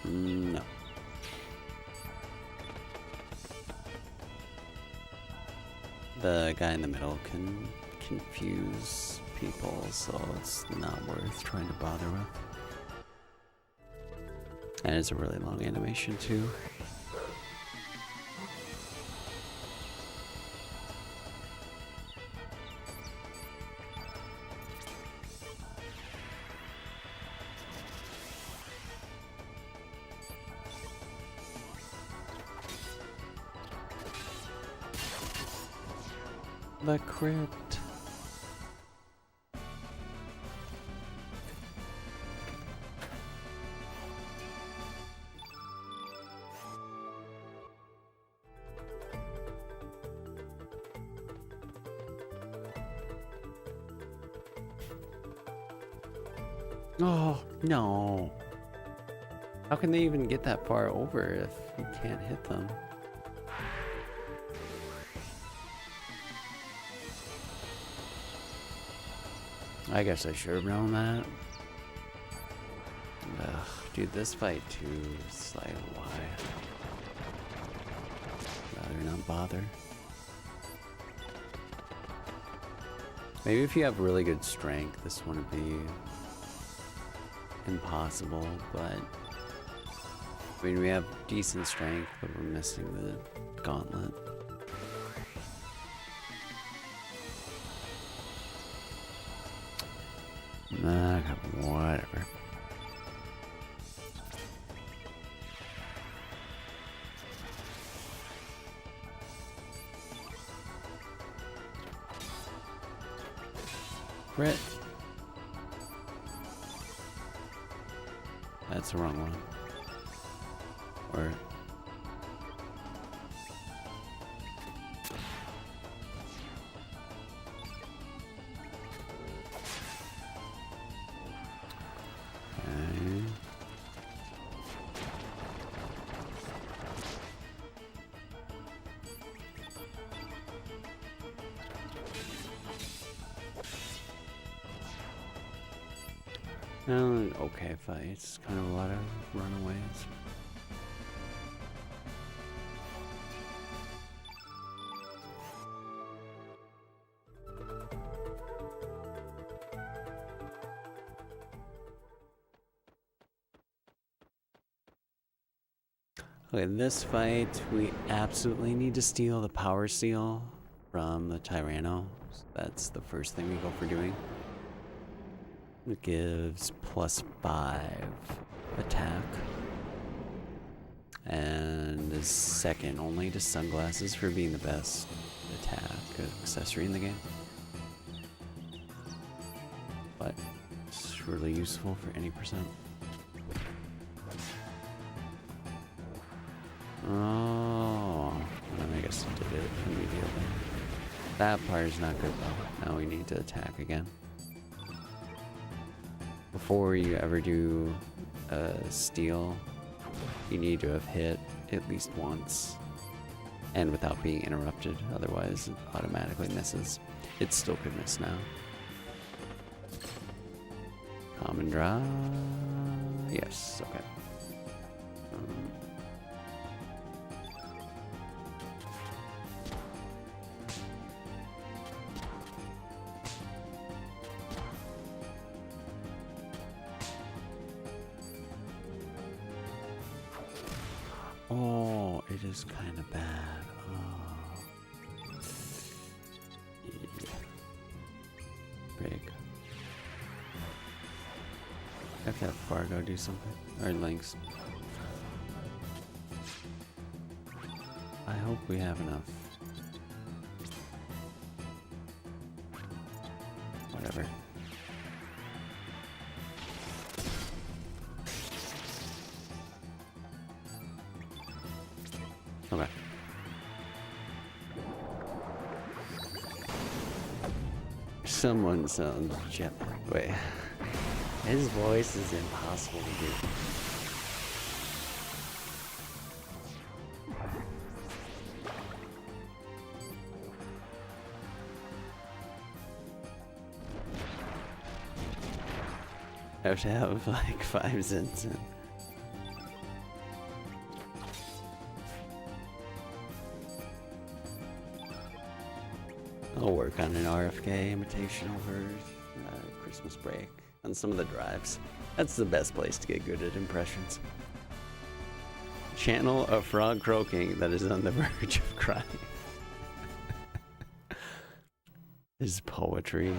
No. The guy in the middle can confuse people, so it's not worth trying to bother with. And it's a really long animation too. The crit. Oh, no. How can they even get that far over if you can't hit them? I guess I should have known that. Ugh, dude, this fight too is like, why? Rather not bother. Maybe if you have really good strength, this wouldn't be impossible, but I mean, we have decent strength, but we're missing the gauntlet. Nah, whatever. Crit. That's the wrong one. Or okay. Okay fights, kind of a lot of runaways. Okay, this fight, we absolutely need to steal the power seal from the Tyranno. So that's the first thing we go for doing. It gives +5 attack. And is second only to sunglasses for being the best attack accessory in the game. But it's really useful for any percent. Oh, I guess it did it immediately. That part is not good though. Now we need to attack again. Before you ever do steal, you need to have hit at least once and without being interrupted, otherwise it automatically misses. It still could miss now. Common draw. Yes, okay. Oh, it is kind of bad. Oh. Yeah. Big. I have to have Fargo do something. Or Lynx. I hope we have enough. Whatever. Okay. Someone sounds jet. Wait. His voice is impossible to hear. I have to have like 5 cents in. I'll work on an RFK imitation over Christmas break on some of the drives. That's the best place to get good at impressions. Channel a frog croaking that is on the verge of crying. Is poetry.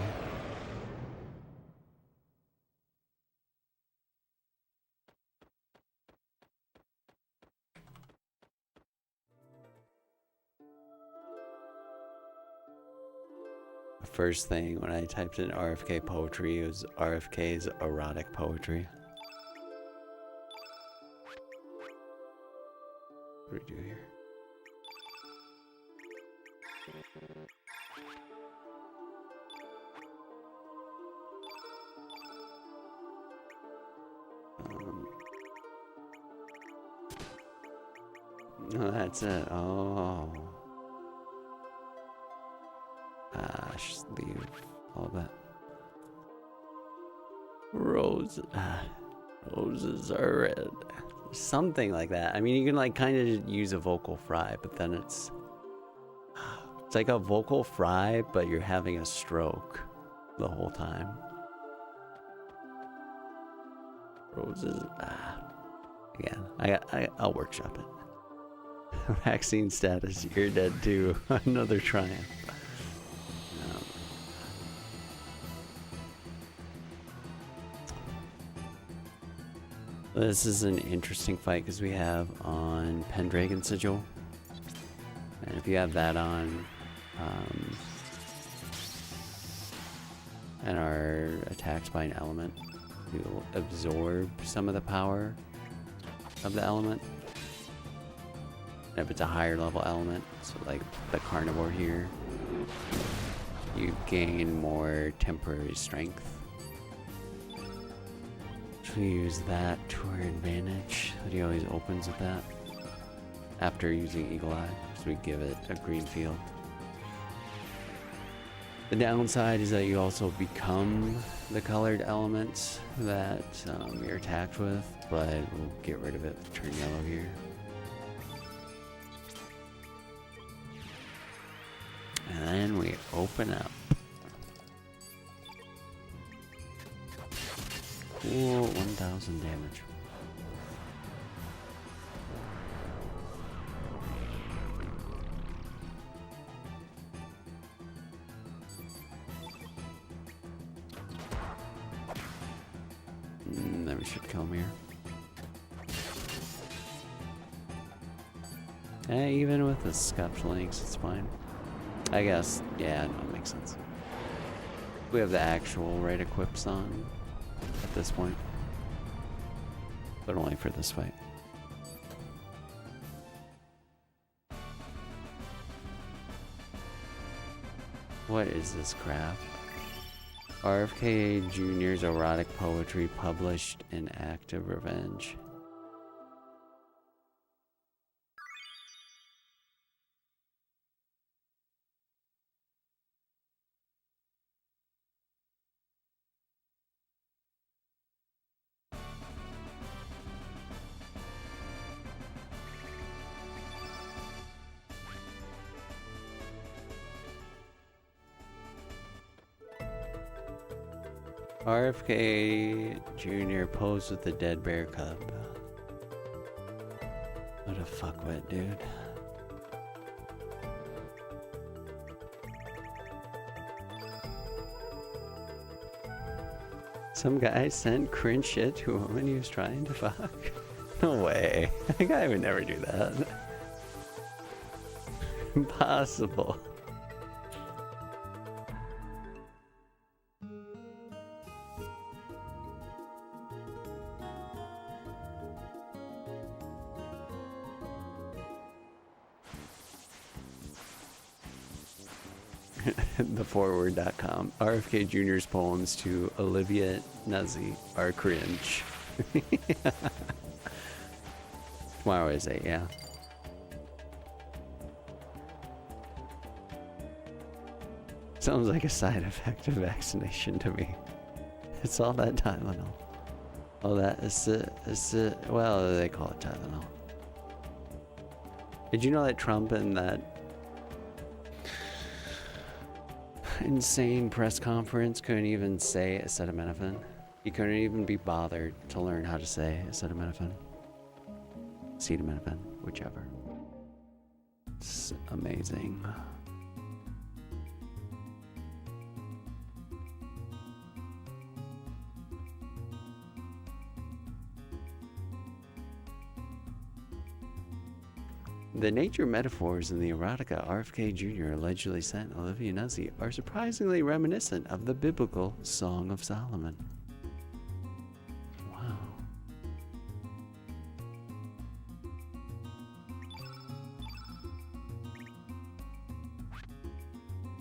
First thing when I typed in RFK poetry, it was RFK's erotic poetry. What do we do here? No, that's it. Oh. Just leave all that. Roses are red. Something like that. I mean, you can like kind of use a vocal fry, but then it's like a vocal fry, but you're having a stroke the whole time. Roses. Again, I'll workshop it. Vaccine status. You're dead too. Another triumph. This is an interesting fight because we have on Pendragon Sigil, and if you have that on, and are attacked by an element, you'll absorb some of the power of the element. And if it's a higher level element, so like the carnivore here, you gain more temporary strength. We use that to our advantage. He always opens with that after using Eagle Eye, so we give it a green field. The downside is that you also become the colored elements that you're attacked with, but we'll get rid of it with turn yellow here. And then we open up. Cool, 1000 damage. Then we should kill him here. Even with the scuffed links, it's fine. I guess, yeah, no, it makes sense. We have the actual right equips on at this point, but only for this fight. What is this crap? RFK Jr.'s erotic poetry published in Act of Revenge. RFK Jr. posed with the dead bear cub. What a fuckwit, dude. Some guy sent cringe shit to a woman he was trying to fuck. No way. That guy would never do that. Impossible. Theforward.com. RFK Jr.'s poems to Olivia Nuzzi are cringe. Tomorrow is 8, yeah. Sounds like a side effect of vaccination to me. It's all that Tylenol. All that well, they call it Tylenol. Did you know that Trump and that insane press conference couldn't even say acetaminophen? He couldn't even be bothered to learn how to say acetaminophen. Acetaminophen, whichever. It's amazing. The nature metaphors in the erotica RFK Jr. allegedly sent Olivia Nuzzi are surprisingly reminiscent of the biblical Song of Solomon. Wow.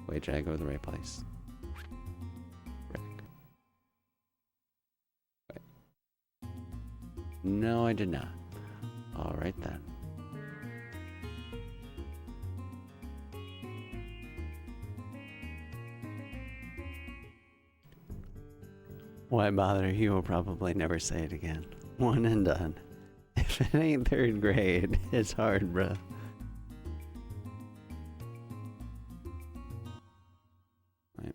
Wait, did I go to the right place? Wait. No, I did not. All right then. Why bother? You will probably never say it again. One and done. If it ain't third grade, it's hard, bruh. Right.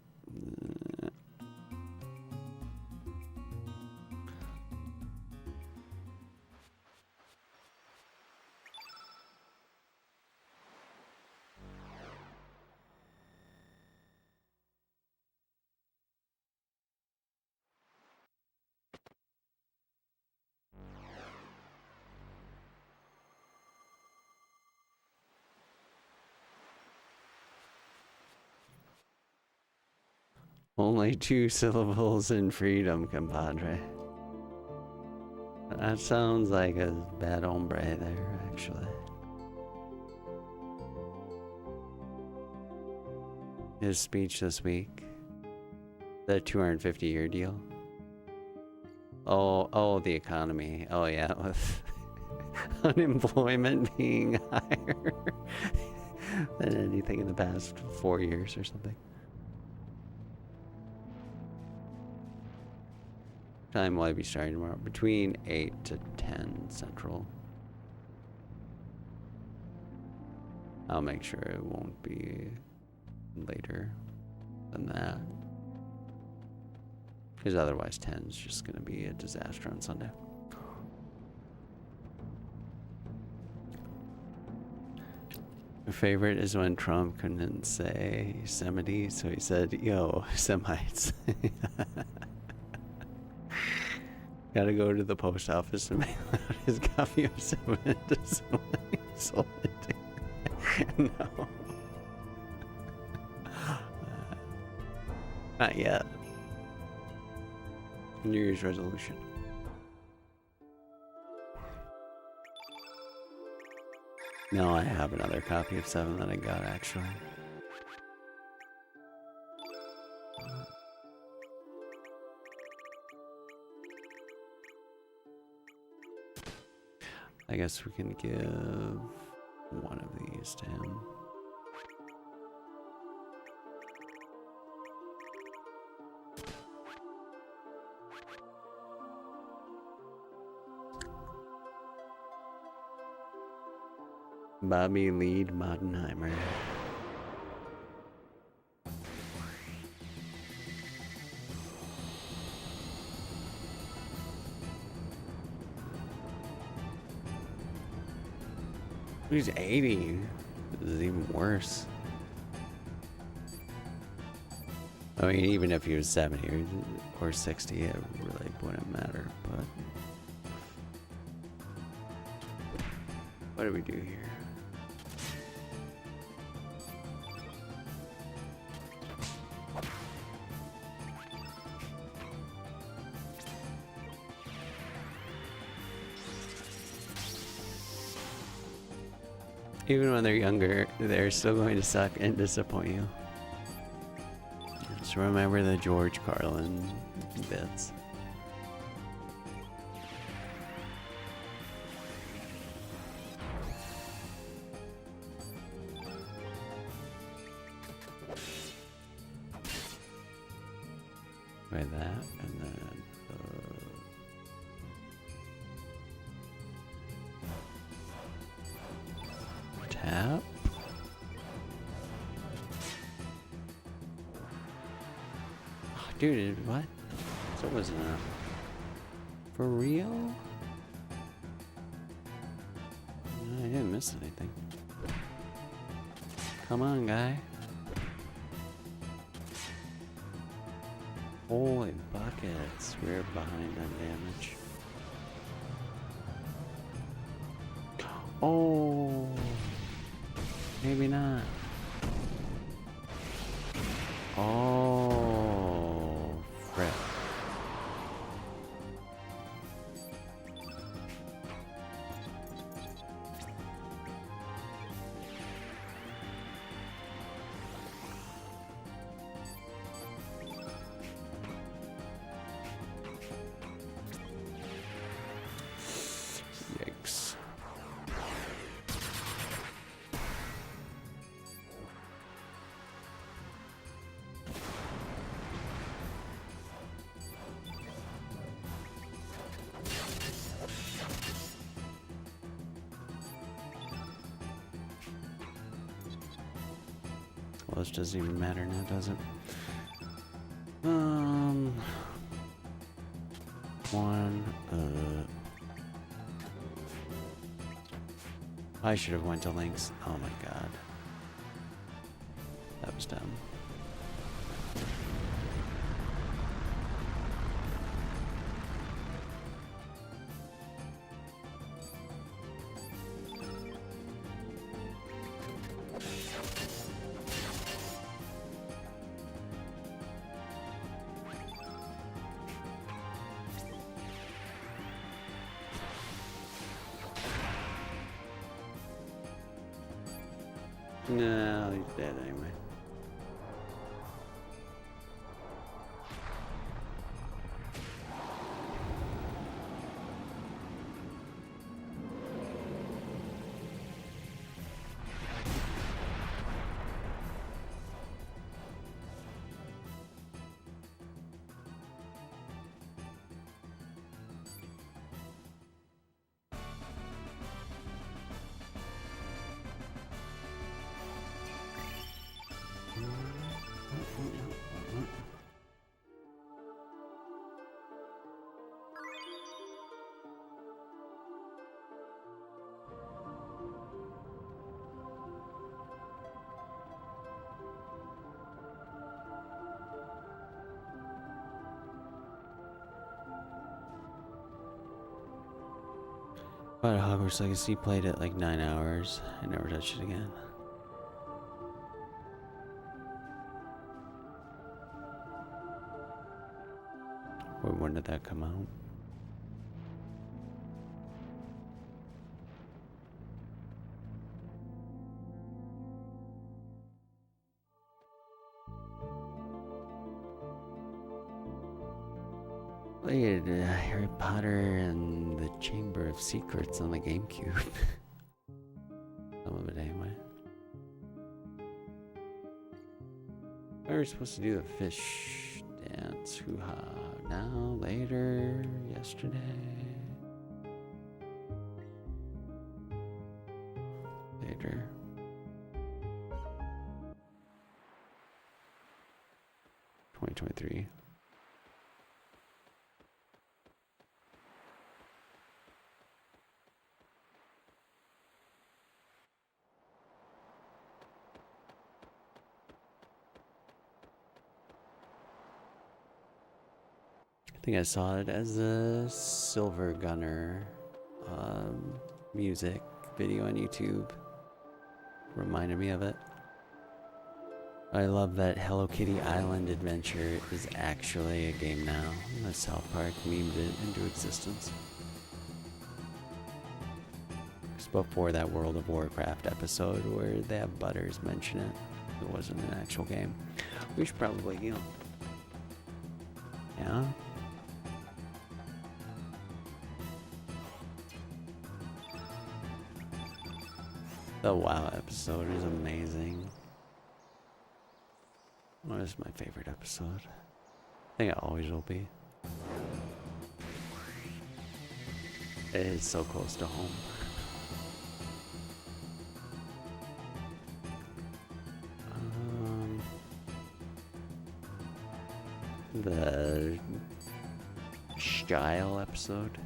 Only 2 syllables in freedom, compadre. That sounds like a bad hombre there, actually. His speech this week. The 250-year deal. Oh, the economy. Oh yeah, with unemployment being higher than anything in the past 4 years or something. Time will I be starting tomorrow? Between 8 to 10 Central. I'll make sure it won't be later than that. Because otherwise 10 is just going to be a disaster on Sunday. My favorite is when Trump couldn't say Yosemite, so he said, yo, Semites. Gotta go to the post office to mail out his copy of Seven to someone he sold it to. No. Not yet. New Year's resolution. No, I have another copy of 7 that I got actually. I guess we can give one of these to him. Bobby Lead Modenheimer. He's 80. This is even worse. I mean, even if he was 70 or 60, it really wouldn't matter, but... What do we do here? Even when they're younger, they're still going to suck and disappoint you. Just remember the George Carlin bits. Try that, and then... tap. Oh, dude, what? So wasn't enough. For real? I didn't miss anything. Come on, guy. Holy buckets. We're behind on damage. Oh. Maybe not. Oh, frick. Well, this doesn't even matter now, does it? I should have went to links. Oh my god. That was dumb. No, he's dead anyway. But Hogwarts Legacy played it like 9 hours. I never touched it again. Wait, when did that come out? Played Harry Potter and the Chamber of Secrets on the GameCube. Some of it anyway. We were supposed to do the fish dance. Hoo-ha. Now, later, yesterday. Later. $2023. I think I saw it as a Silver Gunner music video on YouTube. Reminded me of it. I love that Hello Kitty Island Adventure is actually a game now. The South Park memed it into existence. It's before that World of Warcraft episode where they have Butters mention it. It wasn't an actual game. We should probably heal. Yeah? The WoW episode is amazing. What is my favorite episode? I think it always will be. It is so close to home. The Style episode.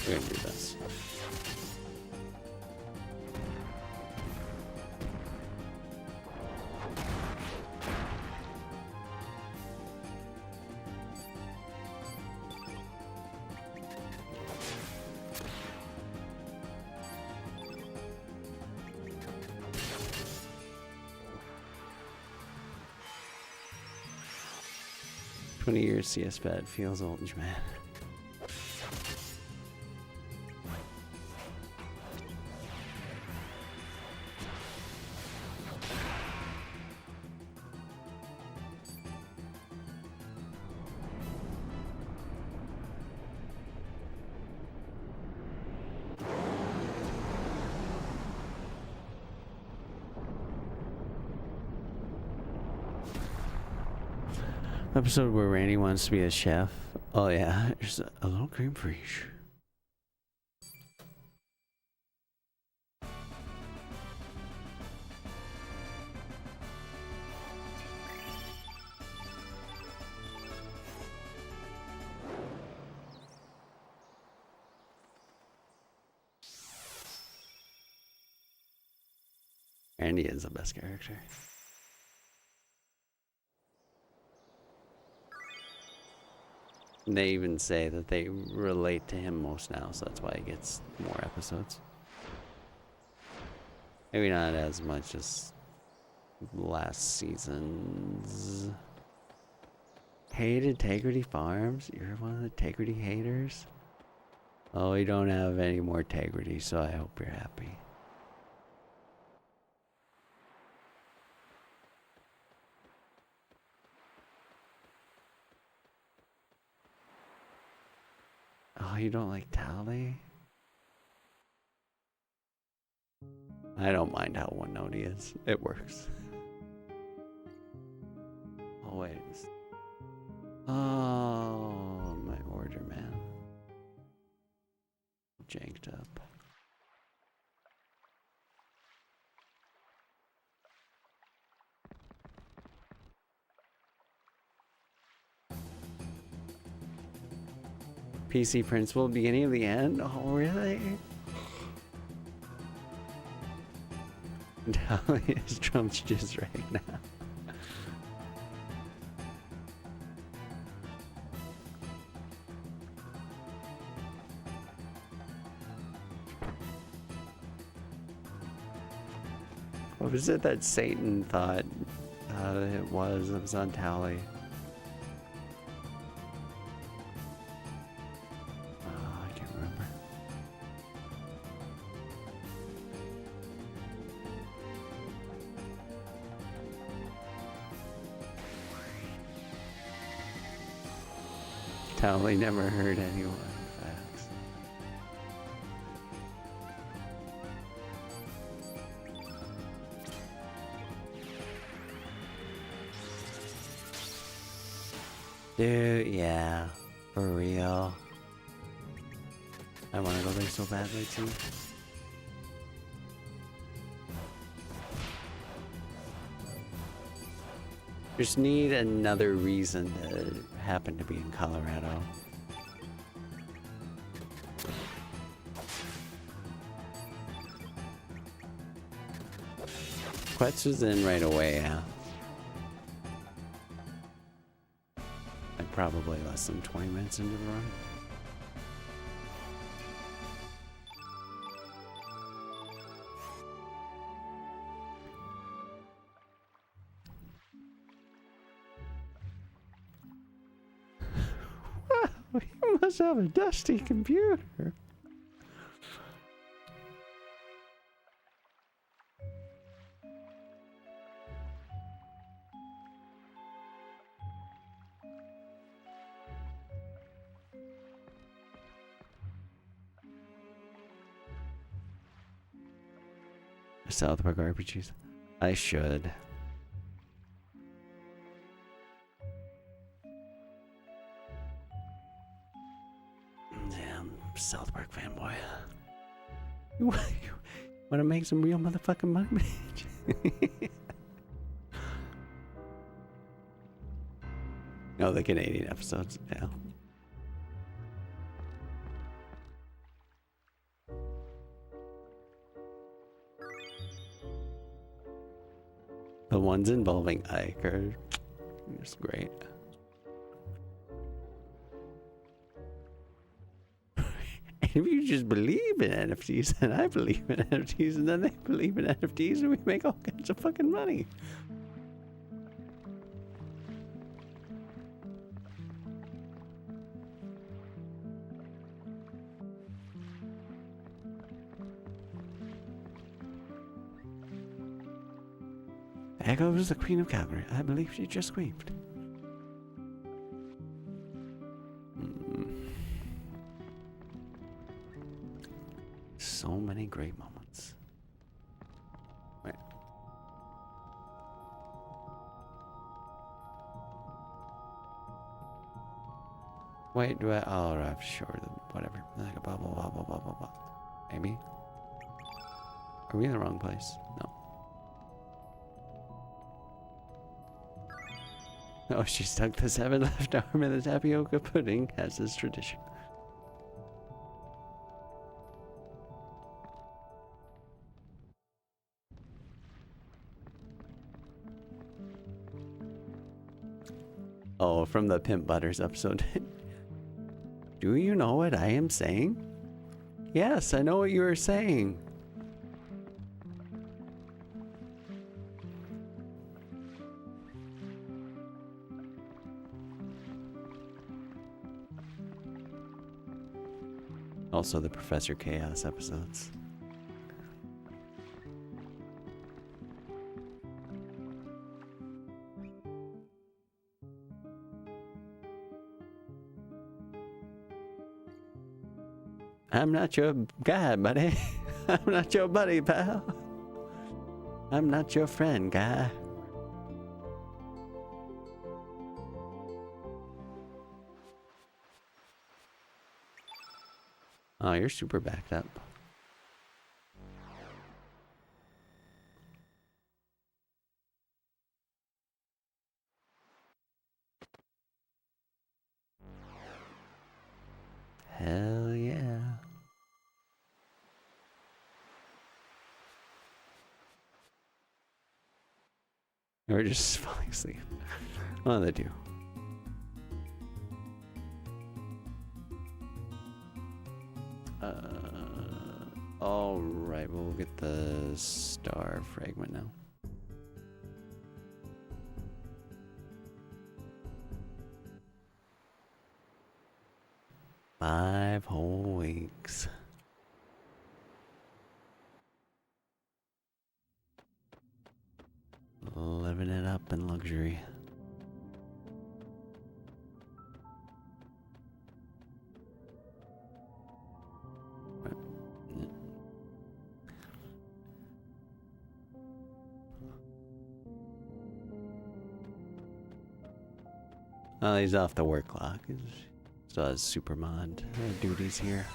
We're gonna do this. "20 years CS bad feels old, man." Episode where Randy wants to be a chef. Oh yeah, there's a little cream for each. Randy is the best character. They even say that they relate to him most now, so that's why he gets more episodes. Maybe not as much as last season's. Hate Integrity Farms? You're one of the integrity haters? Oh, we don't have any more integrity, so I hope you're happy. Oh, you don't like Tally? I don't mind how one note he is. It works. Oh, wait. Oh, my order, man. Janked up. PC Principal, beginning of the end? Oh, really? Dolly is Trump's just right now. What was it that Satan thought it was? It was on Tally. Tally never hurt anyone. Facts. Dude, yeah. For real. I wanna go there so badly too. Just need another reason to happen to be in Colorado. Quetz was in right away, yeah. Like probably less than 20 minutes into the run. You must have a dusty computer. South Park RPGs. I should. Damn, South Park fanboy. You want to make some real motherfucking money, bitch? No, the Canadian episodes, yeah. The ones involving Ike are just great. And if you just believe in NFTs, and I believe in NFTs, and then they believe in NFTs, and we make all kinds of fucking money. Echo was the Queen of Calgary. I believe she just wept. So many great moments. Wait. Wait, do I? Oh, I have to show her the whatever. Like a blah blah blah blah blah blah blah. Maybe. Are we in the wrong place? No. Oh, she stuck the 7 left arm in the tapioca pudding, as is tradition. Oh, from the Pimp Butters episode. Do you know what I am saying? Yes, I know what you are saying. Also the Professor Chaos episodes. I'm not your guy, buddy. I'm not your buddy, pal. I'm not your friend, guy. Oh, you're super backed up. Hell yeah. Or just falling asleep. One of the two. Alright, we'll get the star fragment now. Five whole weeks. Living it up in luxury. Oh, he's off the work clock. He still has supermod duties here.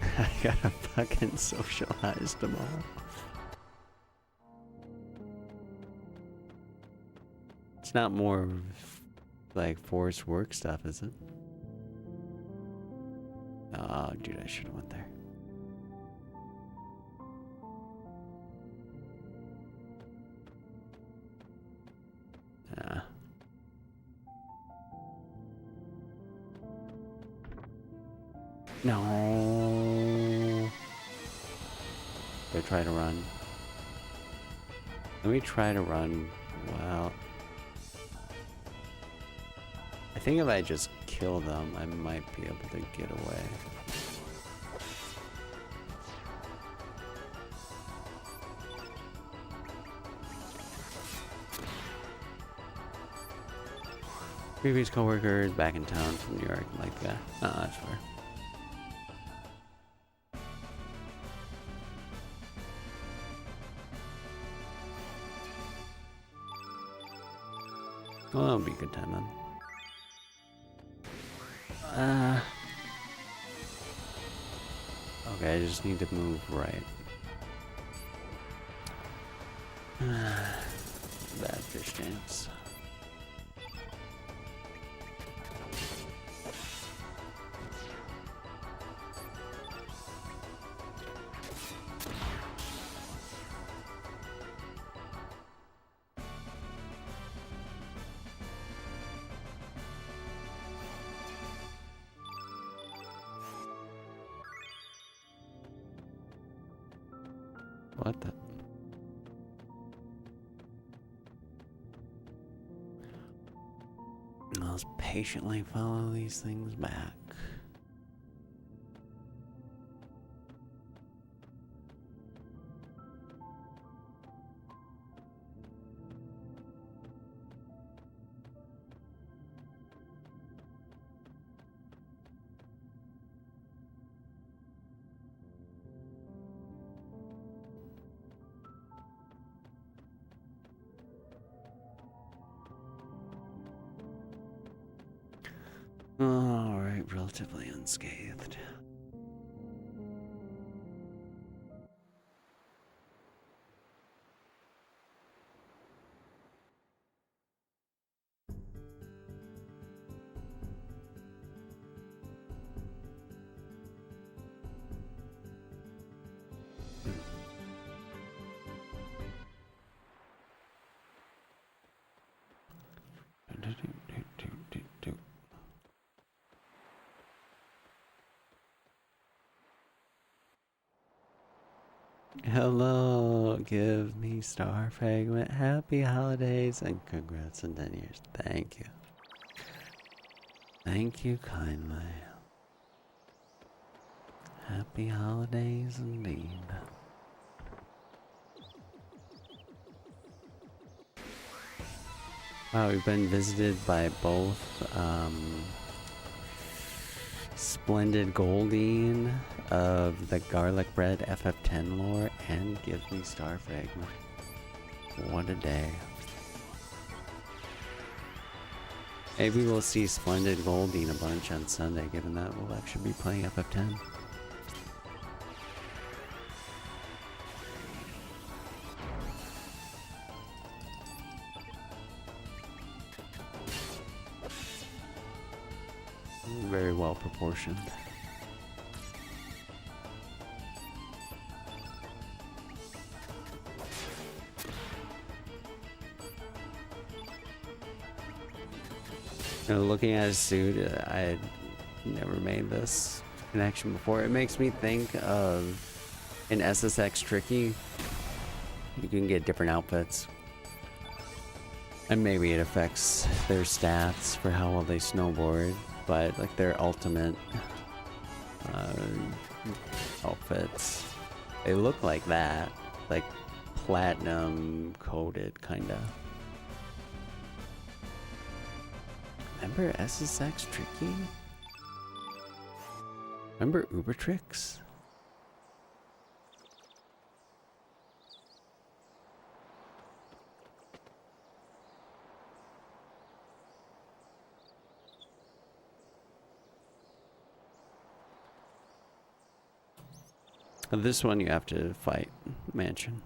I gotta fucking socialize tomorrow. It's not more like forced work stuff, is it? Oh, dude, I should have went there. Yeah. No. They try to run. Let me try to run. Well, I think if I just kill them, I might be able to get away. Previous coworkers back in town from New York, like that. Oh, that's fair. Well, that'll be a good time then. Okay, I just need to move right. Bad fish dance. What the? Let's patiently follow these things back. Alright, relatively unscathed. Hello, give me Star Fragment. Happy holidays and congrats on 10 years. Thank you. Thank you kindly. Happy holidays indeed. Wow, we've been visited by both Splendid Goldine of the Garlic Bread FF10 lore and Give Me Star Fragment. What a day. Maybe we'll see Splendid Goldine a bunch on Sunday, given that we'll actually be playing FF10. Very well proportioned. You know, looking at his suit, I had never made this connection before. It makes me think of in SSX Tricky, you can get different outfits. And maybe it affects their stats for how well they snowboard, but like their ultimate outfits, they look like that, like platinum coated kinda. Remember SSX Tricky? Remember Ubertrix? This one you have to fight Mansion.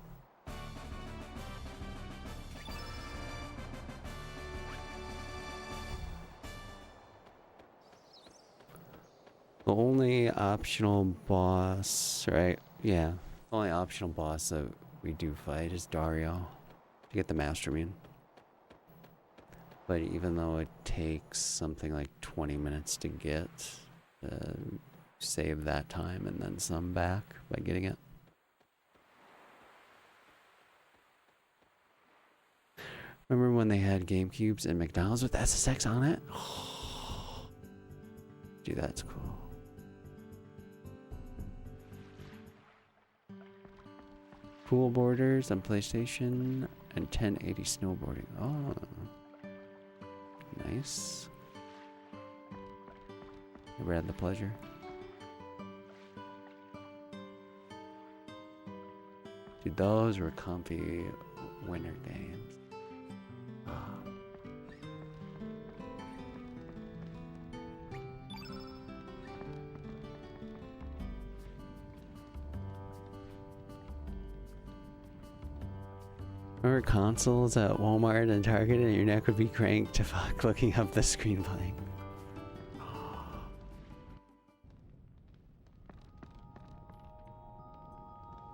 The only optional boss, right? Yeah. The only optional boss that we do fight is Dario to get the Master Mune. But even though it takes something like 20 minutes to get, save that time and then some back by getting it. Remember when they had GameCubes and McDonald's with SSX on it? Oh, dude, that's cool. Pool boarders on PlayStation and 1080 snowboarding. Oh, nice. Ever had the pleasure? Dude, those were comfy winter games. Remember consoles at Walmart and Target and your neck would be cranked to fuck looking up the screen playing.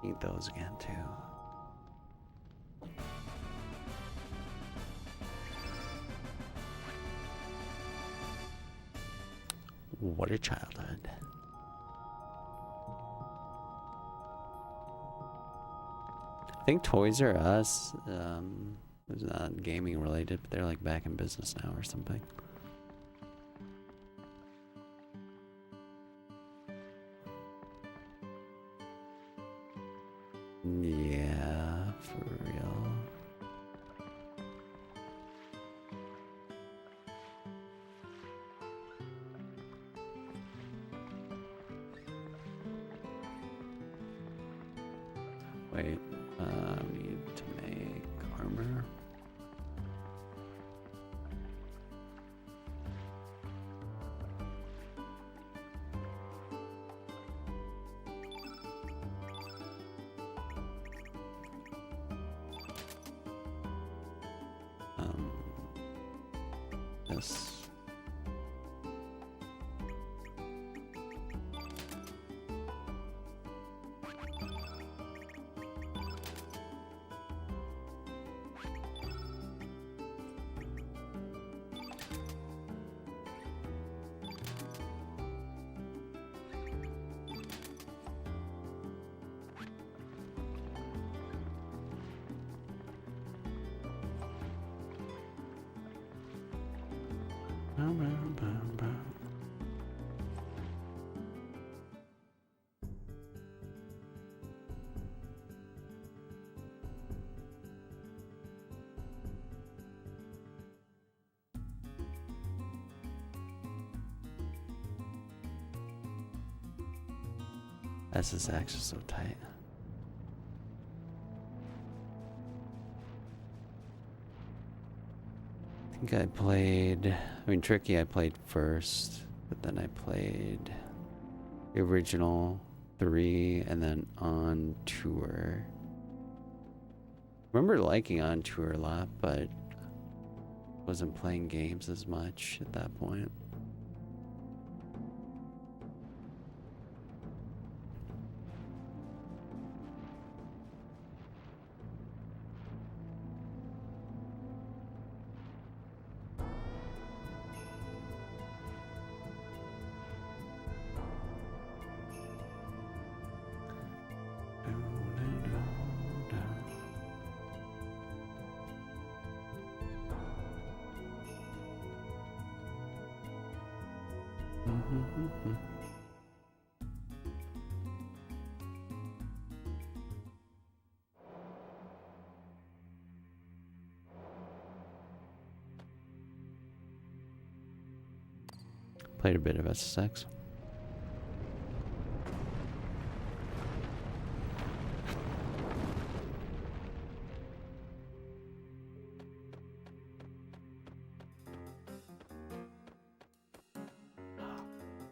Need those again too. What a childhood. I think Toys R Us was not gaming related, but they're like back in business now or something. Yeah, for real. Wait, we need to make armor. this. SSX is so tight. I think I played, Tricky I played first, but then I played the original 3 and then On Tour. Remember liking On Tour a lot, but wasn't playing games as much at that point. Played a bit of SSX.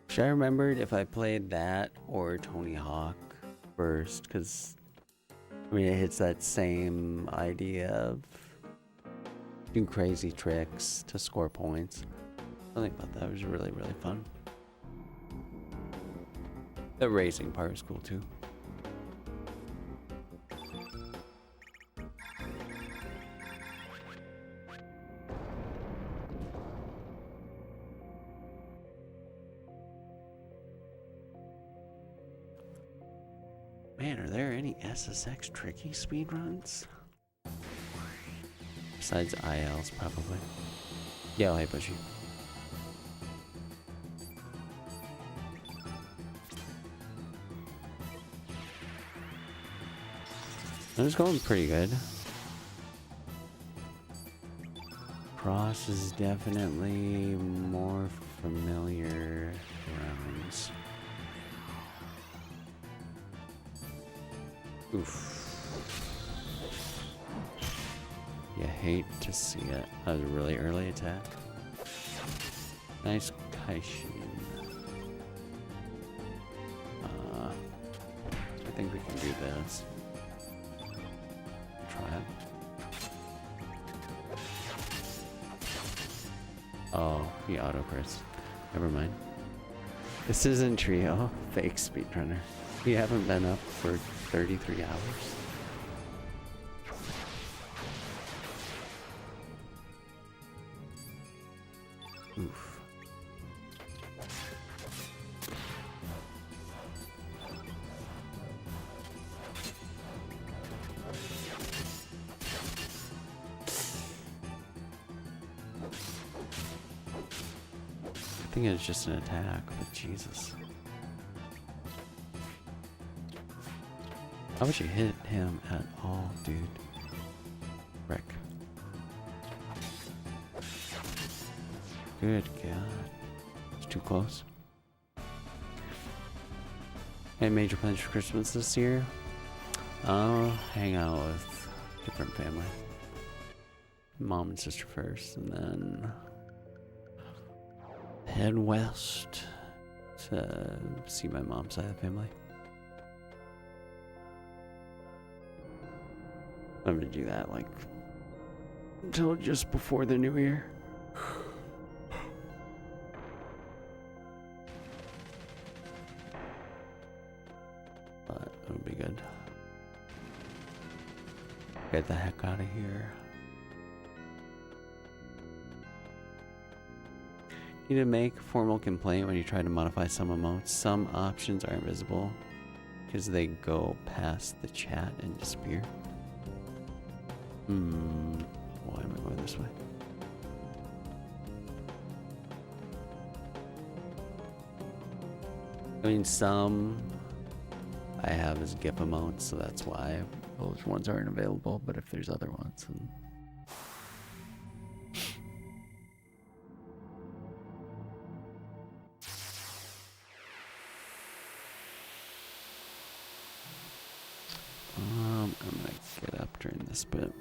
Wish I remembered if I played that or Tony Hawk first, because it hits that same idea of doing crazy tricks to score points. Something about that was really, really fun. The racing part was cool too. Man, are there any SSX tricky speedruns? Besides ILs, probably. Yeah, hey, Bushy. It was going pretty good. Cross is definitely more familiar rounds. Oof. You hate to see it. That was a really early attack. Nice Kaishin. I think we can do this. Try it. Oh, he auto crits. Never mind. This isn't Trio. Fake speedrunner. You haven't been up for 33 hours. Oof. I think it's just an attack, but Jesus. How would you hit him at all, dude? Wreck. Good God. It's too close. Any major plans for Christmas this year? I'll hang out with different family. Mom and sister first, and then head west to see my mom's side of the family. I'm gonna do that like until just before the new year. Get the heck out of here. You need to make a formal complaint when you try to modify some emotes. Some options are invisible because they go past the chat and disappear. Why am I going this way? I mean, some I have as GIF emotes, so that's why those ones aren't available, but if there's other ones, then... I'm gonna get up during this bit.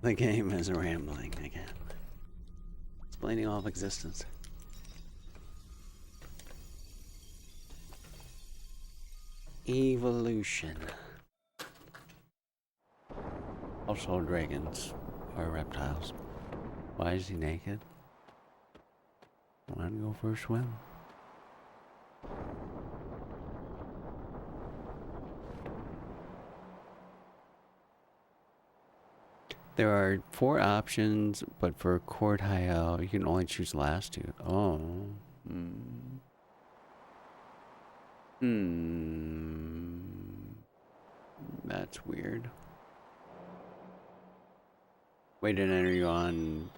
The game is rambling again. Explaining all of existence. Evolution. Also, dragons are reptiles. Why is he naked? Want to go for a swim? There are 4 options, but for Court High you can only choose the last 2. Oh. That's weird. Wait, and are you on...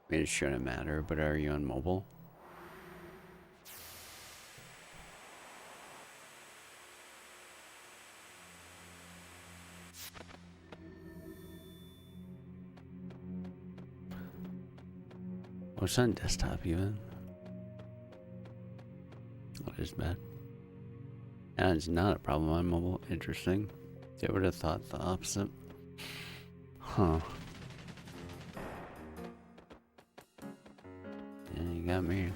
I mean, it shouldn't matter, but are you on mobile? Oh, it's on desktop even. That is bad. And it's not a problem on mobile. Interesting. I would have thought the opposite. Huh. Yeah, you got me.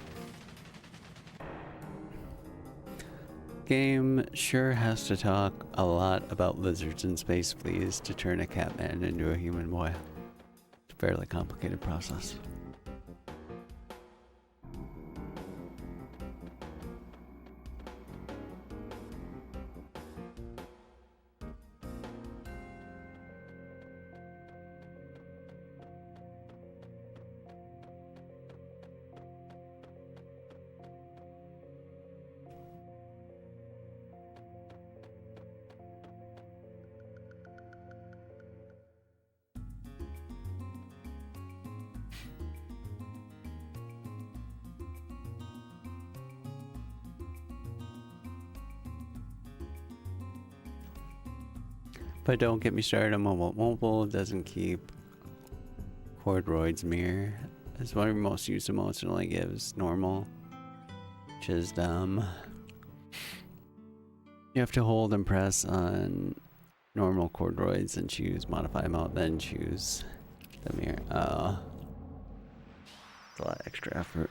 Game sure has to talk a lot about lizards and space fleas to turn a catman into a human boy. It's a fairly complicated process. But don't get me started on mobile. Mobile doesn't keep Cordroid's mirror. It's one of your most used emotes and only gives normal, which is dumb. You have to hold and press on normal Cordroids and choose modify mode, then choose the mirror. Oh. It's a lot of extra effort.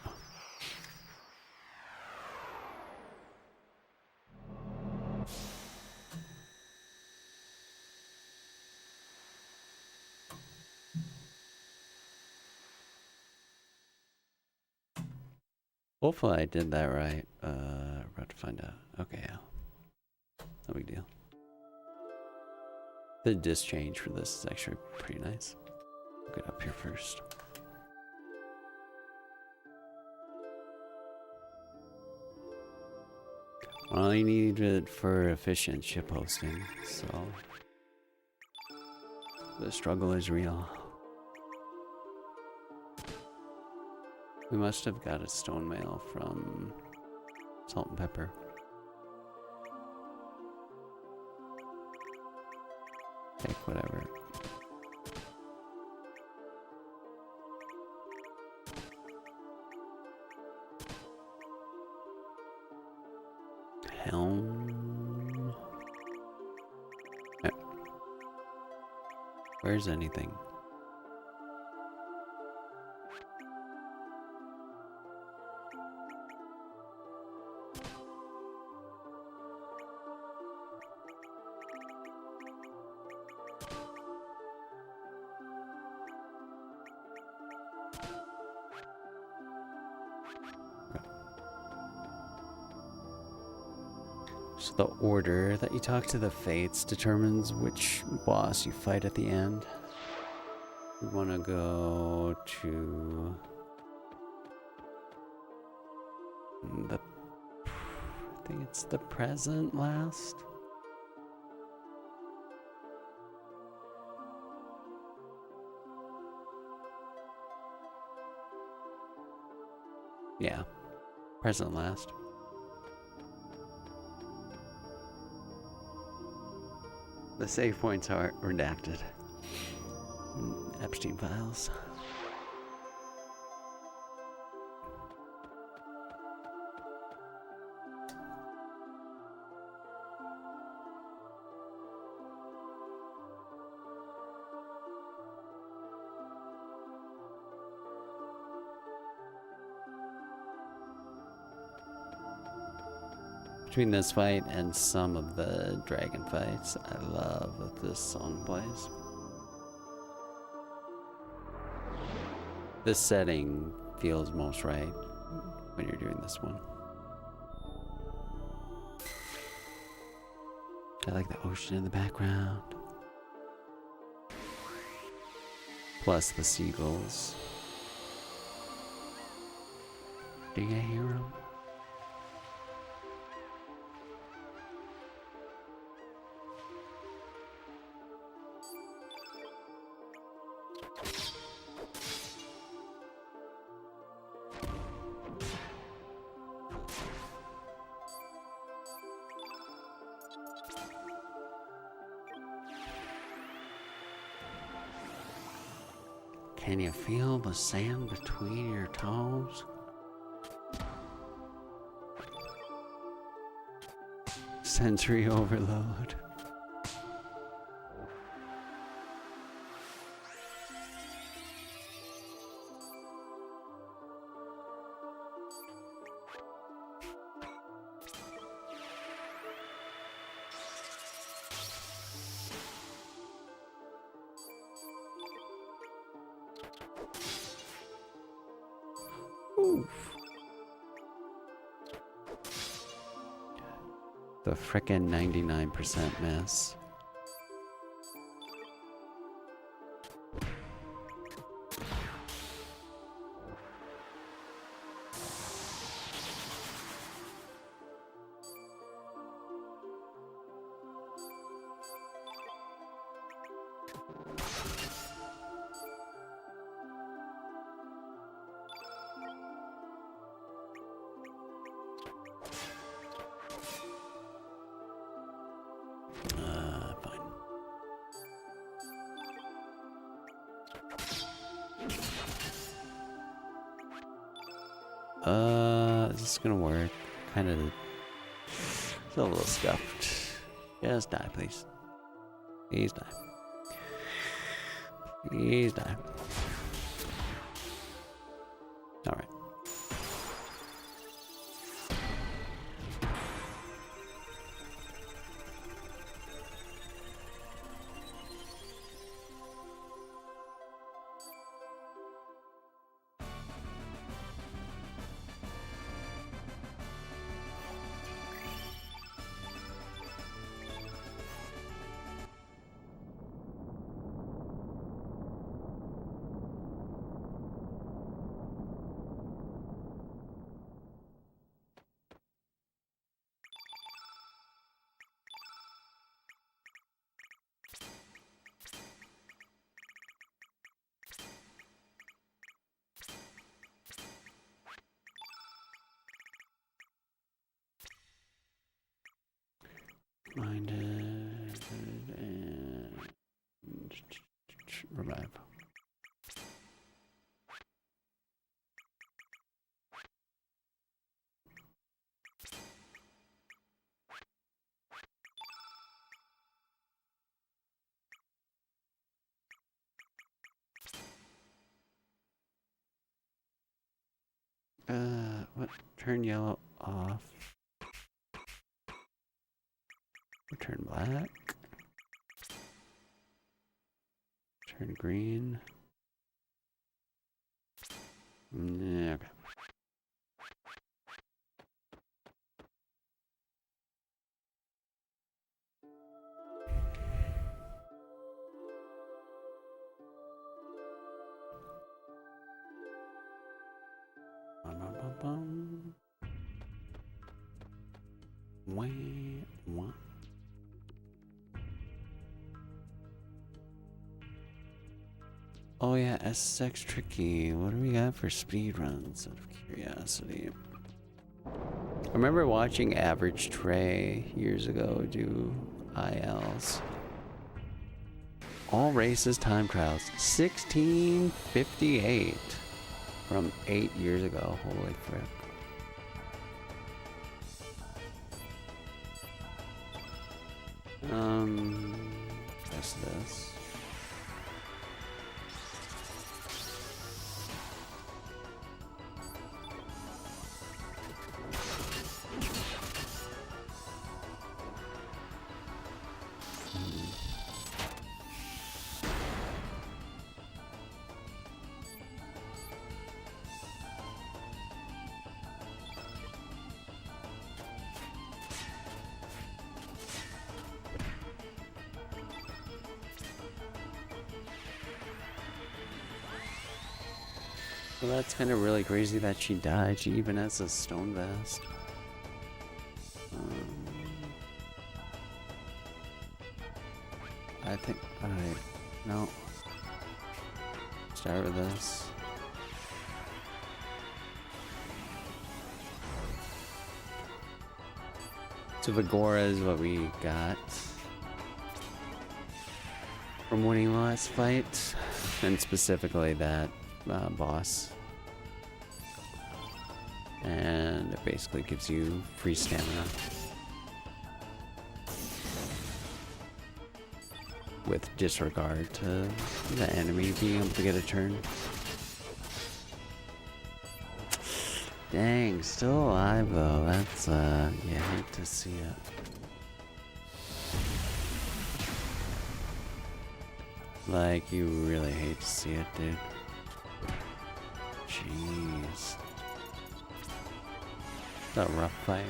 Hopefully I did that right. We're about to find out. Okay, yeah. No big deal. The disc change for this is actually pretty nice. I'll get up here first. Well, you need it for efficient ship hosting, so the struggle is real. We must have got a stone mail from Salt and Pepper. Take whatever. Helm. Where's anything? So the order that you talk to the Fates determines which boss you fight at the end. We want to go to the, I think it's the present last. Yeah, present last. The save points are redacted. Epstein files. Between this fight and some of the dragon fights, I love that this song plays. This setting feels most right when you're doing this one. I like the ocean in the background. Plus the seagulls. Do you hear them? Can you feel the sand between your toes? Sensory overload. Oof. The frickin' 99% miss. Fine. Is this gonna work? Kind of. It's a little scuffed. Just die, please. Please die. Please die. All right. Minded and revive. What? Turn yellow off. Turn black. Turn green. Yeah, okay. Bum, bum, bum, bum. Wah, wah. Oh yeah, SX Tricky. What do we got for speedruns out of curiosity? I remember watching Average Trey years ago do ILs. All races time trials. 1658 from 8 years ago. Holy frick. What's this? Well, that's kind of really crazy that she died. She even has a stone vest. I think. Alright. No. Start with this. So Vigora is what we got from winning last fight. and specifically that boss. And it basically gives you free stamina. With disregard to the enemy being able to get a turn. Dang, still alive though. That's, you hate to see it. Like, you really hate to see it, dude. Jeez. It's a rough fight.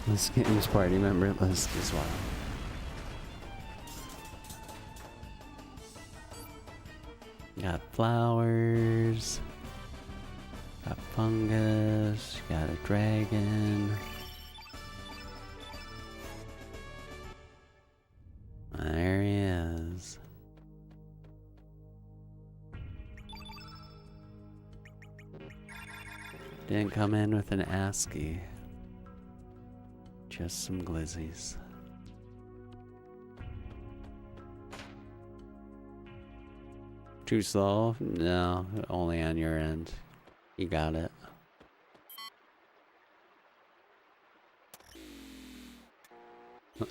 This game's party member list as well. Got flowers, got fungus, got a dragon. There he is. Didn't come in with an ASCII. Just some glizzies. Too slow? No, only on your end. You got it.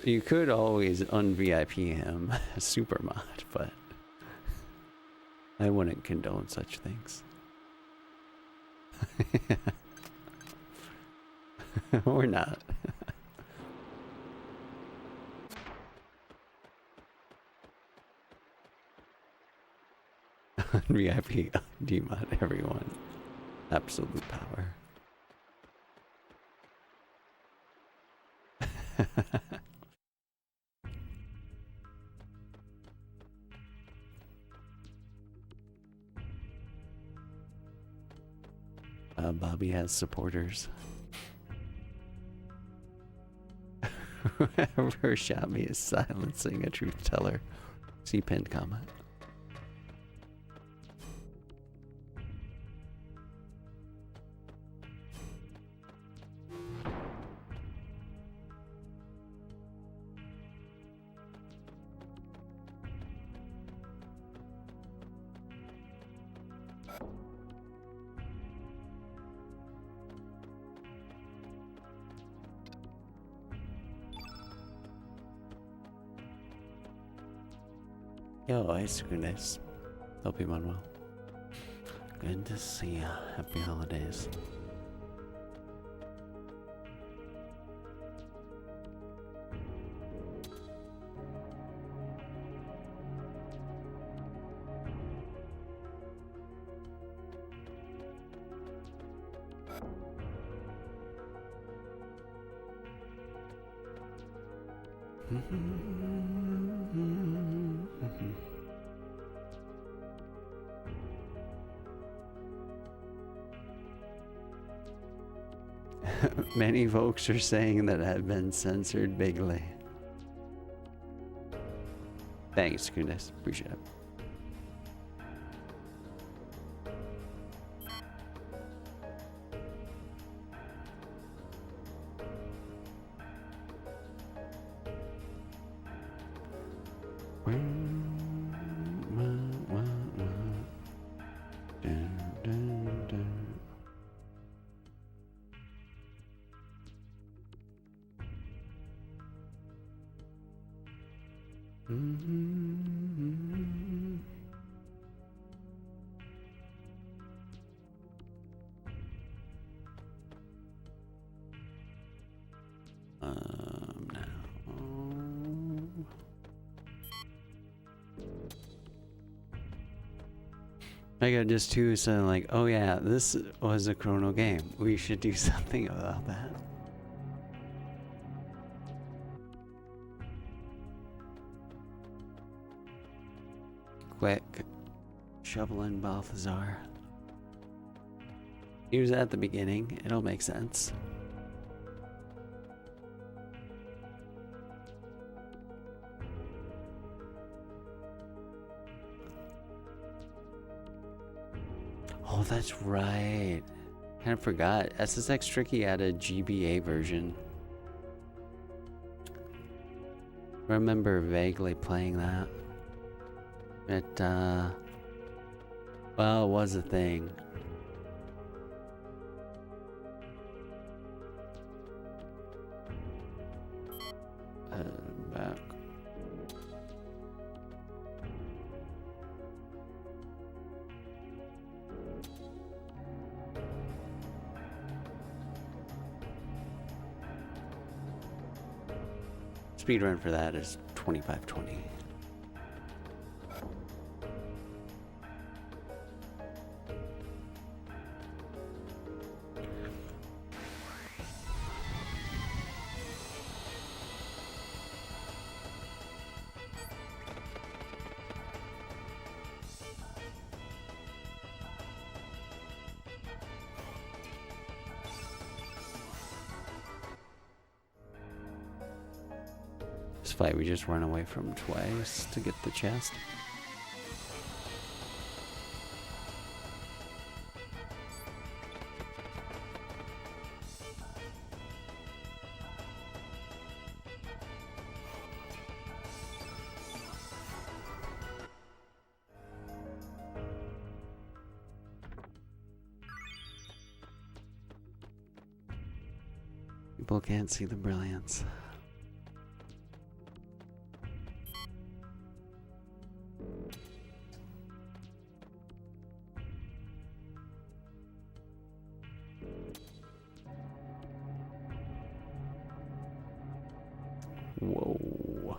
You could always un-VIP him, super mod, but I wouldn't condone such things. Or not. VIP demod everyone. Absolute power. Bobby has supporters. Whoever shot me is silencing a truth teller. See pinned comment. Yo, ice goodness. Hope you're well. Good to see ya. Happy holidays. Many folks are saying that I've been censored bigly. Thanks, goodness. Appreciate it. I got just two saying like, oh yeah, this was a Chrono game. We should do something about that. Quick. Shoveling Balthazar. He was at the beginning. It'll make sense. Oh, that's right. Kind of forgot. SSX Tricky had a GBA version. Remember vaguely playing that. It, well, it was a thing. Back. Speedrun for that is 2520. This fight we just run away from twice to get the chest. People can't see the brilliance. Whoa.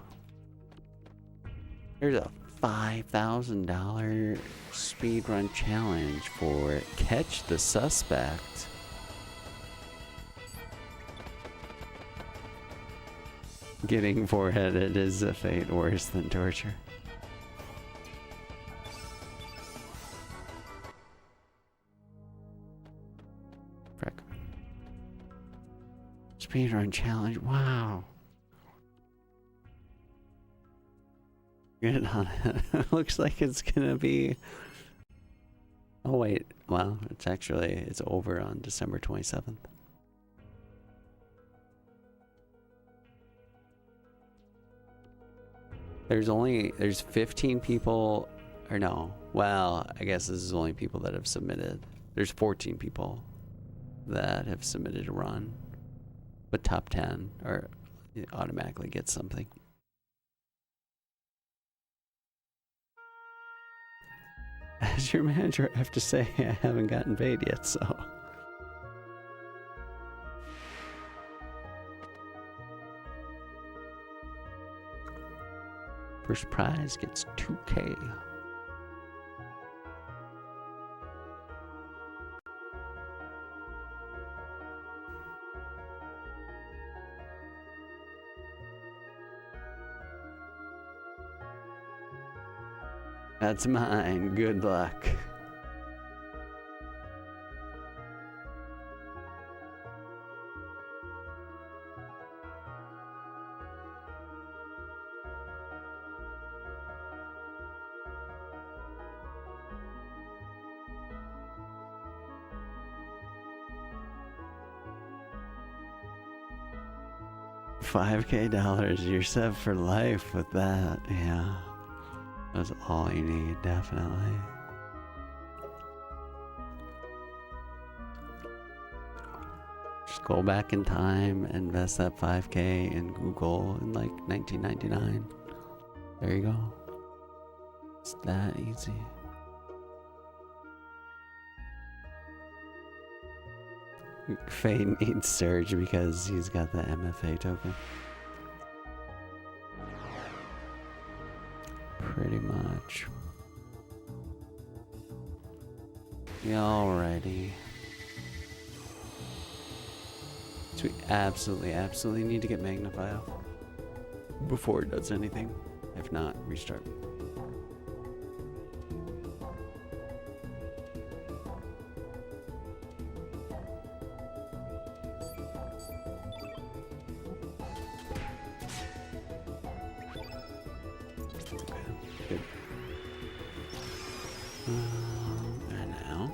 There's a $5,000 speedrun challenge for Catch the Suspect. Getting foreheaded is a fate worse than torture. Frick. Speedrun challenge, wow. Get on it. Looks like it's gonna be... Oh wait, well, it's over on December 27th. There's 15 people, or no, well, I guess this is only people that have submitted. There's 14 people that have submitted a run, but top 10 or automatically get something. As your manager, I have to say I haven't gotten paid yet, so. First prize gets 2K. That's mine. Good luck. $5K, you're set for life with that, yeah. That's all you need, definitely. Just go back in time, invest that 5K in Google in like 1999. There you go. It's that easy. Fate needs Surge because he's got the MFA token. Pretty much. Yeah, alrighty. So we absolutely need to get Magnify off before it does anything. If not, restart. And now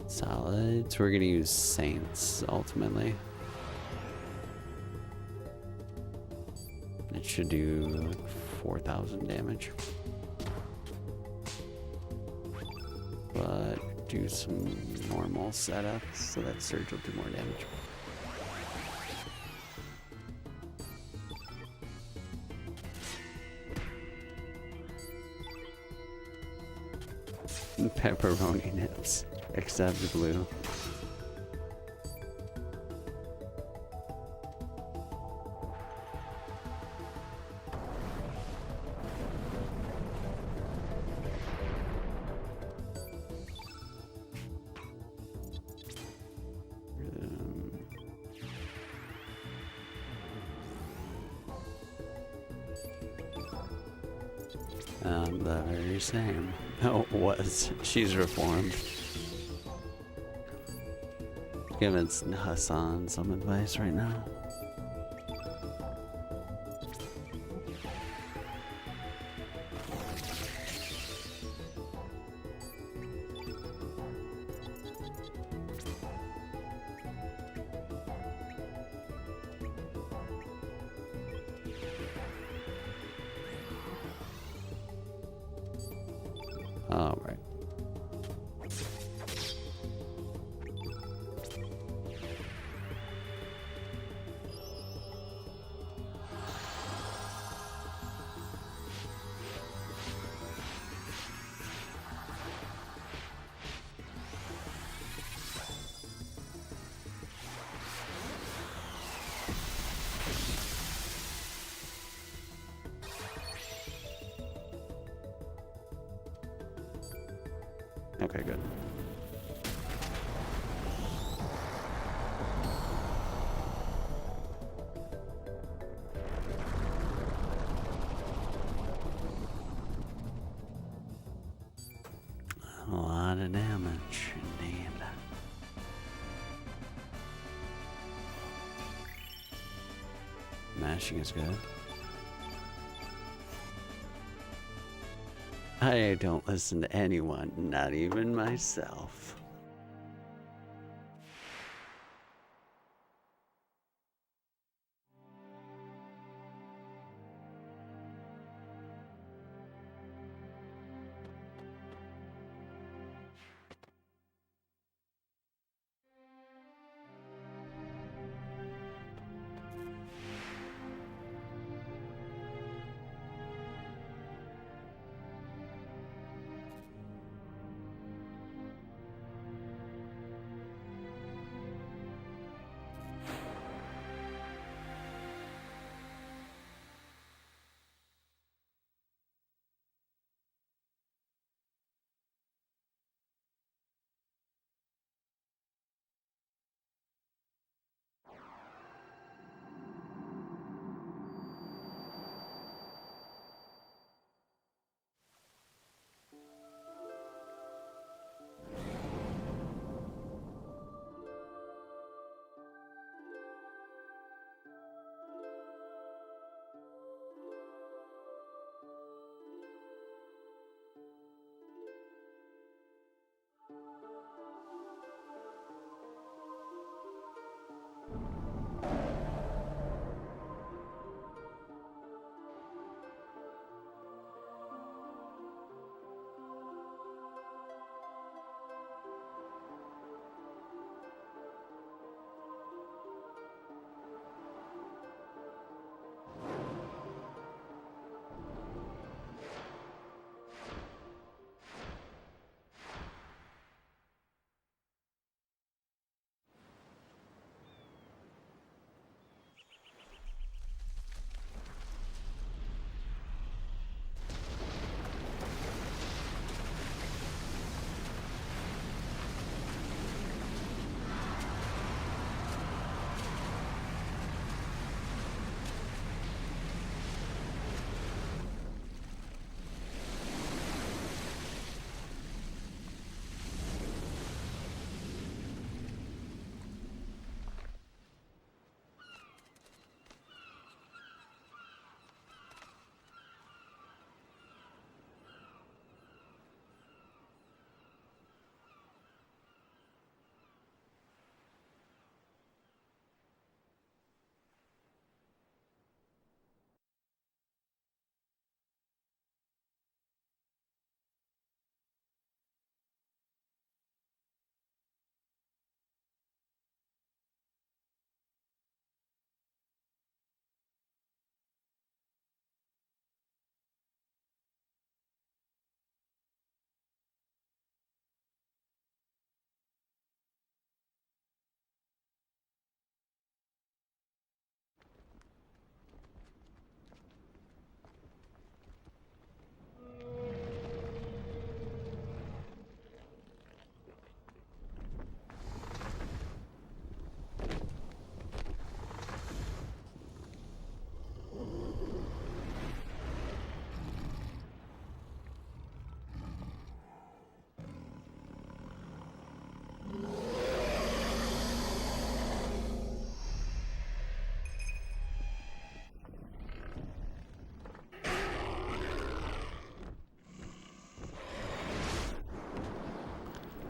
Solids. We're gonna use Saints ultimately. It should do like 4,000 damage. But do some normal setups so that Surge will do more damage. Pepperoni nips, except blue. The very same. Oh, was. She's reformed. Giving Hassan some advice right now. All right. Okay, good. A lot of damage, indeed. Mashing is good. I don't listen to anyone, not even myself.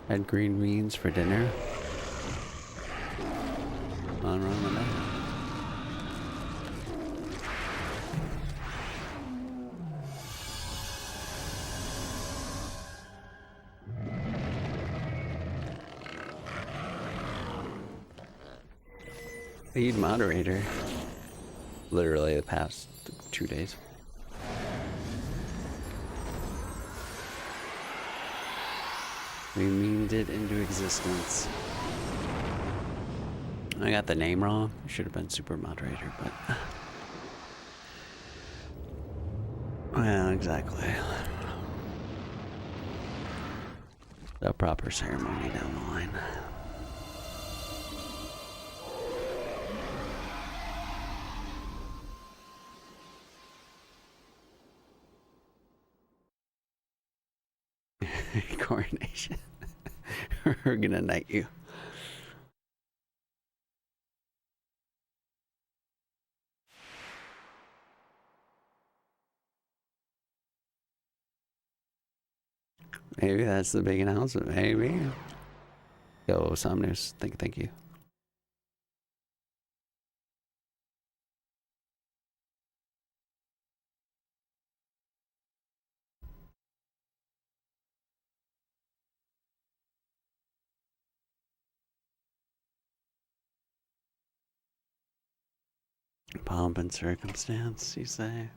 Had green beans for dinner. Nothing wrong with that. Lead moderator. Literally the past 2 days. We memed it into existence. I got the name wrong. I should have been super moderator, but... Well, exactly. The proper ceremony down the line. Coronation. We're gonna knight you. Maybe that's the big announcement. Maybe. Yo, Somnus, thank you. Pomp and circumstance, you say?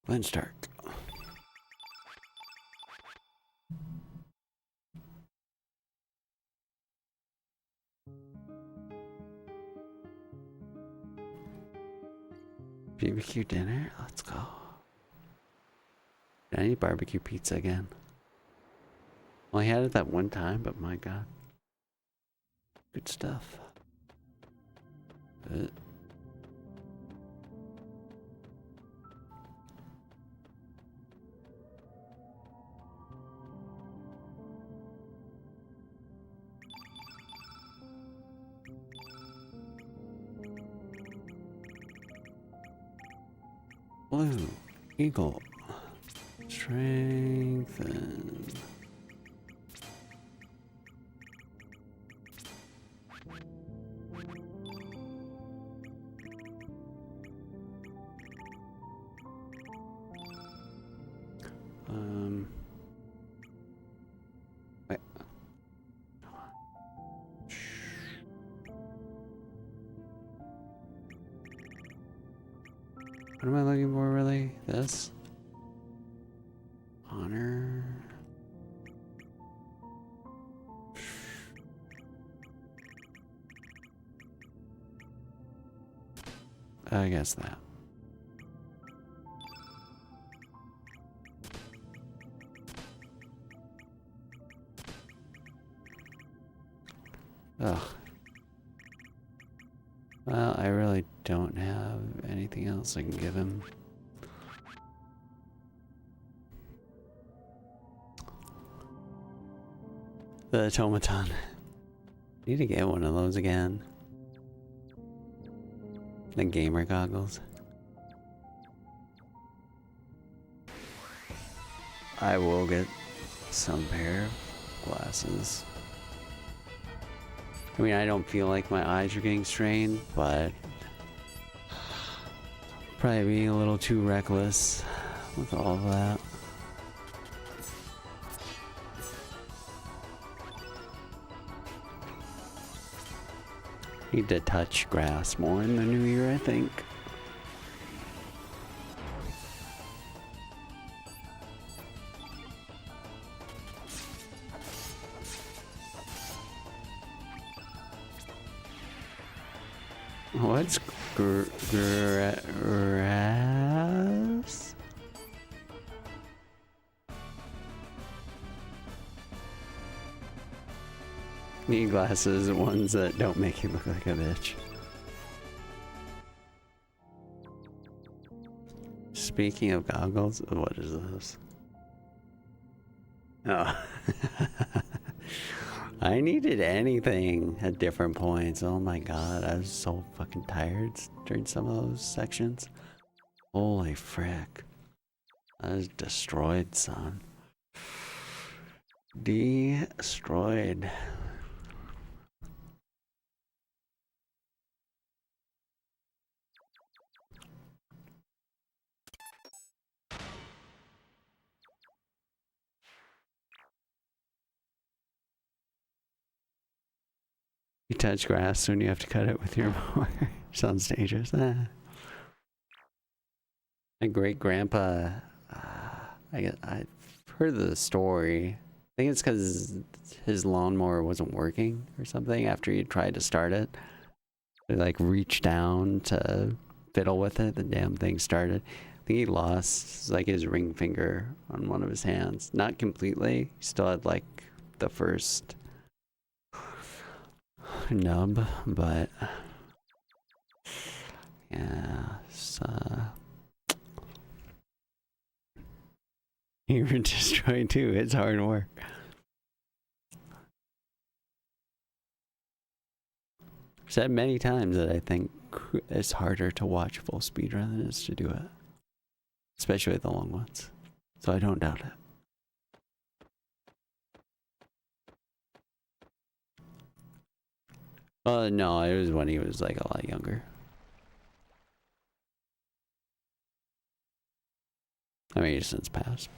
Let's start. BBQ dinner? Let's go. I need barbecue pizza again. Well, I had it that one time, but my god. Good stuff. Blue Eagle. Strengthen. Wait. What am I looking for, really? This? Honor. I guess that. Ugh. Well, I really don't have anything else I can give him. The automaton. Need to get one of those again. The gamer goggles. I will get some pair of glasses. I mean, I don't feel like my eyes are getting strained, but probably being a little too reckless with all of that. Need to touch grass more in the new year, I think. What's grass? Need glasses, ones that don't make you look like a bitch. Speaking of goggles, what is this? Oh. I needed anything at different points. Oh my god, I was so fucking tired during some of those sections. Holy frick. I was destroyed, son. Destroyed. You touch grass when you have to cut it with your mower. Sounds dangerous. My great grandpa, I've heard the story. I think it's because his lawnmower wasn't working or something after he tried to start it. He like reached down to fiddle with it, the damn thing started. I think he lost like his ring finger on one of his hands. Not completely. He still had like the first nub, but yeah, you were destroyed too. It's hard work. I've said many times that I think it's harder to watch full speedrun than it is to do it, especially the long ones. So I don't doubt it. No, it was when he was like a lot younger. I mean, he's since passed.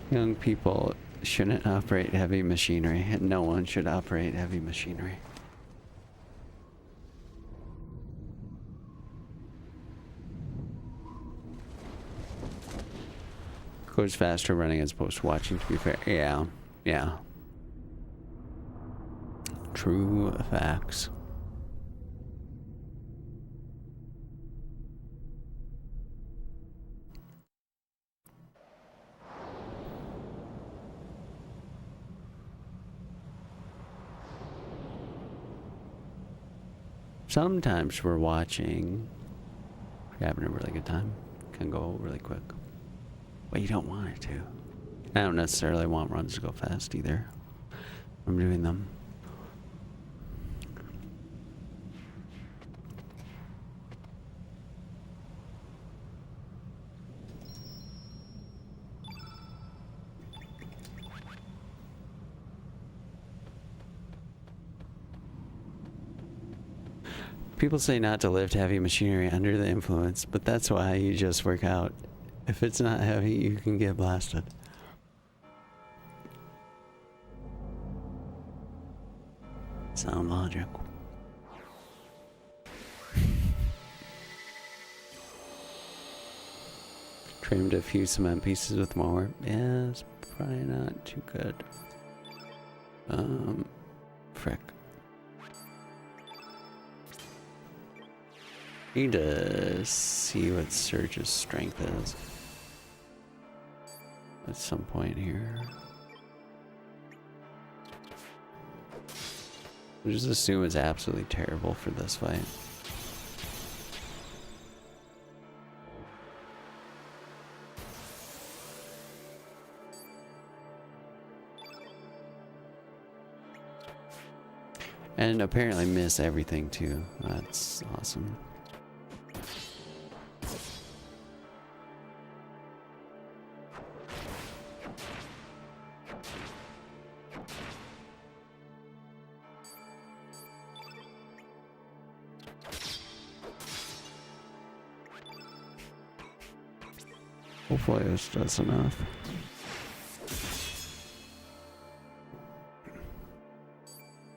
Young people shouldn't operate heavy machinery, and no one should operate heavy machinery. Goes faster running as opposed to watching, to be fair. Yeah, yeah. True facts. Sometimes we're watching, we're having a really good time, can go really quick. But you don't want it to. I don't necessarily want runs to go fast either. I'm doing them. People say not to lift heavy machinery under the influence, but that's why you just work out. If it's not heavy, you can get blasted. Sound logic. Trimmed a few cement pieces with mower. Yeah, it's probably not too good. Frick. Need to see what Surge's strength is at some point here. We'll just assume it's absolutely terrible for this fight. And apparently miss everything too. That's awesome. Hopefully this does enough.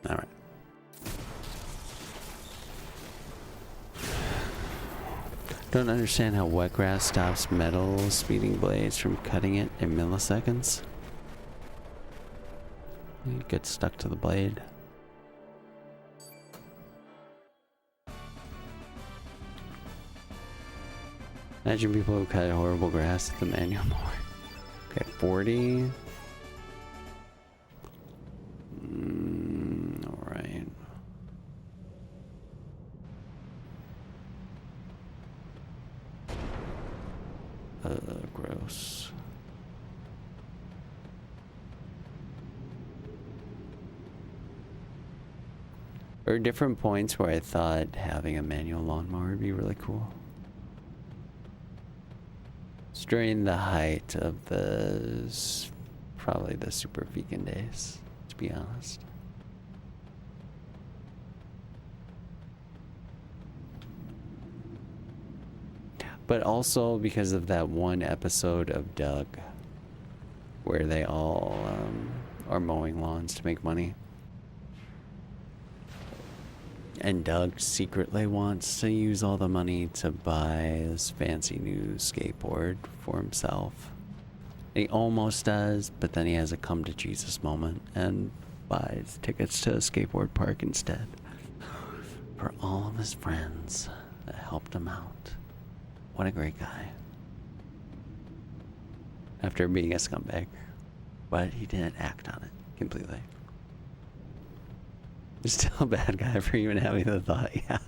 Alright. Don't understand how wet grass stops metal speeding blades from cutting it in milliseconds. It gets stuck to the blade. Imagine people who cut horrible grass at the manual mower. Okay, 40. Alright. Gross. There are different points where I thought having a manual lawnmower would be really cool. It's during the height of probably the super vegan days, to be honest. But also because of that one episode of Doug where they all are mowing lawns to make money. And Doug secretly wants to use all the money to buy this fancy new skateboard for himself. He almost does, but then he has a come to Jesus moment and buys tickets to a skateboard park instead. For all of his friends that helped him out. What a great guy. After being a scumbag. But he didn't act on it completely. He's still a bad guy for even having the thought, yeah.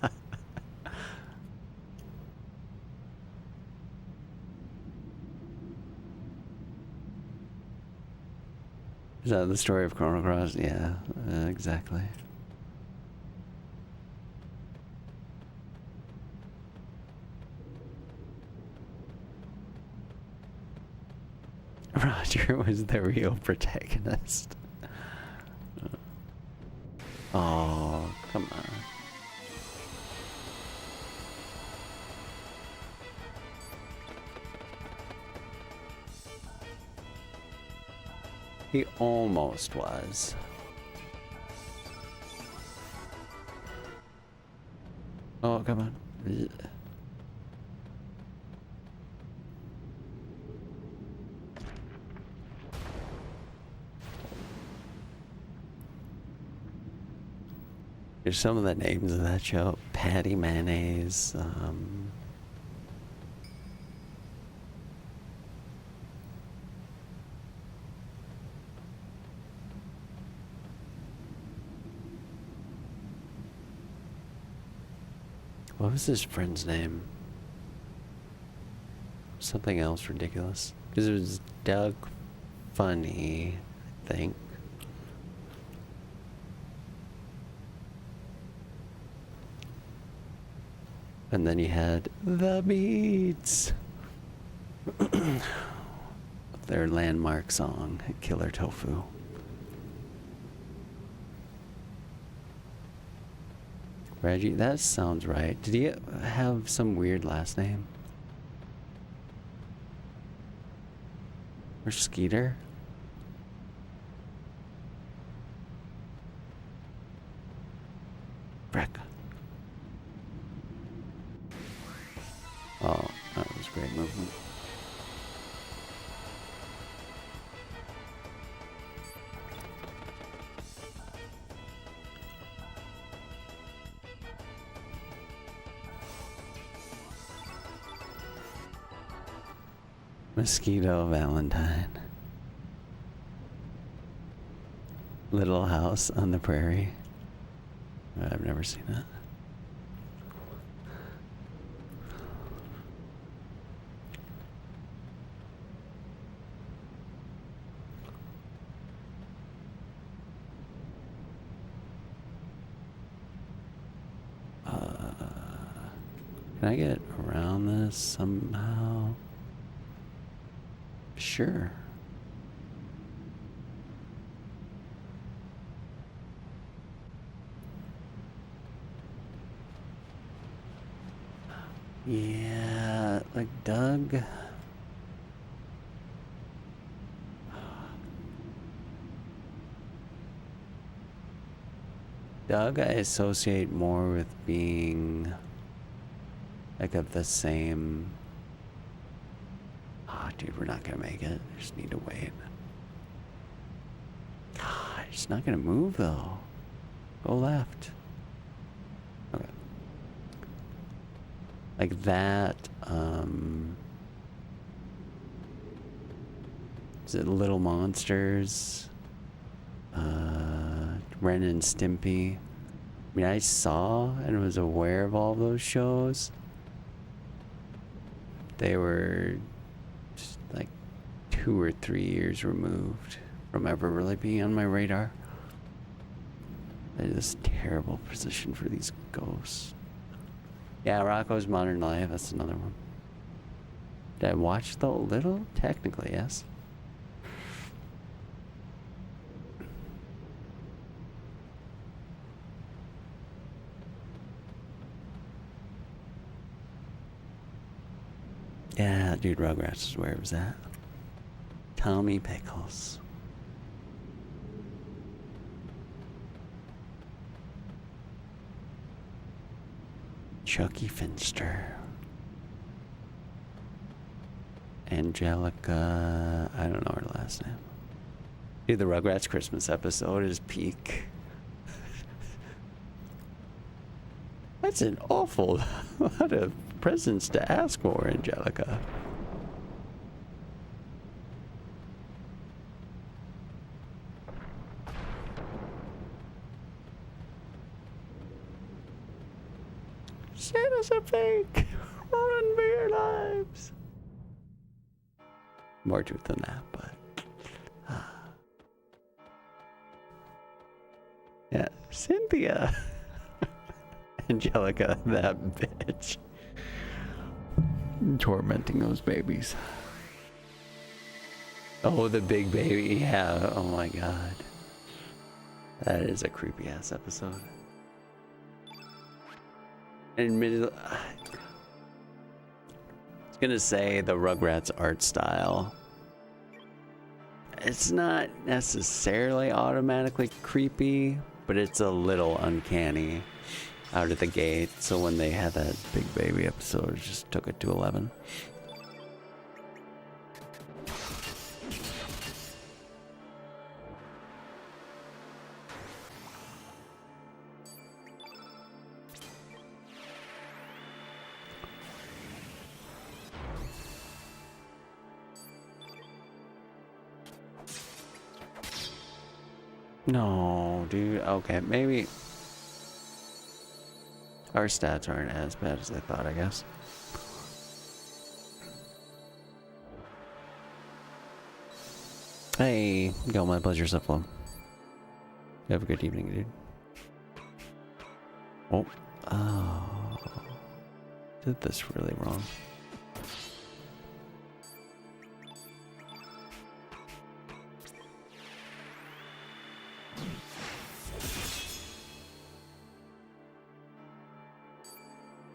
Is that the story of Chrono Cross? Yeah, exactly. Roger was the real protagonist. Oh, come on. He almost was. Oh, come on. Ugh. There's some of the names of that show. Patty Mayonnaise. What was his friend's name? Something else ridiculous. Because it was Doug Funny, I think. And then you had the Beats. Their landmark song, Killer Tofu. Reggie, that sounds right. Did he have some weird last name? Or Skeeter? Frick. Oh, that was great movement. Mosquito Valentine. Little House on the Prairie. I've never seen that. Can I get around this somehow? Sure. Yeah, like Doug. Doug I associate more with being like of the same. Oh, dude, we're not gonna make it. I just need to wait. God, it's not gonna move though. Go left. Okay. Like that, is it Little Monsters? Ren and Stimpy. I mean, I saw and was aware of all those shows. They were just like 2 or 3 years removed from ever really being on my radar. That is a terrible position for these ghosts. Yeah, Rocco's Modern Life, that's another one. Did I watch the little? Technically, yes. Yeah, dude, Rugrats is where it was at. Tommy Pickles. Chucky Finster. Angelica, I don't know her last name. Dude, the Rugrats Christmas episode is peak. That's an awful lot of presents to ask for, Angelica. Santa's a fake. Run for your lives. More truth than that, but yeah, Cynthia. Angelica, that bitch. Tormenting those babies. Oh, the big baby, yeah. Oh my god. That is a creepy ass episode. Admittedly, I was gonna say the Rugrats art style. It's not necessarily automatically creepy, but it's a little uncanny out of the gate. So when they had that big baby episode, it just took it to 11. No, dude. Okay, maybe our stats aren't as bad as I thought, I guess. Hey, go, my pleasure, Sufflo. You have a good evening, dude. Oh. Did this really wrong.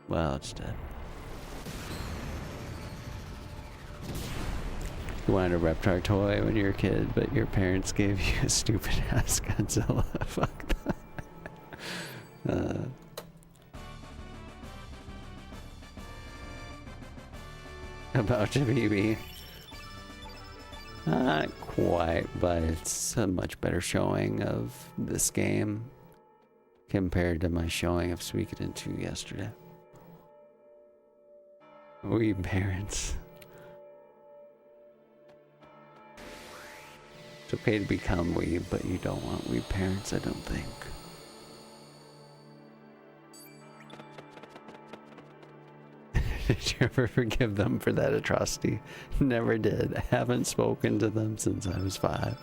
Well, it's dead. You wanted a Reptar toy when you were a kid, but your parents gave you a stupid ass Godzilla. Fuck that. About Jabibi. Not quite, but it's a much better showing of this game compared to my showing of Suikoden 2 yesterday. We parents. It's okay to become weeb, but you don't want weeb parents, I don't think. Did you ever forgive them for that atrocity? Never did. Haven't spoken to them since I was 5.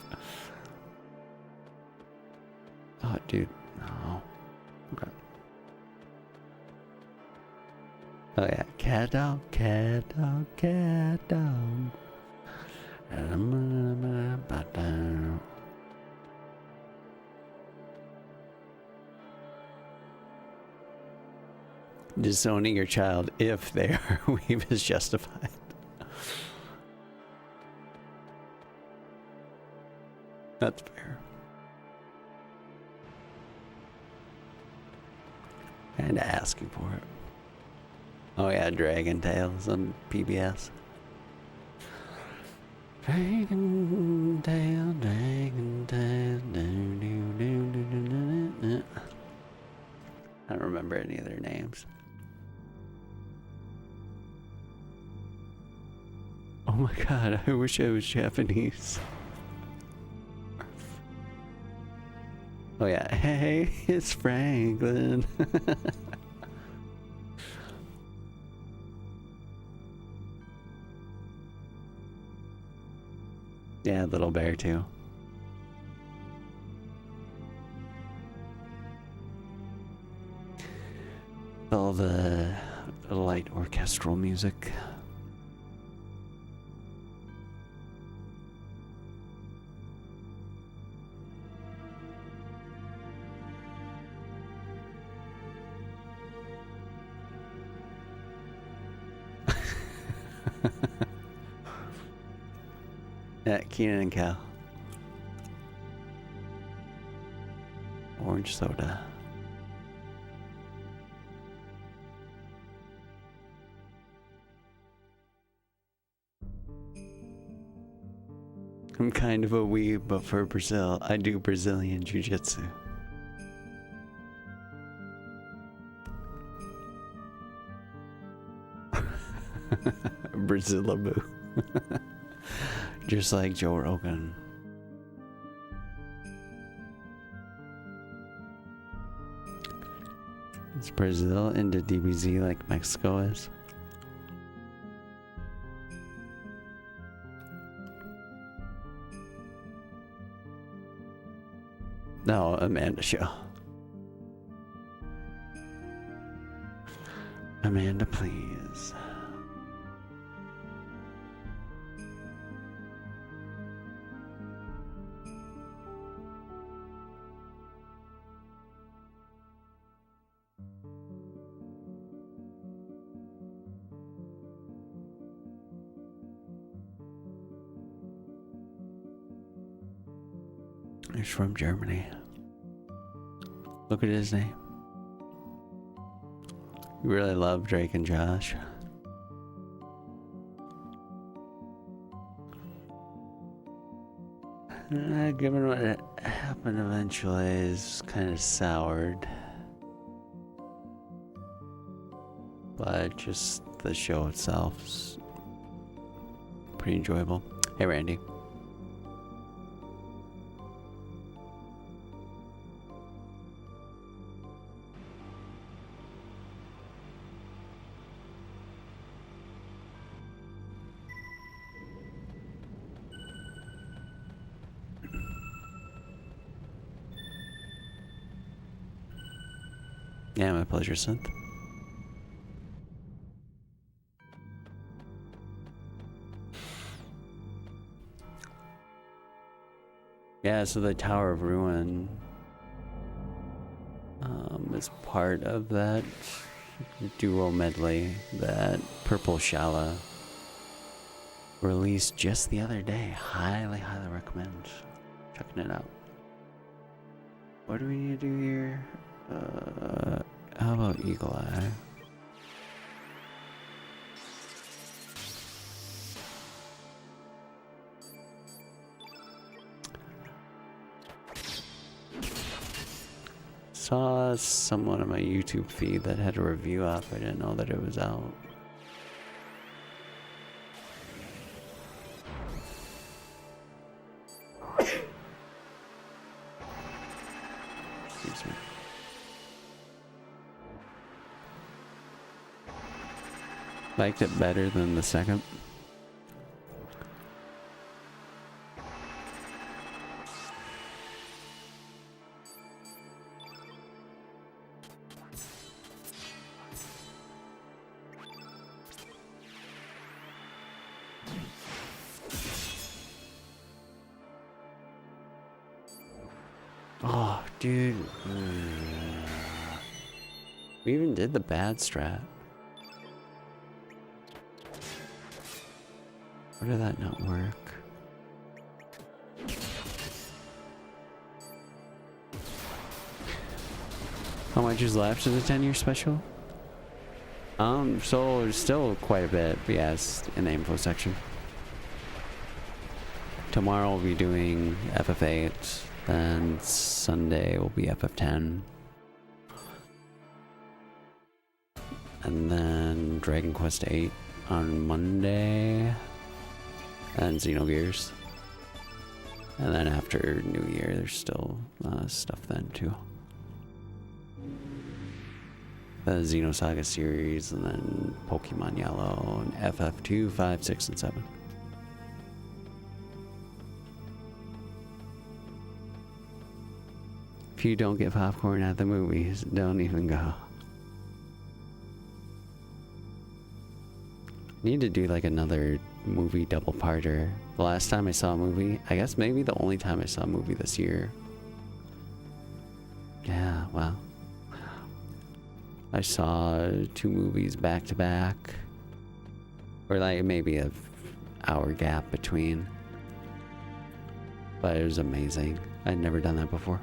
Oh, dude. No. Okay. Oh yeah, cat dog, cat dog, cat dog. Disowning your child if they are weeb is justified. That's fair. And asking for it. Oh yeah, Dragon Tales on PBS. Dragon Tail, Dragon Tail. I don't remember any of their names. my god, I wish I was Japanese. Oh yeah, hey, it's Franklin. Yeah, Little Bear too. All the light orchestral music. Yeah, Keenan and Cal. Orange soda. I'm kind of a weeb, but for Brazil, I do Brazilian jiu-jitsu. Brazilaboo. Just like Joe Rogan. Is Brazil into DBZ like Mexico is? No, Amanda show. Amanda, please. He's from Germany. Look at his name. You really love Drake and Josh. Given what happened eventually, is kind of soured. But just the show itself's pretty enjoyable. Hey, Randy. Yeah, my pleasure, Synth. Yeah, so the Tower of Ruin is part of that duo medley that Purple Shala released just the other day. Highly, highly recommend checking it out. What do we need to do here? How about Eagle Eye? Saw someone on my YouTube feed that had a review up. I didn't know that it was out. Excuse me. Liked it better than the second. Oh, dude. We even did the bad strat. Why did that not work? How much is left of the 10-year special? So still quite a bit, but yes, in the info section. Tomorrow we'll be doing FF8, and Sunday will be FF10. And then Dragon Quest 8 on Monday. and Xenogears. And then after New Year, there's still stuff then too. The Xenosaga series, and then Pokemon Yellow, and FF2, 5, 6, and 7. If you don't get popcorn at the movies, don't even go. Need to do like another movie double-parter. The last time I saw a movie, I guess maybe the only time I saw a movie this year. Yeah, wow. I saw 2 movies back to back. Or like maybe an hour gap between. But it was amazing. I'd never done that before.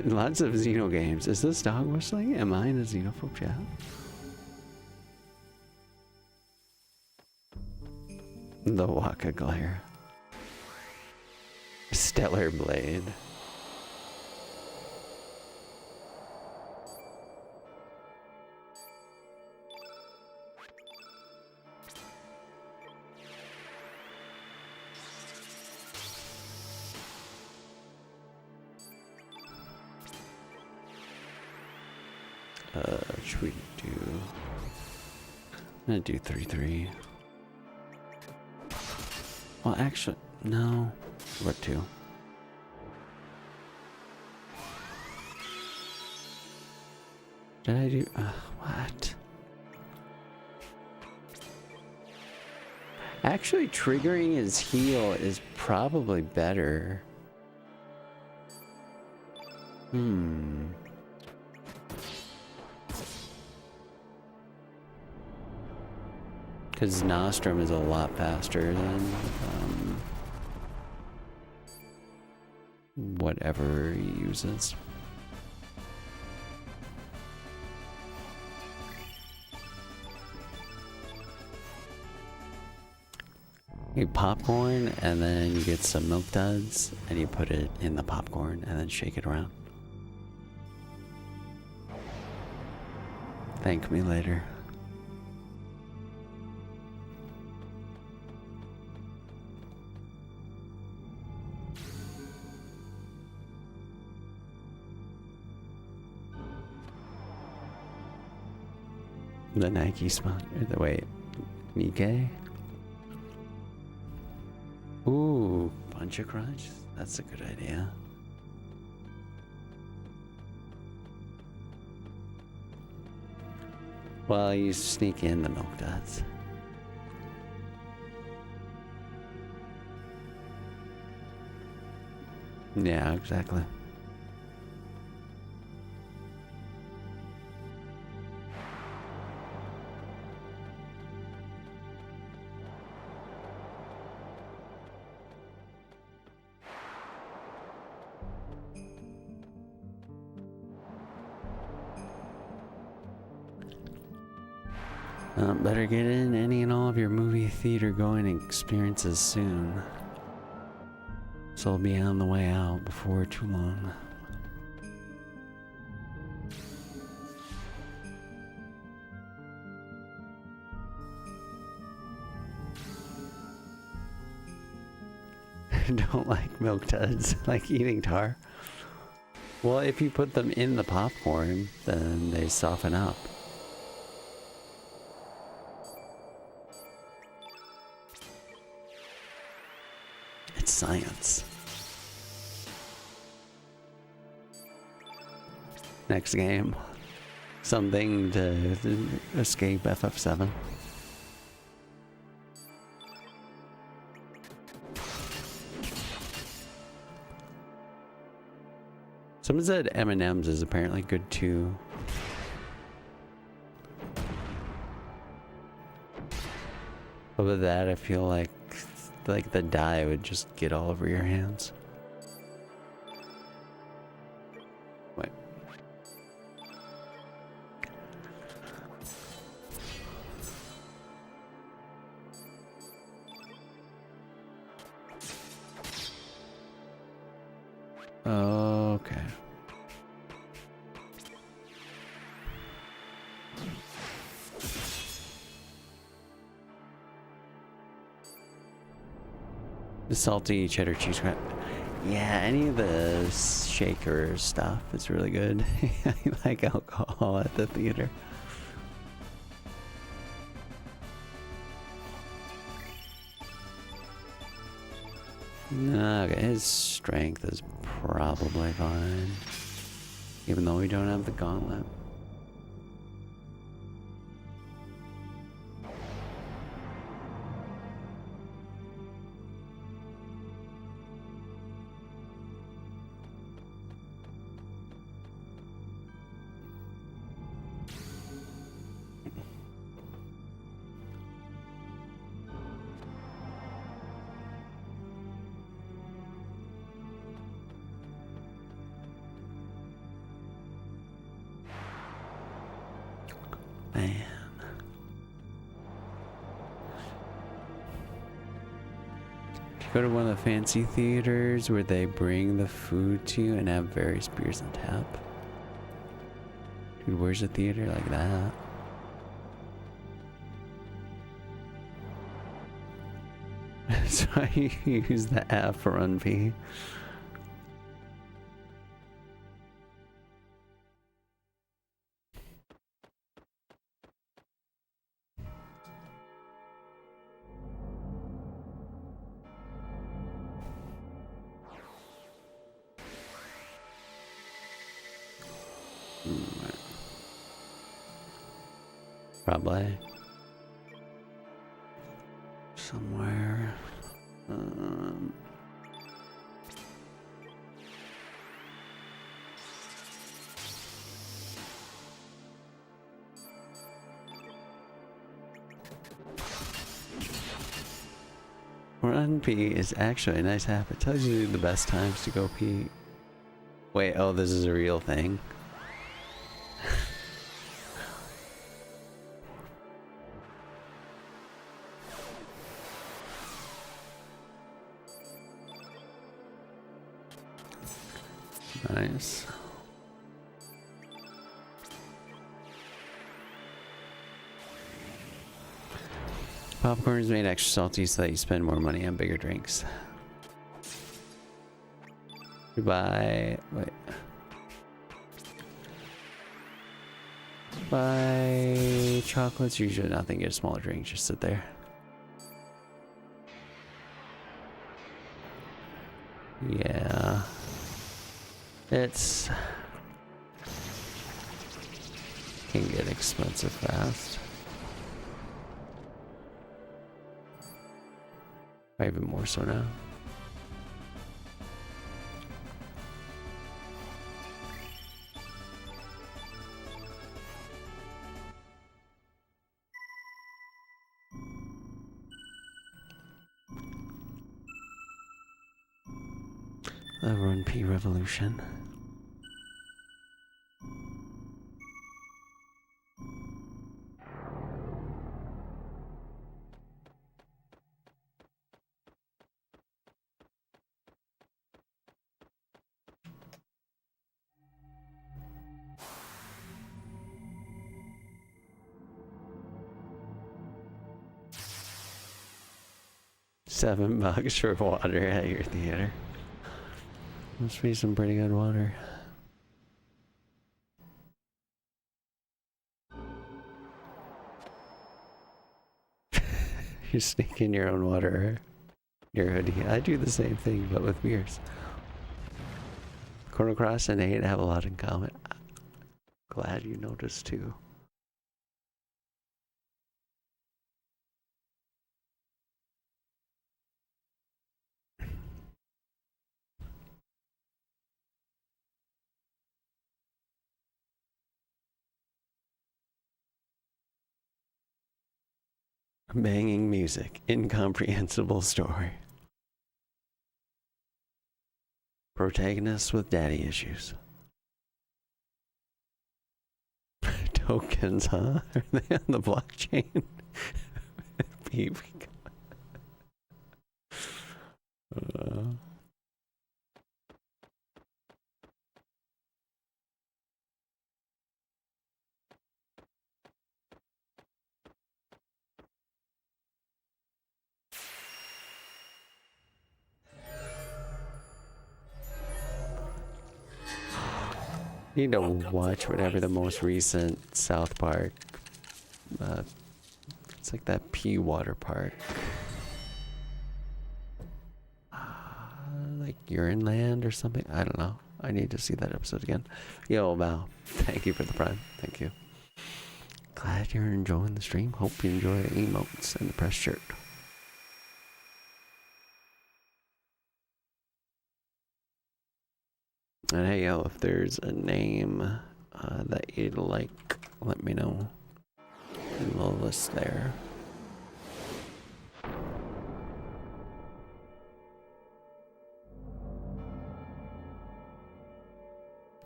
Lots of Xeno games. Is this dog whistling? Am I in a xenophobe chat? The Waka Glare. Stellar Blade. Should we do... I'm gonna do 3-3. Well, actually, no. What 2? Did I do... what? Actually, triggering his heal is probably better. Because Nostrum is a lot faster than whatever he uses. You get popcorn, and then you get some milk duds, and you put it in the popcorn, and then shake it around. Thank me later. The Nike spot, or the wait, Nike? Ooh, Punch a Crunch? That's a good idea. Well, you sneak in the milk duds. Yeah, exactly. Better get in any and all of your movie theater going experiences soon. So I'll be on the way out before too long. Don't like milk duds, like eating tar. Well, if you put them in the popcorn, then they soften up. It's science. Next game. Something to escape FF7. Someone said M&M's is apparently good too. But with that, I feel like the dye would just get all over your hands. Wait. Okay. The salty cheddar cheese crab. Yeah, any of the shaker stuff is really good. I like alcohol at the theater. Okay, his strength is probably fine. Even though we don't have the gauntlet. Man. Go to one of the fancy theaters where they bring the food to you and have various beers on tap. Dude, where's a theater like that? So I use the app for Unp. Probably somewhere. Run pee is actually a nice app. It tells you the best times to go pee. Wait, oh, this is a real thing. Nice. Popcorn is made extra salty so that you spend more money on bigger drinks. Buy chocolates, usually nothing, get a smaller drink, just sit there. Yeah. It's can get expensive fast. Or even more so now. The Run P Revolution. $7 for water at your theater. Must be some pretty good water. You sneak in your own water, your hoodie. I do the same thing, but with beers. Chrono Cross and 8 have a lot in common. Glad you noticed too. Banging music, incomprehensible story. Protagonists with daddy issues. Tokens, huh? Are they on the blockchain? Need to watch whatever the most recent South Park. It's like that Pea Water Park. Like Urine Land or something. I don't know. I need to see that episode again. Yo, Val. Thank you for the prime. Thank you. Glad you're enjoying the stream. Hope you enjoy the emotes and the press shirt. And hey, yo, if there's a name that you'd like, let me know in the list there.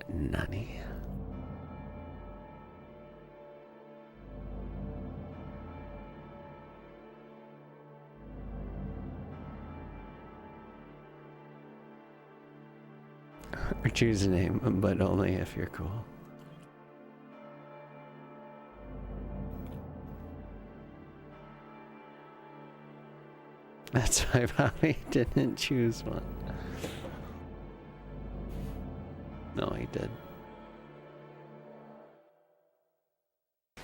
Nani. Or choose a name, but only if you're cool. That's why Bobby didn't choose one. No, he did. I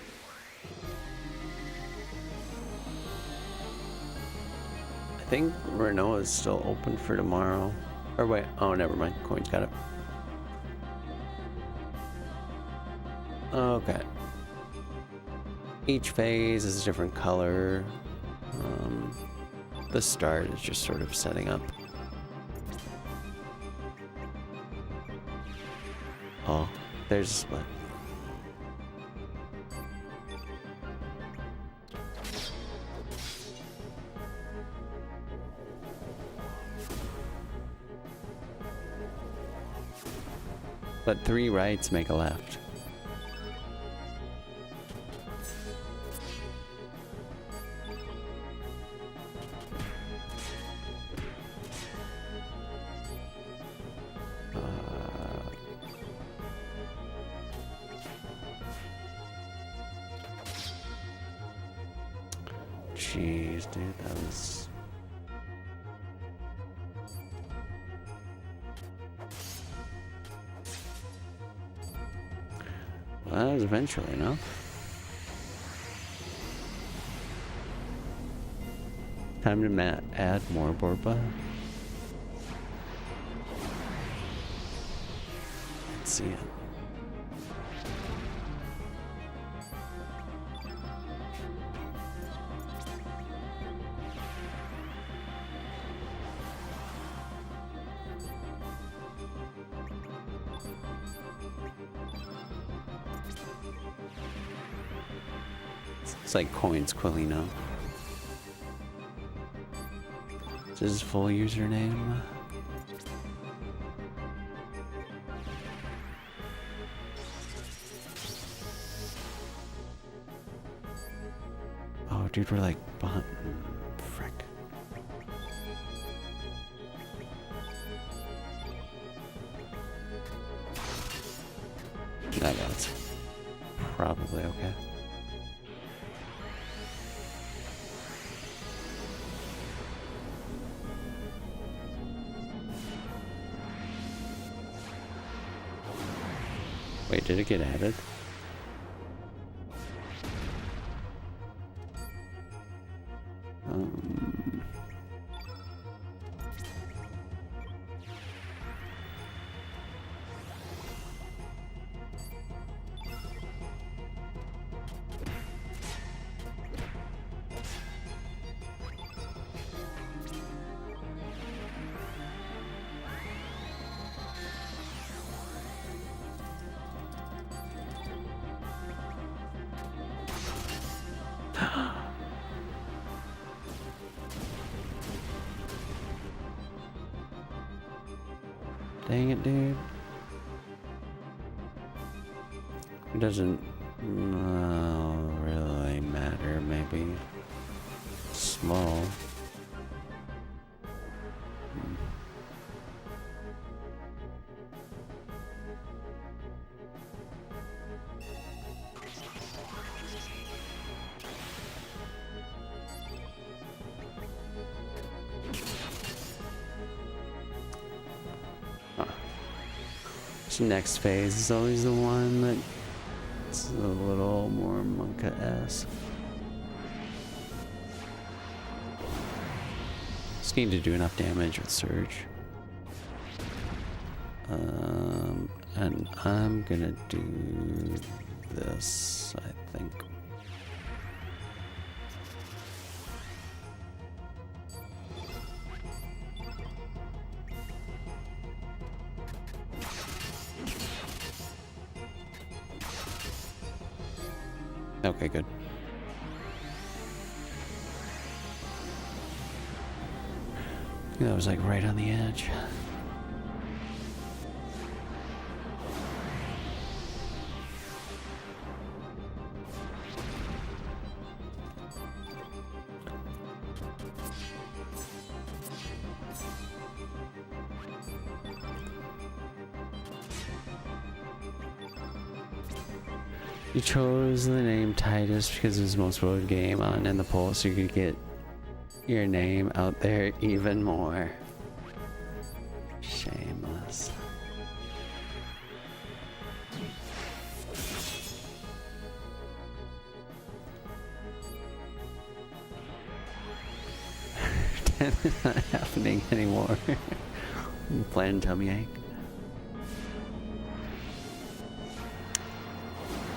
think Renault is still open for tomorrow. Or wait, oh, never mind. Coin's got it. Okay. Each phase is a different color. The start is just sort of setting up. Oh, there's a split. But 3 rights make a left. Jeez, dude, that was... Well, that was eventually enough. Time to add more Borba. Let's see it. It's like Coins Quillino. Is his full username? Oh, dude, we're like behind. Frick. That's probably okay. Wait, did it get added? Dang it, dude. It doesn't really matter, maybe. Small. Which next phase is always the one that's a little more Monka-esque. Just need to do enough damage with Surge. And I'm gonna do this, I think. Okay, good. That was like right on the edge. You chose the name Titus because it was the most voted game on in the poll, so you could get your name out there even more. Shameless. It's not happening anymore. Planned tummy ache.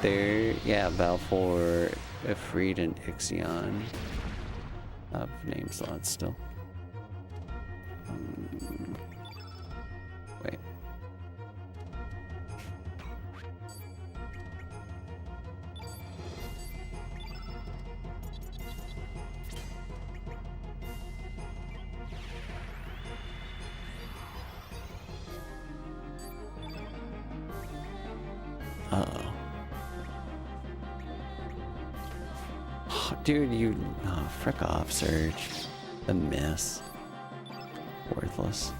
There, yeah, Balfour, Ifrit, and Ixion have name slots still. Wait. Uh-oh. Dude, you... Oh, frick off, Surge. The miss. Worthless.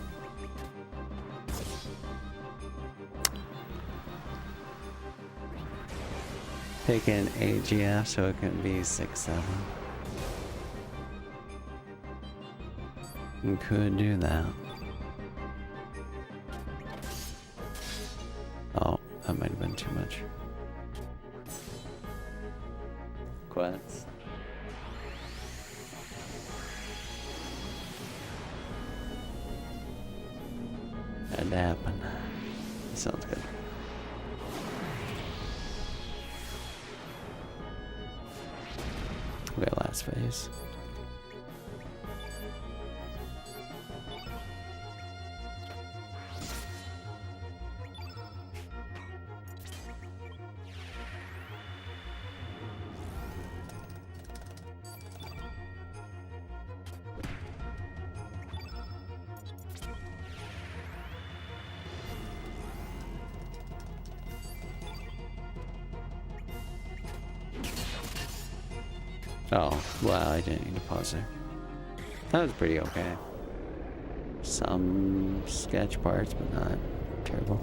Take an AGF so it can be 6-7. You could do that. Oh, that might have been too much. Quets. Had to happen. Sounds good. Okay, last phase. Oh, wow, I didn't need to pause there. That was pretty okay. Some sketch parts, but not terrible.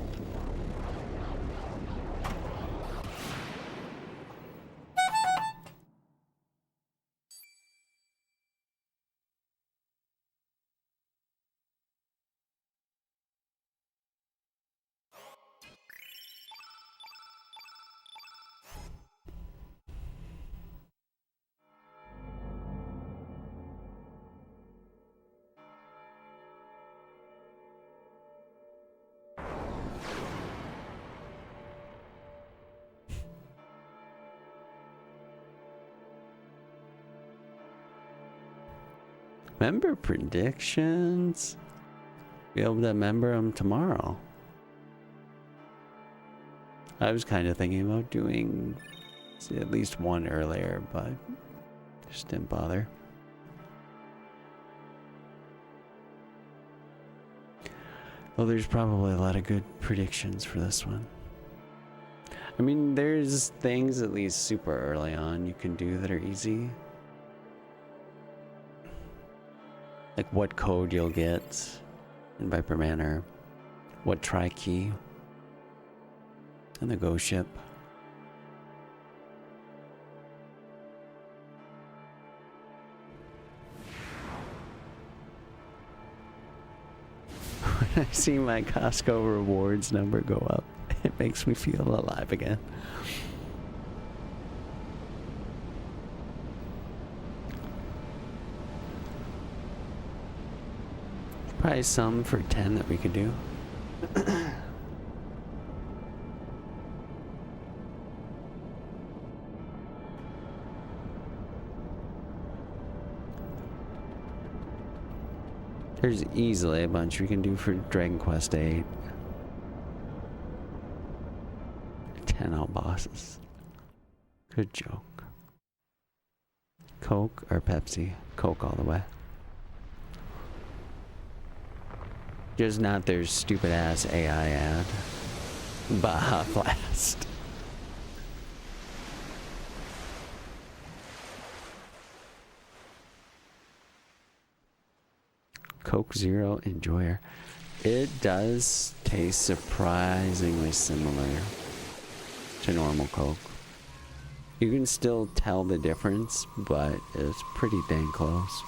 Member predictions? Be able to member them tomorrow. I was kind of thinking about doing at least one earlier, but just didn't bother. Well, there's probably a lot of good predictions for this one. I mean, there's things at least super early on you can do that are easy. Like what code you'll get in Viper Manor, what tri-key, and the Go ship. I see my Costco rewards number go up, it makes me feel alive again. Probably some for 10 that we could do. There's easily a bunch we can do for Dragon Quest 8. 10 all bosses. Good joke. Coke or Pepsi? Coke all the way. Just not their stupid ass AI ad. Baja Blast. Coke Zero Enjoyer. It does taste surprisingly similar to normal Coke. You can still tell the difference, but it's pretty dang close.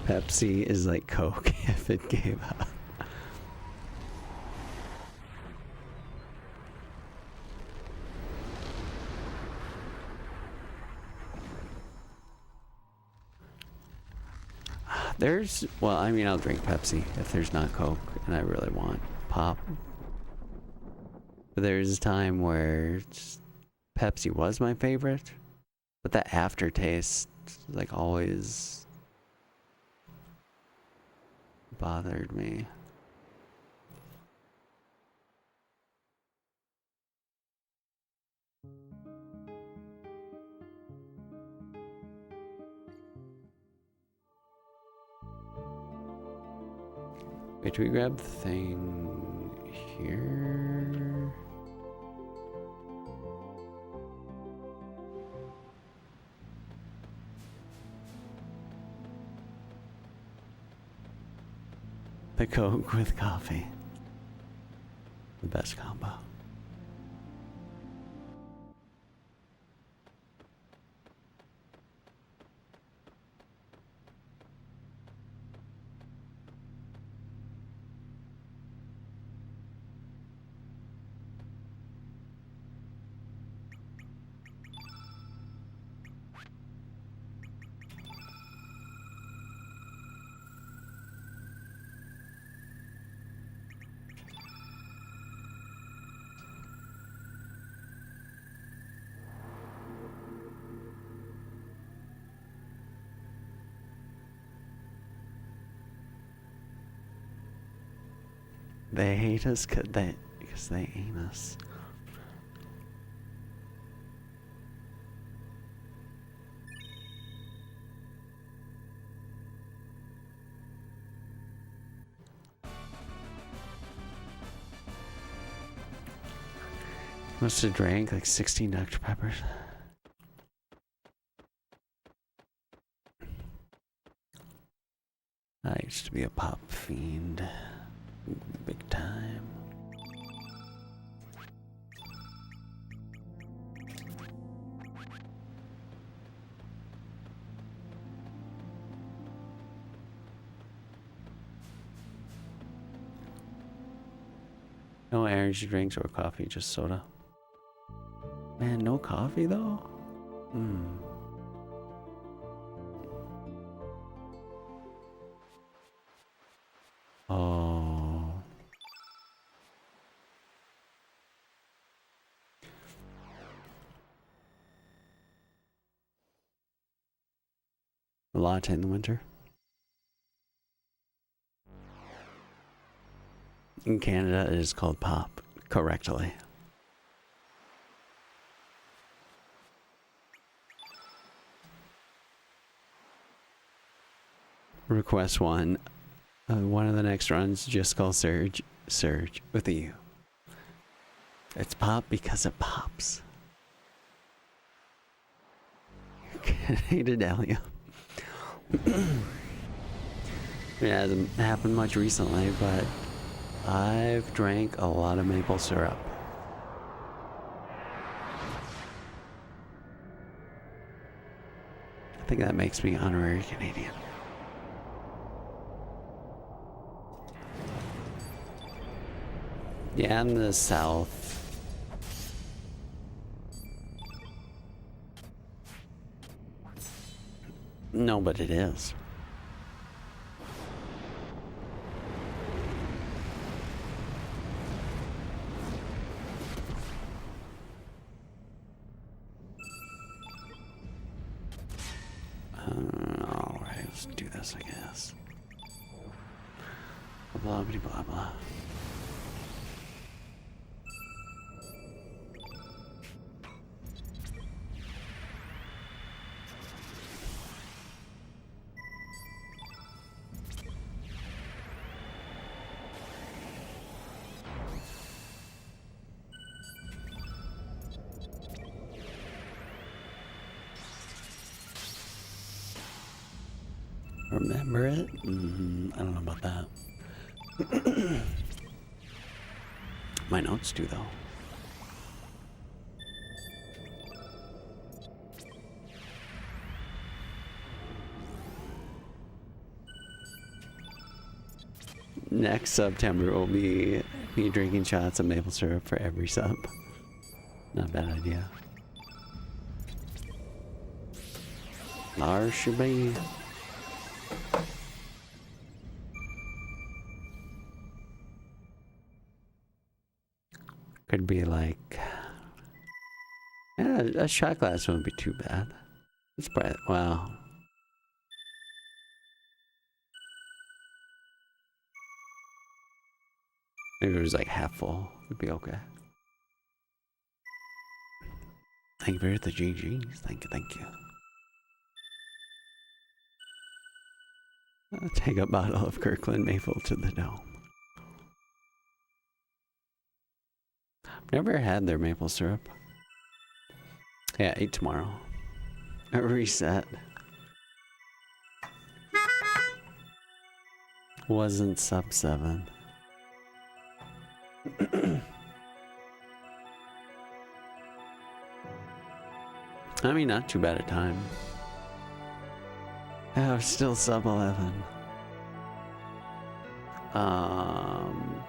Pepsi is like Coke if it gave up. Well, I mean, I'll drink Pepsi if there's not Coke and I really want pop. But there's a time where Pepsi was my favorite, but the aftertaste, like, always bothered me. Wait, do we grab the thing here? The Coke with coffee. The best combo. They hate us because they ain't us. Must have drank like 16 Dr. Peppers. I used to be a pop fiend. Big time. No energy drinks or coffee, just soda. Man, no coffee though? Oh. A latte in the winter. In Canada, it is called pop, correctly. Request one. One of the next runs, just call Surge with a U. It's pop because it pops. Canadian Dahlia. It hasn't happened much recently, but I've drank a lot of maple syrup. think that makes me honorary Canadian. Yeah, in the South. No, but it is. Alright, let's do this, I guess. Blah, blah, blah, blah. Remember it? I don't know about that. My notes do, though. Next September will be me drinking shots of maple syrup for every sub. Not a bad idea. Lars should be. Could be like, yeah, a shot glass wouldn't be too bad. It's probably, well, maybe it was like half full. It'd be okay. Thank you for the GGs. Thank you, thank you. I'll take a bottle of Kirkland Maple to the dome. Never had their maple syrup. Yeah, eat tomorrow. A reset. Wasn't sub 7. I mean, not too bad a time. Oh, still sub 11.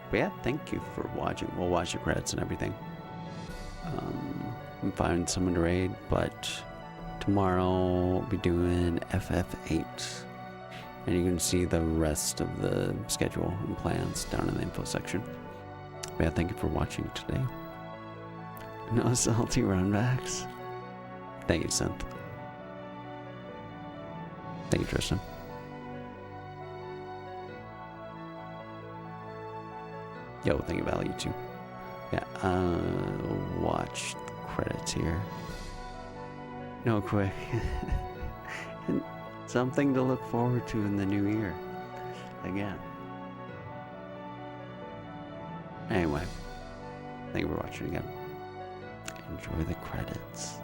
But yeah, thank you for watching. We'll watch the credits and everything. And find someone to raid, but tomorrow we'll be doing FF8. And you can see the rest of the schedule and plans down in the info section. But yeah, thank you for watching today. No salty runbacks. Thank you, Synth. Thank you, Tristan. Yo, thank you, Value, too. Yeah, watch the credits here. No, quick. And something to look forward to in the new year. Again. Anyway, thank you for watching again. Enjoy the credits.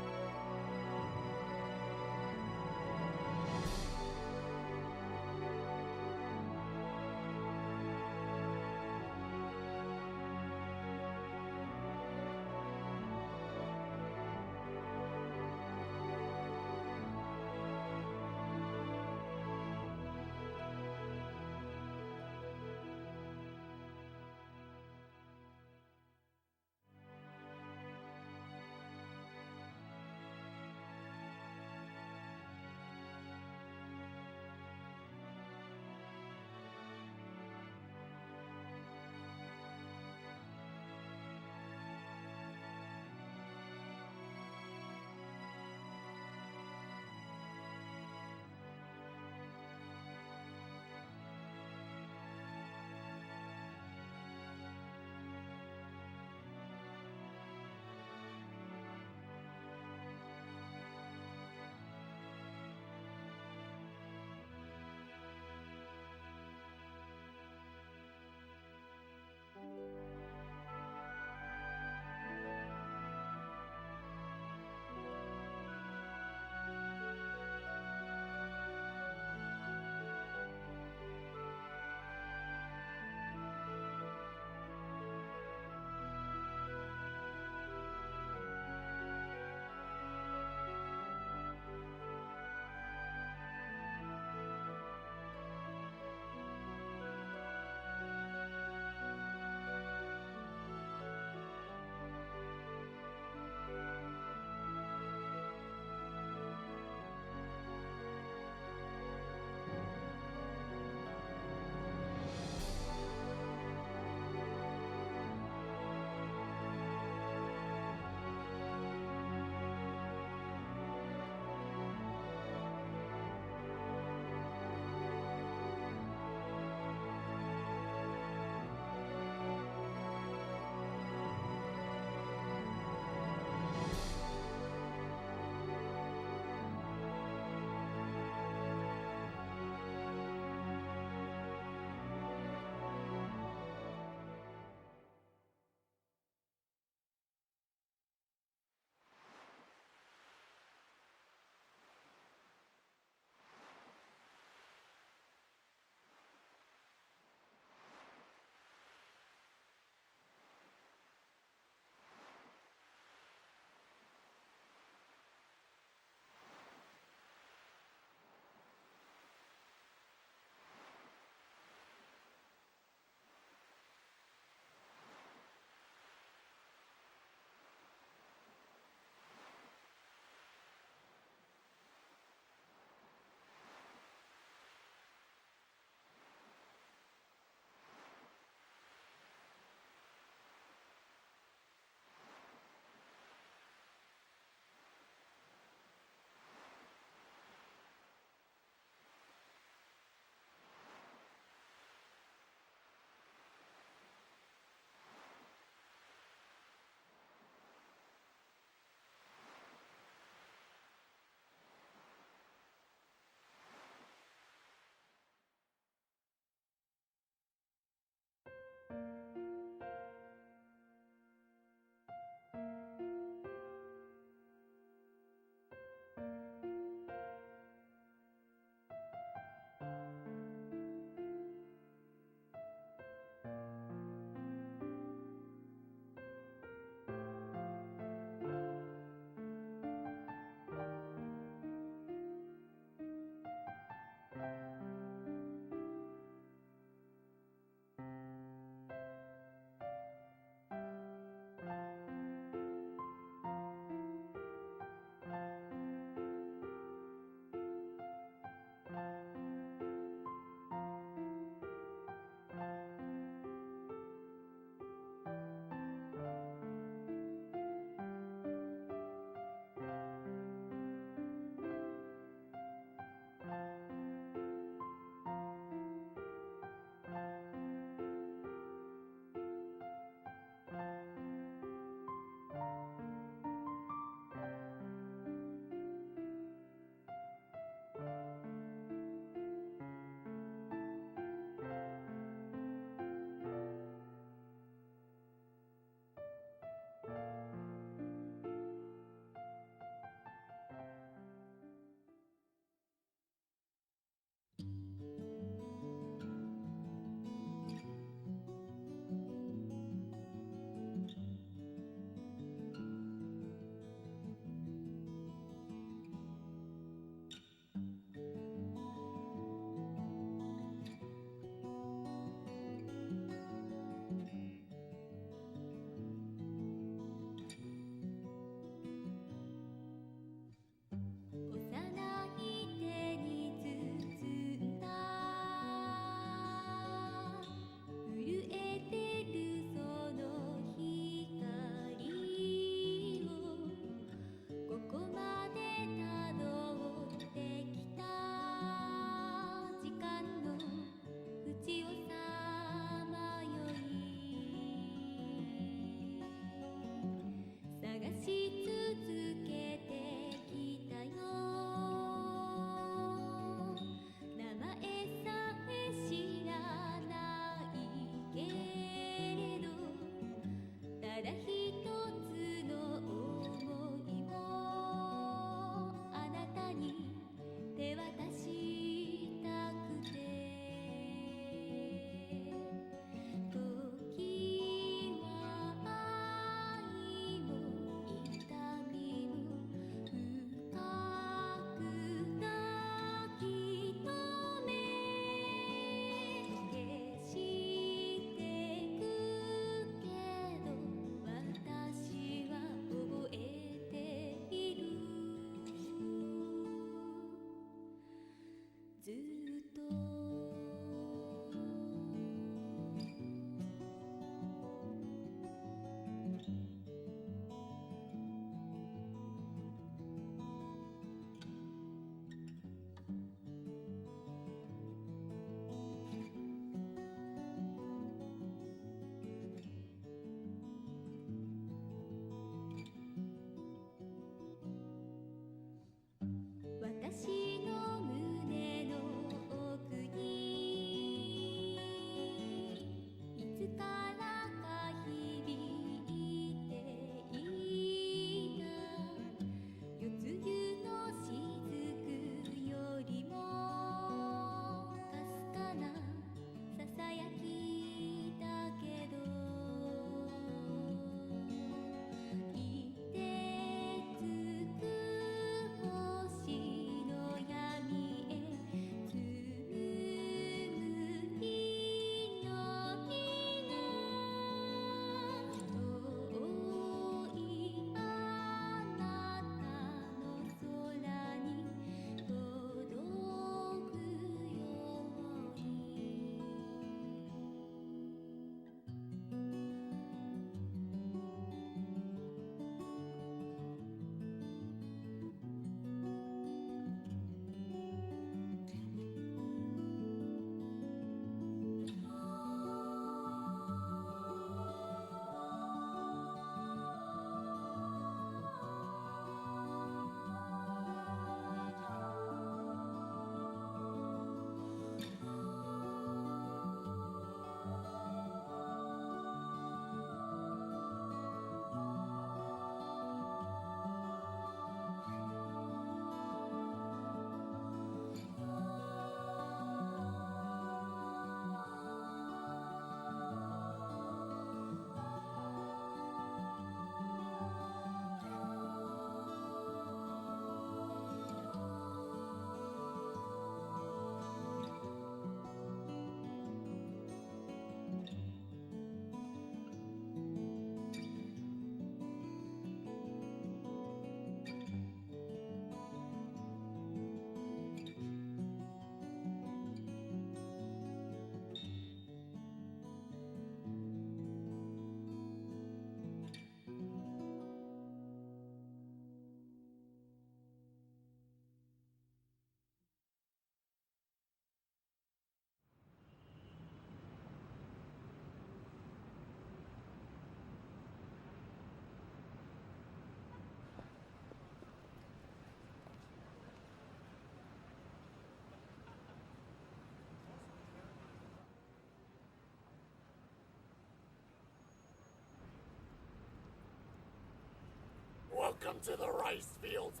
Welcome to the rice fields.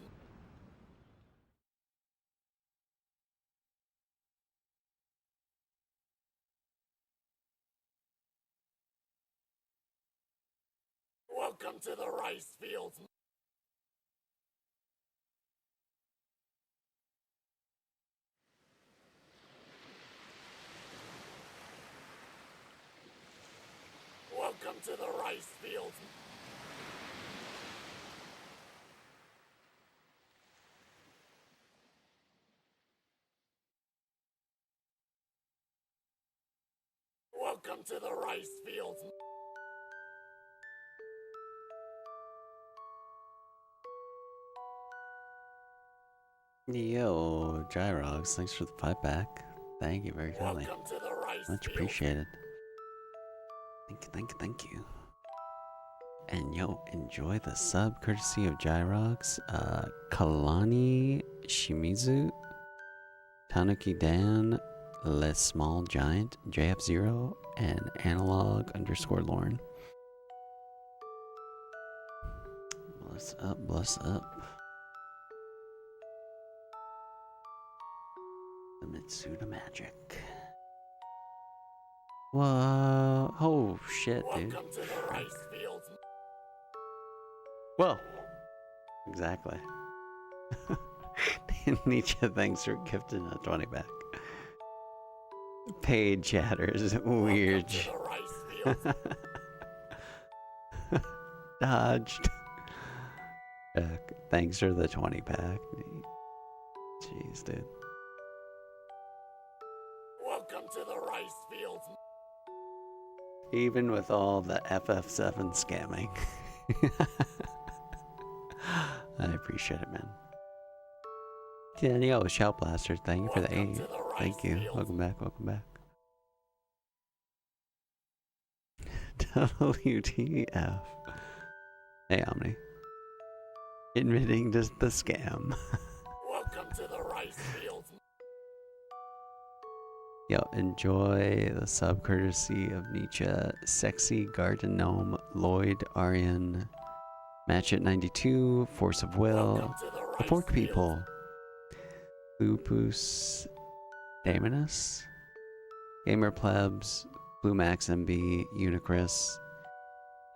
Welcome to the rice fields. Welcome to the rice fields. Welcome to the rice fields. Yo, Gyrox, thanks for the 5-pack. Thank you very kindly. Welcome to the rice Much fields. appreciated. Thank you, thank you, thank you. And yo, enjoy the sub courtesy of Gyrox, Kalani Shimizu, Tanuki Dan, Les Small Giant, JF0, and Analog_Lorne. Bless up, bless up. The Mitsuda Magic. Whoa. Oh shit, dude. Welcome to the rice fields. Whoa. Exactly. Nietzsche, thanks for gifting a 20 back. Paid chatters. Weird. Welcome to the rice fields. Dodged. Thanks for the 20 pack. Jeez, dude. Welcome to the rice fields. Even with all the FF7 scamming. I appreciate it, man. Danielle Shout Blaster, thank you for the 8. Thank you. Welcome back, welcome back. WTF. Hey, Omni. Admitting to the scam. Welcome to the rice fields. Yo, enjoy the sub courtesy of Nietzsche, Sexy Garden Gnome, Lloyd, Aryan, Match at 92, Force of Will, the Fork People, Lupus Daemonus, Gamer Plebs, Blue Max MB, Unicris,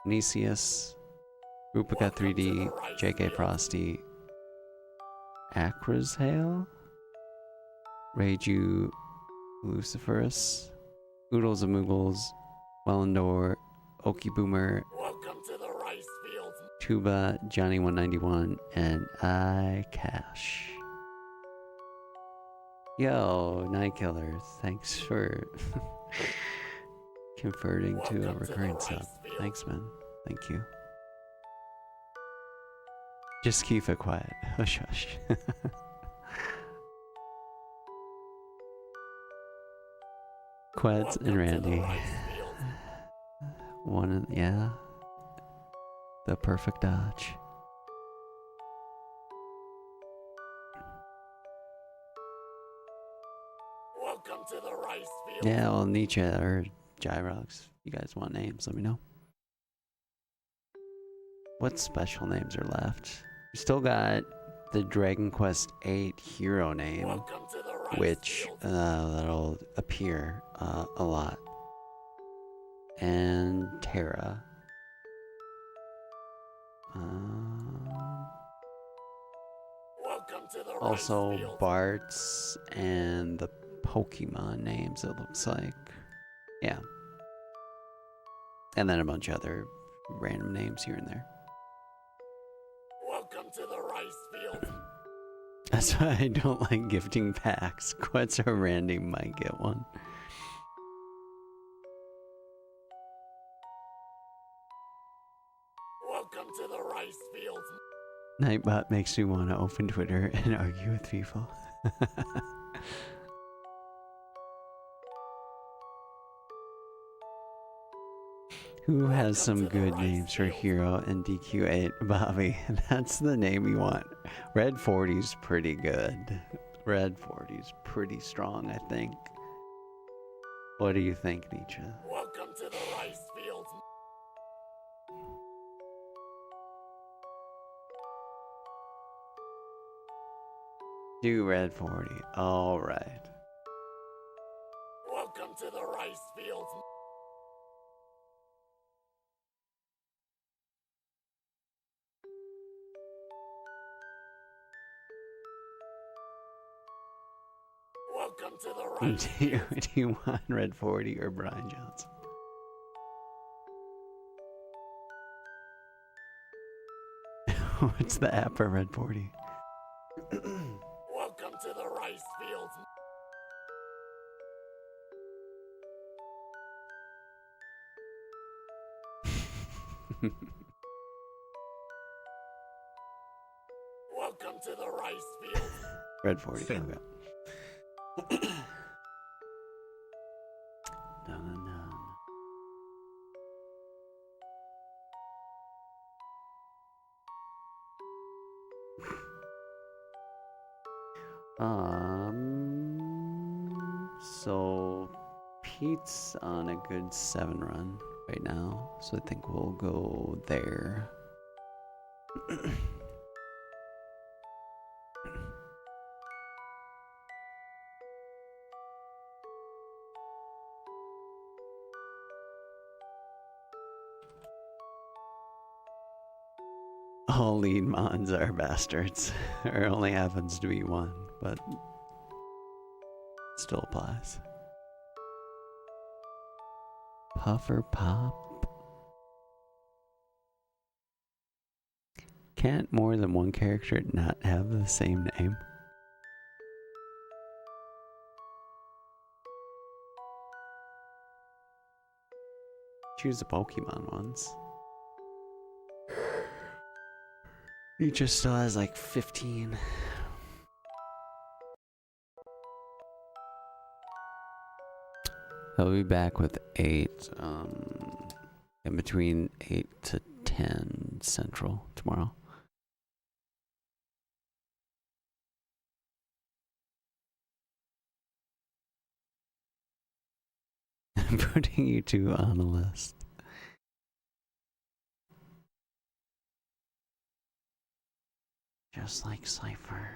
Nicius, Rupica 3D, JK Frosty, Acrashale, Reiju, Luciferus, Oodles of Moogles, Wellendor, Oki Boomer, Welcome to the rice fields. Tuba, Johnny 191, and I Cash. Yo, Night Killer, thanks for converting to a recurring sub. Thanks, man. Thank you. Just keep it quiet. Hush, hush. Queds and Randy. Yeah. The perfect dodge. Welcome to the rice fields. Yeah, well, Nietzsche or Gyrox. You guys want names? Let me know. What special names are left? We still got the Dragon Quest VIII hero name, Welcome to the rice which fields. that'll appear a lot. And Terra. Welcome to the rice Also fields. Bart's and the Pokemon names, it looks like. Yeah. And then a bunch of other random names here and there. Welcome to the rice fields. That's why I don't like gifting packs. Quets or Randy might get one. Welcome to the rice fields. Nightbot makes me want to open Twitter and argue with people. Who has some good names for Hero and DQ8? Bobby, that's the name you want. Red 40's pretty good. Red 40's pretty strong, I think. What do you think, Nietzsche? Welcome to the rice fields. Do Red 40. All right. Welcome to the rice fields. Welcome to the rice Do you want Red 40 or Brian Johnson? What's the app for Red 40? Welcome to the rice fields. Welcome to the rice fields. Red 40. Finn. Okay. Dun, dun, dun. So Pete's on a good 7 run right now, so I think we'll go there. All lead mons are bastards. Or only happens to be one, but still applies. Puffer Pop. Can't more than one character not have the same name? Choose the Pokemon ones. He just still has like 15. He'll be back with 8, in between 8 to 10 Central tomorrow. I'm putting you two on a list. Just like Cypher.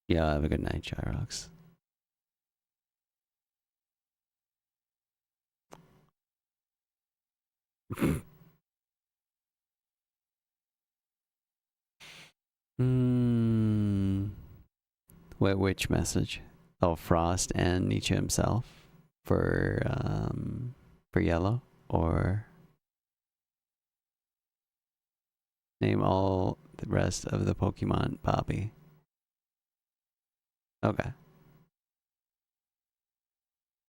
Yeah, have a good night, Gyrox. Wait, which message? Oh, Frost and Nietzsche himself for yellow, or name all the rest of the Pokemon, Bobby. Okay.